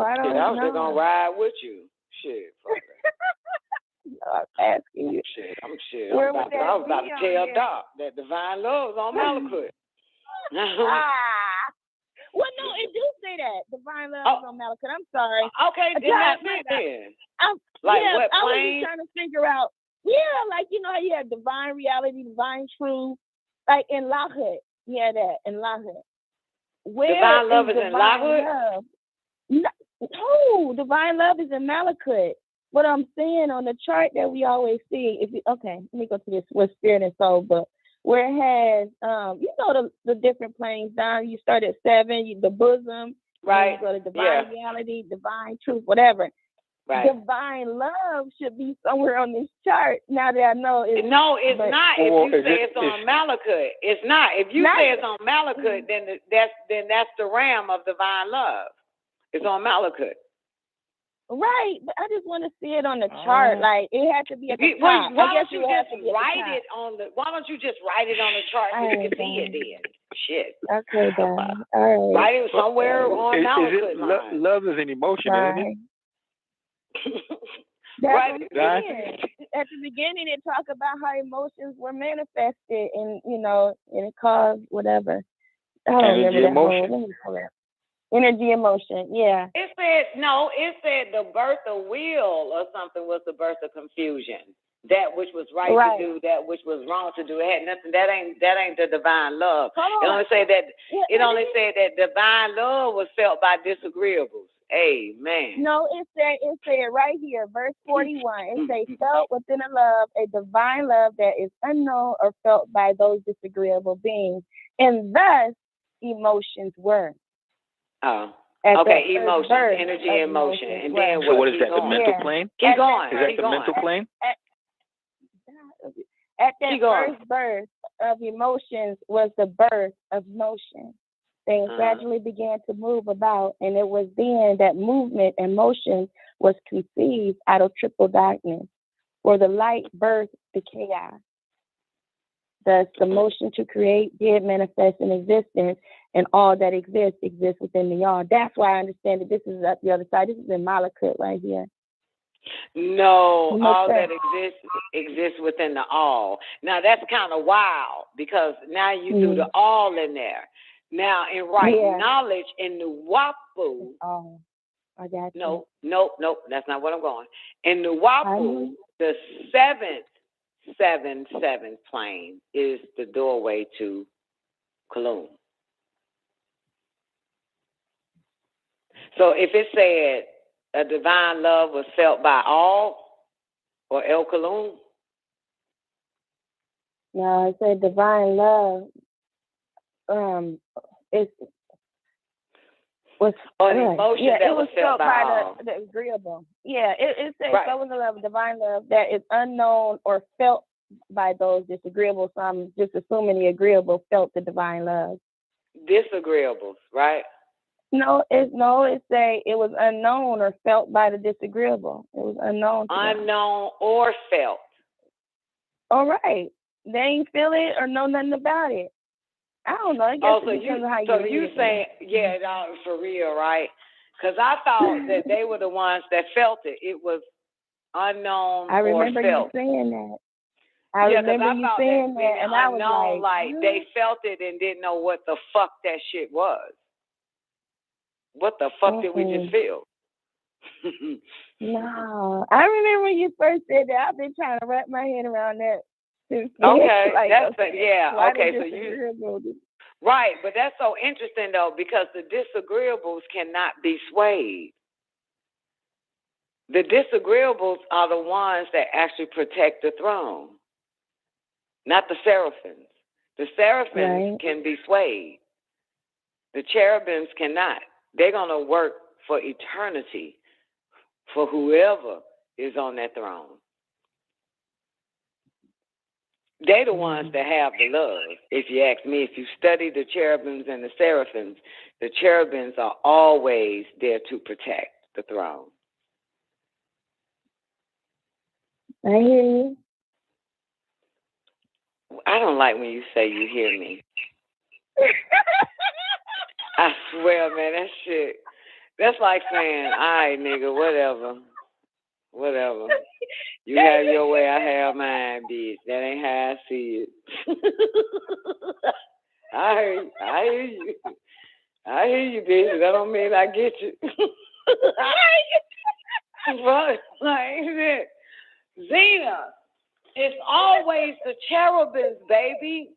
I don't know. I was just gonna ride with you. Shit, fuck it. I'm asking you. I'm I was about to tell Doc that divine love is on Malachut. Well, no, it do say that divine love is on Malachut. I'm sorry. Okay, then that's it then. What I was plane? just trying to figure out. Yeah, like how you have divine reality, divine truth, like in Lahut. Yeah, that in Lahut. Where divine love is in Lahut? No, divine love is in Malachut. What I'm saying on the chart that we always see, let me go to this with spirit and soul, but where it has, the different planes down. You start at 7, the bosom, right? You go to divine reality, divine truth, whatever. Right. Divine love should be somewhere on this chart. Now that I know it's not. If you say it's on Malachut, it's not. If you say it's on Malachut, then that's the realm of divine love. It's on Malachut. Right, but I just want to see it on the chart. Like it had to be at the top. Why don't you just write it on the chart so you can see it then? Shit. Okay, then. All right. Write it somewhere on Malachut. Love is an emotion, isn't it? Right. At the beginning, it talked about how emotions were manifested, and and it caused whatever. I don't remember that whole. Let me pull it up. Energy, emotion, yeah. It said the birth of will or something was the birth of confusion. That which was right to do, that which was wrong to do. It had nothing. That ain't the divine love. It only said that divine love was felt by disagreeables. Amen. No, it said right here, verse 41. It says felt within a love, a divine love that is unknown or felt by those disagreeable beings, and thus emotions were. Oh, okay. Emotion, energy, emotion, and then so what is that? The mental plane? Keep going. Is that the mental plane? At that first birth of emotions was the birth of motion. Things gradually began to move about, and it was then that movement and motion was conceived out of triple darkness, for the light birthed the chaos. Thus, the motion to create did manifest in existence, and all that exists within the all. That's why I understand that this is up the other side. This is in Malachut right here. No, all that exists within the all. Now, that's kind of wild, because now you do the all in there. Now, in knowledge, in the Wapu. Oh, I got you. No, that's not what I'm going. In the Wapu, the seventh plane is the doorway to Kalum. So if it said a divine love was felt by all, or El Kalum? No, it said divine love. It was an emotion that was felt by all. The agreeable. Yeah, it says so was the love, divine love that is unknown or felt by those disagreeable. So I'm just assuming the agreeable felt the divine love. Disagreeables, right? No, it say it was unknown or felt by the disagreeable. It was unknown. Unknown or felt. All right. They ain't feel it or know nothing about it. I don't know. I guess it depends on how you read it. Saying, yeah, no, for real, right? Because I thought that they were the ones that felt it. It was unknown or felt. I remember you saying that. I remember you saying that, and I was like they felt it and didn't know what the fuck that shit was. What the fuck did we just feel? No, I remember when you first said that. I've been trying to wrap my head around that since. Okay, like, that's okay. Okay, so right, but that's so interesting though, because the disagreeables cannot be swayed. The disagreeables are the ones that actually protect the throne, not the seraphims. The seraphims can be swayed. The cherubims cannot. They're going to work for eternity for whoever is on that throne. They're the ones that have the love. If you ask me, if you study the cherubims and the seraphims, the cherubims are always there to protect the throne. I hear you. I don't like when you say you hear me. I swear, man, that shit. That's like saying, all right, nigga, whatever. You have your way, I have mine, bitch. That ain't how I see it. I hear you, bitch. That don't mean I get you. But, like, Zena, it's always the cherubims, baby.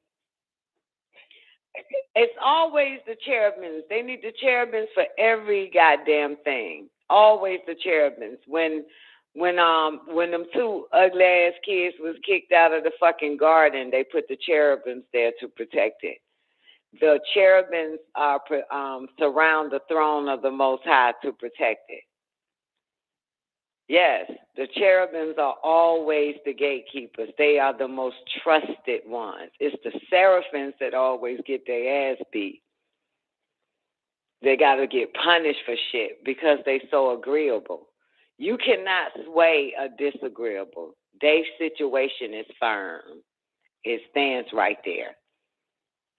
It's always the cherubims. They need the cherubims for every goddamn thing. Always the cherubims. When them two ugly ass kids was kicked out of the fucking garden, they put the cherubims there to protect it. The cherubims are surround the throne of the Most High to protect it. Yes, the cherubims are always the gatekeepers. They are the most trusted ones. It's the seraphims that always get their ass beat. They got to get punished for shit because they so agreeable. You cannot sway a disagreeable. Their situation is firm. It stands right there.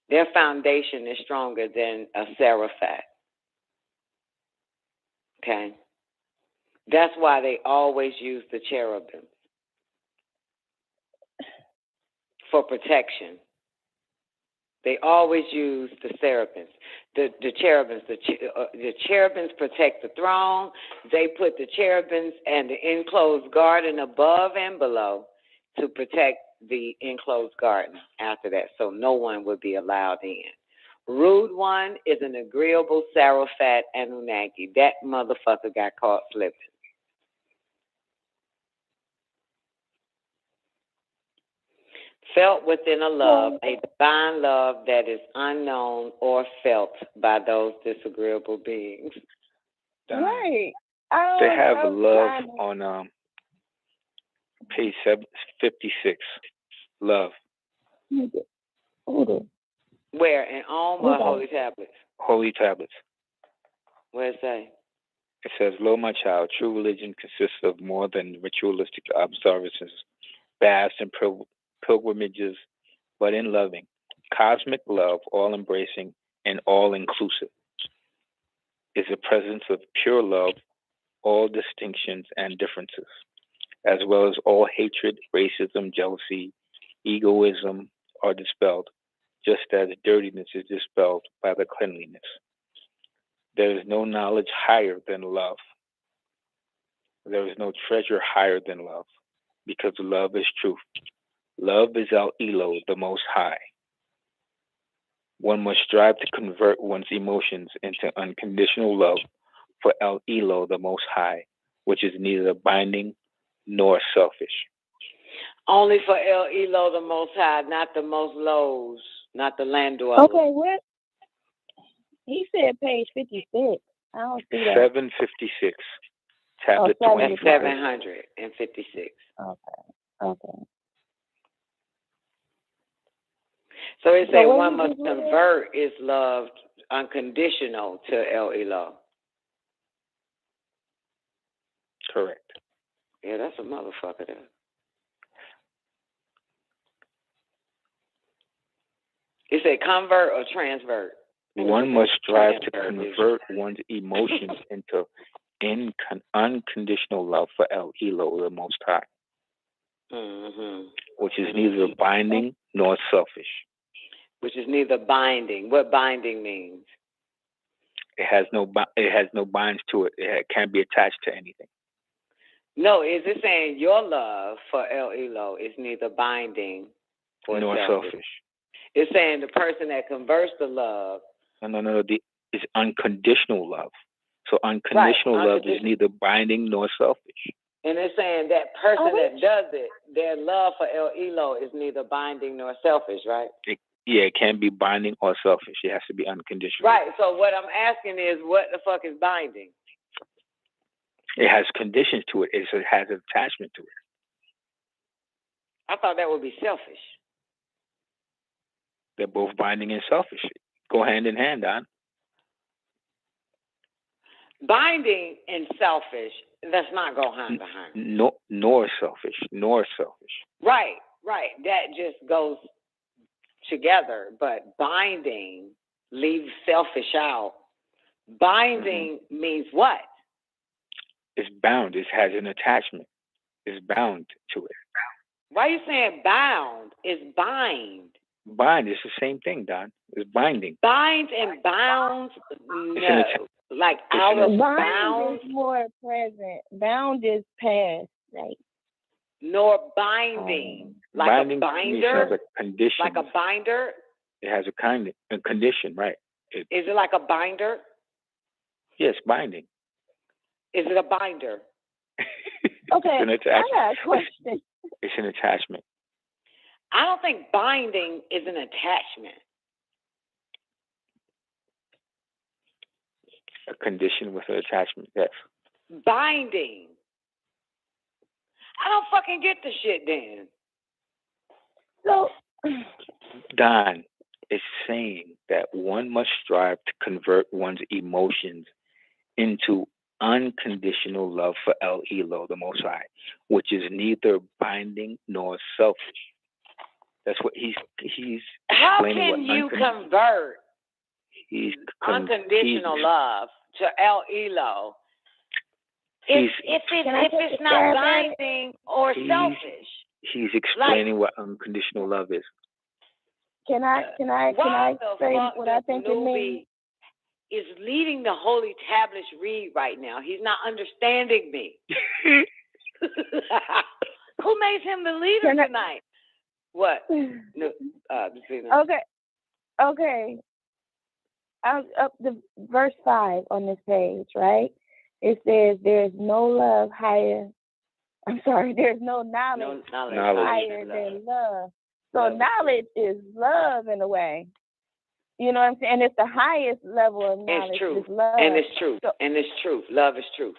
Their foundation is stronger than a seraphat. Okay? That's why they always use the cherubims for protection. They always use the seraphims, the cherubims. The cherubims protect the throne. They put the cherubims and the enclosed garden above and below to protect the enclosed garden after that, so no one would be allowed in. Rude one is an agreeable Sarafat Anunnaki. That motherfucker got caught slipping. Felt within a love, a divine love that is unknown or felt by those disagreeable beings. Right. They have a love on page 56. Love. Where? In A.M.O.M. or Holy Tablets? Holy Tablets. Where it say? It says, Lo, my child, true religion consists of more than ritualistic observances, fasts, and pilgrimages, but in loving, cosmic love, all embracing and all inclusive, is the presence of pure love, all distinctions and differences, as well as all hatred, racism, jealousy, egoism are dispelled, just as dirtiness is dispelled by the cleanliness. There is no knowledge higher than love. There is no treasure higher than love, because love is truth. Love is Elo, the Most High. One must strive to convert one's emotions into unconditional love for Elo, the Most High, which is neither binding nor selfish. Only for Elo, the Most High, not the most lows, not the land dwellers. Okay, what? He said page 56. I don't see that. 756, tablet 25. 756. Okay. So it So said what one did must you do there? convert its love unconditional to Elo. Correct. Yeah, that's a motherfucker there. It said convert or transvert. One must strive to convert one's emotions into unconditional love for Elo, the Most High, which is neither binding nor selfish. Which is neither binding. What binding means? It has no binds to it. It can't be attached to anything. No, is it saying your love for Elo is neither binding nor selfish? It's saying the person that converts the love. No. It's unconditional love. So unconditional love is neither binding nor selfish. And it's saying that person that does it, their love for Elo is neither binding nor selfish, right? It can't be binding or selfish. It has to be unconditional. Right. So what I'm asking is, what the fuck is binding? It has conditions to it. It has an attachment to it. I thought that would be selfish. They're both binding and selfish. Go hand in hand, Don. Binding and selfish, let's not go hand to hand. Nor selfish. Right. That just goes together. But binding leaves selfish out. Binding means what? It's bound. It has an attachment. It's bound to it. Why are you saying bound? It's bind. Bind is the same thing, Don. It's binding. Bind and bound, no. Like out of bounds. Bind is more present. Bound is past, right? Nor binding. Like binding a binder? Has a condition. Like a binder? It has a condition, right? Is it like a binder? Yes, binding. Is it a binder? Okay, I got a question. It's an attachment. I don't think binding is an attachment. A condition with an attachment, yes. Binding. I don't fucking get the shit then. So, Don is saying that one must strive to convert one's emotions into unconditional love for Elo, the Most High, which is neither binding nor selfish. That's what he's How can you convert unconditional love to Elo if it's not binding or selfish? He's explaining what unconditional love is. Can I explain what I think it means? Is leading the Holy Tablets read right now. He's not understanding me. Who made him the leader tonight? What? No, Okay. Up the verse 5 on this page, right? It says there's no love higher. I'm sorry, there's no knowledge higher than love. So knowledge is love in a way. You know what I'm saying? And it's the highest level of knowledge. It's truth. Love. And it's truth. And it's truth. Love is truth.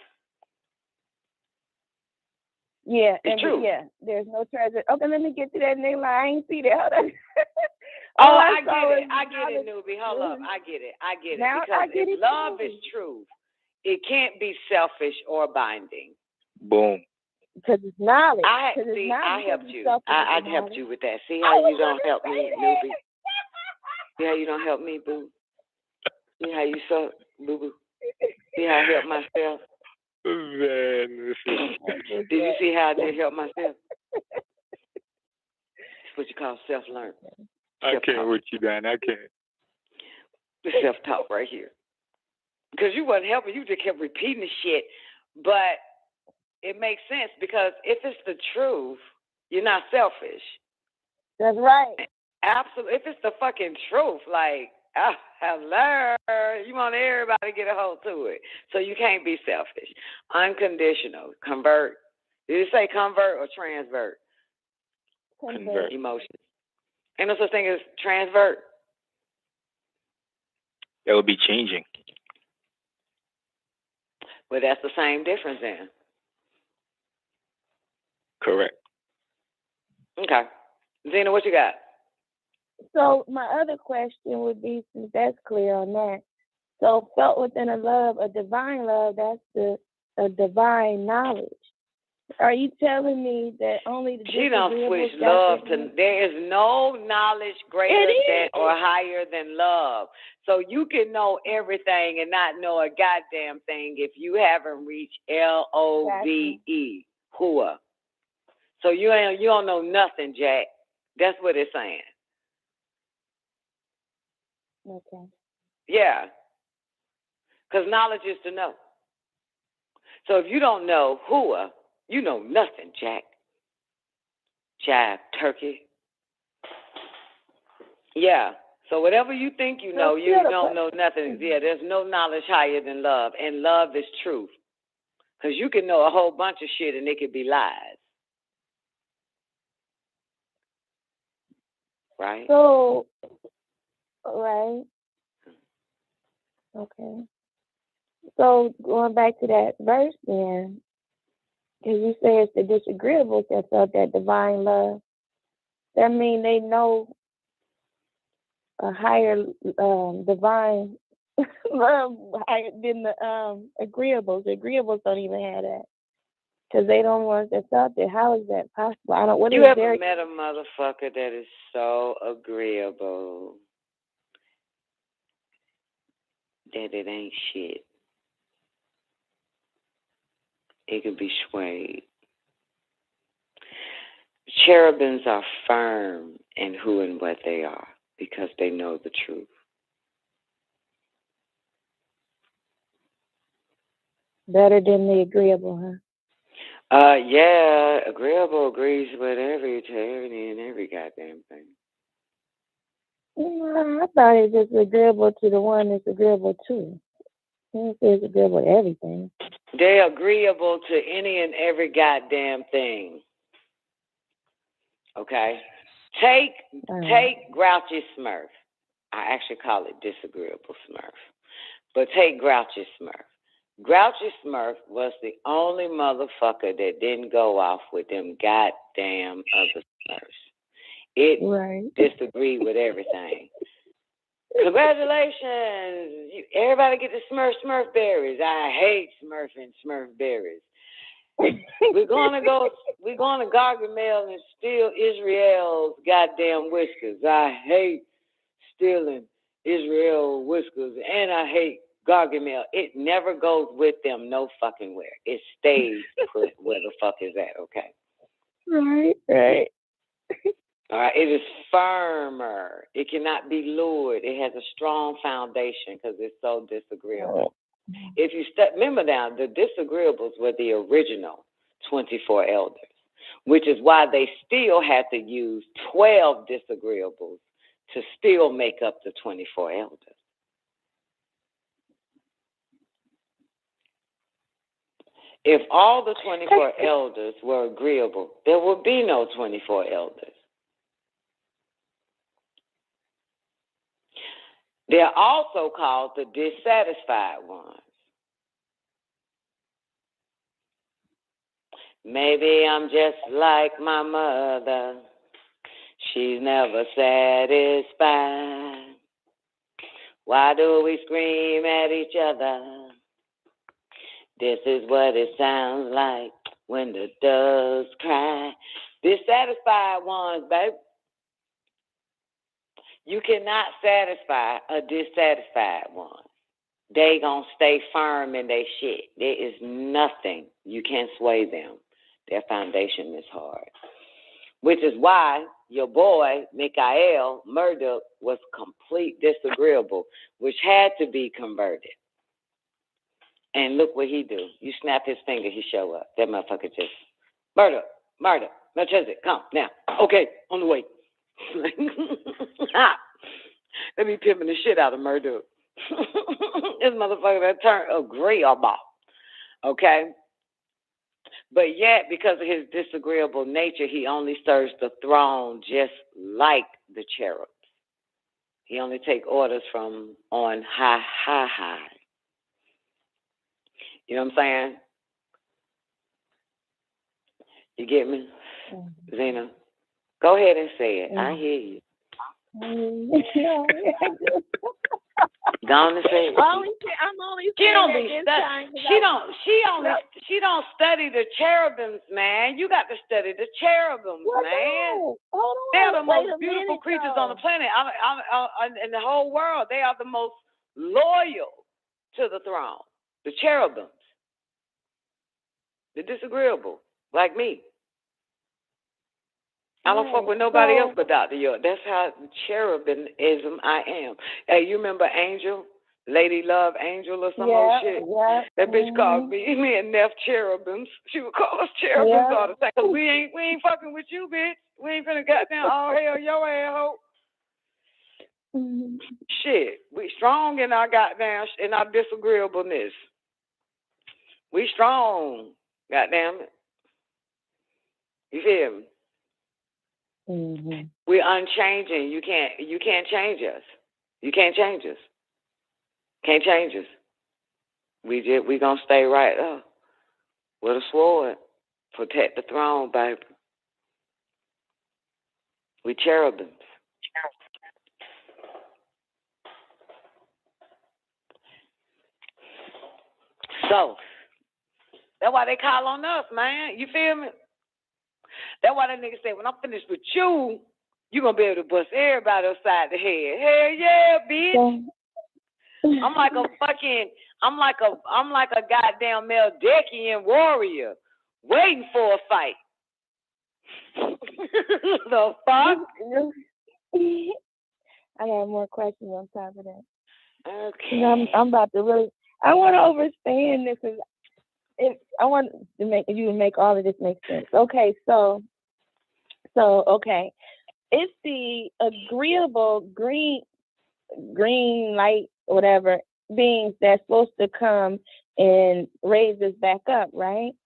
Yeah, it's true. Yeah, there's no treasure. Okay, let me get to that name line. I ain't see that. I get it, newbie. Hold up. I get it. Now, because I get if it love too. is truth, it can't be selfish or binding. Boom. Because it's knowledge. I Knowledge helped you. selfish I and helped knowledge. you with that. See how you don't help me, newbie? See how you don't help me, boo? See how you suck, boo boo? See how I help myself? Man, Did you see how I did help myself? It's what you call self-learn. I can't with you, Dan. I can't. The self-talk right here. Because you wasn't helping. You just kept repeating the shit. But it makes sense because if it's the truth, you're not selfish. That's right. Absolutely. If it's the fucking truth, like, hello, you want everybody to get a hold to it. So you can't be selfish. Unconditional. Convert. Did it say convert or transvert? Convert. Emotions. Ain't no such thing as transvert. That would be changing. But that's the same difference then. Correct. Okay. Zena, what you got? So my other question would be, since that's clear on that, so felt within a love, a divine love, that's a divine knowledge. Are you telling me that only the She don't switch love to, there is no knowledge greater than or higher than love. So you can know everything and not know a goddamn thing if you haven't reached LOVE, Hua. So you don't know nothing, Jack. That's what it's saying. Okay. Yeah. Because knowledge is to know. So if you don't know Hua, you know nothing, Jack. Jive, turkey. Yeah. So whatever you think you know, you don't know nothing. Yeah, there's no knowledge higher than love. And love is truth. Because you can know a whole bunch of shit and it could be lies. Right? So, right. Okay. So going back to that verse then, because you say it's the disagreeables that felt that divine love, that means they know a higher divine love higher than the agreeables. The agreeables don't even have that. Because they don't want that out there. How is that possible? I don't. What you is ever their... met a motherfucker that is so agreeable that it ain't shit? It can be swayed. Cherubims are firm in who and what they are because they know the truth. Better than the agreeable, huh? Yeah, agreeable agrees with everything and every goddamn thing. I thought it was agreeable to the one that's agreeable to. It's agreeable to everything. They're agreeable to any and every goddamn thing. Okay? Take Grouchy Smurf. I actually call it disagreeable Smurf. But take Grouchy Smurf. Grouchy Smurf was the only motherfucker that didn't go off with them goddamn other Smurfs. It disagreed with everything. Congratulations. Everybody get the Smurf berries. I hate Smurf berries. We're going to Gargamel and steal Israel's goddamn whiskers. I hate stealing Israel whiskers, and I hate Gargamel. It never goes with them no fucking where. It stays put where the fuck is at, okay? Right. All right, it is firmer. It cannot be lured. It has a strong foundation because it's so disagreeable. If you remember now, the disagreeables were the original 24 elders, which is why they still had to use 12 disagreeables to still make up the 24 elders. If all the 24 elders were agreeable, there would be no 24 elders. They're also called the dissatisfied ones. Maybe I'm just like my mother. She's never satisfied. Why do we scream at each other? This is what it sounds like when the doves cry. Dissatisfied ones, baby. You cannot satisfy a dissatisfied one. They gonna stay firm in their shit. There is nothing you can sway them. Their foundation is hard. Which is why your boy, Michael Murdoch, was complete disagreeable, which had to be converted. And look what he do. You snap his finger, he show up. That motherfucker just, Murdoch, Melchizedek, come now. Okay, on the way. Let me pimping the shit out of Murdoch. This motherfucker that turned agreeable. Okay? But yet, because of his disagreeable nature, he only serves the throne just like the cherubs. He only take orders from on high. You know what I'm saying? You get me? Mm-hmm. Zena? Go ahead and say it. Mm-hmm. I hear you. Go on and say it. I'm only She don't study the cherubims, man. You got to study the cherubims, man. No. Hold on. They're the most beautiful creatures on the planet. In the whole world, they are the most loyal to the throne. The cherubims. The disagreeable, like me. I don't fuck with nobody else but Dr. York. That's how cherubinism I am. Hey, you remember Angel? Lady Love Angel or some old shit? Yeah. That bitch called me and Neff cherubims. She would call us cherubims all the time. Cause we ain't fucking with you, bitch. We ain't finna goddamn all hell your asshole. Shit. We strong in our goddamn, in our disagreeableness. We strong. Goddamn it. You feel me? Mm-hmm. We're unchanging. You can't change us. You can't change us. Can't change us. We gonna stay right up with a sword. Protect the throne, baby. We cherubims. So that's why they call on us, man. You feel me? That's why that nigga said, when I'm finished with you, you gonna be able to bust everybody upside the head. Hell yeah, bitch. I'm like a goddamn Melchizedekian warrior waiting for a fight. The fuck? I got more questions on top of that. Okay. I'm about to really. I want to understand this. I want to make all of this make sense. Okay, so okay, it's the agreeable green light, whatever beings that's supposed to come and raise us back up, right?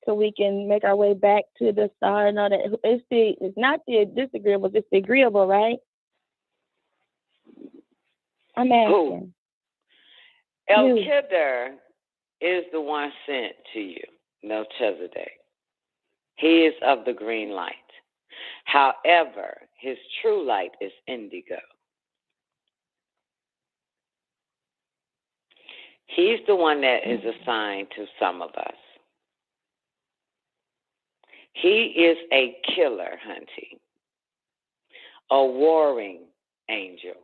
So we can make our way back to the star and all that. It's not the disagreeable, it's the agreeable, right? I'm asking. Melchizedek is the one sent to you, Melchizedek. He is of the green light. However, his true light is indigo. He's the one that is assigned to some of us. He is a killer, hunty, a warring angel.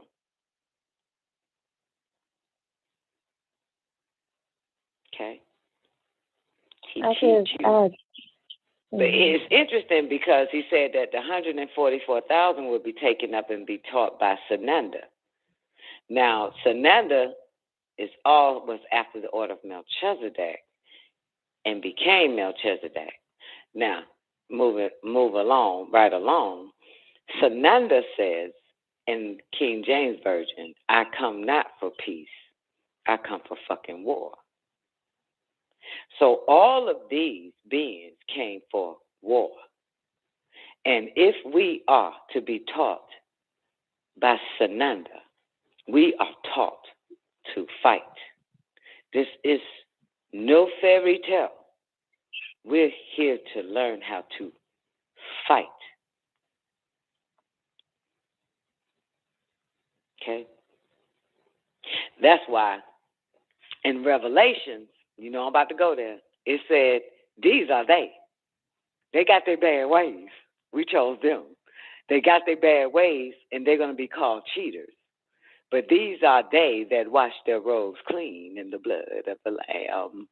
Okay? He teaches you. But it's interesting because he said that the 144,000 would be taken up and be taught by Sananda. Now, Sananda was after the order of Melchizedek and became Melchizedek. Now, move right along. Sananda says in King James Version, I come not for peace, I come for fucking war. So all of these beings came for war. And if we are to be taught by Sananda, we are taught to fight. This is no fairy tale. We're here to learn how to fight. Okay? That's why In Revelations, you know I'm about to go there, it said, these are they. They got their bad ways. We chose them. They got their bad ways, and they're going to be called cheaters. But these are they that wash their robes clean in the blood of the Lamb.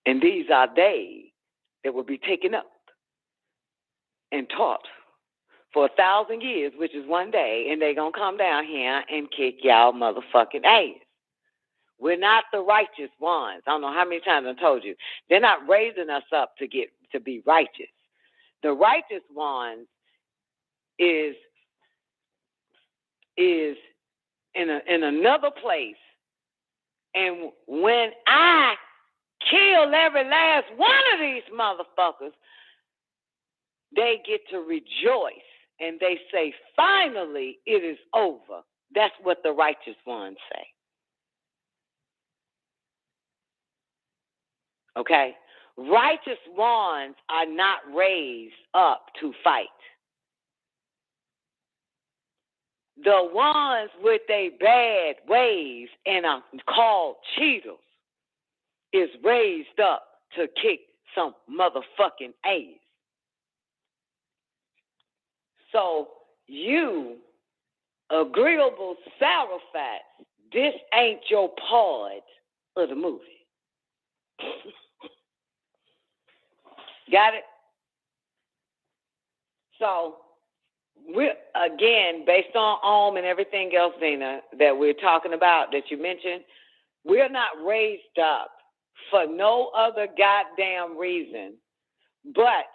And these are they that will be taken up and taught for 1,000 years, which is one day, and they're going to come down here and kick y'all motherfucking ass. We're not the righteous ones. I don't know how many times I told you. They're not raising us up to be righteous. The righteous ones is in another place. And when I kill every last one of these motherfuckers, they get to rejoice. And they say, finally, it is over. That's what the righteous ones say. Okay? Righteous ones are not raised up to fight. The ones with their bad ways and are called cheaters is raised up to kick some motherfucking ass. So you, agreeable Sarafats, this ain't your part of the movie. Got it? So we're, again, based on A.M.O.M and everything else, Zena, that we're talking about, that you mentioned, we're not raised up for no other goddamn reason but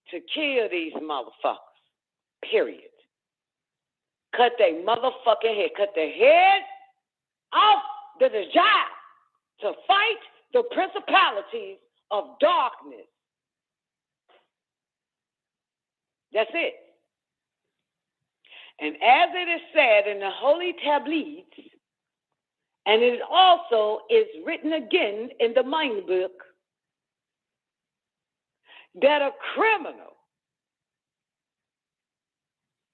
to kill these motherfuckers, period. Cut their motherfucking head. Cut their head off the desire to fight the principalities of darkness. That's it. And as it is said in the holy tablets, and it also is written again in the mind book, that a criminal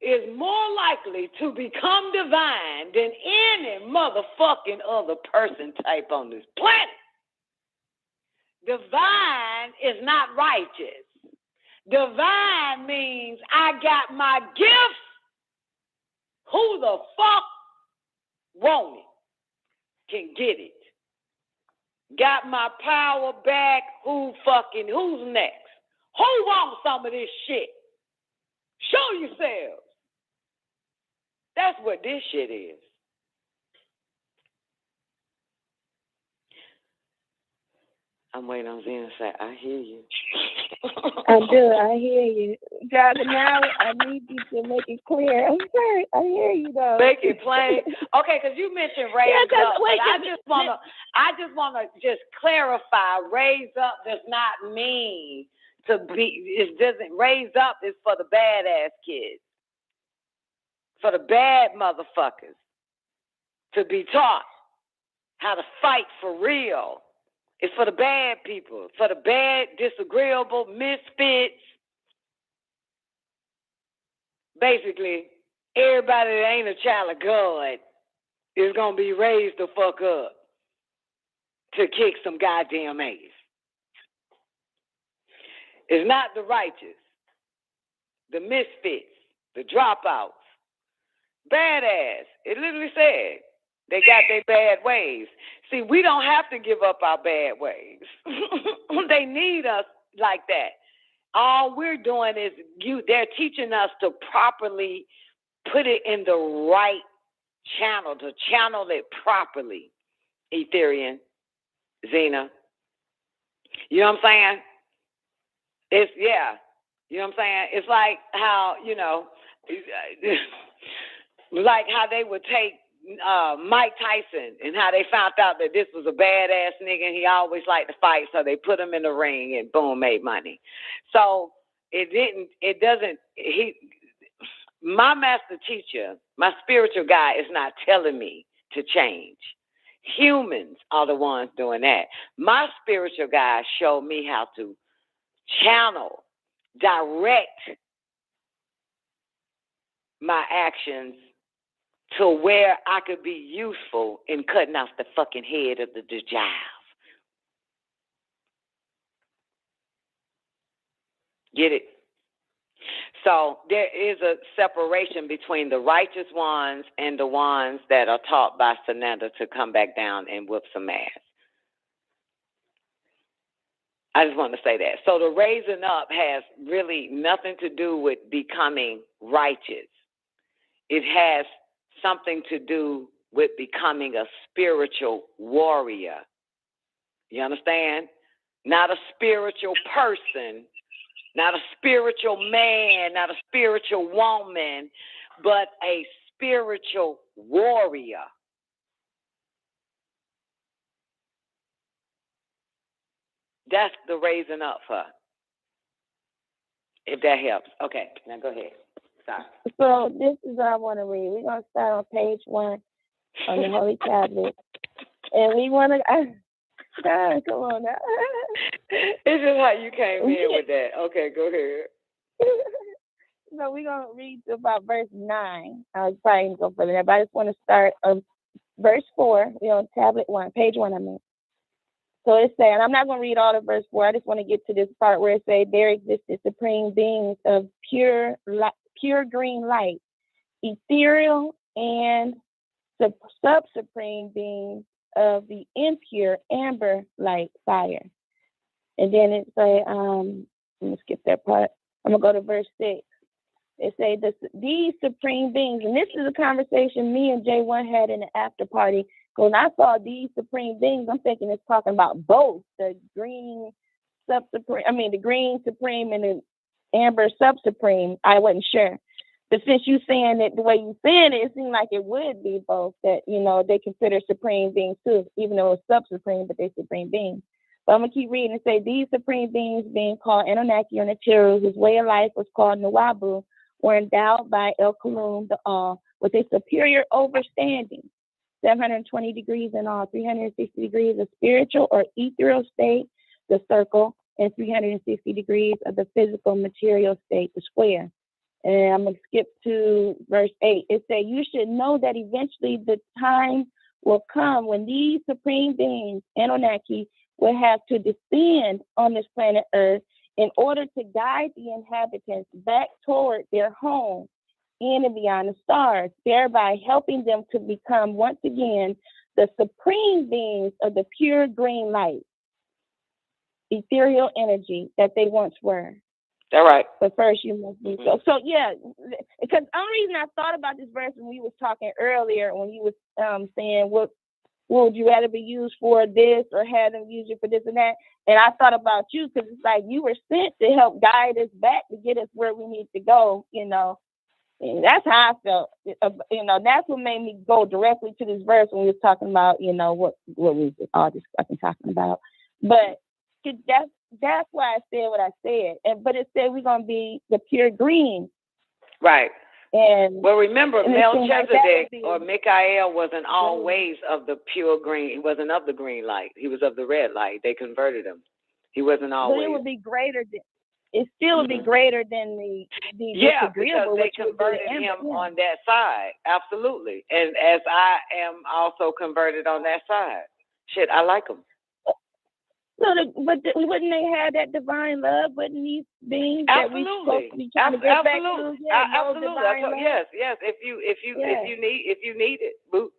is more likely to become divine than any motherfucking other person type on this planet. Divine is not righteous. Divine means I got my gifts. Who the fuck want it can get it. Got my power back. Who's next? Who wants some of this shit? Show yourselves. That's what this shit is. I'm waiting on Zena to say, I hear you. I do. I hear you. God, now I need you to make it clear. I'm sorry. I hear you, though. Make it plain. Okay, because you mentioned raise up. But I just want to clarify. Raise up does not mean to be. It doesn't. Raise up is for the badass kids, for the bad motherfuckers, to be taught how to fight for real. It's for the bad people, for the bad, disagreeable, misfits. Basically, everybody that ain't a child of God is going to be raised the fuck up to kick some goddamn ass. It's not the righteous, the misfits, the dropouts. Badass. It literally said they got their bad ways. See, we don't have to give up our bad ways. They need us like that. All we're doing is they're teaching us to properly put it in the right channel, to channel it properly. Ethereum, Zena. You know what I'm saying? It's, yeah. You know what I'm saying? It's like how, like how they would take Mike Tyson and how they found out that this was a badass nigga and he always liked to fight, so they put him in the ring and boom, made money. So my master teacher, my spiritual guy is not telling me to change. Humans are the ones doing that. My spiritual guy showed me how to channel, direct my actions to where I could be useful in cutting off the fucking head of the Dajjal. Get it? So there is a separation between the righteous ones and the ones that are taught by Sananda to come back down and whoop some ass. I just want to say that. So the raising up has really nothing to do with becoming righteous. It has something to do with becoming a spiritual warrior. You understand? Not a spiritual person, not a spiritual man, not a spiritual woman, but a spiritual warrior. That's the raising up for. If that helps. Okay, now go ahead. Sorry. So this is what I want to read. We're going to start on page 1 on the Holy Tablet. And we want to... God, come on now. It's just how you came in with that. Okay, go ahead. So we're going to read to about verse 9. I was probably going to go further than that, but I just want to start verse 4. We're on tablet 1, page 1, I mean. So it's saying, I'm not going to read all of verse 4. I just want to get to this part where it says, there existed supreme beings of pure green light, ethereal and sub-supreme beings of the impure amber light fire. And then it say, I'm going to skip that part. I'm going to go to verse 6. It say, these supreme beings, and this is a conversation me and J1 had in the after party. When I saw these supreme beings, I'm thinking it's talking about both the green sub-supreme, the green supreme and the amber sub-supreme. I wasn't sure. But since you saying it the way you saying it, it seemed like it would be both, that, they consider supreme beings too, even though it's sub-supreme, but they're supreme beings. But I'm going to keep reading and say, these supreme beings being called Anunnaki or Nichiru, whose way of life was called Nuwabu, were endowed by El-Kulum, the All, with a superior overstanding, 720 degrees in all, 360 degrees of spiritual or ethereal state, the circle, and 360 degrees of the physical material state, the square. And I'm going to skip to verse 8. It says, you should know that eventually the time will come when these supreme beings, Anunnaki, will have to descend on this planet Earth in order to guide the inhabitants back toward their home in and beyond the stars, thereby helping them to become once again the supreme beings of the pure green light, ethereal energy that they once were. All right. But first you must be so yeah, because the only reason I thought about this verse when we was talking earlier, when you was saying what would you rather be used for, this or have them use it for this and that, and I thought about you because it's like you were sent to help guide us back to get us where we need to go, and that's how I felt. That's what made me go directly to this verse when we was talking about, what we was all just fucking talking about. But that's why I said what I said. But it said we're gonna be the pure green. Right. And well, remember, Melchizedek like or Michael wasn't always of the pure green. He wasn't of the green light. He was of the red light. They converted him. He wasn't always. But it would be greater than. It still would be greater than the because they converted him on that side. Absolutely. And as I am also converted on that side. Shit, I like them. But wouldn't they have that divine love? Wouldn't these beings that we supposed to be trying to get back to? Absolutely. Yes. If you need it, boo.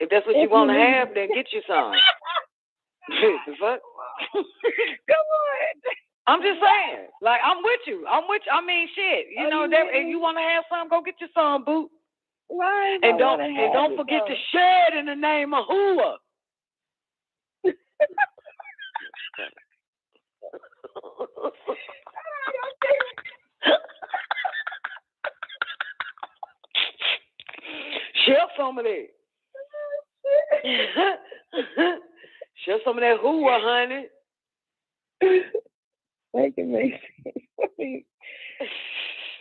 If that's what you want to have, then get you some. The fuck? Come on. I'm just saying. Like, I'm with you. I mean, shit. If you want to have some, go get you some, boo. Right. And don't forget to share it in the name of Hua. Share some of that. Share some of that Hua, honey. Make sense.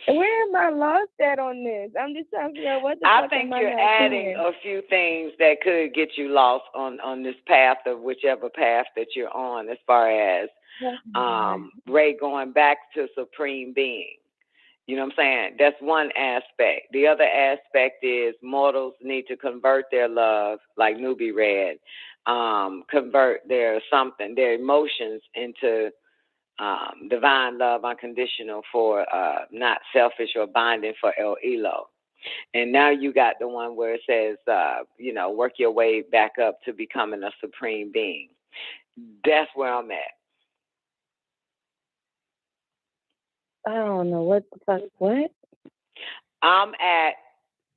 Where am I lost at on this? I'm just trying to figure out what the fuck. I think you're adding a few things that could get you lost on this path of whichever path that you're on, as far as Ray going back to supreme being. You know what I'm saying? That's one aspect. The other aspect is mortals need to convert their love, like Nubi read, convert their emotions into divine love, unconditional, for not selfish or binding, for El Elo. And now you got the one where it says, work your way back up to becoming a supreme being. That's where I'm at. I don't know what the fuck. What? I'm at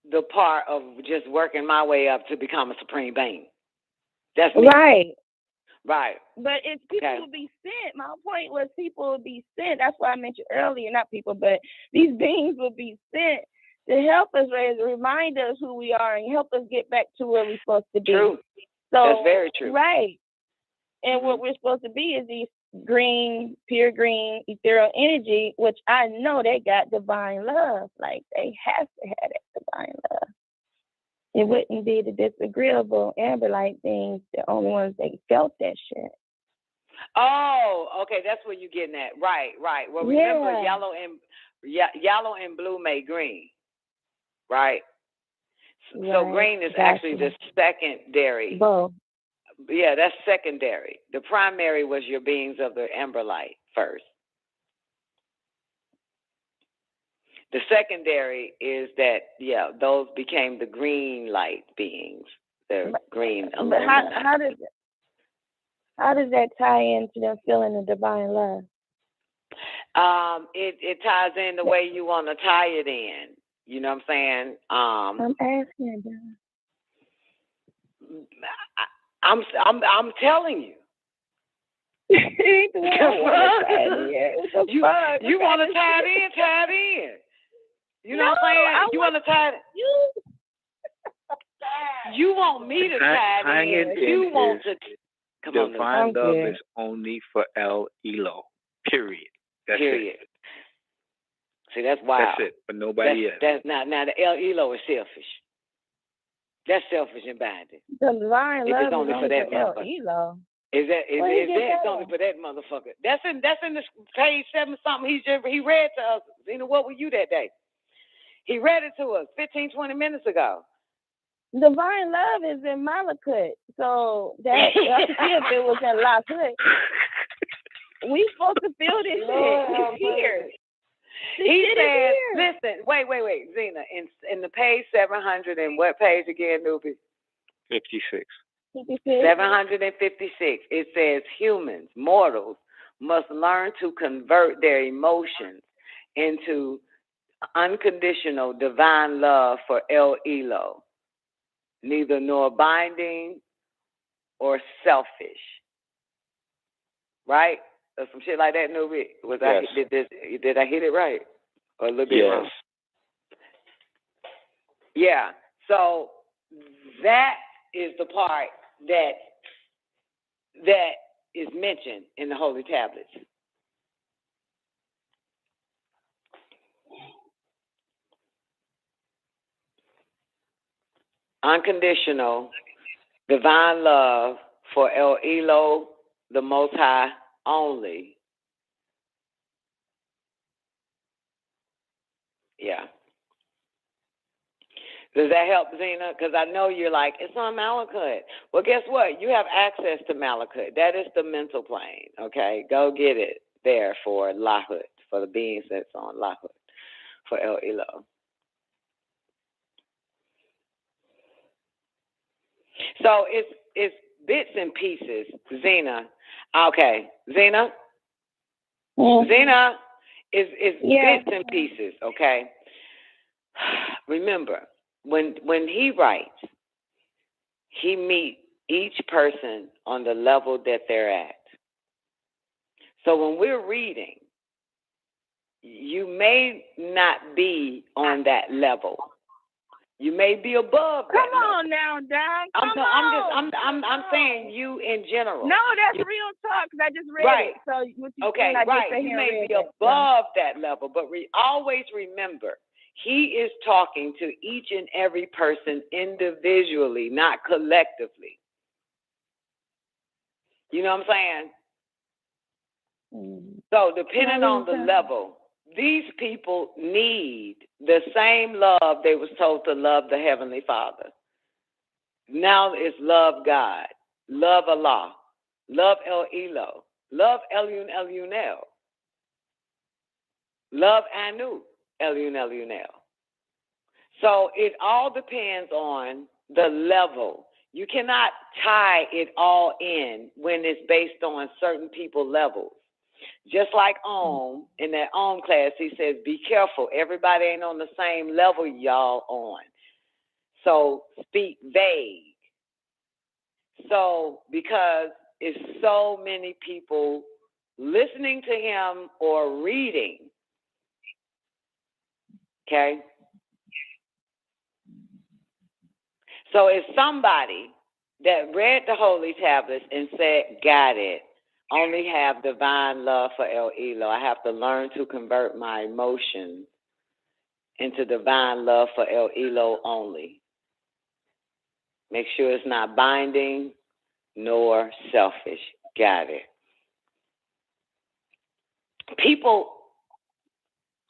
the part of just working my way up to become a supreme being. That's me. Right. Right. But if people will be sent, my point was people will be sent. That's why I mentioned earlier, not people, but these beings will be sent to help us, remind us who we are, and help us get back to where we're supposed to be. True. So, that's very true. Right. And what we're supposed to be is these green, pure green, ethereal energy, which I know they got divine love. Like, they have to have that divine love. It wouldn't be the disagreeable Amberlight things, the only ones that felt that shit. Oh, okay, that's what you're getting at. Right. Well, remember, yellow and blue make green, right? So green is actually the secondary. Both. Yeah, that's secondary. The primary was your beings of the Amberlight first. The secondary is that, those became the green light beings. The green. But how does that tie into them feeling the divine love? It ties in the way you want to tie it in. You know what I'm saying? I'm asking you. I'm telling you. You want to tie it in. You know what I'm saying? You want to tie it. You want me to tie it in. You want to. Come on, divine love is only for El Elo. Period. That's Period. It. See, that's wild. That's it. But nobody else. That's not. Now the El Elo is selfish. That's selfish and binding. The divine love is only for that El Elo. Is that only for that motherfucker? That's in this page 7 something. He read to us. Zena, what were you that day? He read it to us 15, 20 minutes ago. Divine love is in Malachut. So that's if it was in Lahut. We supposed to feel this shit here. He said, listen, wait, Zena, in the page 700, and what page again, Nubi? 56. 756. It says humans, mortals, must learn to convert their emotions into unconditional divine love for El Elo, neither nor binding or selfish. Right? Or some shit like that, Nubi. Did I hit it right? Or a little bit wrong? Yeah. So that is the part that is mentioned in the Holy Tablets. Unconditional divine love for El Elo, the Most High only. Yeah. Does that help, Zena? Because I know you're like, it's on Malachut. Well, guess what? You have access to Malachut. That is the mental plane, okay? Go get it there for Lahut, for the beings that's on Lahut, for El Elo. So it's bits and pieces, Zena. Okay, Zena? Mm-hmm. Zena is bits and pieces, okay? Remember, when he writes, he meets each person on the level that they're at. So when we're reading, you may not be on that level. You may be above that. Come on now, Don. I'm saying you in general. No, that's real talk, because I just read it. So what you saying, You may be above that level, but always remember, he is talking to each and every person individually, not collectively. You know what I'm saying? So depending on the level, these people need the same love they was told to love the Heavenly Father. Now it's love God, love Allah, love El Elo, love Elun Elunel, love Anu Elun Elunel. So it all depends on the level. You cannot tie it all in when it's based on certain people levels. Just like A.M.O.M, in that A.M.O.M class, he says, be careful. Everybody ain't on the same level y'all on. So speak vague. So because it's so many people listening to him or reading, okay? So if somebody that read the Holy Tablets and said, got it, only have divine love for El Elo, I have to learn to convert my emotions into divine love for El Elo only. Make sure it's not binding nor selfish. Got it. People,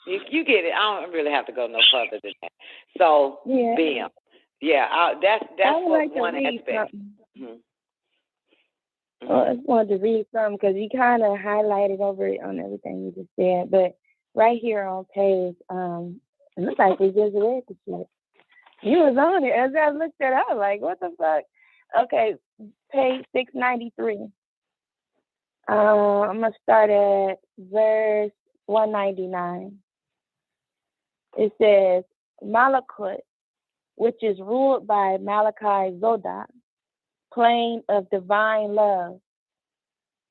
you get it. I don't really have to go no further than that. So, Yeah. bam. Yeah, that's what like one aspect. I just wanted to read something because you kind of highlighted over it on everything you just said. But right here on page, it looks like we just read the shit. You was on it. As I looked at it, I was like, what the fuck? Okay, page 693. I'm going to start at verse 199. It says, Malachut, which is ruled by Malachi Zodak, plane of divine love,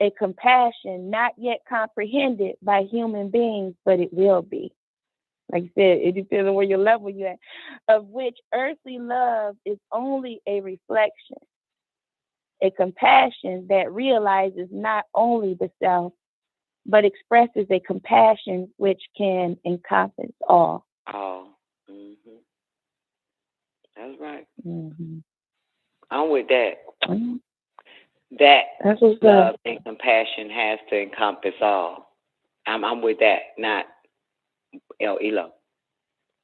a compassion not yet comprehended by human beings, but it will be. Like I said, it depends on where your level you're at, of which earthly love is only a reflection, a compassion that realizes not only the self, but expresses a compassion which can encompass all. Oh, that's right. Mm-hmm. I'm with that. Mm-hmm. That's what's love and compassion has to encompass all. I'm with that, not El Elo.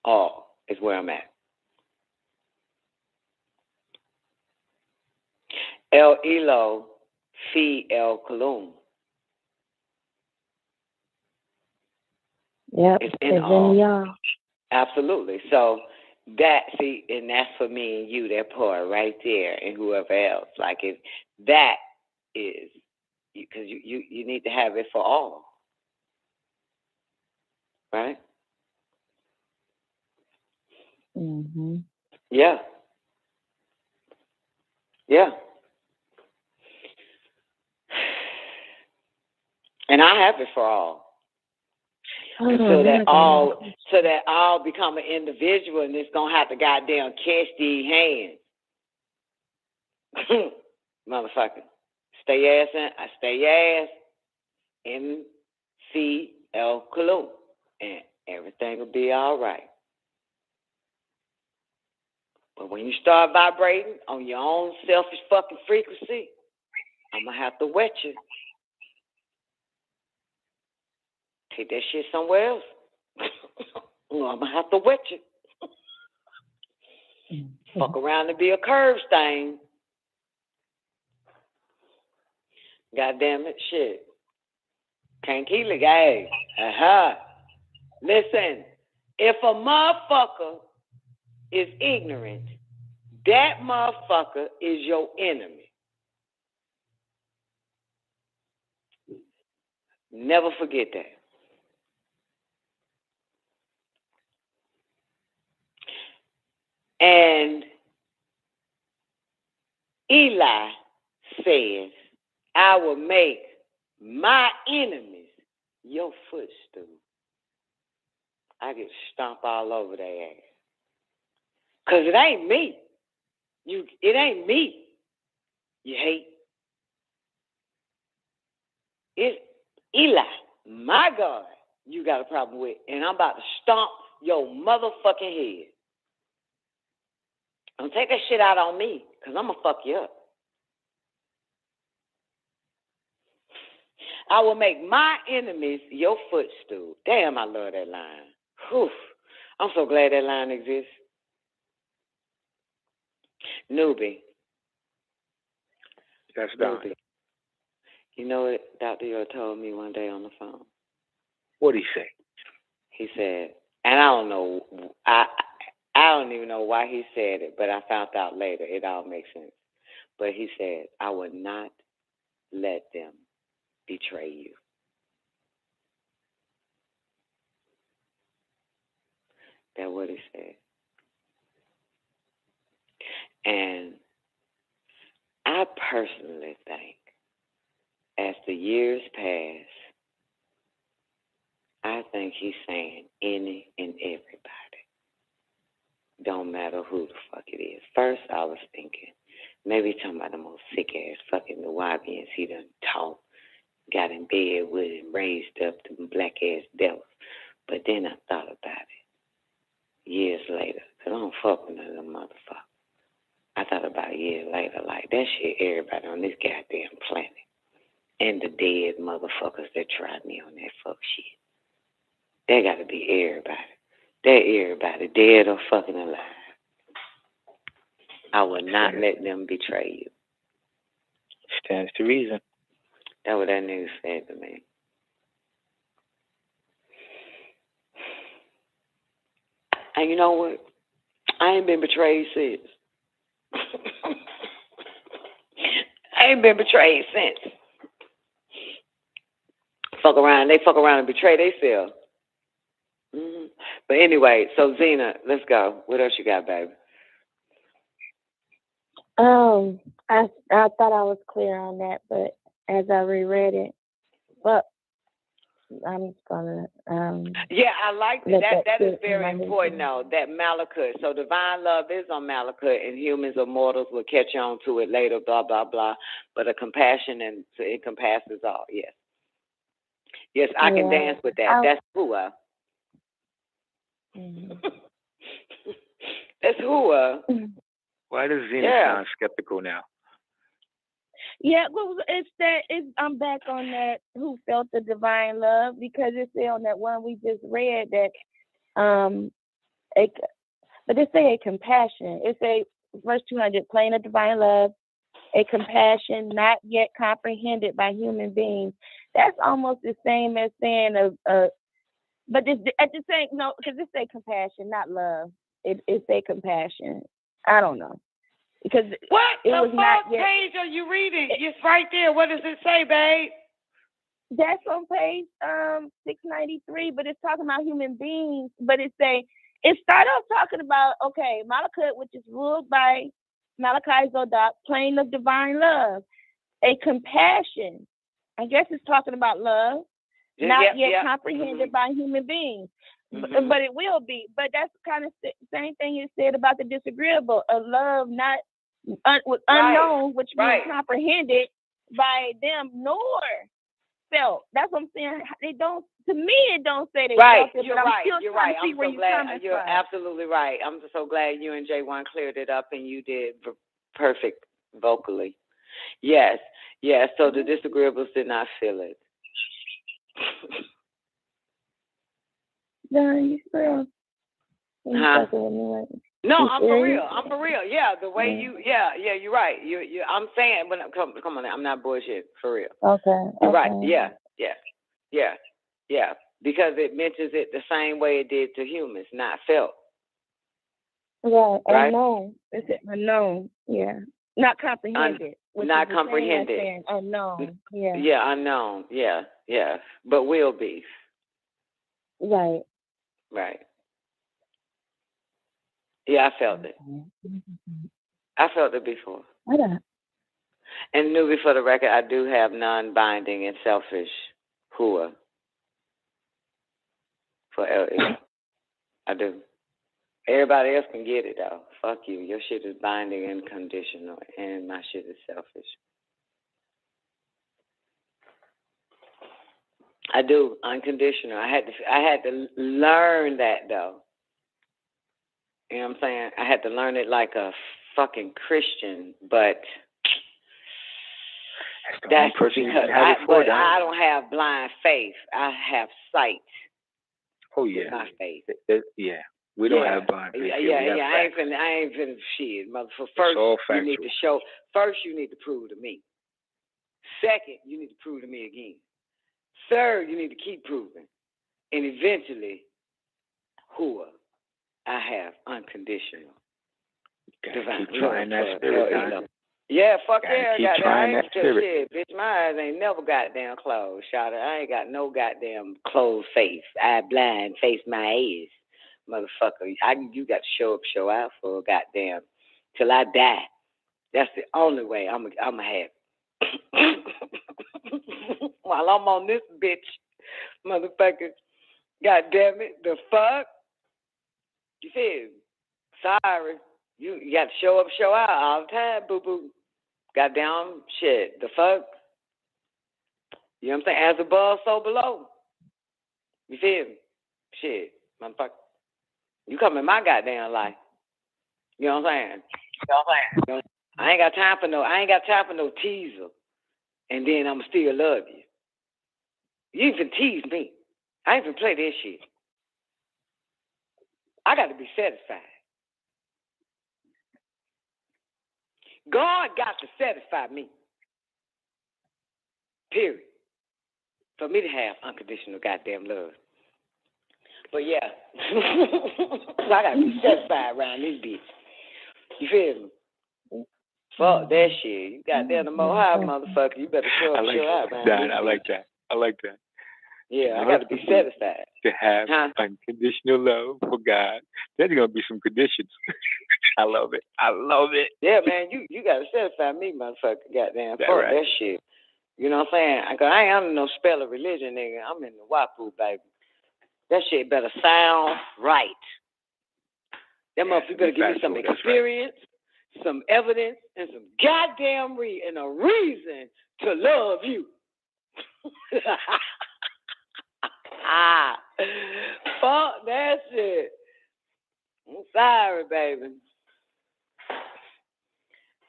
All is where I'm at. El Elo fi El Kulum. Yep, it's in all. In y'all. Absolutely. So that, see, and that's for me and you, that part right there, and whoever else. Like if that is, because you need to have it for all, right? Mm-hmm. Yeah. Yeah. And I have it for all. So that all become an individual, and it's gonna have to goddamn catch these hands. Motherfucker. Stay your ass in C El Kulum, and everything will be all right. But when you start vibrating on your own selfish fucking frequency, I'm gonna have to wet you. Take that shit somewhere else. I'm gonna have to wet you. Fuck around and be a curve stain. God damn it, shit. Can't keep it, guys. Listen, if a motherfucker is ignorant, that motherfucker is your enemy. Never forget that. And Eli says, I will make my enemies your footstool. I get stomp all over their ass. Because it ain't me. It ain't me you hate. It's Eli, my God, you got a problem with. And I'm about to stomp your motherfucking head. Don't take that shit out on me, because I'm going to fuck you up. I will make my enemies your footstool. Damn, I love that line. Whew. I'm so glad that line exists. Newbie. That's done. Newbie. You know what Dr. Yor told me one day on the phone? What'd he say? He said, and I don't know, I don't even know why he said it, but I found out later. It all makes sense. But he said, I will not let them betray you. That's what he said. And I personally think as the years pass, I think he's saying any and everybody. Don't matter who the fuck it is. First, I was thinking, maybe talking about the most sick-ass fucking Nubians he done taught, got in bed with and raised up the black-ass devils. But then I thought about it years later, because I don't fuck with none of them motherfuckers. I thought about it years later, like, that shit everybody on this goddamn planet. And the dead motherfuckers that tried me on that fuck shit. That got to be everybody. That everybody, dead or fucking alive. I will not let them betray you. Stands to reason. That's what that nigga said to me. And you know what? I ain't been betrayed since. I ain't been betrayed since. They fuck around and betray themselves. Mm-hmm. But anyway, so Zena, let's go. What else you got, baby? I thought I was clear on that, but as I reread it, but I'm just gonna yeah, I like that. That is very in important, though. That Malachite. So divine love is on Malachite, and humans or mortals will catch on to it later. Blah blah blah. But a compassion and it encompasses all. Yes. Yes, I can dance with that. That's Hua. That's Hua. Why does Zena sound skeptical now? Yeah, well, I'm back on that. Who felt the divine love? Because it said on that one we just read that, but it say a compassion. It say verse 200, plain of divine love, a compassion not yet comprehended by human beings. That's almost the same as saying but at the same because it say compassion, not love. It say compassion. I don't know. Because what it the was fuck not yet, page are you reading? It's right there. What does it say, babe? That's on page 693, but it's talking about human beings. But it start off talking about Malachite, which is ruled by Malachi Zodok, plane of divine love, a compassion. I guess it's talking about love, not yet comprehended by human beings. Mm-hmm. But it will be. But that's kind of the same thing it said about the disagreeable, a love not unknown, which means comprehended by them nor felt. That's what I'm saying. They don't. To me, it don't say they felt it. You're but right. I'm You're right. I'm so glad. You're from. absolutely right. I'm so glad you and J1 cleared it up, and you did perfect vocally. Yes. So the disagreeables did not feel it. You still. Huh? No, I'm for real. Yeah, the way you. Yeah. You're right. You. I'm saying, but come on, I'm not bullshit. For real. Okay. You're right. Yeah. Because it mentions it the same way it did to humans, not felt. Right. Unknown. It's unknown. Yeah. Not comprehended. Not comprehended. Unknown. Yeah. Yeah, unknown. Yeah. But will be. Right. Yeah, I felt it. I felt it before. Okay. And newbie, for the record, I do have non-binding and selfish Hua. For LE. I do. Everybody else can get it, though. Fuck you. Your shit is binding and conditional, and my shit is selfish. I do. Unconditional. I had to learn that, though. You know what I'm saying? I had to learn it like a fucking Christian, but That's person you because had it for, but I don't have blind faith. I have sight. Oh yeah. Not faith. Yeah. We don't have blind faith. Yeah. I ain't finna shit, motherfucker. First, you need to show. First, you need to prove to me. Second, you need to prove to me again. Third, you need to keep proving, and eventually, I have unconditional. Keep trying that spirit. Yeah, fuck yeah, keep trying that spirit. Shit, bitch, my eyes ain't never goddamn closed, shout out. I ain't got no goddamn closed face. I blind face my ass, motherfucker. You got to show up, show out for goddamn till I die. That's the only way I'm gonna have. While I'm on this bitch, motherfucker, goddamn it, the fuck. You feel? Sorry, you got to show up, show out all the time, boo boo. Goddamn shit, the fuck? You know what I'm saying? As above, so below. You feel me? Shit, motherfucker. You come in my goddamn life. You know what I'm saying? I ain't got time for no teaser. And then I'ma still love you. You ain't finna tease me. I ain't finna play this shit. I gotta be satisfied. God got to satisfy me. Period. For me to have unconditional goddamn love. But yeah, I gotta be satisfied around this bitch. You feel me? Fuck that shit. You goddamn the more high motherfucker. You better show up, show out, man. I like that. Yeah, I gotta be satisfied. To have unconditional love for God. There's gonna be some conditions. I love it. Yeah, man, you gotta satisfy me, motherfucker. Goddamn, fuck right? That shit. You know what I'm saying? I ain't under no spell of religion, nigga. I'm in the Wapu, baby. That shit better sound right. That motherfucker better give me some experience, some evidence, and some goddamn and a reason to love you. Fuck that shit. I'm sorry, baby.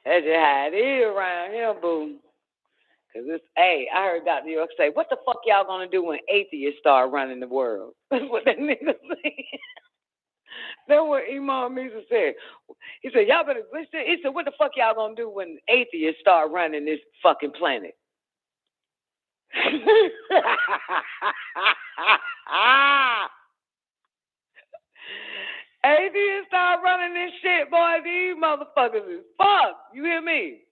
That's just how it is around here, boo. Cause I heard Dr. York say, what the fuck y'all gonna do when atheists start running the world? That's what that nigga said. That's what A.M.O.M said. He said, y'all better listen. He said, what the fuck y'all gonna do when atheists start running this fucking planet? Atheists start running this shit, boy. These motherfuckers is fuck. You hear me?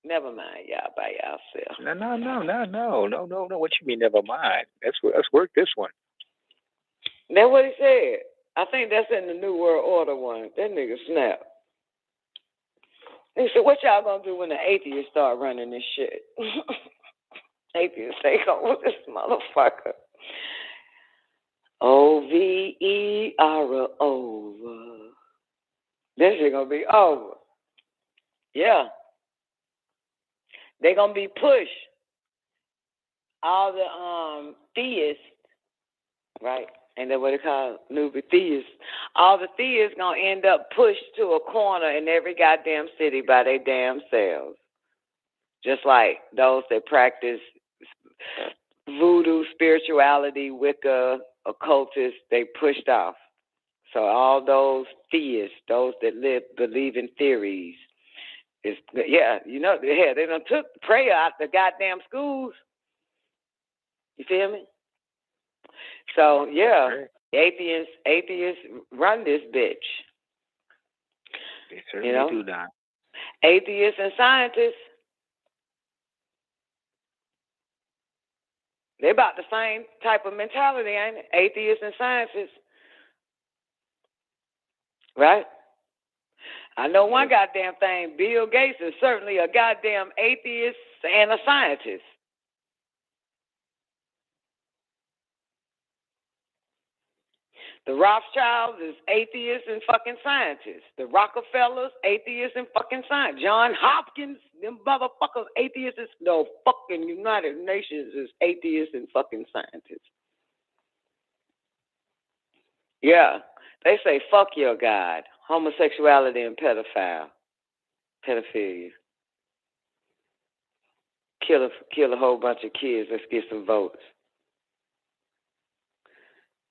Never mind, y'all by yourself. No. What you mean, never mind? Let's work this one. That's what he said. I think that's in the New World Order one. That nigga snap. He said, what y'all gonna do when the atheists start running this shit? Atheists take over this motherfucker. OVER over. This shit gonna be over. Yeah. They gonna be pushed. All the theists, right? Ain't that what they call newbie theists? All the theists gonna end up pushed to a corner in every goddamn city by their damn selves. Just like those that practice voodoo, spirituality, Wicca, occultists, they pushed off. So all those theists, those that believe in theories, they done took prayer out the goddamn schools. You feel me? So yeah, atheists run this bitch. They certainly do that. Atheists and scientists, they about the same type of mentality, ain't it? Atheists and scientists, right? I know one goddamn thing. Bill Gates is certainly a goddamn atheist and a scientist. The Rothschilds is atheists and fucking scientists. The Rockefellers, atheists and fucking scientists. John Hopkins, them motherfuckers, atheists. The fucking United Nations is atheists and fucking scientists. Yeah, they say fuck your God. Homosexuality and pedophilia. Kill a whole bunch of kids. Let's get some votes.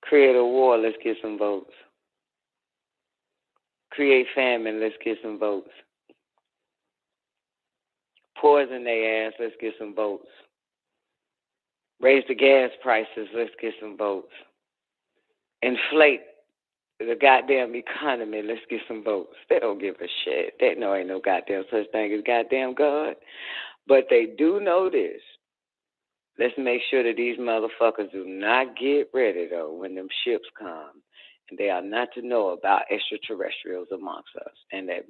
Create a war. Let's get some votes. Create famine. Let's get some votes. Poison their ass. Let's get some votes. Raise the gas prices. Let's get some votes. Inflate the goddamn economy. Let's get some votes. They don't give a shit. They know ain't no goddamn such thing as goddamn God. But they do know this. Let's make sure that these motherfuckers do not get ready, though, when them ships come. And they are not to know about extraterrestrials amongst us. And that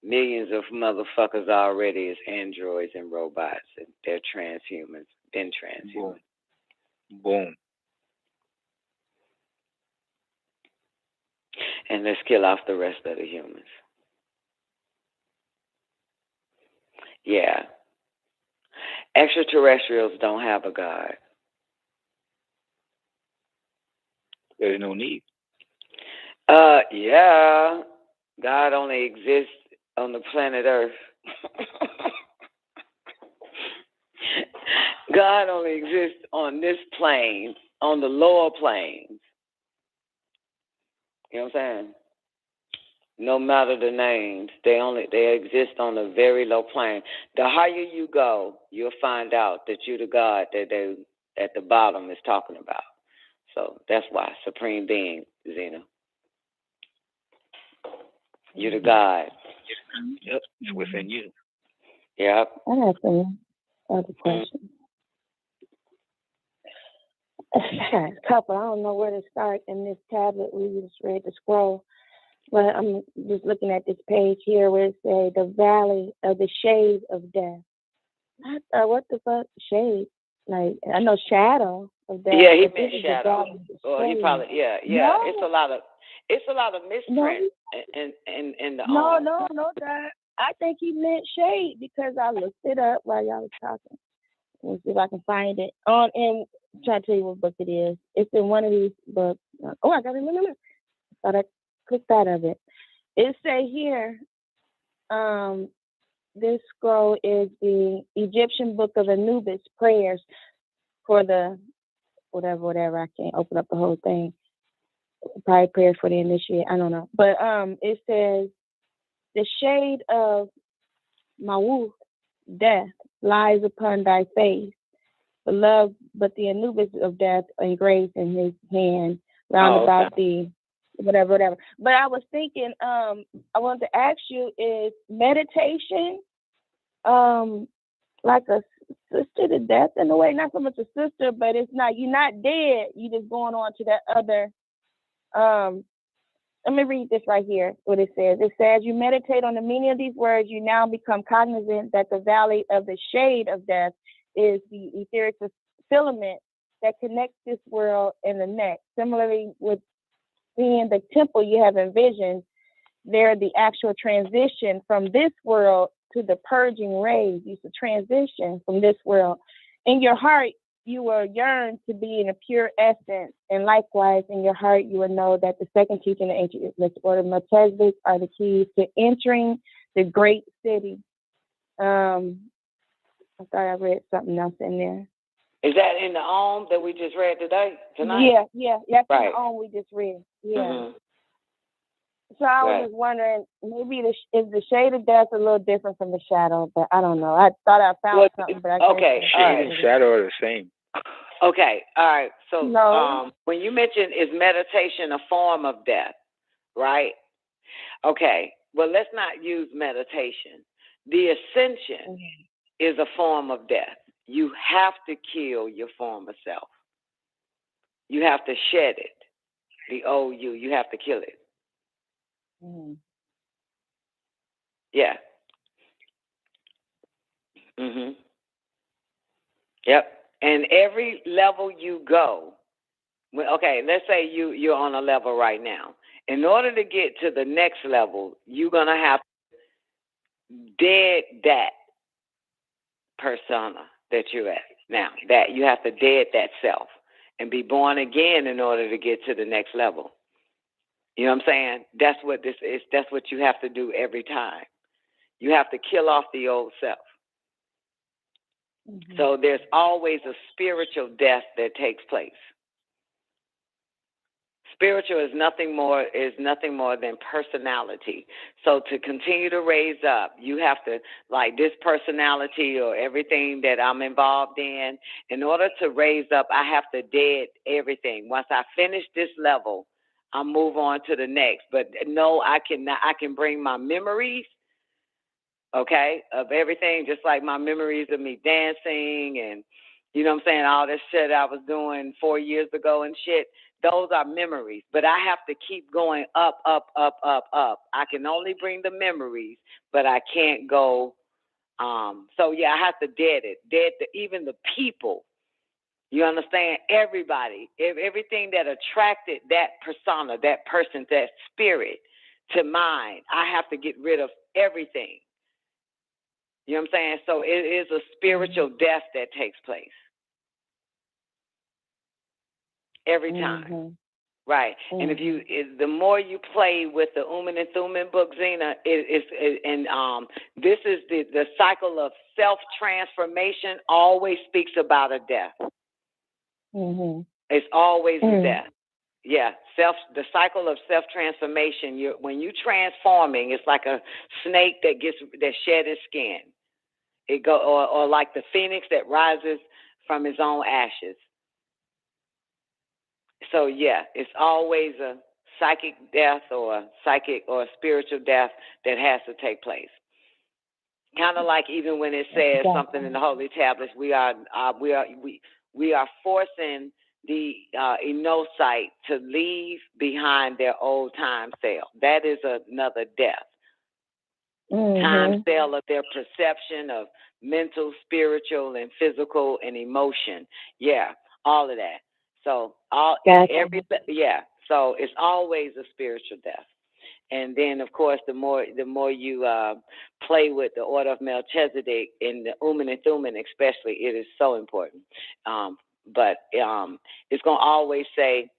millions of motherfuckers already is androids and robots. And they're transhumans. Been transhuman. Boom. And let's kill off the rest of the humans. Yeah. Extraterrestrials don't have a God. There's no need. Yeah. God only exists on the planet Earth. God only exists on this plane, on the lower planes. You know what I'm saying? No matter the names, they exist on a very low plane. The higher you go, you'll find out that you're the God that they at the bottom is talking about. So that's why Supreme Being, Zena. You're the God. Yep, it's within you. Yep. I have some other questions. I got a couple. I don't know where to start in this tablet. We just read the scroll. But I'm just looking at this page here where it says the valley of the shade of death. I thought, what the fuck? Shade? Like, I know shadow of death. Yeah, he meant shadow. Well, he probably, yeah. No. It's a lot of misprint in the No, Dad. I think he meant shade because I looked it up while y'all was talking. Let's see if I can find it. And I'm trying to tell you what book it is. It's in one of these books. Oh, I got it. No. Thought I clicked out of it. It say here, this scroll is the Egyptian book of Anubis prayers for the whatever. I can't open up the whole thing. Probably prayers for the initiate. I don't know. But it says the shade of Mawuf, death, lies upon thy face. But the Anubis of death engraved in his hand round about thee. Whatever. But I was thinking, I wanted to ask you, is meditation like a sister to death in a way? Not so much a sister, but it's not, you're not dead. You just going on to that other. Let me read this right here, what it says. It says, you meditate on the meaning of these words, you now become cognizant that the valley of the shade of death is the etheric filament that connects this world and the next. Similarly, with being the temple you have envisioned, they're the actual transition from this world to the purging rays. It's a transition from this world. In your heart, you will yearn to be in a pure essence. And likewise, in your heart, you will know that the second teaching of ancient order of Melchizedek are the keys to entering the great city. I thought I read something else in there. Is that in the A.M.O.M that we just read tonight? Yeah. That's right. in the A.M.O.M we just read. Yeah. Mm-hmm. So I was just wondering, maybe is the shade of death a little different from the shadow? But I don't know. I thought I found something, but I can't. Okay, shade and shadow are the same. Okay, all right. So when you mention is meditation a form of death, right? Okay, well, let's not use meditation. The ascension is a form of death. You have to kill your former self. You have to shed it. The old you have to kill it. Mm-hmm. Yeah. Mhm. Yep. And every level you go, okay, let's say you're on a level right now. In order to get to the next level, you're gonna have to dead that persona that you're at now. That you have to dead that self and be born again in order to get to the next level. You know what I'm saying? That's what this is. That's what you have to do every time. You have to kill off the old self. So there's always a spiritual death that takes place. Spiritual is nothing more than personality. So to continue to raise up, you have to, like this personality or everything that I'm involved in order to raise up, I have to dead everything. Once I finish this level, I'll move on to the next. But no, I can bring my memories, okay, of everything, just like my memories of me dancing and, you know what I'm saying, all this shit I was doing 4 years ago and shit. Those are memories, but I have to keep going up, up, up, up, up. I can only bring the memories, but I can't go. So yeah, I have to dead even the people. You understand? Everybody, everything that attracted that persona, that person, that spirit to mine, I have to get rid of everything. You know what I'm saying? So it is a spiritual death that takes place every time. Right. And the more you play with the and Thummim book, Zena, this is the cycle of self-transformation always speaks about a death. It's always a death. Yeah, the cycle of self-transformation. When you transforming, it's like a snake that shed its skin. It or like the phoenix that rises from its own ashes. So yeah, it's always a psychic death or a psychic or a spiritual death that has to take place. Kind of like even when it says something in the Holy Tablets, we are forcing the Inosite to leave behind their old time cell. That is another death. Time cell of their perception of mental, spiritual, and physical and emotion. Yeah, all of that. So so it's always a spiritual death. And then of course the more you play with the order of Melchizedek in the and Thummim especially, it is so important. But it's gonna always say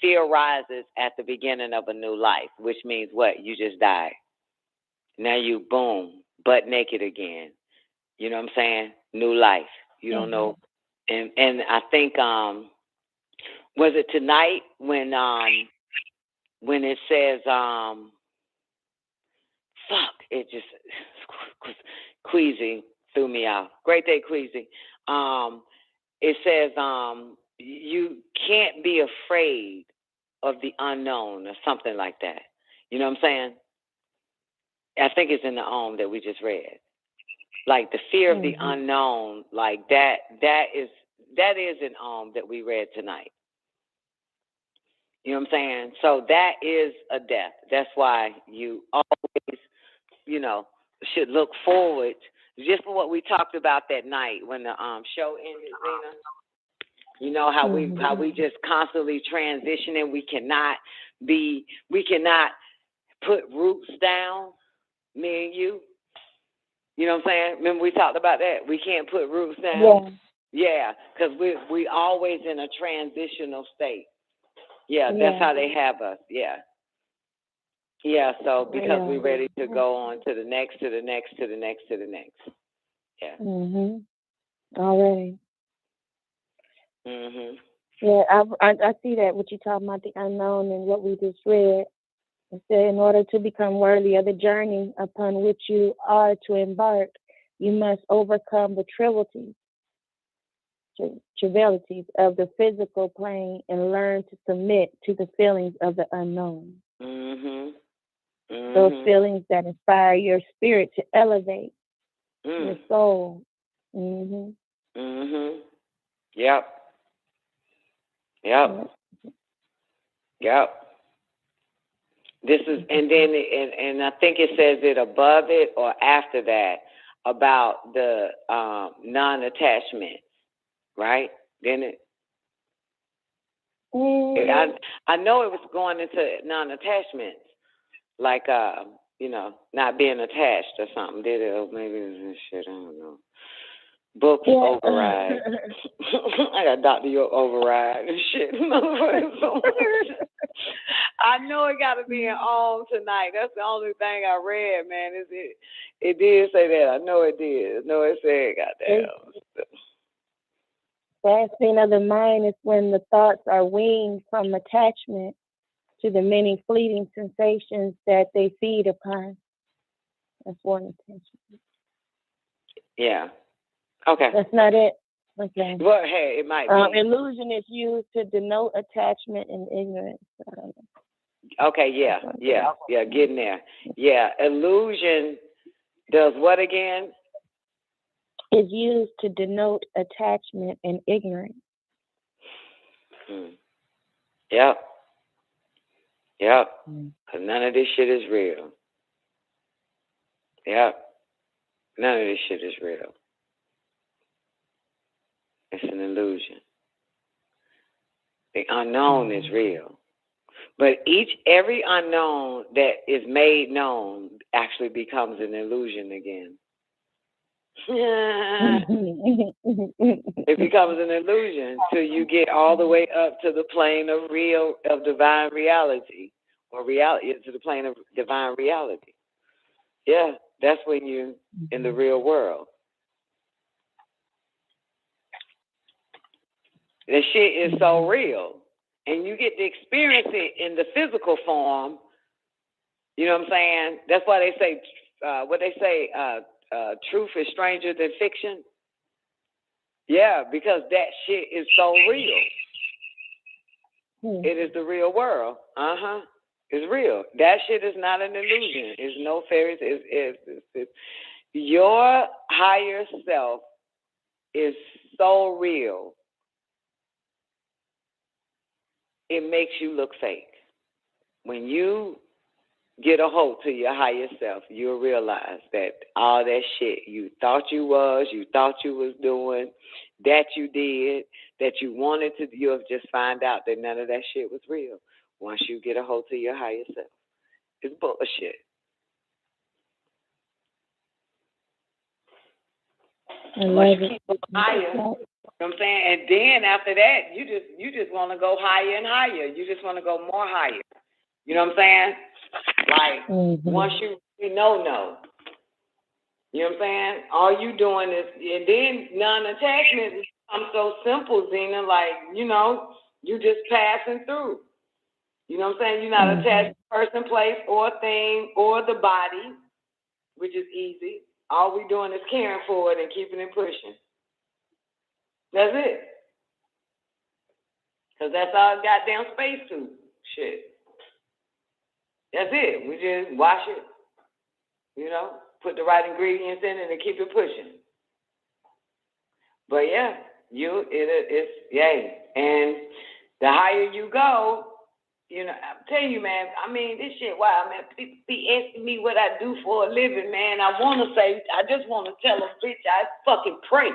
fear rises at the beginning of a new life, which means what? You just died. Now you boom, butt naked again. You know what I'm saying? New life. You don't know. And I think was it tonight when it says it just Queasy threw me out. Great day, Queasy. It says you can't be afraid of the unknown or something like that. You know what I'm saying? I think it's in the A.M.O.M that we just read. Like the fear of the unknown, like that is an A.M.O.M that we read tonight. You know what I'm saying? So that is a death. That's why you always, should look forward just for what we talked about that night when the show ended, Zena. You know how we just constantly transitioning. We cannot put roots down, me and you. You know what I'm saying? Remember we talked about that? We can't put roots down. Yeah, because we always in a transitional state. Yeah, that's how they have us. Yeah. Yeah, so because we're ready to go on to the next, to the next, to the next, to the next. Yeah. Already. Yeah, I see that, what you're talking about, the unknown and what we just read. It said, in order to become worthy of the journey upon which you are to embark, you must overcome the trivialities of the physical plane and learn to submit to the feelings of the unknown. Those feelings that inspire your spirit to elevate your soul. Yep. This is, and then, and I think it says it above it or after that about the non-attachment, right? Then it. I know it was going into non-attachments, like not being attached or something. Did it? Or maybe it was shit. I don't know. Books override. I got Dr. York override and shit. I know it got to be in A.M.O.M tonight. That's the only thing I read, man. Is it? It did say that. I know it did. I know it said, goddamn. Fasting of the mind is when the thoughts are weaned from attachment to the many fleeting sensations that they feed upon. That's one intention. Yeah. Okay. That's not it. Okay. Well, hey, it might be. Illusion is used to denote attachment and ignorance. Okay, yeah, getting there. Yeah, illusion does what again? Is used to denote attachment and ignorance. Yep. Because none of this shit is real. Yep. None of this shit is real. It's an illusion. The unknown is real. But every unknown that is made known actually becomes an illusion again. It becomes an illusion till you get all the way up to the plane of divine reality, or reality to the plane of divine reality. Yeah, that's when you're in the real world. The shit is so real, and you get to experience it in the physical form. You know what I'm saying? That's why they say, truth is stranger than fiction. Yeah, because that shit is so real. It is the real world. It's real. That shit is not an illusion. It's no fairies. It's your higher self is so real. It makes you look fake. When you get a hold to your higher self, you'll realize that all that shit you thought you was doing, that you did, that you wanted to, you'll just find out that none of that shit was real once you get a hold to your higher self. It's bullshit. Once you keep going higher, you know what I'm saying? And then after that, you just want to go higher and higher. You just want to go more higher. You know what I'm saying? Like, once you really know. You know what I'm saying? All you doing is, and then non-attachment becomes so simple, Zena, like, you just passing through. You know what I'm saying? You're not attached to person, place, or thing, or the body, which is easy. All we doing is caring for it and keeping it pushing. That's it. Because that's our goddamn space suit. Shit. That's it. We just wash it, put the right ingredients in it and keep it pushing. But yeah, it's yay. And the higher you go, I'm telling you, man, I mean, this shit, wow, man, people be asking me what I do for a living, man. I just want to tell them, bitch, I fucking pray.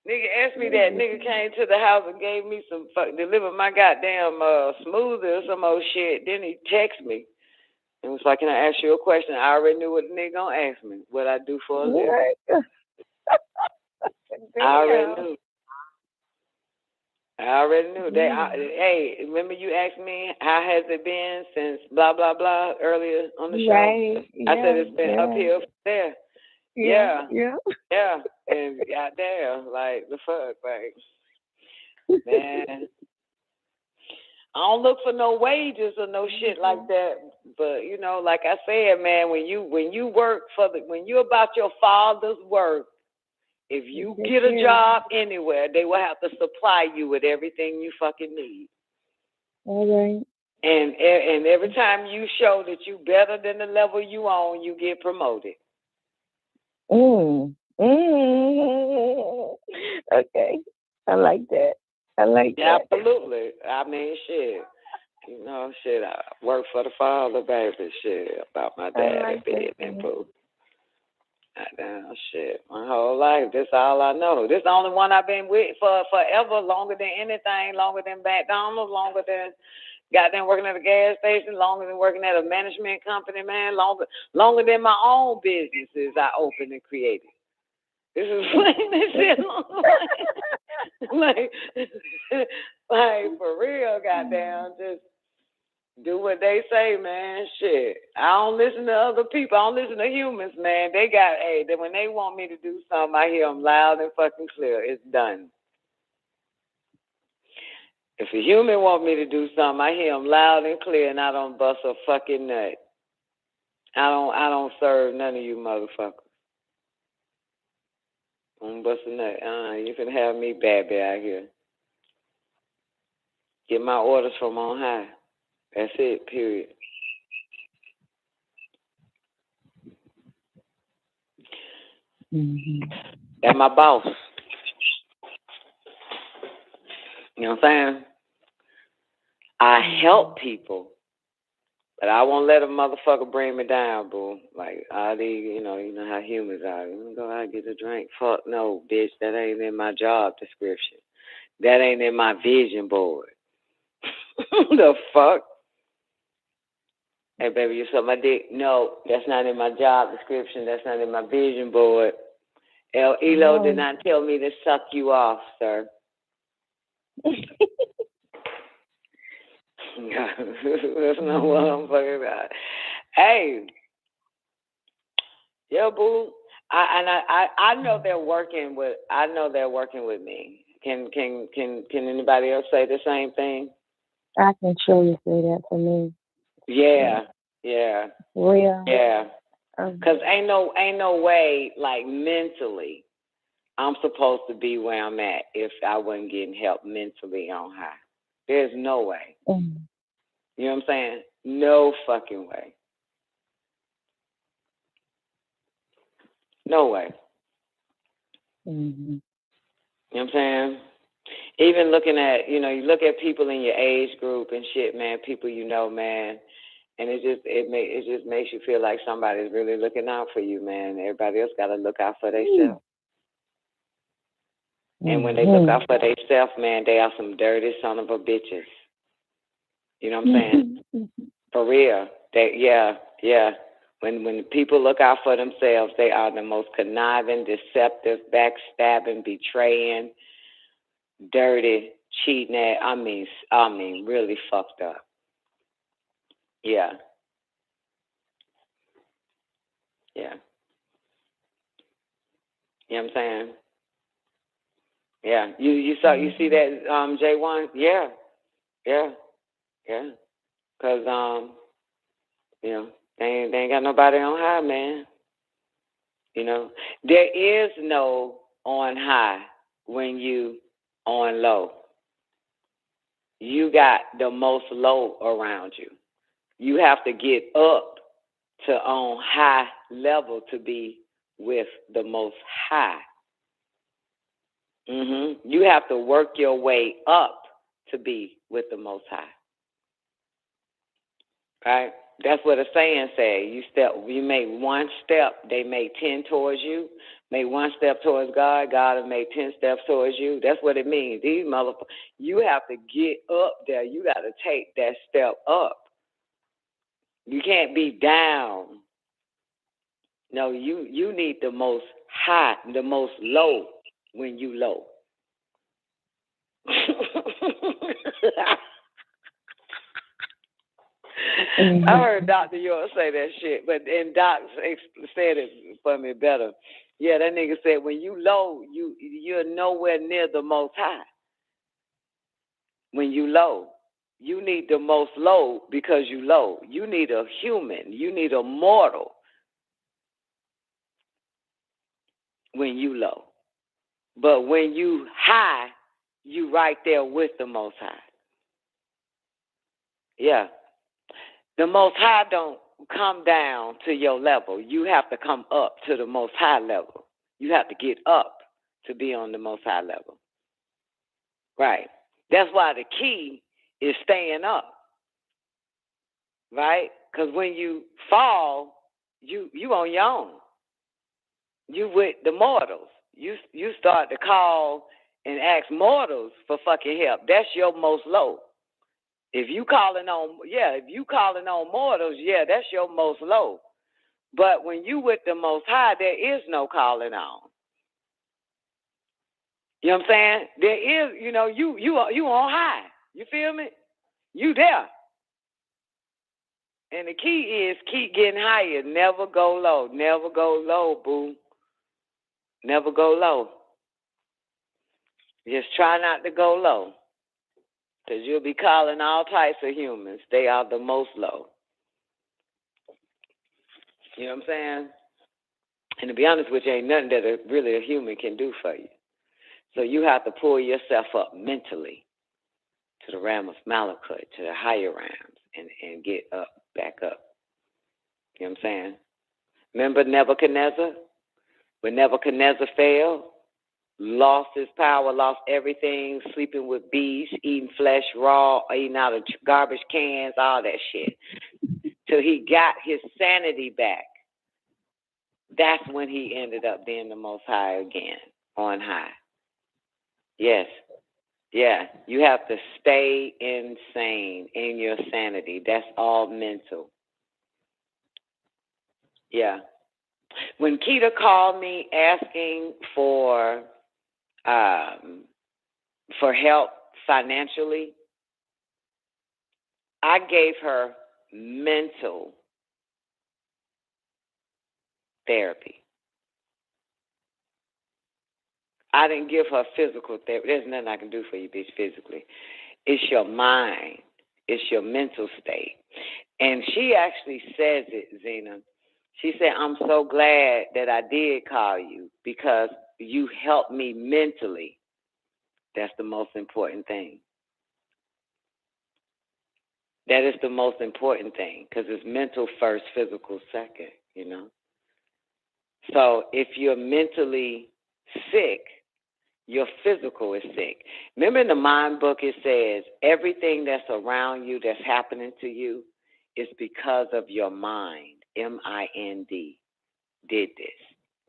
Nigga asked me that. Nigga came to the house and gave me delivered my goddamn smoothie or some old shit. Then he texted me. It was like, can I ask you a question? I already knew what the nigga gonna ask me, what I do for a living. I already knew. Hey, remember you asked me, how has it been since blah, blah, blah earlier on the show? Right. I said it's been uphill from there. Yeah. And goddamn, like, the fuck, like, man. I don't look for no wages or no shit like that. But, like I said, man, when you work when you about your father's work, if you get a job anywhere, they will have to supply you with everything you fucking need. All right. And every time you show that you better than the level you on, you get promoted. Okay. I like that. Yeah, absolutely. I mean, shit. Shit, I work for the father, baby. Shit, about my dad, and boo. Goddamn, shit. My whole life, this all I know. This the only one I've been with for forever, longer than anything, longer than McDonald's, longer than goddamn working at a gas station, longer than working at a management company, man, longer than my own businesses I opened and created. This is this shit long. like for real, goddamn, just do what they say, man. Shit, I don't listen to other people. I don't listen to humans, man. They got, when they want me to do something, I hear them loud and fucking clear. It's done. If a human want me to do something, I hear them loud and clear, and I don't bust a fucking nut. I don't serve none of you motherfuckers. I don't bust a nut. You can have me bad out here. Get my orders from on high. That's it, period. Mm-hmm. That's my boss. You know what I'm saying? I help people, but I won't let a motherfucker bring me down, boo. Like, you know how humans are. You go out and get a drink. Fuck no, bitch. That ain't in my job description. That ain't in my vision board. The fuck? Hey, baby, you suck my dick? No, that's not in my job description. That's not in my vision board. Elo did not tell me to suck you off, sir. That's not what I'm fucking about. Hey, yeah, boo. I know they're working with. I know they're working with me. Can anybody else say the same thing? I can surely say that for me. Yeah. Real. Yeah. Cause ain't no way, like, mentally I'm supposed to be where I'm at if I wasn't getting help mentally on high. There's no way. Mm-hmm. You know what I'm saying? No fucking way. No way. Mm-hmm. You know what I'm saying? Even looking at, you look at people in your age group and shit, man, people you know, man, and it just makes you feel like somebody's really looking out for you, man. Everybody else got to look out for themselves. And when they look out for themselves, man, they are some dirty son of a bitches. You know what I'm saying? For real. Yeah. When people look out for themselves, they are the most conniving, deceptive, backstabbing, betraying, dirty, cheating at. I mean, really fucked up. Yeah. You know what I'm saying? Yeah. You see that J1? Yeah. Cause they ain't got nobody on high, man. There is no on high when you on low. You got the most low around you. You have to get up to on high level to be with the most high. You have to work your way up to be with the most high. Right? That's what a saying say. You make one step, they make 10 towards you. Make one step towards God, God will make 10 steps towards you. That's what it means. These motherfuckers, you have to get up there. You got to take that step up. You can't be down. No, you need the most high, the most low when you low. I heard Dr. York say that shit, and Doc said it for me better. Yeah, that nigga said when you low, you're nowhere near the most high. When you low, you need the most low because you low. You need a human. You need a mortal when you low. But when you high, you right there with the most high. Yeah. The most high don't come down to your level. You have to come up to the most high level. You have to get up to be on the most high level. Right. That's why the key is staying up. Right? Because when you fall, you on your own. You with the mortals. You start to call and ask mortals for fucking help. That's your most low. If you calling on mortals, that's your most low. But when you with the most high, there is no calling on. You know what I'm saying? There is, you on high. You feel me? You there. And the key is keep getting higher. Never go low. Never go low, boo. Never go low. Just try not to go low. Because you'll be calling all types of humans. They are the most low. You know what I'm saying? And to be honest with you, ain't nothing that really a human can do for you. So you have to pull yourself up mentally to the realm of Malachi, to the higher realms, and get up, back up. You know what I'm saying? Remember Nebuchadnezzar? When Nebuchadnezzar fell, lost his power, lost everything, sleeping with beasts, eating flesh raw, eating out of garbage cans, all that shit, till he got his sanity back. That's when he ended up being the Most High again, on high. Yes. Yeah, you have to stay insane in your sanity. That's all mental. Yeah. When Keita called me asking for help financially, I gave her mental therapy. I didn't give her physical therapy. There's nothing I can do for you, bitch, physically. It's your mind. It's your mental state. And she actually says it, Zena. She said, I'm so glad that I did call you because you helped me mentally. That's the most important thing. That is the most important thing because it's mental first, physical second, So if you're mentally sick, your physical is sick. Remember in the mind book it says everything that's around you that's happening to you is because of your mind. M-I-N-D did this.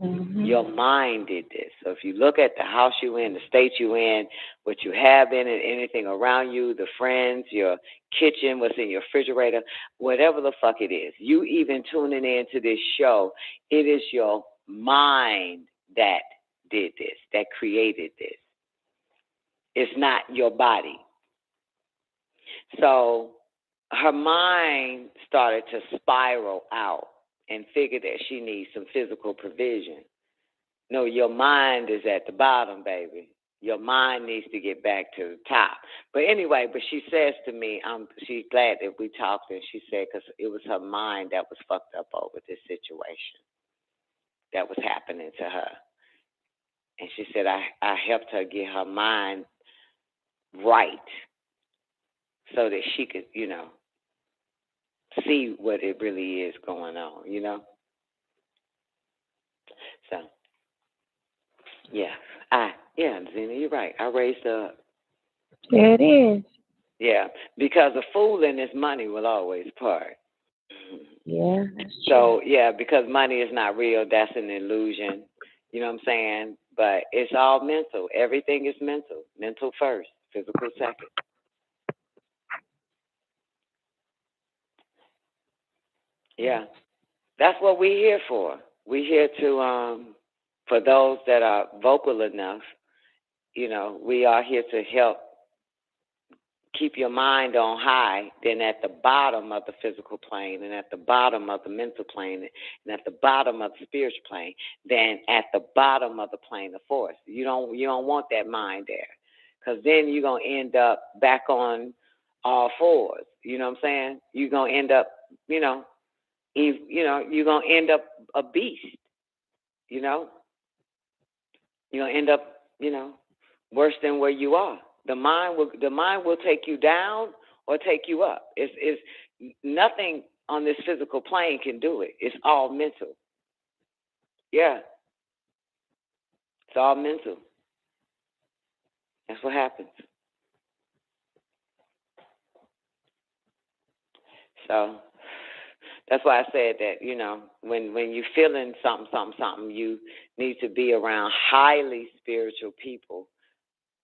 Mm-hmm. Your mind did this. So if you look at the house you're in, the state you're in, what you have in it, anything around you, the friends, your kitchen, what's in your refrigerator, whatever the fuck it is, you even tuning in to this show, it is your mind that did this, that created this. It's not your body. So her mind started to spiral out and figured that she needs some physical provision. No, your mind is at the bottom, baby. Your mind needs to get back to the top. But anyway, she says to me, she's glad that we talked, and she said because it was her mind that was fucked up over this situation that was happening to her. And she said, I helped her get her mind right so that she could, see what it really is going on, So, yeah. Zena, you're right. I raised her up. There it is. Yeah, because a fool and his money will always part. Yeah. So, yeah, because money is not real, that's an illusion. You know what I'm saying? But it's all mental. Everything is mental. Mental first, physical second. Yeah. That's what we're here for. We're here to, for those that are vocal enough, we are here to help keep your mind on high, then at the bottom of the physical plane, and at the bottom of the mental plane, and at the bottom of the spiritual plane, then at the bottom of the plane of force. You don't want that mind there, because then you're going to end up back on all fours. You know what I'm saying? You're going to end up, you're going to end up a beast, You're going to end up, worse than where you are. The mind will take you down or take you up. It's nothing on this physical plane can do it. It's all mental. Yeah. It's all mental. That's what happens. So that's why I said that, when you're feeling something, you need to be around highly spiritual people,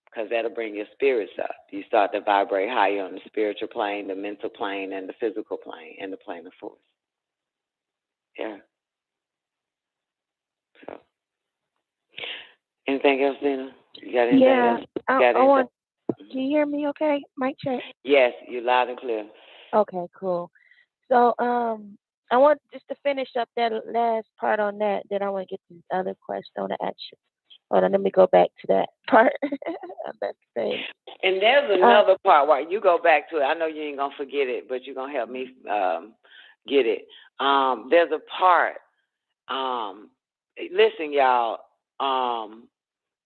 because that'll bring your spirits up. You start to vibrate higher on the spiritual plane, the mental plane, and the physical plane, and the plane of force. Yeah. So, anything else, Dina? You got anything Yeah, else? I want. Can you hear me? Okay, mic check. Yes, you're loud and clear. Okay, cool. So I want just to finish up that last part on that. Then I want to get to the other question on the action. Hold on, let me go back to that part. Let's say. And there's another part where you go back to it. I know you ain't gonna forget it, but you're gonna help me get it. There's a part. Listen, y'all.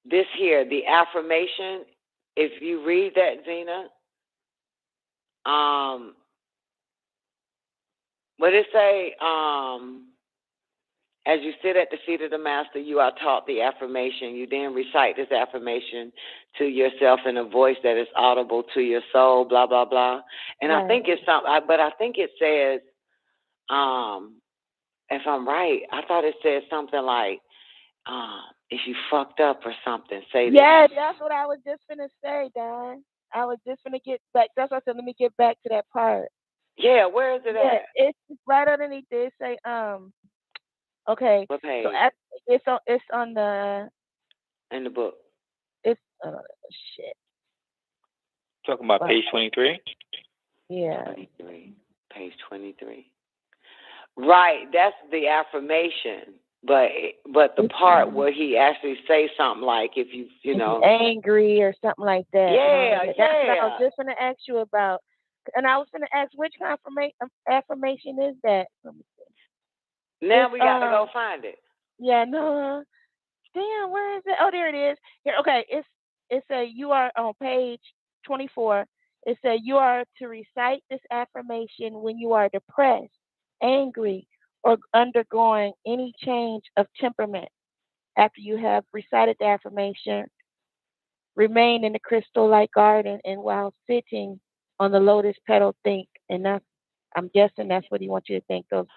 This here, the affirmation. If you read that, Zena, what it say? As you sit at the feet of the master, you are taught the affirmation. You then recite this affirmation to yourself in a voice that is audible to your soul, blah, blah, blah. And Right. I think it's something, but I think it says, if I'm right, I thought it said something like, if you fucked up or something, say this. Yeah, that's what I was just finna say, Don. I was just finna get back. That's why I said let me get back to that part. Yeah, where is it at? It's right underneath this. Say okay. What page? So it's on the in the book. It's shit. Talking about page 23? Yeah. 23. Page 23. Right, that's the affirmation. But the part where he actually say something like if you know angry or something like that. Yeah, That's what I was just gonna ask you about. And I was gonna ask which affirmation is that? Now we got to go find it. Yeah, no. Damn, where is it? Oh, there it is. Here, okay. It's a you are on page 24. It says you are to recite this affirmation when you are depressed, angry, or undergoing any change of temperament. After you have recited the affirmation, remain in the crystal light garden, and while sitting on the lotus petal, think. And that's, I'm guessing that's what he wants you to think those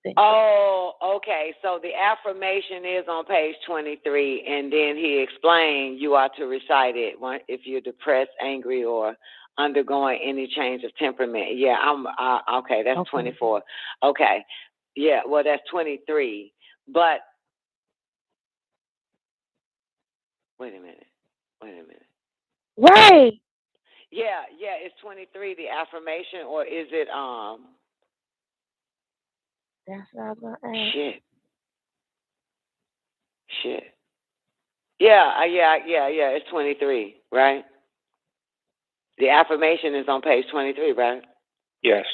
things. Oh, okay. So the affirmation is on page 23, and then he explained you are to recite it if you're depressed, angry, or undergoing any change of temperament. Yeah, okay. That's 24. Okay. Yeah, well, that's 23. But wait a minute. Right. Yeah, it's 23, the affirmation, or is it That's what I was gonna ask. Shit. Yeah, it's 23, right? The affirmation is on page 23, right? Yes.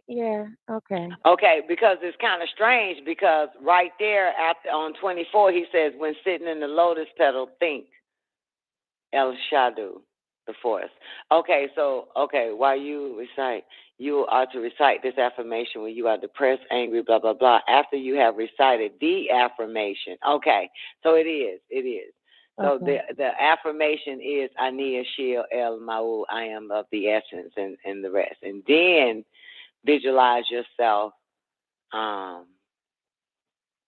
Yeah, okay. Okay, because it's kind of strange because right there on 24 he says when sitting in the lotus petal think El Shadu, the forest. Okay, so while you recite, you are to recite this affirmation when you are depressed, angry, blah, blah, blah. After you have recited the affirmation. Okay, so it is. So the affirmation is Ania Shil El Ma'u, I am of the essence, and the rest. And then visualize yourself,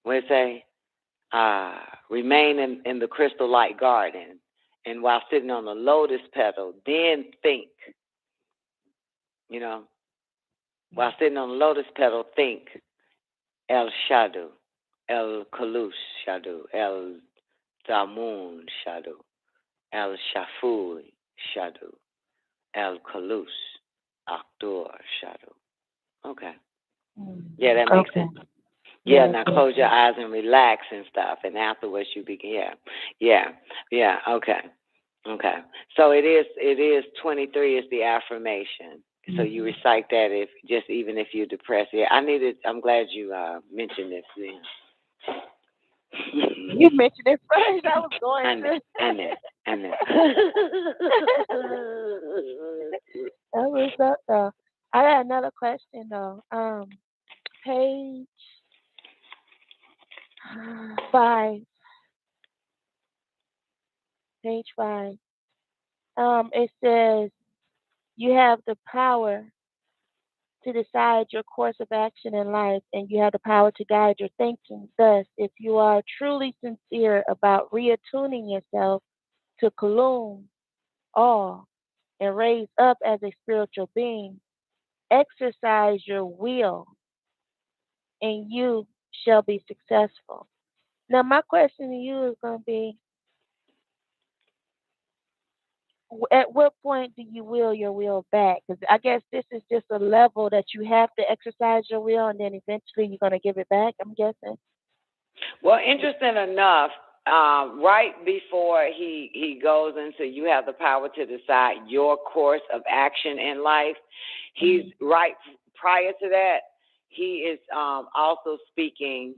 what it say? Remain in the crystal light garden. And while sitting on the lotus petal, then think, while sitting on the lotus petal, think El Shadu, El Kalush Shadu, El Damun Shadu, El Shafui Shadu, El Kalush Akdur Shadu. Okay. Yeah, that makes sense. Yeah, now close your eyes and relax and stuff, and afterwards you begin. Yeah, okay. So it is 23 is the affirmation. So you recite that even if you're depressed. Yeah, I'm glad you mentioned this then. You mentioned it first. I was going to. I know. That was up though. I got another question though. Page 5. Page 5. It says you have the power to decide your course of action in life, and you have the power to guide your thinking. Thus, if you are truly sincere about reattuning yourself to Koloon, all, and raise up as a spiritual being, exercise your will, and you shall be successful. Now, my question to you is going to be, At what point do you will your will back? Because I guess this is just a level that you have to exercise your will, and then eventually you're gonna give it back. I'm guessing. Well, interesting enough, right before he goes into you have the power to decide your course of action in life, he's right prior to that, he is also speaking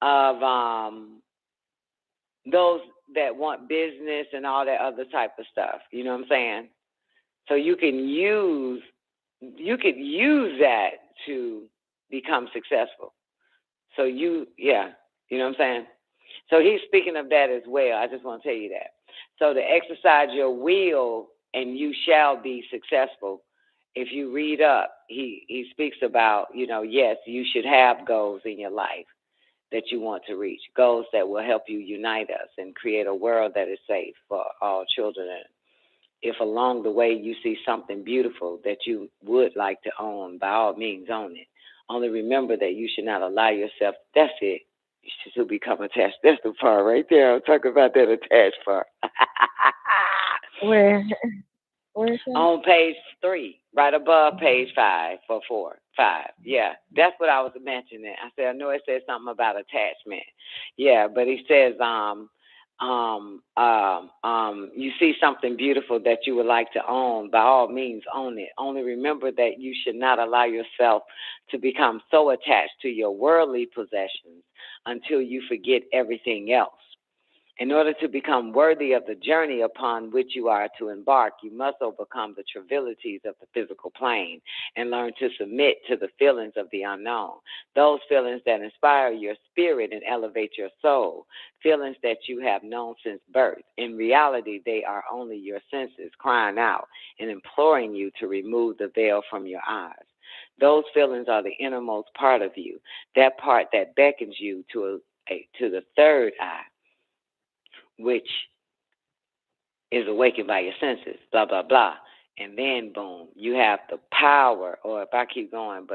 of those that want business and all that other type of stuff. You know what I'm saying? So you could use that to become successful. So you know what I'm saying? So he's speaking of that as well. I just want to tell you that. So to exercise your will and you shall be successful. If you read up, he speaks about, yes, you should have goals in your life that you want to reach, goals that will help you unite us and create a world that is safe for all children. And if along the way you see something beautiful that you would like to own, by all means own it. Only remember that you should not allow yourself, that's it, you should become attached. That's the part right there. I'm talking about that attached part. Where is that? On page 3, right above page 5 for 5. Yeah, that's what I was mentioning. I said, I know it says something about attachment. Yeah, but he says, you see something beautiful that you would like to own, by all means own it. Only remember that you should not allow yourself to become so attached to your worldly possessions until you forget everything else. In order to become worthy of the journey upon which you are to embark, you must overcome the trivialities of the physical plane and learn to submit to the feelings of the unknown, those feelings that inspire your spirit and elevate your soul, feelings that you have known since birth. In reality, they are only your senses crying out and imploring you to remove the veil from your eyes. Those feelings are the innermost part of you, that part that beckons you to the third eye, which is awakened by your senses, blah, blah, blah. And then, boom, you have the power, or if I keep going,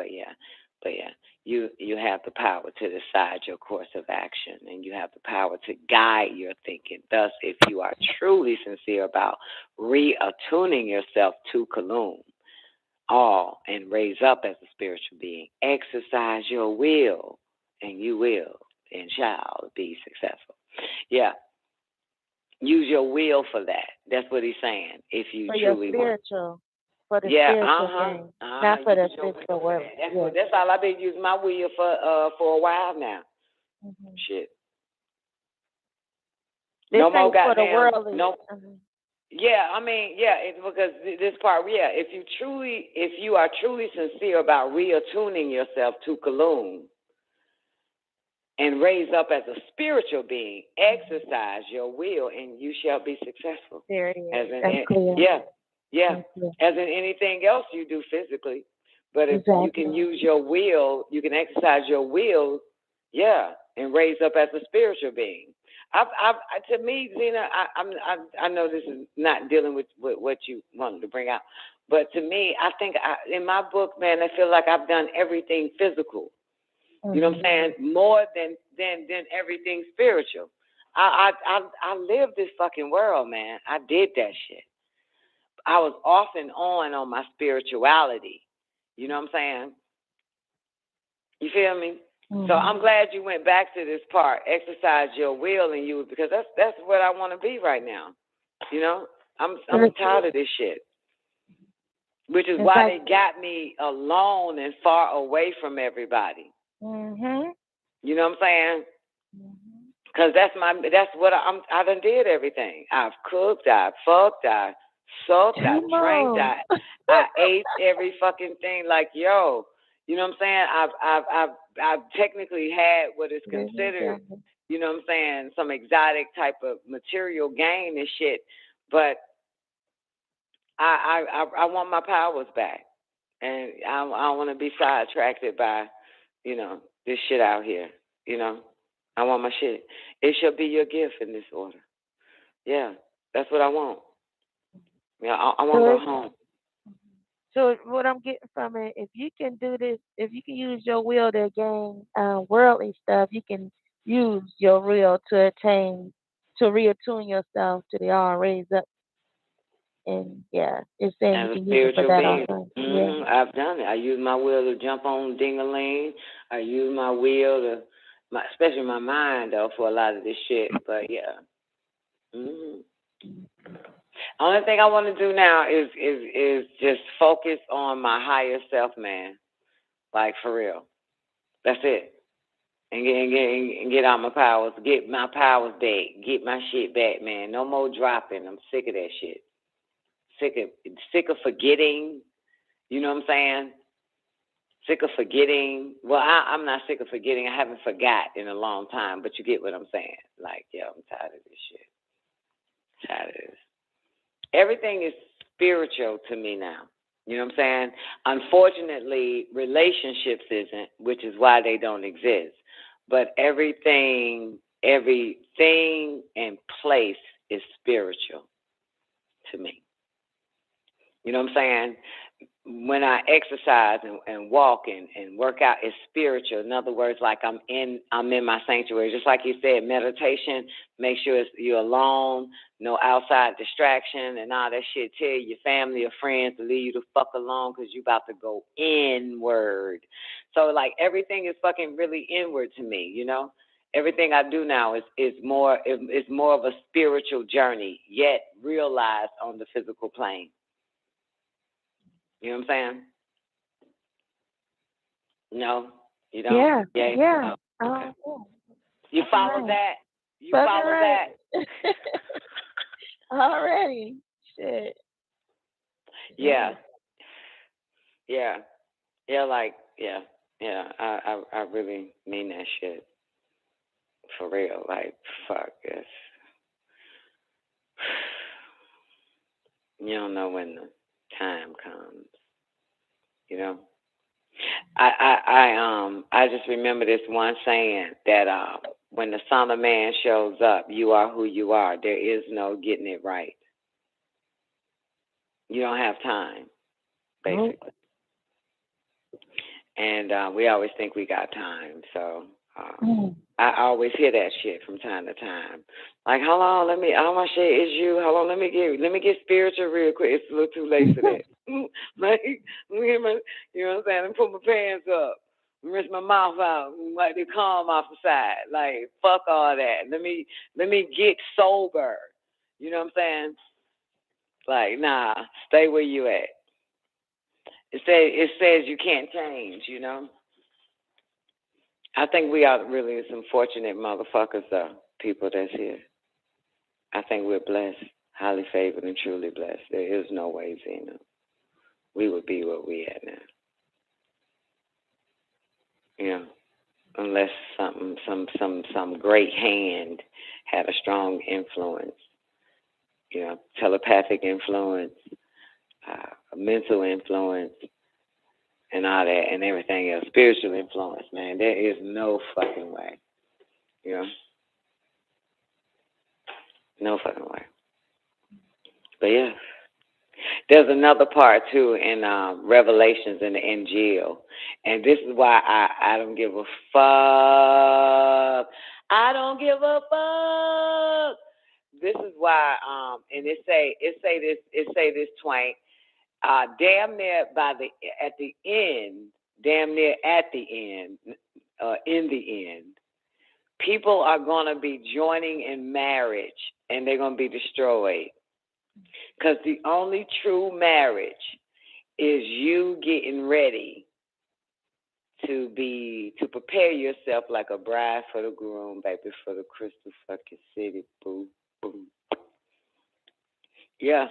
you have the power to decide your course of action, and you have the power to guide your thinking. Thus, if you are truly sincere about reattuning yourself to Kalum, all, and raise up as a spiritual being, exercise your will, and you will and shall be successful. Yeah. Use your will for that. That's what he's saying. If you For truly your spiritual, for the yeah, spiritual thing, not for the use your physical will for world. that. That's all I've been using my will for a while now. Shit. This No more ain't for the goddamn. worldly. No. Yeah, I mean, yeah, it's because this part, yeah. If you are truly sincere about reattuning yourself to Kalum and raise up as a spiritual being, exercise your will, and you shall be successful. There it is. That's clear. Yeah. As in anything else you do physically, but if you can use your will, you can exercise your will, and raise up as a spiritual being. To me, Zena, I know this is not dealing with what you wanted to bring out, but to me, I think in my book, man, I feel like I've done everything physical. You know what I'm saying? More than everything spiritual. I lived this fucking world, man. I did that shit. I was off and on my spirituality. You know what I'm saying? You feel me? So I'm glad you went back to this part. Exercise your will in you, because that's what I want to be right now. You know? I'm tired of this shit. Which is why they got me alone and far away from everybody. You know what I'm saying? Because that's what I done did everything. I've cooked, I fucked, I sucked, I drank, I ate every fucking thing. Like, yo, you know what I'm saying? I've technically had what is considered, you know what I'm saying, some exotic type of material gain and shit. But I want my powers back, and I want to be sidetracked by, this shit out here. I want my shit. It shall be your gift in this order. Yeah, that's what I want. Yeah, I want to go home. So what I'm getting from it, if you can do this, if you can use your will to gain worldly stuff, you can use your will to reattune yourself to the all raised up And yeah, it's saying As you a can use it for spiritual that being. also. Mm-hmm. Yeah. I've done it. I use my will to jump on ding-a-ling. I use my will to, especially my mind, though, for a lot of this shit. But, yeah. Mm-hmm. Only thing I want to do now is just focus on my higher self, man. Like, for real. That's it. And get out my powers. Get my powers back. Get my shit back, man. No more dropping. I'm sick of that shit. Sick of forgetting. You know what I'm saying? Sick of forgetting. Well, I'm not sick of forgetting. I haven't forgot in a long time, but you get what I'm saying. Like, yeah, I'm tired of this shit. Tired of this. Everything is spiritual to me now. You know what I'm saying? Unfortunately, relationships isn't, which is why they don't exist. But everything and place is spiritual to me. You know what I'm saying? When I exercise and walk and work out, it's spiritual. In other words, like I'm in my sanctuary. Just like you said, meditation, make sure you're alone, no outside distraction and all that shit. Tell your family or friends to leave you the fuck alone because you about to go inward. So, like, everything is fucking really inward to me, you know? Everything I do now is more of a spiritual journey, yet realized on the physical plane. You know what I'm saying? No, you don't? Yeah. Yay? Yeah. Oh, okay. Yeah. You follow that? You Fucking follow right. that? Already. Shit. Yeah. Yeah. Yeah, like, yeah. Yeah, I really mean that shit. For real. Like, fuck this. You don't know when the time comes. You know? I just remember this one saying that when the Son of Man shows up, you are who you are. There is no getting it right. You don't have time, basically. And we always think we got time. So I always hear that shit from time to time. Like, hold on, all my shit is you. Hold on, let me get spiritual real quick. It's a little too late for that. Like, let me get my, you know what I'm saying? Let me put my pants up. Rinse my mouth out. Wipe the calm off the side. Like, fuck all that. Let me get sober. You know what I'm saying? Like, nah, stay where you at. It says you can't change, you know? I think we are really some fortunate motherfuckers, though, people that's here. I think we're blessed, highly favored and truly blessed. There is no way, Zena, we would be where we at now. You know, unless some great hand had a strong influence, you know, telepathic influence, mental influence, and all that, and everything else, spiritual influence, man. There is no fucking way, you know? No fucking way. But yeah. There's another part, too, in Revelations in the NGL. And this is why I don't give a fuck. I don't give a fuck. This is why, and it say this, Twank, damn near at the end, in the end, people are going to be joining in marriage, and they're going to be destroyed. Because the only true marriage is you getting ready to prepare yourself like a bride for the groom, baby, for the crystal fucking city. Boo, boo. Yeah.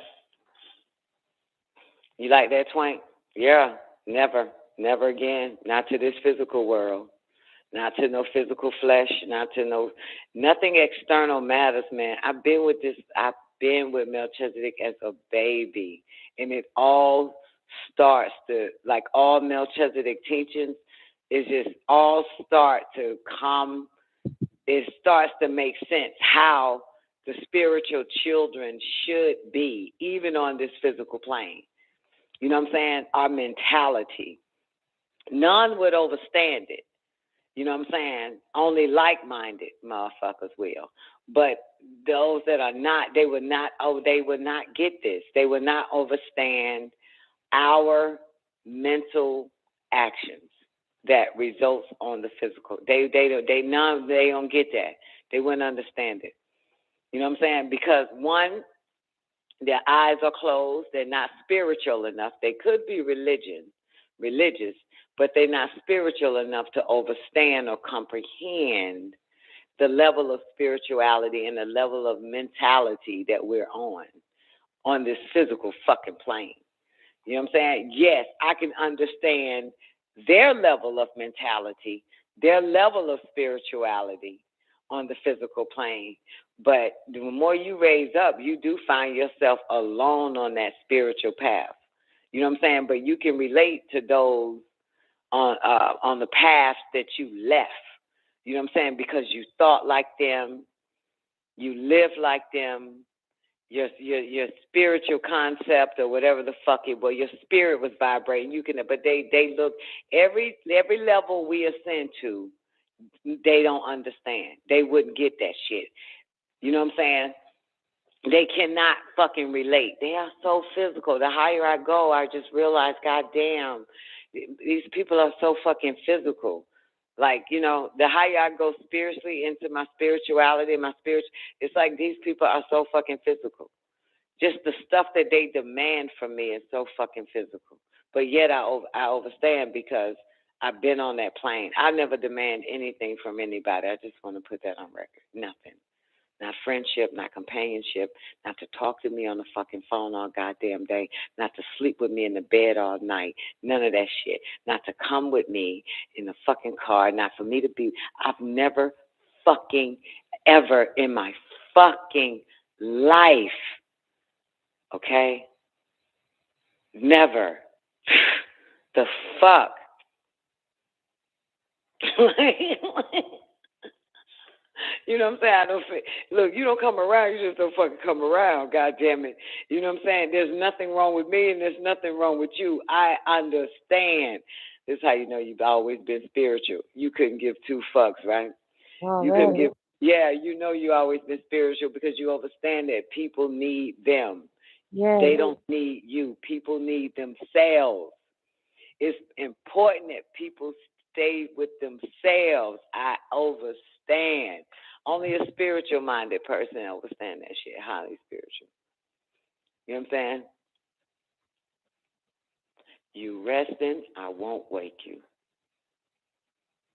You like that, Twank? Yeah. Never again. Not to this physical world. Not to no physical flesh. Nothing external matters, man. I've been with Melchizedek as a baby, and it all starts like all Melchizedek teachings, is just all start to come. It starts to make sense how the spiritual children should be, even on this physical plane. You know what I'm saying? Our mentality. None would overstand it. You know what I'm saying? Only like-minded motherfuckers will. But those that are not, they would not get this. They would not understand our mental actions that results on the physical. They don't get that. They wouldn't understand it. You know what I'm saying? Because one, their eyes are closed. They're not spiritual enough. They could be religious, but they're not spiritual enough to understand or comprehend the level of spirituality and the level of mentality that we're on this physical fucking plane. You know what I'm saying? Yes, I can understand their level of mentality, their level of spirituality on the physical plane. But the more you raise up, you do find yourself alone on that spiritual path. You know what I'm saying? But you can relate to those on the path that you left. You know what I'm saying? Because you thought like them, you lived like them, your spiritual concept or whatever the fuck it was, your spirit was vibrating. You can, but they look every level we ascend to, they don't understand. They wouldn't get that shit. You know what I'm saying? They cannot fucking relate. They are so physical. The higher I go, I just realize, goddamn, these people are so fucking physical. Like, you know, the higher I go spiritually into my spirituality, it's like these people are so fucking physical. Just the stuff that they demand from me is so fucking physical. But yet I understand because I've been on that plane. I never demand anything from anybody. I just want to put that on record. Nothing. Not friendship, not companionship, not to talk to me on the fucking phone all goddamn day, not to sleep with me in the bed all night, none of that shit. Not to come with me in the fucking car, not for me to be. I've never fucking ever in my fucking life, okay? Never. The fuck? You know what I'm saying? Look, you don't come around, you just don't fucking come around, God damn it. You know what I'm saying? There's nothing wrong with me and there's nothing wrong with you. I understand. This is how you know you've always been spiritual. You couldn't give two fucks, right? You couldn't give, yeah, you know you always been spiritual because you understand that people need them. Yes. They don't need you. People need themselves. It's important that people stay with themselves. I understand. Only a spiritual-minded person understands that shit, highly spiritual. You know what I'm saying? You resting, I won't wake you.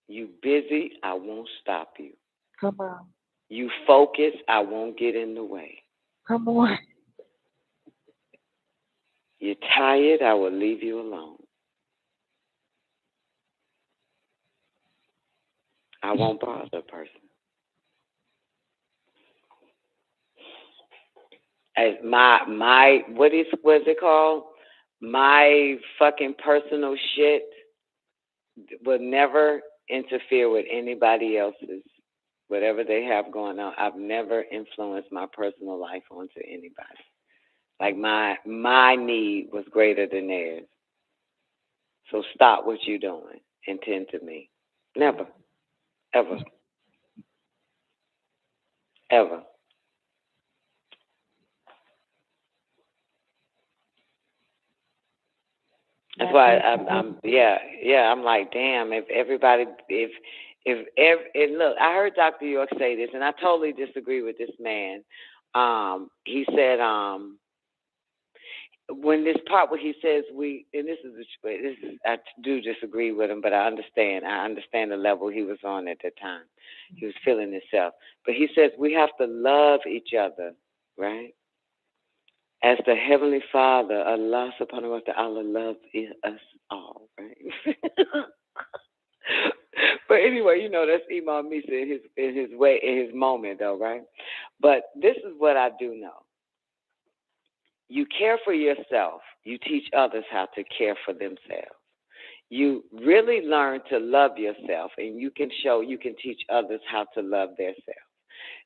You busy, I won't stop you. Come on. You focus, I won't get in the way. Come on. You're tired, I will leave you alone. I won't bother a person. As what's it called? My fucking personal shit will never interfere with anybody else's, whatever they have going on. I've never influenced my personal life onto anybody. Like my need was greater than theirs. So stop what you're doing and tend to me. Never. Ever. Ever. That's why I'm like, damn, if everybody, look, I heard Dr. York say this, and I totally disagree with this man. He said, when this part where he says I do disagree with him, but I understand the level he was on at that time. He was feeling himself. But he says we have to love each other, right? As the Heavenly Father, Allah subhanahu wa ta'ala loves us all, right? But anyway, you know, that's Imam Misa in his moment though, right? But this is what I do know. You care for yourself, you teach others how to care for themselves. You really learn to love yourself, and you can teach others how to love themselves.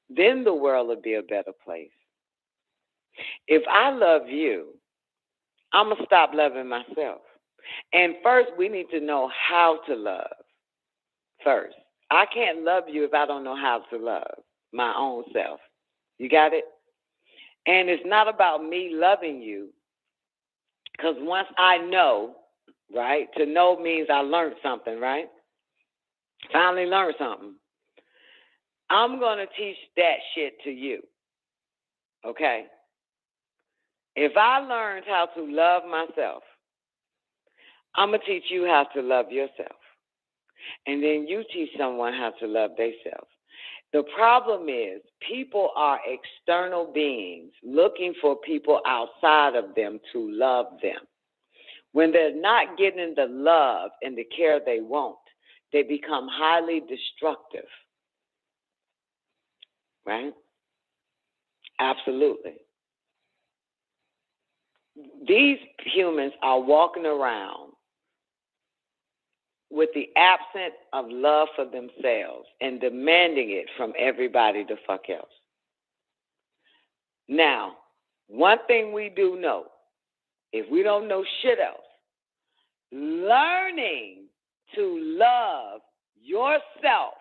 Then the world will be a better place. If I love you, I'm going to stop loving myself. And first, we need to know how to love first. I can't love you if I don't know how to love. my own self. You got it? And it's not about me loving you, because once I know, right? To know means I learned something, right? Finally learned something. I'm going to teach that shit to you, okay? If I learned how to love myself, I'm going to teach you how to love yourself. And then you teach someone how to love themselves. The problem is people are external beings looking for people outside of them to love them. When they're not getting the love and the care they want, they become highly destructive. Right? Absolutely. These humans are walking around with the absence of love for themselves and demanding it from everybody the fuck else. Now, one thing we do know, if we don't know shit else, learning to love yourself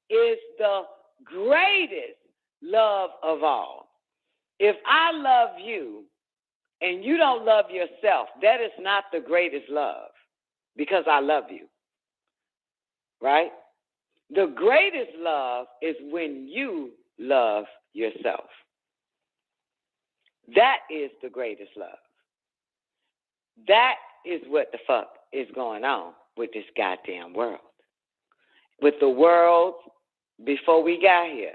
is the greatest love of all. If I love you and you don't love yourself, that is not the greatest love because I love you, right? The greatest love is when you love yourself. That is the greatest love. That is what the fuck is going on with this goddamn world. With the world before we got here.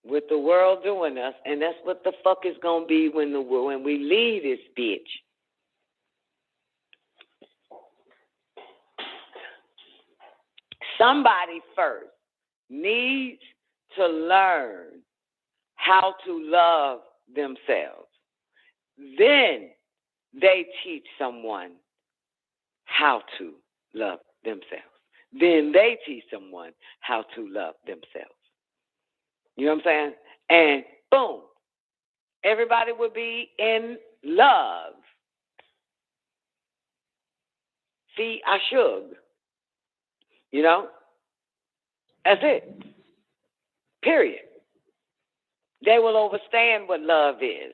With the world doing us, and that's what the fuck is going to be when we leave this bitch. Somebody first needs to learn how to love themselves. Then they teach someone how to love themselves. Then they teach someone how to love themselves. You know what I'm saying? And boom, everybody would be in love. See, I should. You know? That's it. Period. They will understand what love is.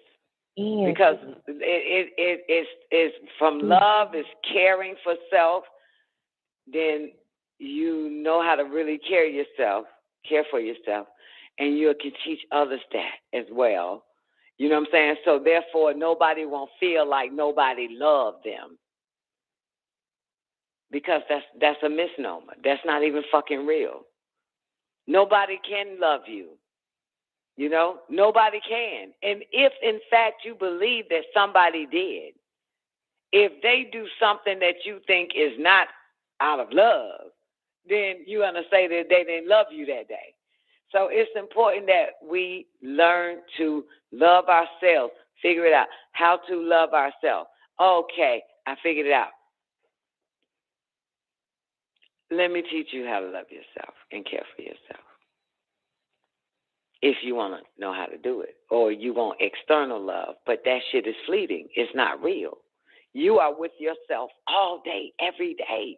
Because it's from love, is caring for self, then you know how to really care for yourself, and you can teach others that as well. You know what I'm saying? So therefore, nobody won't feel like nobody loved them. Because that's a misnomer. That's not even fucking real. Nobody can love you. You know, nobody can. And if, in fact, you believe that somebody did, if they do something that you think is not out of love, then you're going to say that they didn't love you that day. So it's important that we learn to love ourselves, figure it out, how to love ourselves. Okay, I figured it out. Let me teach you how to love yourself and care for yourself. If you want to know how to do it. Or you want external love, but that shit is fleeting. It's not real. You are with yourself all day, every day.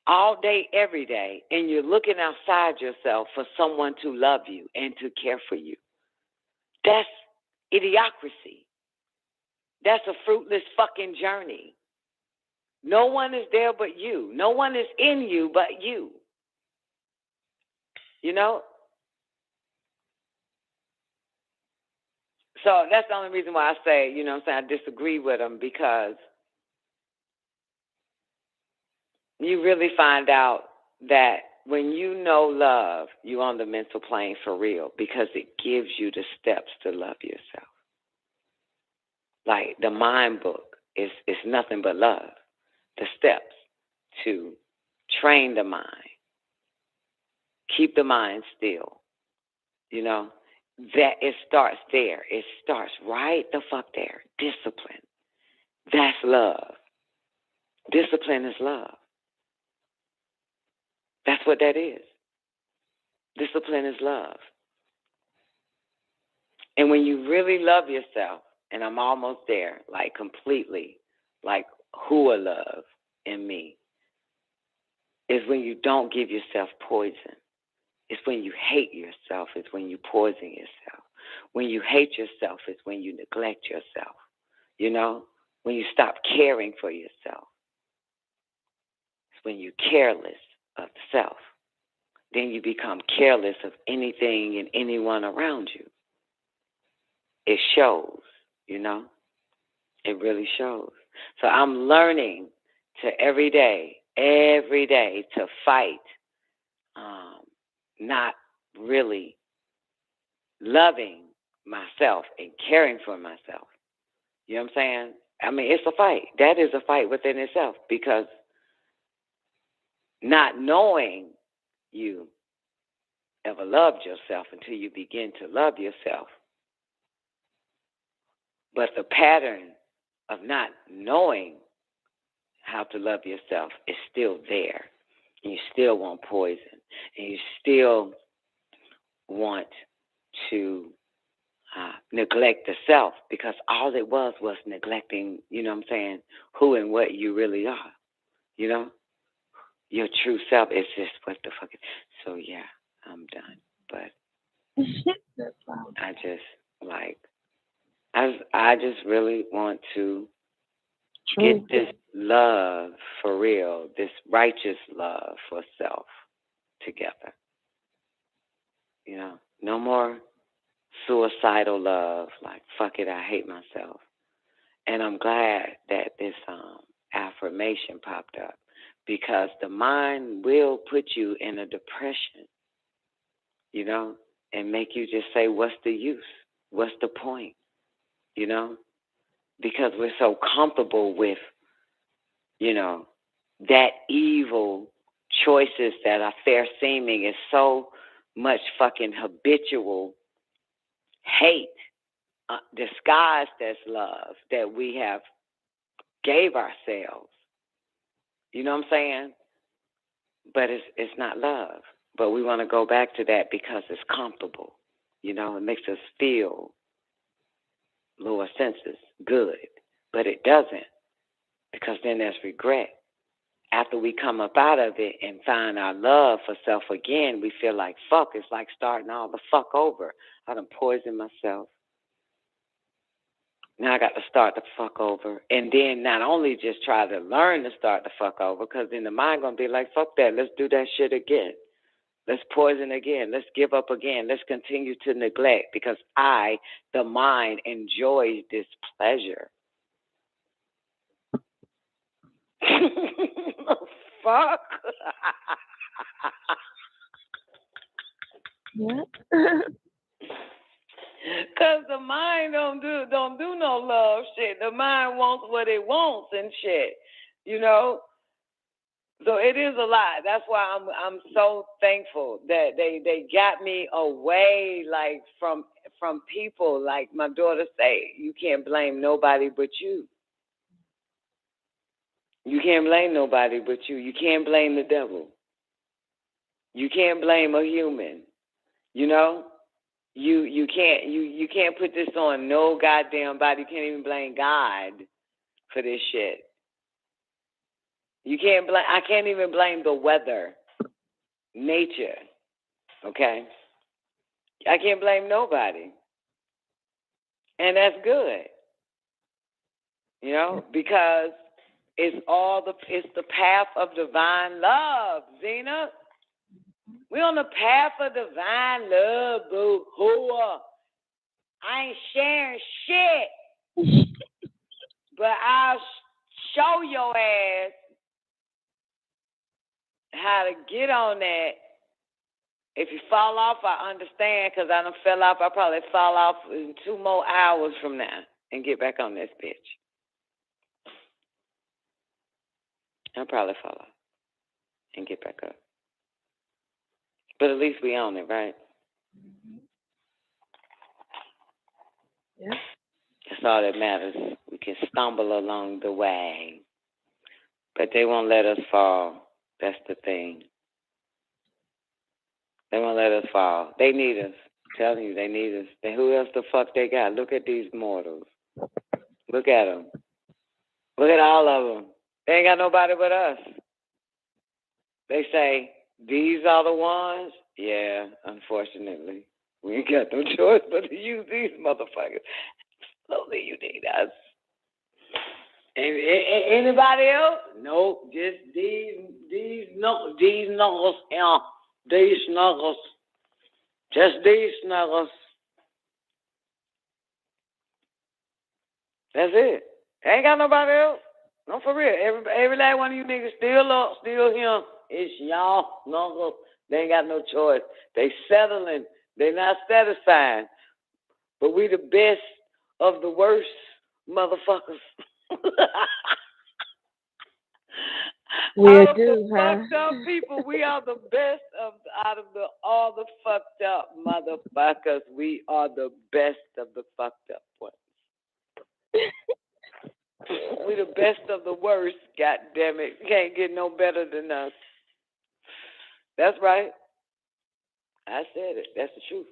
All day, every day. And you're looking outside yourself for someone to love you and to care for you. That's idiocracy. That's a fruitless fucking journey. No one is there but you. No one is in you but you. You know? So that's the only reason why I say, you know what I'm saying, I disagree with them, because you really find out that when you know love, you're on the mental plane for real, because it gives you the steps to love yourself. Like the mind book is nothing but love. The steps to train the mind, keep the mind still, you know, that it starts there. It starts right the fuck there. Discipline. That's love. Discipline is love. That's what that is. Discipline is love. And when you really love yourself, and I'm almost there, like completely, like who are love in me, is when you don't give yourself poison. It's when you hate yourself. It's when you poison yourself. When you hate yourself, it's when you neglect yourself. You know, when you stop caring for yourself. It's when you're careless of self. Then you become careless of anything and anyone around you. It shows, you know. It really shows. So I'm learning to every day to fight not really loving myself and caring for myself. You know what I'm saying? I mean, it's a fight. That is a fight within itself, because not knowing you ever loved yourself until you begin to love yourself. But the pattern of not knowing how to love yourself is still there. And you still want poison. And you still want to neglect the self, because all it was neglecting, you know what I'm saying, who and what you really are. You know? Your true self is just what the fuck. So, yeah, I'm done. But That's fine. I just, like, I just really want to get this love for real, this righteous love for self together. You know, no more suicidal love, like, fuck it, I hate myself. And I'm glad that this affirmation popped up, because the mind will put you in a depression, you know, and make you just say, what's the use? What's the point? You know, because we're so comfortable with, you know, that evil choices that are fair seeming is so much fucking habitual hate disguised as love that we have gave ourselves. You know what I'm saying? But it's not love. But we want to go back to that because it's comfortable. You know, it makes us feel lower senses good. But it doesn't, because then there's regret. After we come up out of it and find our love for self again, we feel like, fuck, it's like starting all the fuck over. I done poisoned myself. Now I got to start the fuck over. And then not only just try to learn to start the fuck over, because then the mind going to be like, fuck that, let's do that shit again. Let's poison again. Let's give up again. Let's continue to neglect, because I, the mind, enjoys this pleasure. Fuck. Yeah. Cause the mind don't do no love shit. The mind wants what it wants and shit. You know? So it is a lot. That's why I'm so thankful that they got me away, like from people. Like my daughter say, you can't blame nobody but you. You can't blame nobody but you. You can't blame the devil. You can't blame a human. You know? You can't put this on no goddamn body. You can't even blame God for this shit. You can't blame. I can't even blame the weather, nature. Okay, I can't blame nobody, and that's good. You know, because it's the path of divine love, Zena. We're on the path of divine love, boo. I ain't sharing shit, but I'll show your ass how to get on that. If you fall off, I understand, because I done fell off. I'll probably fall off in 2 more hours from now and get back on this bitch. I'll probably fall off and get back up. But at least we own it, right? Yeah. That's all that matters. We can stumble along the way, but they won't let us fall. That's the thing. They won't let us fall. They need us. I'm telling you, they need us. And who else the fuck they got? Look at these mortals. Look at them. Look at all of them. They ain't got nobody but us. They say, these are the ones. Yeah, unfortunately. We ain't got no choice but to use these motherfuckers. Slowly you need us. Anybody else? Nope, just these knuckles, yeah, these knuckles. Just these knuckles. That's it. Ain't got nobody else. No, for real. Every last one of you niggas still up, still here. It's y'all knuckles. They ain't got no choice. They settling. They not satisfied. But we the best of the worst motherfuckers. We Out of do, the fucked up people, we are the best out of all the fucked up motherfuckers. We are the best of the fucked up ones. We the best of the worst. God damn it, can't get no better than us. That's right. I said it. That's the truth.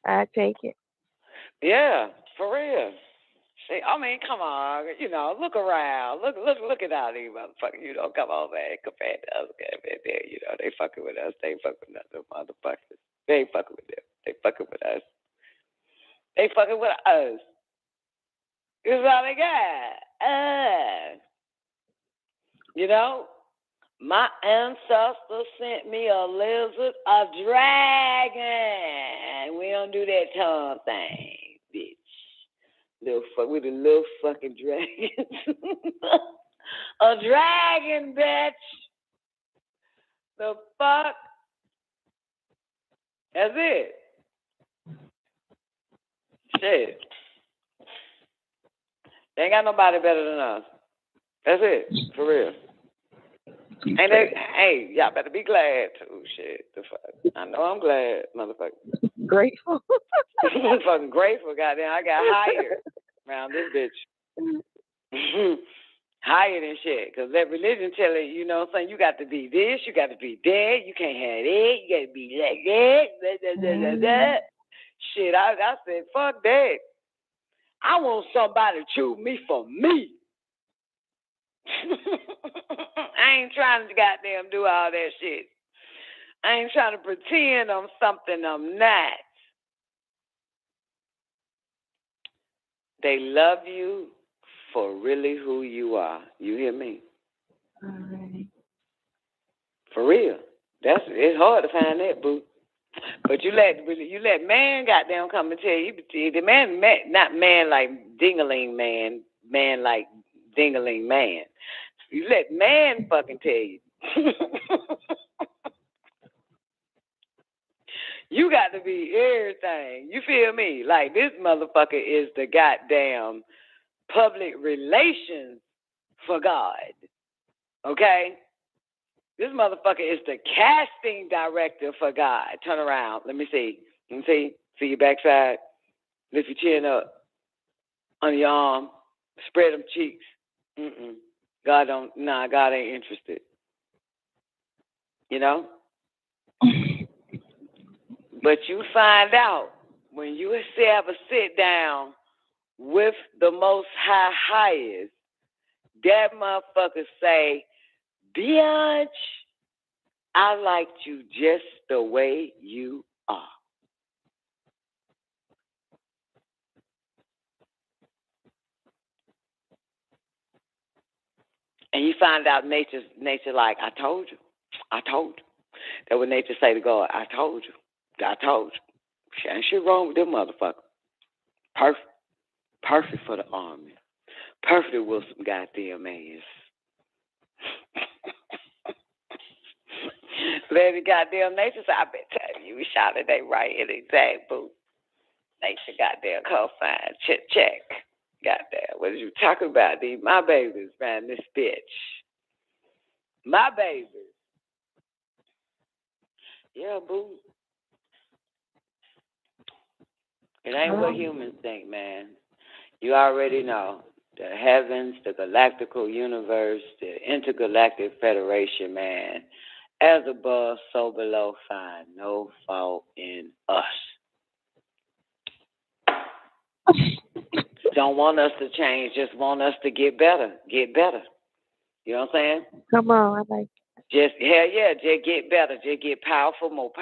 I take it. Yeah, for real. See, I mean, come on, look around, look at all these motherfuckers, come on, man, compared to us, they fucking with us, they ain't fucking with other motherfuckers, they ain't fucking with them, they fucking with us, they fucking with us. This is all they got. My ancestors sent me a lizard, a dragon. We don't do that tongue thing, bitch. We the little fucking dragons. A dragon, bitch. The fuck? That's it. Shit. They ain't got nobody better than us. That's it. For real. Ain't they? Hey, y'all better be glad too. Shit. The fuck. I know I'm glad, motherfucker. Grateful. I'm fucking grateful, goddamn. I got hired around this bitch. Hired and shit. Because that religion tell you, you got to be this, you got to be that, you can't have that, you got to be like that. Shit, I said, fuck that. I want somebody to choose me for me. I ain't trying to goddamn do all that shit. I ain't trying to pretend I'm something I'm not. They love you for really who you are. You hear me? All right. For real. It's hard to find that, boo. But you let man goddamn come and tell you, the man not man like dingaling man like dingaling man. You let man fucking tell you. You got to be everything. You feel me? Like this motherfucker is the goddamn public relations for God. Okay? This motherfucker is the casting director for God. Turn around. Let me see. See your backside. Lift your chin up. On your arm. Spread them cheeks. God ain't interested. But you find out when you have a sit down with the Most Highest, that motherfucker say, bitch, I liked you just the way you are. And you find out nature like, I told you. That what nature say to God, I told you. Ain't shit wrong with them motherfuckers. Perfect for the army. Perfect with some goddamn ass. Lady goddamn nature said, I been telling you, we shot it, they right in the exact boo. Nature goddamn co-sign, check. Goddamn, what are you talking about? These my babies, man, this bitch. My babies. Yeah, boo. It ain't what humans think, man. You already know. The heavens, the galactical universe, the intergalactic federation, man. As above, so below, find no fault in us. Don't want us to change, just want us to get better. You know what I'm saying? Come on, I like it. Just, hell yeah, just get better. Just get powerful, more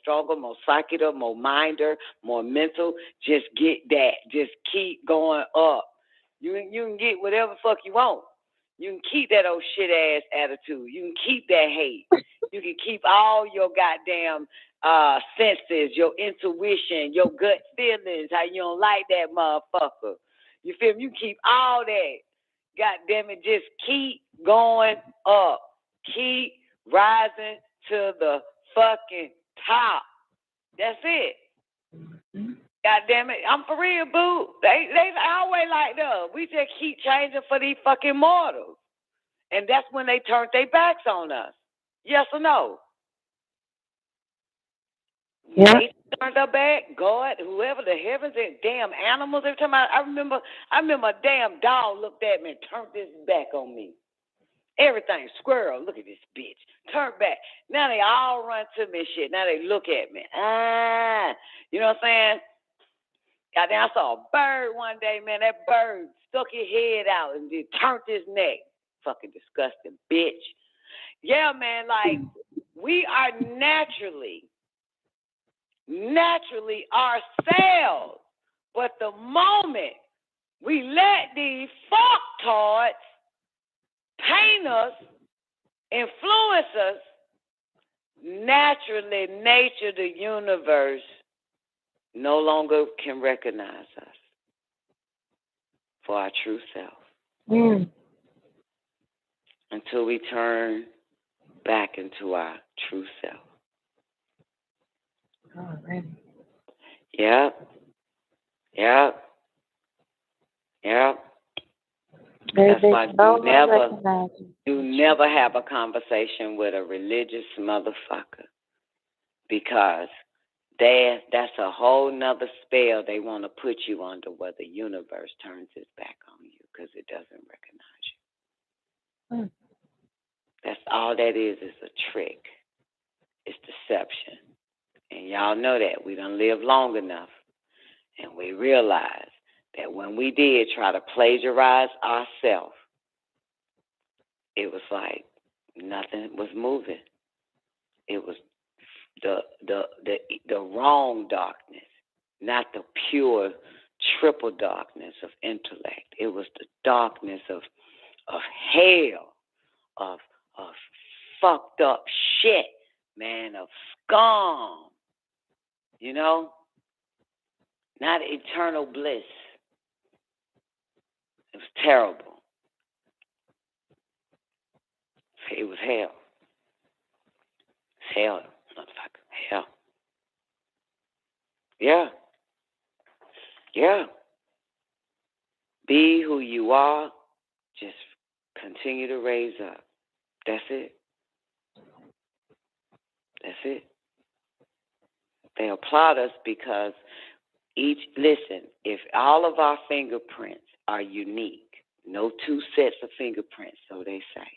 stronger, more psychical, more minder, more mental. Just get that. Just keep going up. You can get whatever fuck you want. You can keep that old shit ass attitude. You can keep that hate. You can keep all your goddamn senses, your intuition, your gut feelings, how you don't like that motherfucker. You feel me? You keep all that. God damn it, just keep going up. Keep rising to the fucking top. That's it. God damn it. I'm for real, boo. They always like that. We just keep changing for these fucking mortals. And that's when they turned their backs on us. Yes or no? Yeah. They turned their back. God, whoever the heavens and damn animals. Every time I remember a damn dog looked at me and turned his back on me. Everything, squirrel, look at this bitch. Turn back. Now they all run to me and shit. Now they look at me. You know what I'm saying? Goddamn, I saw a bird one day, man. That bird stuck his head out and then turned his neck. Fucking disgusting bitch. Yeah, man, like, we are naturally ourselves. But the moment we let these fucktards paint us, influence us, naturally, nature, the universe, no longer can recognize us for our true self until we turn back into our true self. Alrighty. Yep. That's why you never have a conversation with a religious motherfucker, because that's a whole nother spell they want to put you under, where the universe turns its back on you because it doesn't recognize you. That's all that is a trick. It's deception. And y'all know that. We done lived long enough, and we realized that when we did try to plagiarize ourselves, it was like nothing was moving. It was the wrong darkness, not the pure triple darkness of intellect. It was the darkness of hell, of fucked up shit, man, of scum. You know? Not eternal bliss. It was terrible. It was hell. It's hell, motherfucker. Hell. Yeah. Be who you are. Just continue to raise up. That's it. They applaud us because if all of our fingerprints are unique, no two sets of fingerprints, so they say,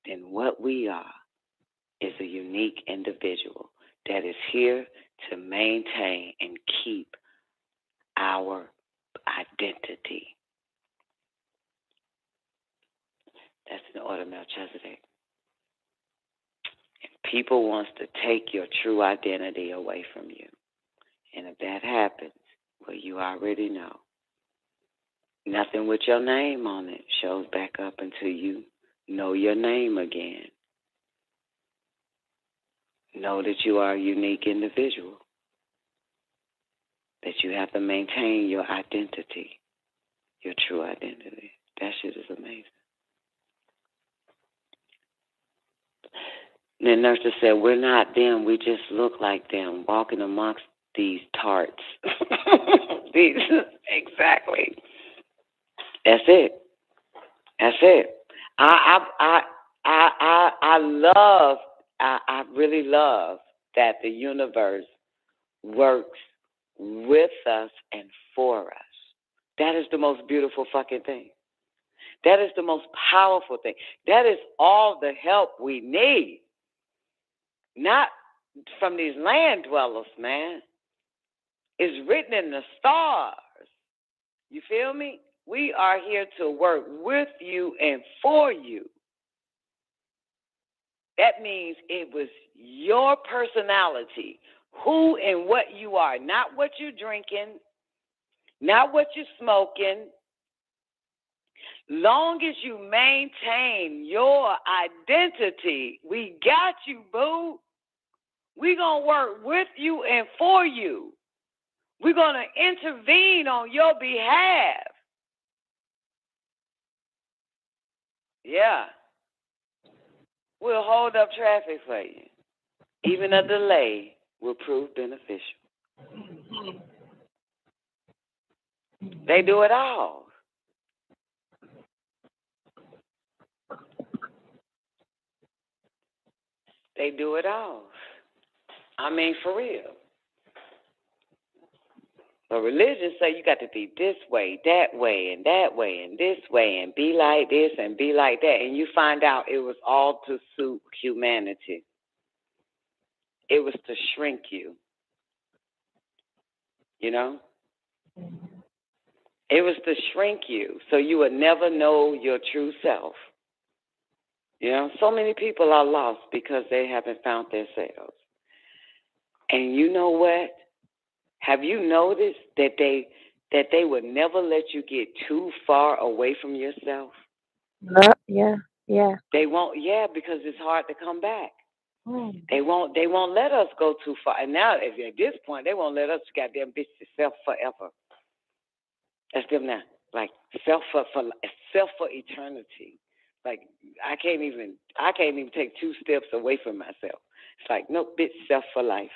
then what we are is a unique individual that is here to maintain and keep our identity. That's the order of Melchizedek. And people wants to take your true identity away from you. And if that happens, well, you already know. Nothing with your name on it shows back up until you know your name again. Know that you are a unique individual, that you have to maintain your identity, your true identity. That shit is amazing. The nurses said, we're not them, we just look like them, walking amongst these tarts. Exactly. That's it. I really love that the universe works with us and for us. That is the most beautiful fucking thing. That is the most powerful thing. That is all the help we need. Not from these land dwellers, man. It's written in the stars. You feel me? We are here to work with you and for you. That means it was your personality, who and what you are, not what you're drinking, not what you're smoking. Long as you maintain your identity, we got you, boo. We're going to work with you and for you. We're going to intervene on your behalf. Yeah. We'll hold up traffic for you. Even a delay will prove beneficial. They do it all. They do it all. I mean, for real. But religion say you got to be this way, that way, and that way, and this way, and be like this and be like that. And you find out it was all to suit humanity. It was to shrink you. You know? It was to shrink you so you would never know your true self. You know, so many people are lost because they haven't found themselves. And you know what? Have you noticed that they would never let you get too far away from yourself? Yeah. They won't, because it's hard to come back. They won't let us go too far. And now, at this point, they won't let us goddamn bitch self forever. That's them now. Like self for eternity. Like I can't even take 2 steps away from myself. It's like no bitch, self for life.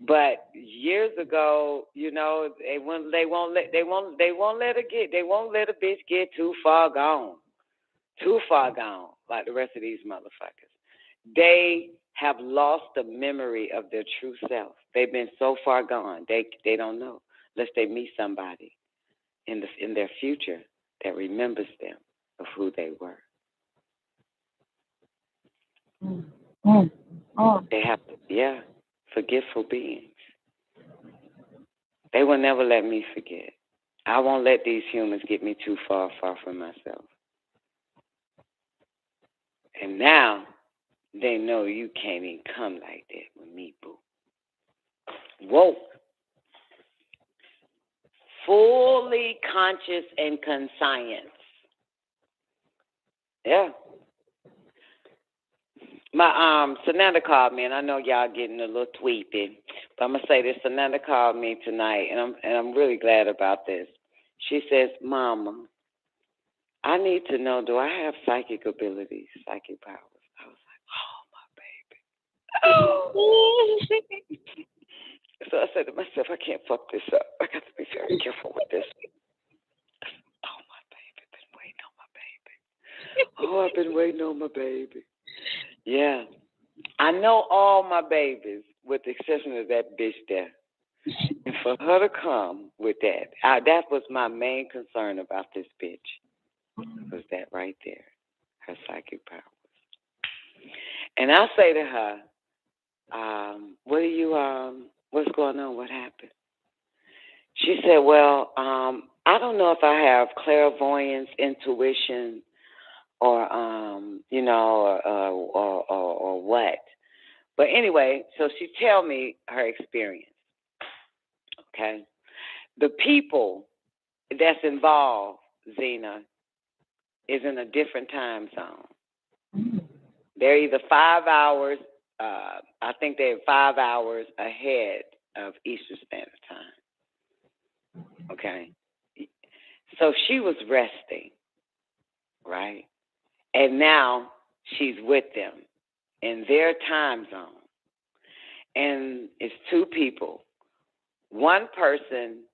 But years ago, you know, they won't let a bitch get too far gone like the rest of these motherfuckers. They have lost the memory of their true self. They've been so far gone, they don't know unless they meet somebody in their future that remembers them of who they were. They have to, forgetful beings. They will never let me forget. I won't let these humans get me too far from myself. And now they know you can't even come like that with me, boo. Woke. Fully conscious and conscience. Yeah. My Sananda called me, and I know y'all getting a little tweepy, but I'm gonna say this. Sananda called me tonight, and I'm really glad about this. She says, "Mama, I need to know, do I have psychic abilities, psychic powers?" I was like, "Oh, my baby." Oh. So I said to myself, I can't fuck this up. I got to be very careful with this. Oh, my baby, been waiting on my baby. Oh, I've been waiting on my baby. Yeah. I know all my babies, with the exception of that bitch there. And for her to come with that, that was my main concern about this bitch. Was that right there, her psychic powers. And I say to her, what's going on? What happened? She said, well, I don't know if I have clairvoyance, intuition, or what. But anyway, so she tell me her experience. Okay, the people that's involved, Zena, is in a different time zone. They're either 5 hours. I think they're 5 hours ahead of Eastern Standard Time. Okay, so she was resting, right? And now she's with them in their time zone. And it's 2 people. One person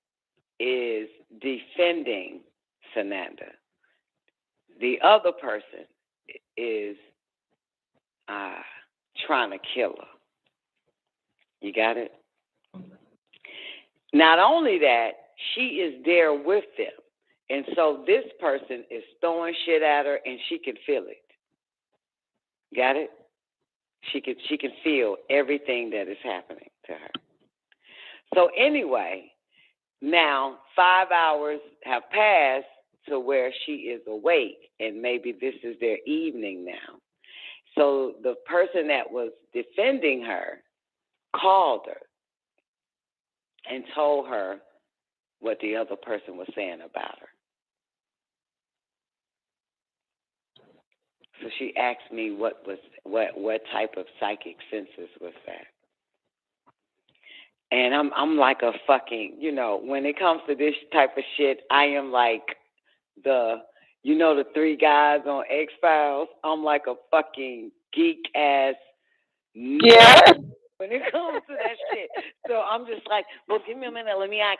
is defending Sananda. The other person is trying to kill her. You got it? Not only that, she is there with them. And so this person is throwing shit at her, and she can feel it. Got it? She can feel everything that is happening to her. So anyway, now 5 hours have passed to where she is awake, and maybe this is their evening now. So the person that was defending her called her and told her what the other person was saying about her. So she asked me what type of psychic senses was that. And I'm like a fucking, when it comes to this type of shit, I am like the 3 guys on X-Files. I'm like a fucking geek ass nerd when it comes to that shit. So I'm just like, well, give me a minute. Let me ask,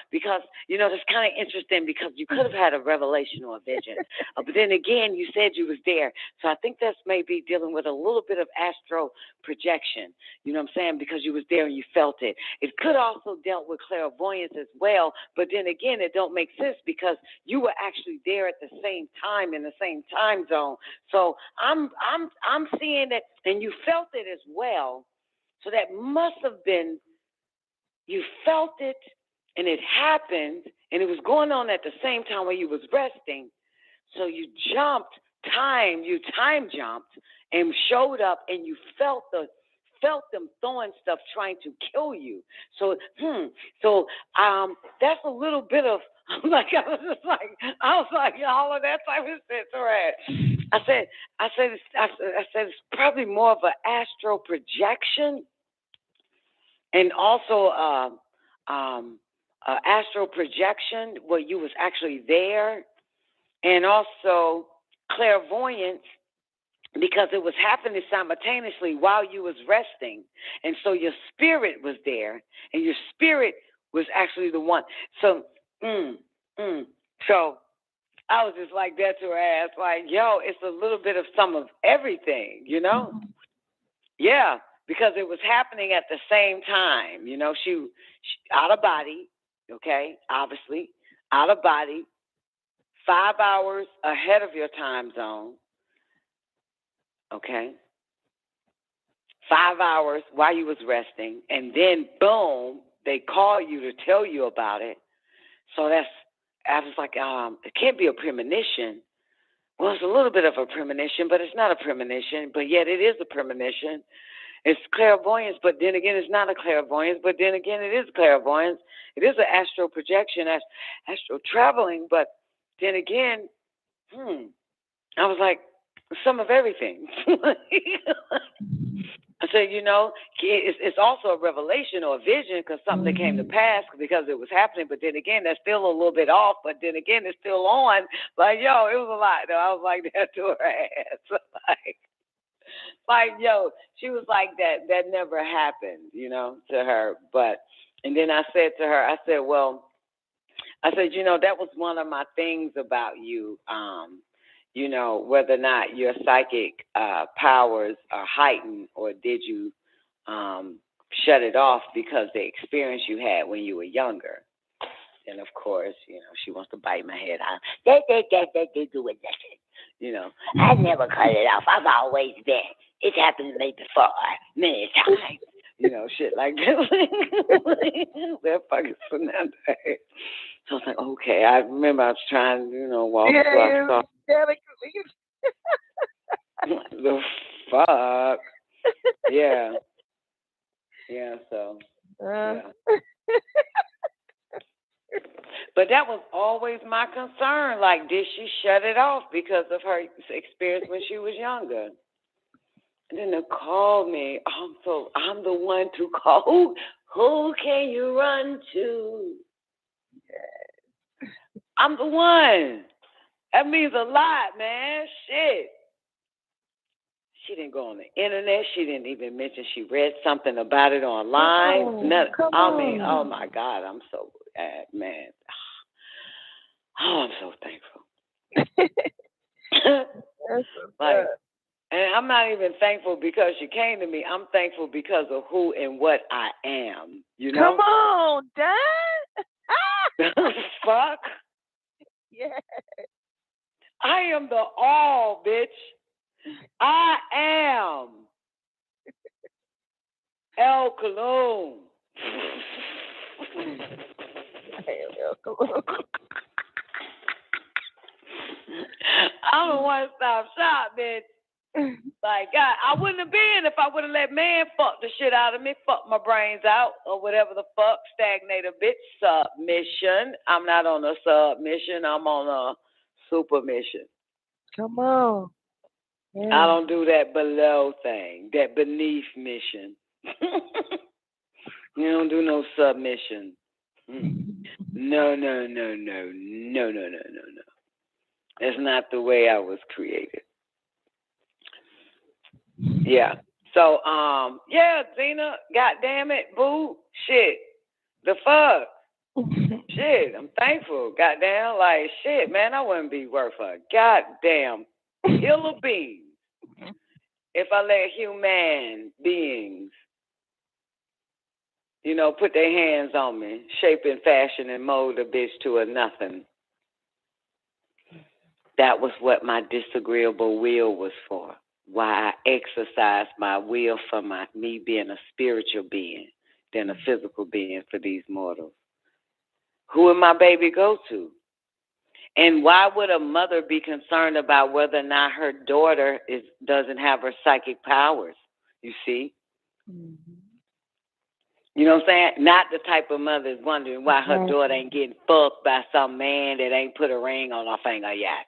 because, that's kind of interesting because you could have had a revelation or a vision. But then again, you said you was there. So I think that's maybe dealing with a little bit of astral projection. You know what I'm saying? Because you was there and you felt it. It could also dealt with clairvoyance as well. But then again, it don't make sense because you were actually there at the same time in the same time zone. So I'm seeing that, and you felt it as well. So that must have been, you felt it, and it happened, and it was going on at the same time where you was resting. So you time jumped, and showed up, and you felt them throwing stuff trying to kill you. So, that's a little bit of I was like all of that type of shit. Right? I said it's probably more of an astral projection, and also astral projection where you was actually there, and also clairvoyance because it was happening simultaneously while you was resting, and so your spirit was there, and your spirit was actually the one. So, so. I was just like that to her ass, like, yo, it's a little bit of some of everything, Yeah, because it was happening at the same time, she out of body, okay, obviously, out of body, 5 hours ahead of your time zone, okay, 5 hours while you was resting, and then, boom, they call you to tell you about it. So I was like, it can't be a premonition. Well, it's a little bit of a premonition, but it's not a premonition, but yet it is a premonition. It's clairvoyance, but then again, it's not a clairvoyance, but then again, it is clairvoyance. It is an astral projection, astral traveling, but then again, I was like, some of everything. I said, it's also a revelation or a vision because something that came to pass because it was happening. But then again, that's still a little bit off. But then again, it's still on. Like, yo, it was a lot. Though. I was like that to her ass. like, yo, she was like that. That never happened, to her. And then I said to her, that was one of my things about you. Whether or not your psychic powers are heightened or did you shut it off because the experience you had when you were younger. And, of course, she wants to bite my head off. They do it, I never cut it off. I've always been. It's happened to me before, many times. Shit like that. That fucking Fernandez. So I was like, okay. I remember I was trying, walk the the fuck? Yeah. Yeah, so. Yeah. But that was always my concern. Like, did she shut it off because of her experience when she was younger? And then they called me. I'm the one to call. Who can you run to? I'm the one. That means a lot, man. Shit. She didn't go on the internet. She didn't even mention she read something about it online. Oh my God, I'm so man. Oh, I'm so thankful. And I'm not even thankful because she came to me. I'm thankful because of who and what I am. Come on, Dad. Fuck. Yeah. I am the all, bitch. I am NICOLEONE. I'm a one-stop shop, bitch. Like, God, I wouldn't have been if I would have let man fuck the shit out of me, fuck my brains out, or whatever the fuck, stagnate a bit. Submission. I'm not on a submission. I'm on a super mission. Come on. Yeah. I don't do that below thing, that beneath mission. You don't do no submission. No. That's not the way I was created. Yeah. So, yeah, Zena, goddamn it, boo, shit, the fuck, shit, I'm thankful, goddamn, like, shit, man, I wouldn't be worth a goddamn hill of beans if I let human beings, you know, put their hands on me, shape and fashion and mold a bitch to a nothing. That was what my disagreeable will was for. Why I exercise my will for me being a spiritual being than a physical being for these mortals. Who would my baby go to? And why would a mother be concerned about whether or not her daughter doesn't have her psychic powers? You see? Mm-hmm. You know what I'm saying? Not the type of mother is wondering why her daughter ain't getting fucked by some man that ain't put a ring on her finger yet.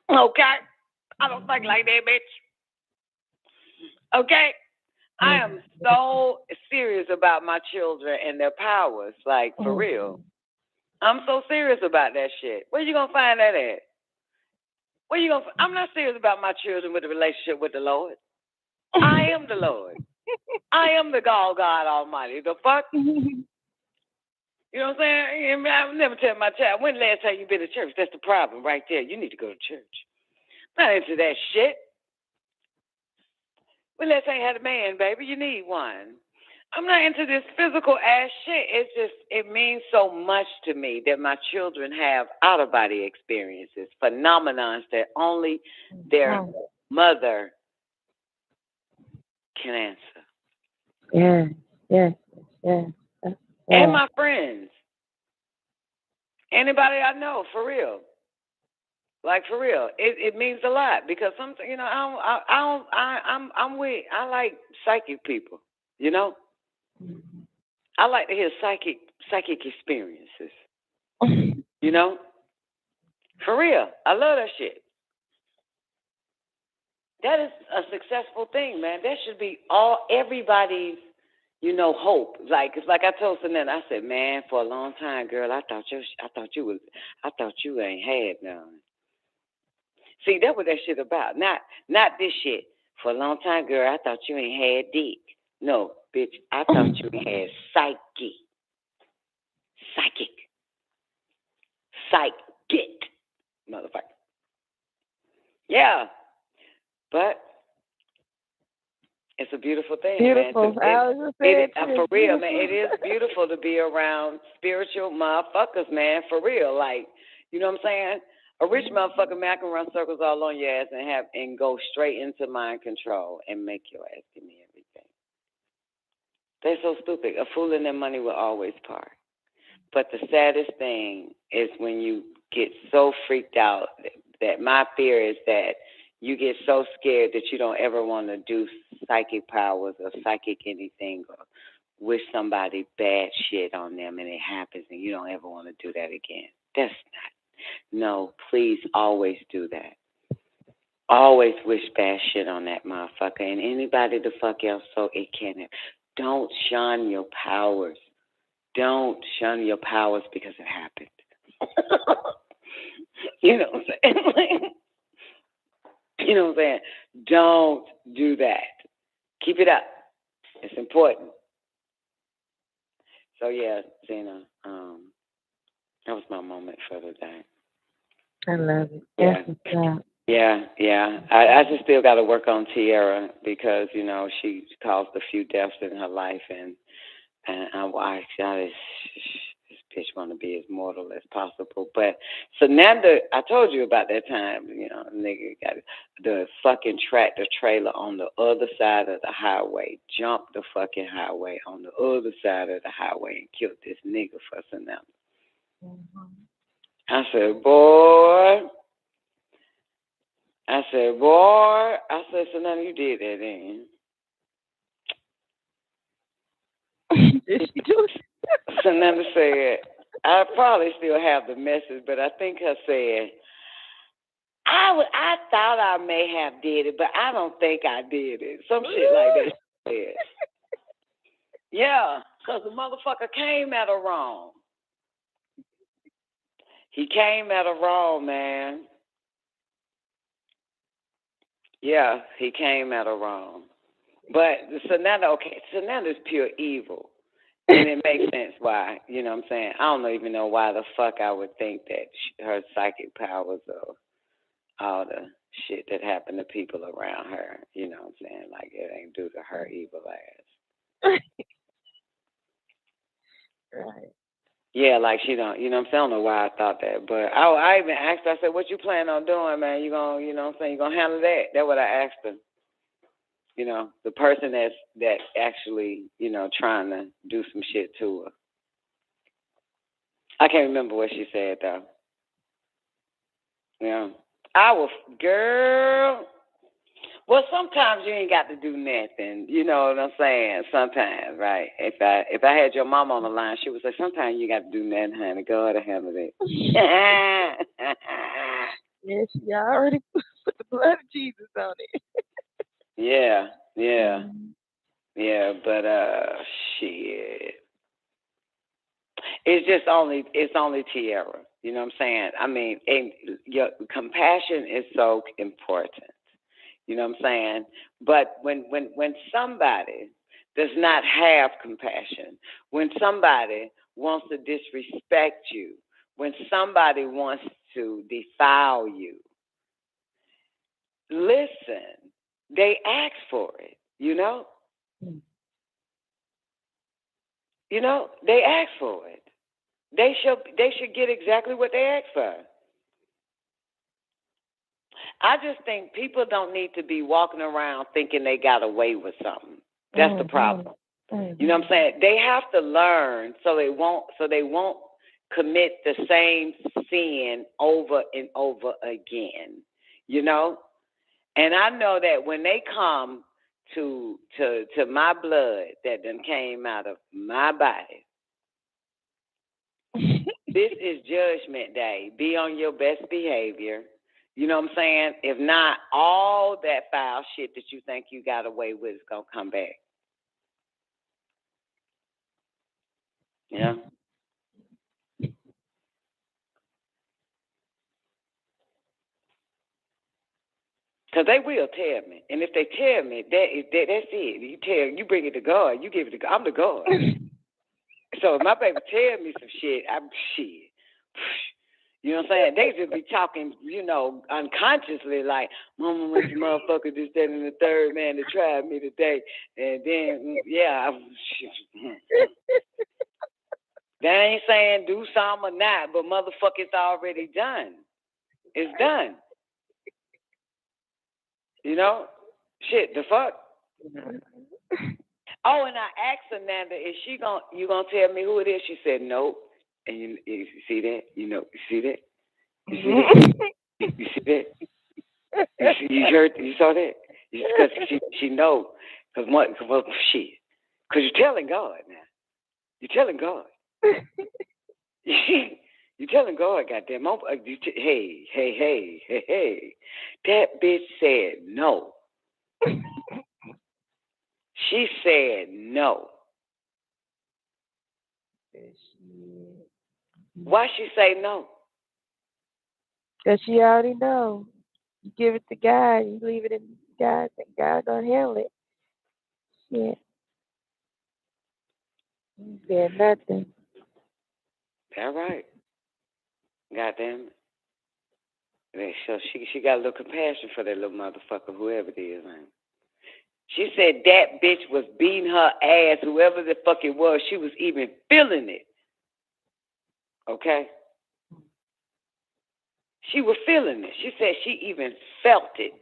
Okay? I don't think like that, bitch. Okay? I am so serious about my children and their powers, like, for real. I'm so serious about that shit. Where you gonna find that at? I'm not serious about my children with a relationship with the Lord. I am the Lord. I am the God Almighty. The fuck? You know what I'm saying? I never tell my child, when the last time you been to church? That's the problem right there. You need to go to church. Not into that shit. When last time you had a man, baby, you need one. I'm not into this physical ass shit. It's just, it means so much to me that my children have out-of-body experiences, phenomenons that only their mother can answer. Yeah. And my friends. Anybody I know, for real. Like, for real. It means a lot because sometimes, you know, I like psychic people, you know? I like to hear psychic experiences. You know? For real. I love that shit. That is a successful thing, man. That should be everybody's, you know, hope. Like, it's like I told Sanetta, I said, man, for a long time, girl, I thought you ain't had none. See, that's what that shit about. Not this shit. For a long time, girl, I thought you ain't had dick. No, bitch, I thought you had psychic. Motherfucker. Yeah. But it's a beautiful thing, beautiful. Man. For real, man. It is beautiful to be around spiritual motherfuckers, man. For real. Like, you know what I'm saying? A rich motherfucker, man, I can run circles all on your ass and go straight into mind control and make your ass give me everything. They're so stupid. A fool and their money will always part. But the saddest thing is when you get so freaked out that my fear is that you get so scared that you don't ever want to do psychic powers or psychic anything or wish somebody bad shit on them and it happens and you don't ever want to do that again. That's not. No, please always do that. Always wish bad shit on that motherfucker and anybody the fuck else so it can. Don't shun your powers. Don't shun your powers because it happened. You know what I'm saying? You know what I'm saying? Don't do that. Keep it up. It's important. So, yeah, Zena, that was my moment for today. I love it. Yeah. I just still got to work on Tiara because, you know, she caused a few deaths in her life and I this bitch want to be as mortal as possible. But so now I told you about that time, you know, nigga got the fucking tractor trailer on the other side of the highway, jumped the fucking highway on the other side of the highway and killed this nigga for some else. I said, boy, I said, boy, I said, so none of you did that then. Did she do it? Sananda said, I probably still have the message, but I think her said, I thought I may have did it, but I don't think I did it. Some shit like that. She said. Yeah, because the motherfucker came at her wrong. He came at her wrong, man. Yeah, he came at her wrong. But Sananda's pure evil. And it makes sense why, you know what I'm saying? I don't even know why the fuck I would think that her psychic powers or all the shit that happened to people around her, you know what I'm saying? Like, it ain't due to her evil ass. Right. Yeah, like she don't, you know what I'm saying? I don't know why I thought that. But I even asked her, I said, what you plan on doing, man? You gonna, you know what I'm saying? You gonna handle that? That's what I asked her. You know, the person that actually, you know, trying to do some shit to her. I can't remember what she said, though. Yeah. Girl. Well, sometimes you ain't got to do nothing. You know what I'm saying? Sometimes, right? If I had your mom on the line, she would say, sometimes you got to do nothing, honey. God will handle it. Yes, she already put the blood of Jesus on it. Yeah. Yeah, but shit. It's only Tierra. You know what I'm saying? I mean, your compassion is so important. You know what I'm saying? But when somebody does not have compassion, when somebody wants to disrespect you, when somebody wants to defile you, listen, they ask for it, you know? You know, they ask for it. They should get exactly what they ask for. I just think people don't need to be walking around thinking they got away with something. That's the problem. You know what I'm saying? They have to learn so they won't commit the same sin over and over again. You know? And I know that when they come to my blood that done came out of my body, this is judgment day. Be on your best behavior. You know what I'm saying? If not, all that foul shit that you think you got away with is going to come back. Yeah. Because they will tell me. And if they tell me, that's it. You bring it to God. You give it to God. I'm the God. So if my baby tell me some shit, I'm shit. You know what I'm saying? They just be talking, you know, unconsciously like, Mama went to motherfucker this, that, and the third, man, to try me today. And then, yeah, they ain't saying do something or not, but motherfucker, it's already done. It's done. You know? Shit, the fuck? Oh, and I asked her, Nanda, is you gonna tell me who it is? She said, nope. And you see that? You know, you see that? You see that? You see that? You saw that? Because she know. Because what? Well, shit. Because you're telling God now. You're telling God. You're telling God, goddamn. Hey. That bitch said no. She said no. Why she say no? Because she already know. You give it to God, you leave it in God, and God gonna handle it. Yeah. You said nothing. That's right. Goddamn it. So she got a little compassion for that little motherfucker, whoever it is, man. She said that bitch was beating her ass, whoever the fuck it was. She was even feeling it. Okay? She was feeling it. She said she even felt it.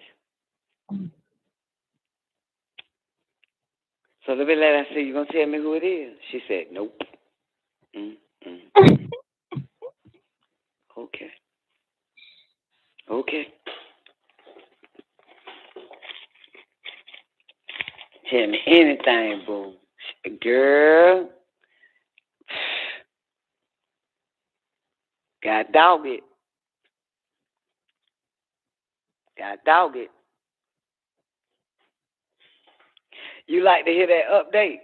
So the lady, I said, you gonna tell me who it is? She said, nope. Okay. anything, boo. Girl. God dog it. God dog it. You like to hear that update?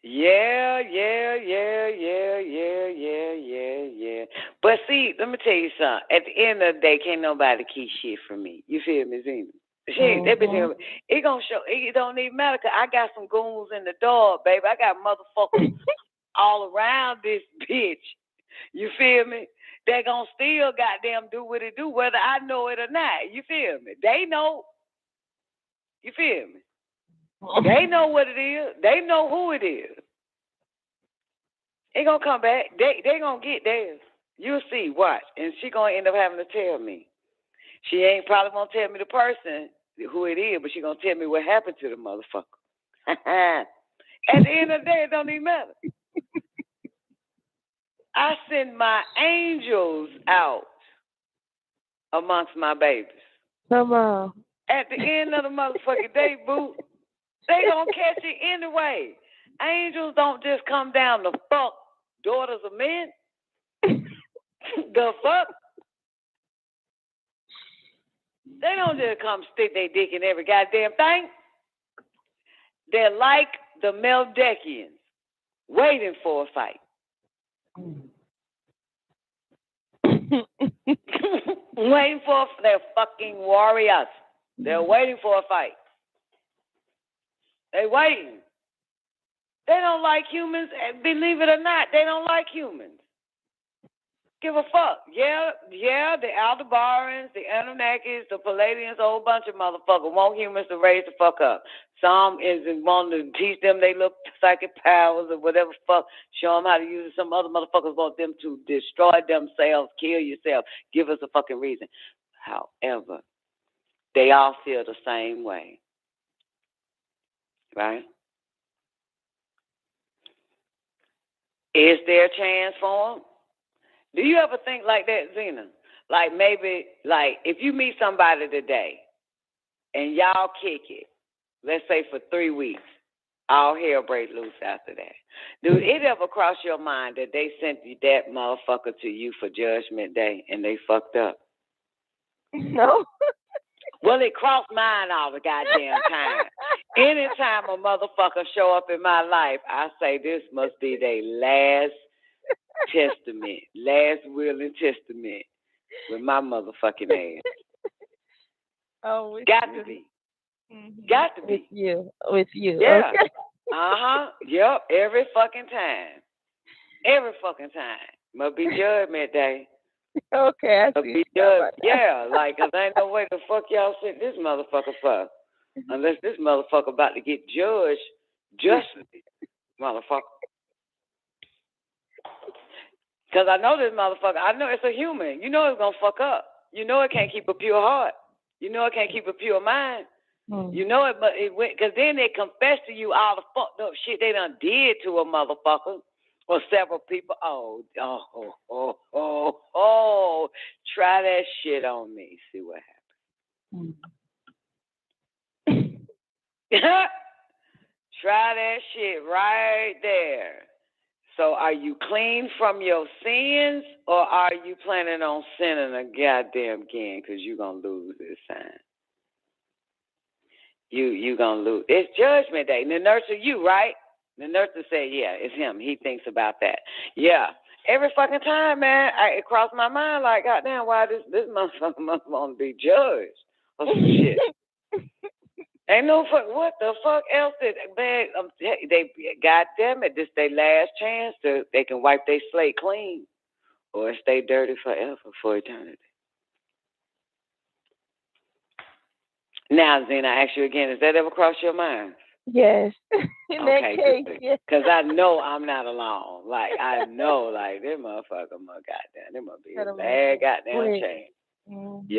Yeah. But see, let me tell you something. At the end of the day, can't nobody keep shit from me. You feel me, Zena? That bitch, it gonna show. It don't even matter. Cause I got some goons in the door, baby. I got motherfuckers all around this bitch. You feel me? They gonna still goddamn do what it do, whether I know it or not. You feel me? They know. You feel me? They know what it is. They know who it is. They gonna come back. They gonna get theirs. You'll see. Watch. And she gonna end up having to tell me. She ain't probably gonna tell me the person who it is, but she gonna tell me what happened to the motherfucker. At the end of the day, it don't even matter. I send my angels out amongst my babies. Come on. At the end of the motherfucking day, boo, they gonna catch it anyway. Angels don't just come down to fuck daughters of men. The fuck? They don't just come stick their dick in every goddamn thing. They're like the Melchizedekians, waiting for a fight. They're fucking warriors. They're waiting for a fight. They're waiting. They don't like humans. Believe it or not, they don't like humans. Give a fuck. Yeah, the Aldebarans, the Anunnakis, the Palladians, a whole bunch of motherfuckers want humans to raise the fuck up. Some is wanting to teach them they look psychic powers or whatever fuck, show them how to use it. Some other motherfuckers want them to destroy themselves, kill yourself, give us a fucking reason. However, they all feel the same way. Right? Is there a chance for them? Do you ever think like that, Zena? Like maybe, like if you meet somebody today and y'all kick it, let's say for 3 weeks, all hell break loose after that. Do it ever cross your mind that they sent that motherfucker to you for Judgment Day and they fucked up? No. Well, it crossed mine all the goddamn time. Anytime a motherfucker show up in my life, I say this must be their last testament, last will and testament with my motherfucking ass. Oh, got to be. Mm-hmm. Got to be. With you. Yeah. Okay. Yep. Every fucking time. Every fucking time. Must be Judgment Day. Okay, I Must see. be judged. Yeah, like, cause ain't no way the fuck y'all sent this motherfucker for, unless this motherfucker about to get judged justly, motherfucker. Cause I know this motherfucker. I know it's a human. You know it's gonna fuck up. You know it can't keep a pure heart. You know it can't keep a pure mind. You know it, but it went, cause then they confess to you all the fucked up shit they done did to a motherfucker or several people. Oh, try that shit on me. See what happens. Try that shit right there. So are you clean from your sins or are you planning on sinning a goddamn again? Because you're going to lose this time. You going to lose. It's Judgment Day. The nurser, you, right? The nurser said, yeah, it's him. He thinks about that. Yeah. Every fucking time, man, it crossed my mind like, goddamn, why this motherfucker must want to be judged or some shit. Ain't no fuck. What the fuck else did they? Goddamn it! This their last chance to. They can wipe their slate clean, or stay dirty forever for eternity. Now, Zena, I ask you again: has that ever crossed your mind? Yes. In that case, yes. Because I know I'm not alone. Like I know, like this motherfucker, goddamn, there must be a bad goddamn change. Mm-hmm.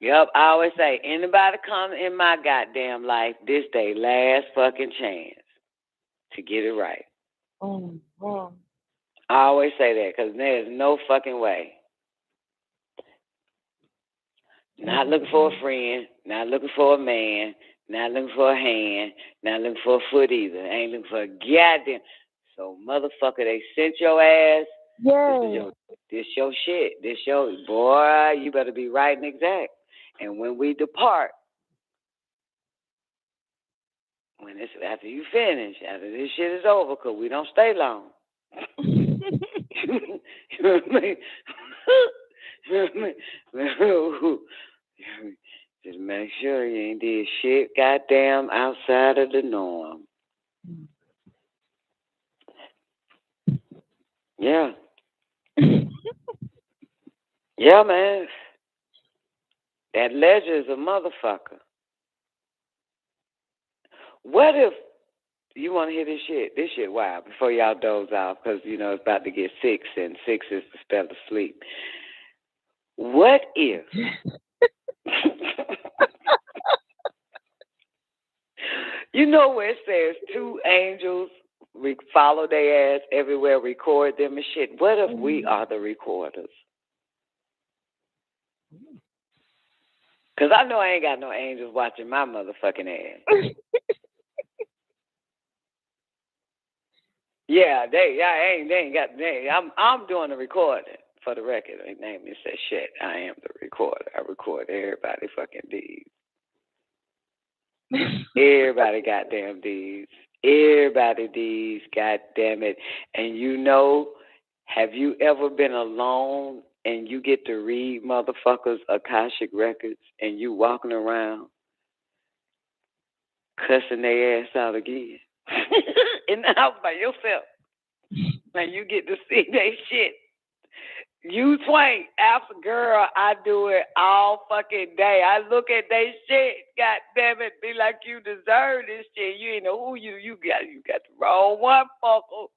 Yep, I always say, anybody come in my goddamn life, this day last fucking chance to get it right. I always say that because there's no fucking way. Not looking for a friend, Not looking for a man. Not looking for a hand. Not looking for a foot either. Ain't looking for a goddamn. So, motherfucker, they sent your ass. Yes. This your shit. This your, boy, you better be right and exact. And when we depart, when it's after you finish, after this shit is over, because we don't stay long. You know what I mean? You know what I mean? Just make sure you ain't did shit goddamn outside of the norm. Yeah. Yeah, man. That ledger is a motherfucker. What if you want to hear this shit? This shit wild before y'all doze off because, you know, it's about to get 6 and 6 is the spell of sleep. What if you know where it says 2 angels follow their ass everywhere, record them and shit? What if we are the recorders? Because I know I ain't got no angels watching my motherfucking ass. Yeah, they ain't got. I'm doing the recording for the record. They name me say shit. I am the recorder. I record everybody fucking deeds. Everybody goddamn deeds. Everybody deeds. Goddamn it. And you know, have you ever been alone and you get to read motherfuckers Akashic records and you walking around cussing their ass out again in the house by yourself? And you get to see they shit. You Twain, after girl, I do it all fucking day. I look at they shit, god damn it, be like you deserve this shit. You ain't know who you got. You got the wrong one, fucker.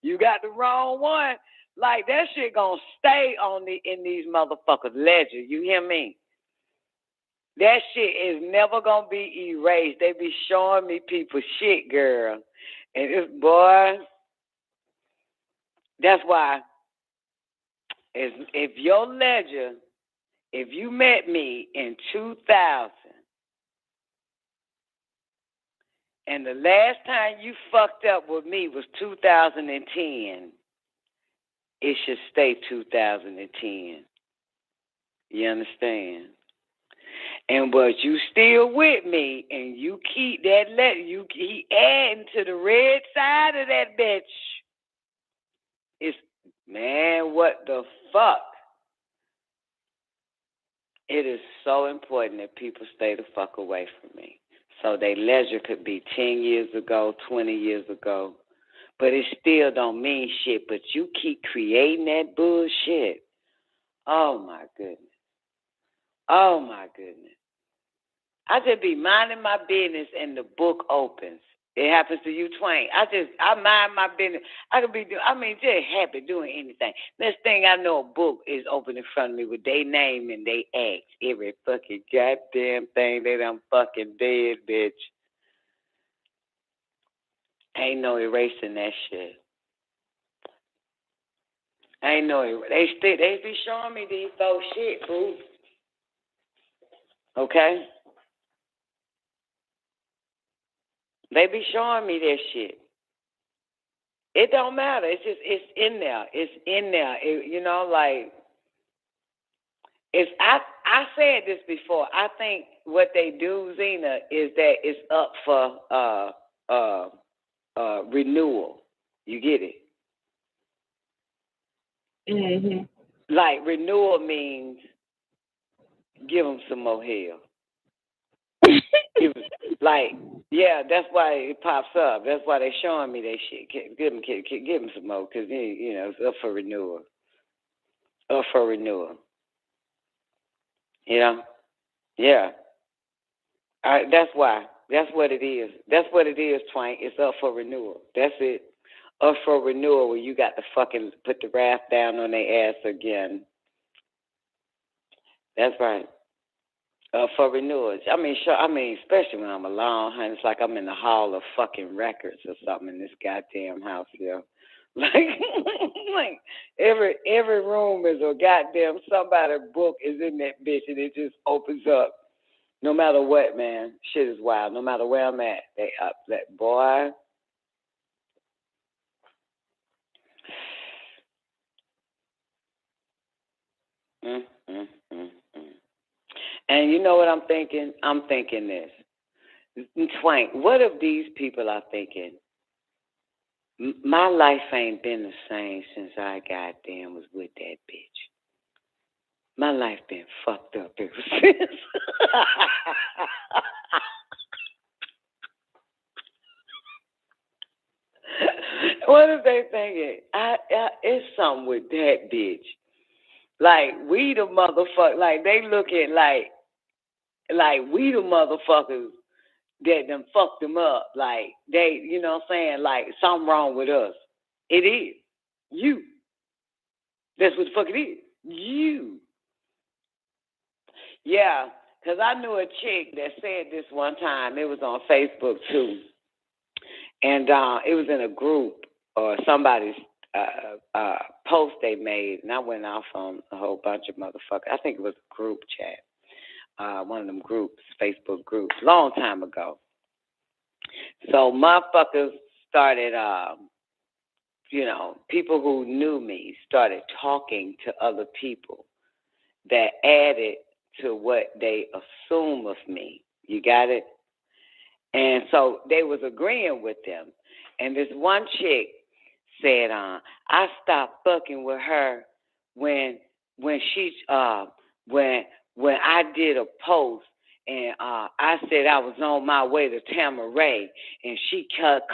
You got the wrong one. Like that shit gonna stay on in these motherfuckers' ledger. You hear me? That shit is never gonna be erased. They be showing me people shit, girl. And this boy, that's why. If your ledger, if you met me in 2000 and the last time you fucked up with me was 2010, it should stay 2010. You understand? And but you still with me and you keep that letter, you keep adding to the red side of that bitch. It's, man, what the fuck? It is so important that people stay the fuck away from me. So their ledger could be 10 years ago, 20 years ago, but it still don't mean shit. But you keep creating that bullshit. Oh, my goodness. Oh, my goodness. I just be minding my business and the book opens. It happens to you, Twain. I mind my business. I could be just happy doing anything. Next thing I know, a book is open in front of me with their name and they act. Every fucking goddamn thing they done fucking dead, bitch. Ain't no erasing that shit. Ain't no they be showing me these folks shit, boo. Okay? They be showing me that shit. It don't matter. It's in there. It's in there. You know, like, if I said this before, I think what they do, Zena, is that it's up for renewal. You get it? Mm-hmm. Like, renewal means give them some more hell. Like, yeah, that's why it pops up. That's why they showing me that shit. Give them some more, because, you know, it's up for renewal. Up for renewal. You know? Yeah. That's why. That's what it is. That's what it is, Twain. It's up for renewal. That's it. Up for renewal, where you got to fucking put the wrath down on their ass again. That's right. For renewal. I mean, sure. I mean, especially when I'm alone, honey. It's like I'm in the hall of fucking records or something in this goddamn house here. Like every room is a goddamn somebody's book is in that bitch, and it just opens up. No matter what, man, shit is wild. No matter where I'm at, they up. That boy. Mm, mm, mm, mm. And you know what I'm thinking? I'm thinking this. Twank, what if these people are thinking, my life ain't been the same since I goddamn was with that bitch. My life been fucked up ever since. What if they thinking, it's something with that bitch. Like, we the motherfucker, like, they looking like we the motherfuckers that done fucked them up. Like, they, you know what I'm saying? Like, something wrong with us. It is. You. That's what the fuck it is. You. Yeah, because I knew a chick that said this one time. It was on Facebook, too. And it was in a group or somebody's post they made. And I went off on a whole bunch of motherfuckers. I think it was a group chat. One of them groups, Facebook groups, long time ago. So motherfuckers started, people who knew me started talking to other people that added to what they assume of me. You got it? And so they was agreeing with them. And this one chick said, I stopped fucking with her when she when I did a post and I said I was on my way to Tamaray, and she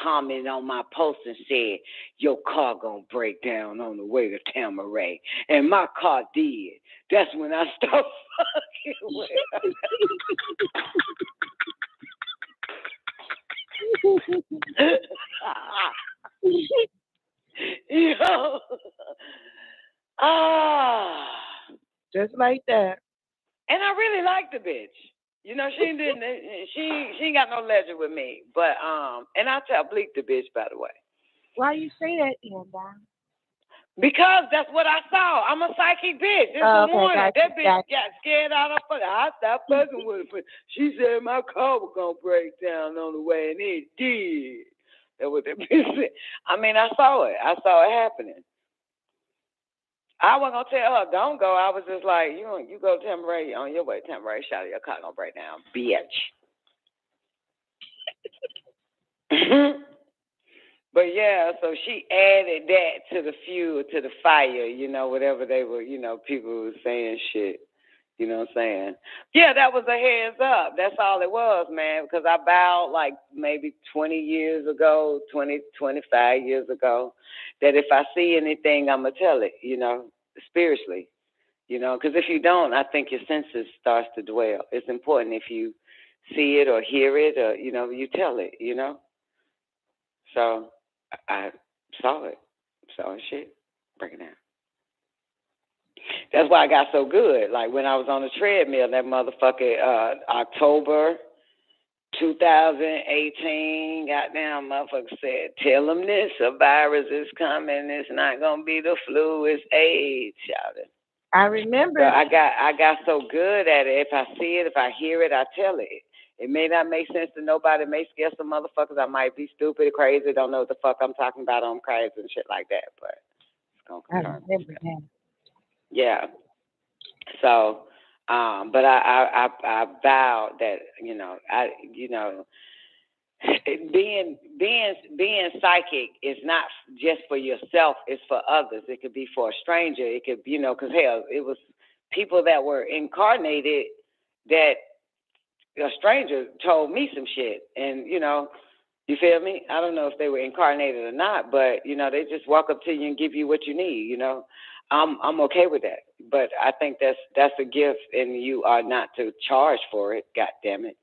commented on my post and said, your car gonna break down on the way to Tamaray. And my car did. That's when I stopped fucking with her. Yo. Just like that. And I really liked the bitch. You know, she ain't got no legend with me. But and I tell bleak the bitch, by the way. Why you say that, Don? Because that's what I saw. I'm a psychic bitch. It's a warning. That bitch got scared out of her. I stopped fucking with her. She said my car was gonna break down on the way, and it did. That was that bitch said. I mean, I saw it. I saw it happening. I wasn't gonna tell her don't go. I was just like, you go to Tamaray on your way to Tamaray. Shout your car gonna break down, bitch. But yeah, so she added that to the fuel, to the fire, whatever they were, people were saying shit, you know what I'm saying? Yeah, that was a heads up. That's all it was, man, because I vowed like maybe 20 years ago, 25 years ago, that if I see anything, I'm going to tell it, spiritually, because if you don't, I think your senses starts to dwell. It's important if you see it or hear it or, you tell it, So I saw it. Saw shit. Break it down. That's why I got so good. Like when I was on the treadmill, that motherfucker, October 2018, goddamn motherfucker said, tell them this, a virus is coming. It's not going to be the flu, it's AIDS, shouted. I remember. So I got so good at it. If I see it, if I hear it, I tell it. It may not make sense to nobody. It may scare some motherfuckers. I might be stupid, crazy, don't know what the fuck I'm talking about. I'm crazy and shit like that. But it's going to confirm. I remember that. Yeah. So, but I vowed that, being psychic is not just for yourself. It's for others. It could be for a stranger. It could, because hell, it was people that were incarnated that a stranger told me some shit, and you feel me? I don't know if they were incarnated or not, but they just walk up to you and give you what you need. I'm okay with that, but I think that's a gift, and you are not to charge for it. God damn it,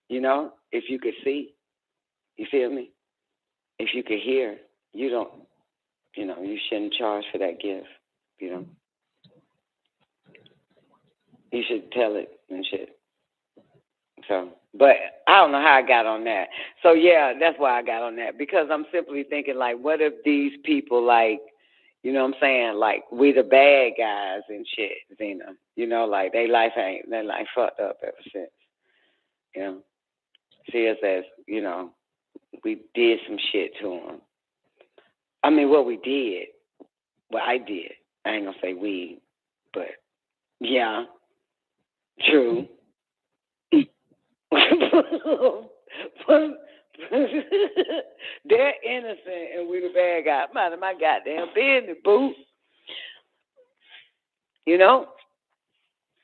if you could see, you feel me? If you could hear, you don't, you shouldn't charge for that gift. You should tell it and shit. So, but I don't know how I got on that. So, yeah, that's why I got on that. Because I'm simply thinking, like, what if these people, like, You know what I'm saying? Like, we the bad guys and shit, Zena. You know, like, they life fucked up ever since. You know? See us as, you know, we did some shit to them. I mean, what we did, well, I did. I ain't gonna say we, but yeah, true. They're innocent and we the bad guy. I'm out of my goddamn business, boo. You know?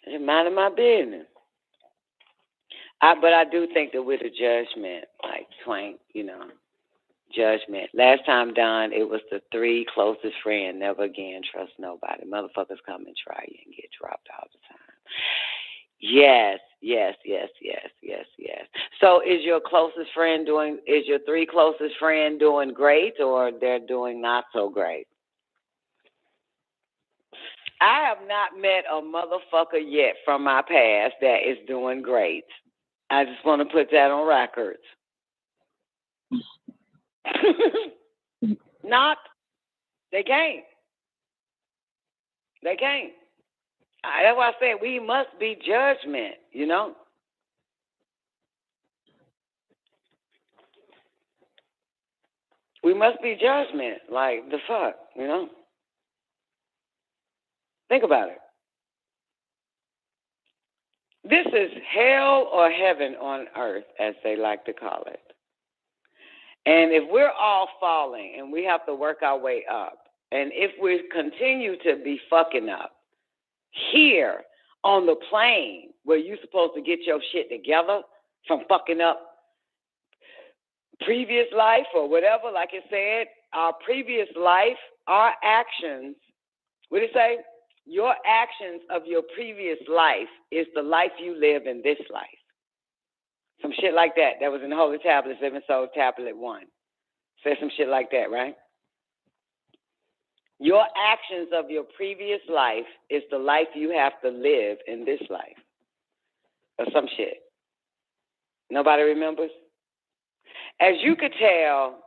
I'm out of my business. But I do think that with the judgment, like Twank, you know, judgment. Last time done, it was the 3 closest friends. Never again trust nobody. Motherfuckers come and try you and get dropped all the time. Yes. So is your 3 closest friend doing great, or they're doing not so great? I have not met a motherfucker yet from my past that is doing great. I just want to put that on record. Not. They can't. That's why I said we must be judgment, you know? We must be judgment. Like, the fuck, you know? Think about it. This is hell or heaven on earth, as they like to call it. And if we're all falling and we have to work our way up, and if we continue to be fucking up here on the plane where you're supposed to get your shit together from fucking up previous life or whatever, like it said, our previous life, our actions, what did it say? Your actions of your previous life is the life you live in this life. Some shit like that. That was in the Holy Tablets, Living Soul Tablet 1. Said some shit like that, right? Your actions of your previous life is the life you have to live in this life. Or some shit. Nobody remembers? As you could tell,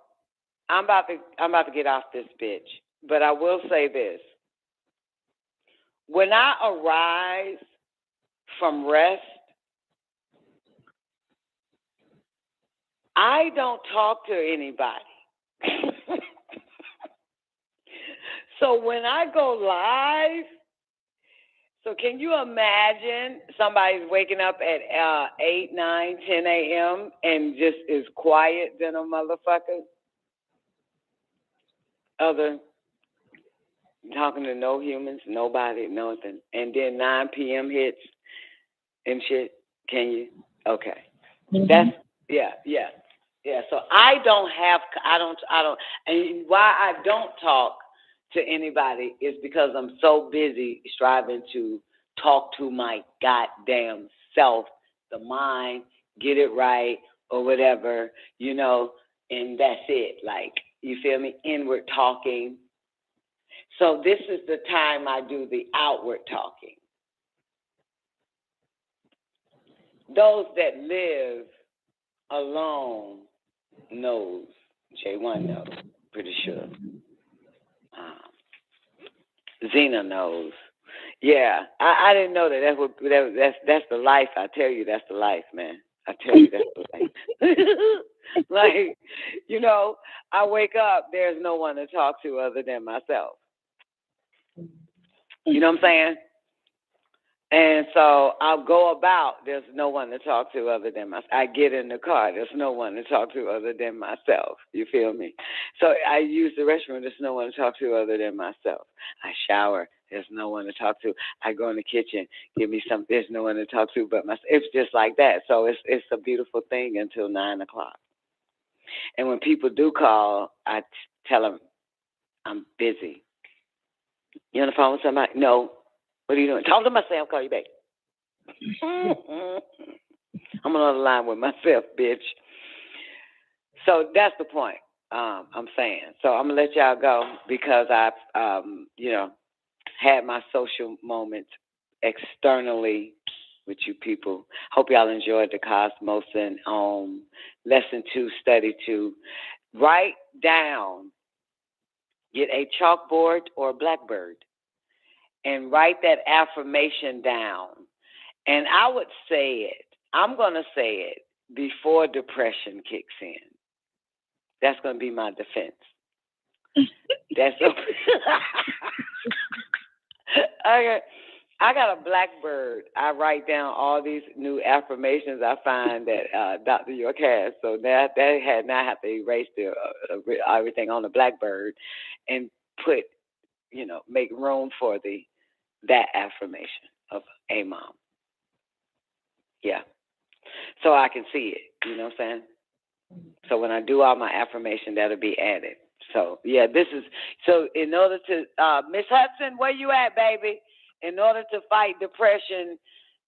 I'm about to get off this bitch, but I will say this. When I arise from rest, I don't talk to anybody. So when I go live, so can you imagine somebody's waking up at 8, 9, 10 a.m. and just is quiet than a motherfucker? Other talking to no humans, nobody, nothing. And then 9 p.m. hits and shit. Can you? Okay. Mm-hmm. That's, yeah. So I don't, and why I don't talk to anybody is because I'm so busy striving to talk to my goddamn self, the mind, get it right or whatever, you know, and that's it. Like, you feel me? Inward talking. So this is the time I do the outward talking. Those that live alone knows. J1 knows, pretty sure. Zena knows. Yeah, I didn't know that. That's the life. I tell you, that's the life, man. I tell you, that's the life. Like, you know, I wake up, there's no one to talk to other than myself. You know what I'm saying? And so I'll go about, there's no one to talk to other than myself. I get in the car, there's no one to talk to other than myself. You feel me? So I use the restroom, there's no one to talk to other than myself. I shower, there's no one to talk to. I go in the kitchen, give me some, there's no one to talk to but myself. It's just like that. So it's a beautiful thing until 9 o'clock. And when people do call, I tell them, I'm busy. You on the phone with somebody? No. What are you doing? Talk to myself, I'll call you back. I'm on the line with myself, bitch. So that's the point I'm saying. So I'm going to let y'all go because I've, you know, had my social moments externally with you people. Hope y'all enjoyed the Kosmosan Lesson 2, Study 2. Write down Get a chalkboard or a blackboard and write that affirmation down. And I would say it. I'm going to say it before depression kicks in. That's going to be my defense. That's I got a blackboard. I write down all these new affirmations I find that Dr. York has. So that had not have to erase everything on the blackboard and put, make room for that affirmation of A.M.O.M. Yeah. So I can see it. You know what I'm saying? So when I do all my affirmation, that'll be added. So, yeah, so in order to, Miss Hudson, where you at, baby? In order to fight depression,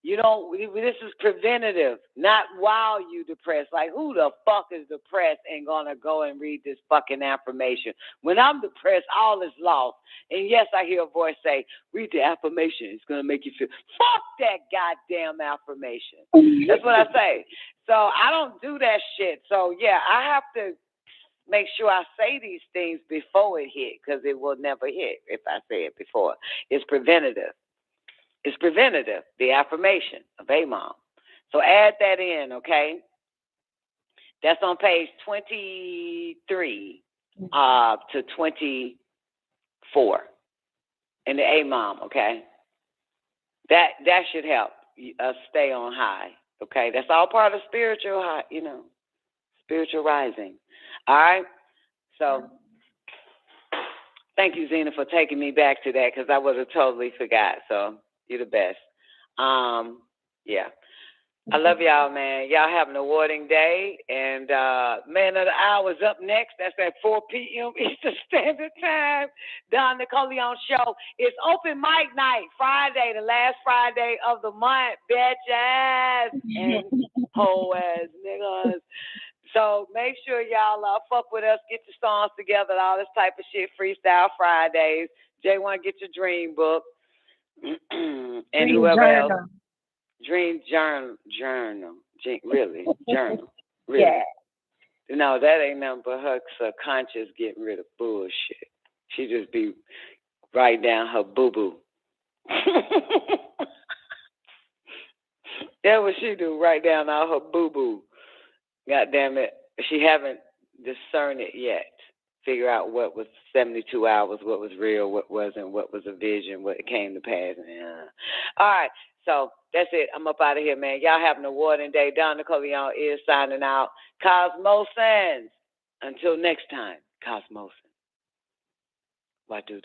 this is preventative, not while you depressed. Like, who the fuck is depressed and gonna go and read this fucking affirmation? When I'm depressed, all is lost. And yes, I hear a voice say, read the affirmation. It's gonna make you feel, fuck that goddamn affirmation. That's what I say. So I don't do that shit. So yeah, I have to make sure I say these things before it hit, because it will never hit if I say it before. It's preventative. It's preventative, the affirmation of A.M.O.M. So add that in, okay? That's on page 23 to 24 in the A.M.O.M, okay? That should help us stay on high, okay? That's all part of spiritual high, spiritual rising. All right? So thank you, Zena, for taking me back to that, because I would have totally forgot. So you're the best. Yeah. I love y'all, man. Y'all have an awarding day. And Man of the Hour is up next. That's at 4 p.m. Eastern Standard Time. Don NICOLEONE Show. It's open mic night, Friday, the last Friday of the month. Bitches and hoes, niggas. So make sure y'all fuck with us, get your songs together, all this type of shit, Freestyle Fridays. J1, get your dream book. And dream whoever journal. Else. Dream journal. Really? Journal. Really? Yeah. No, that ain't nothing but her subconscious getting rid of bullshit. She just be writing down her boo-boo. That's what she do, write down all her boo-boo. God damn it. She haven't discerned it yet. Figure out what was 72 hours, what was real, what wasn't, what was a vision, what came to pass. All right. So that's it. I'm up out of here, man. Y'all have an awarding day. Don NICOLEONE is signing out. Kosmosans. Until next time, Kosmosan. Why do?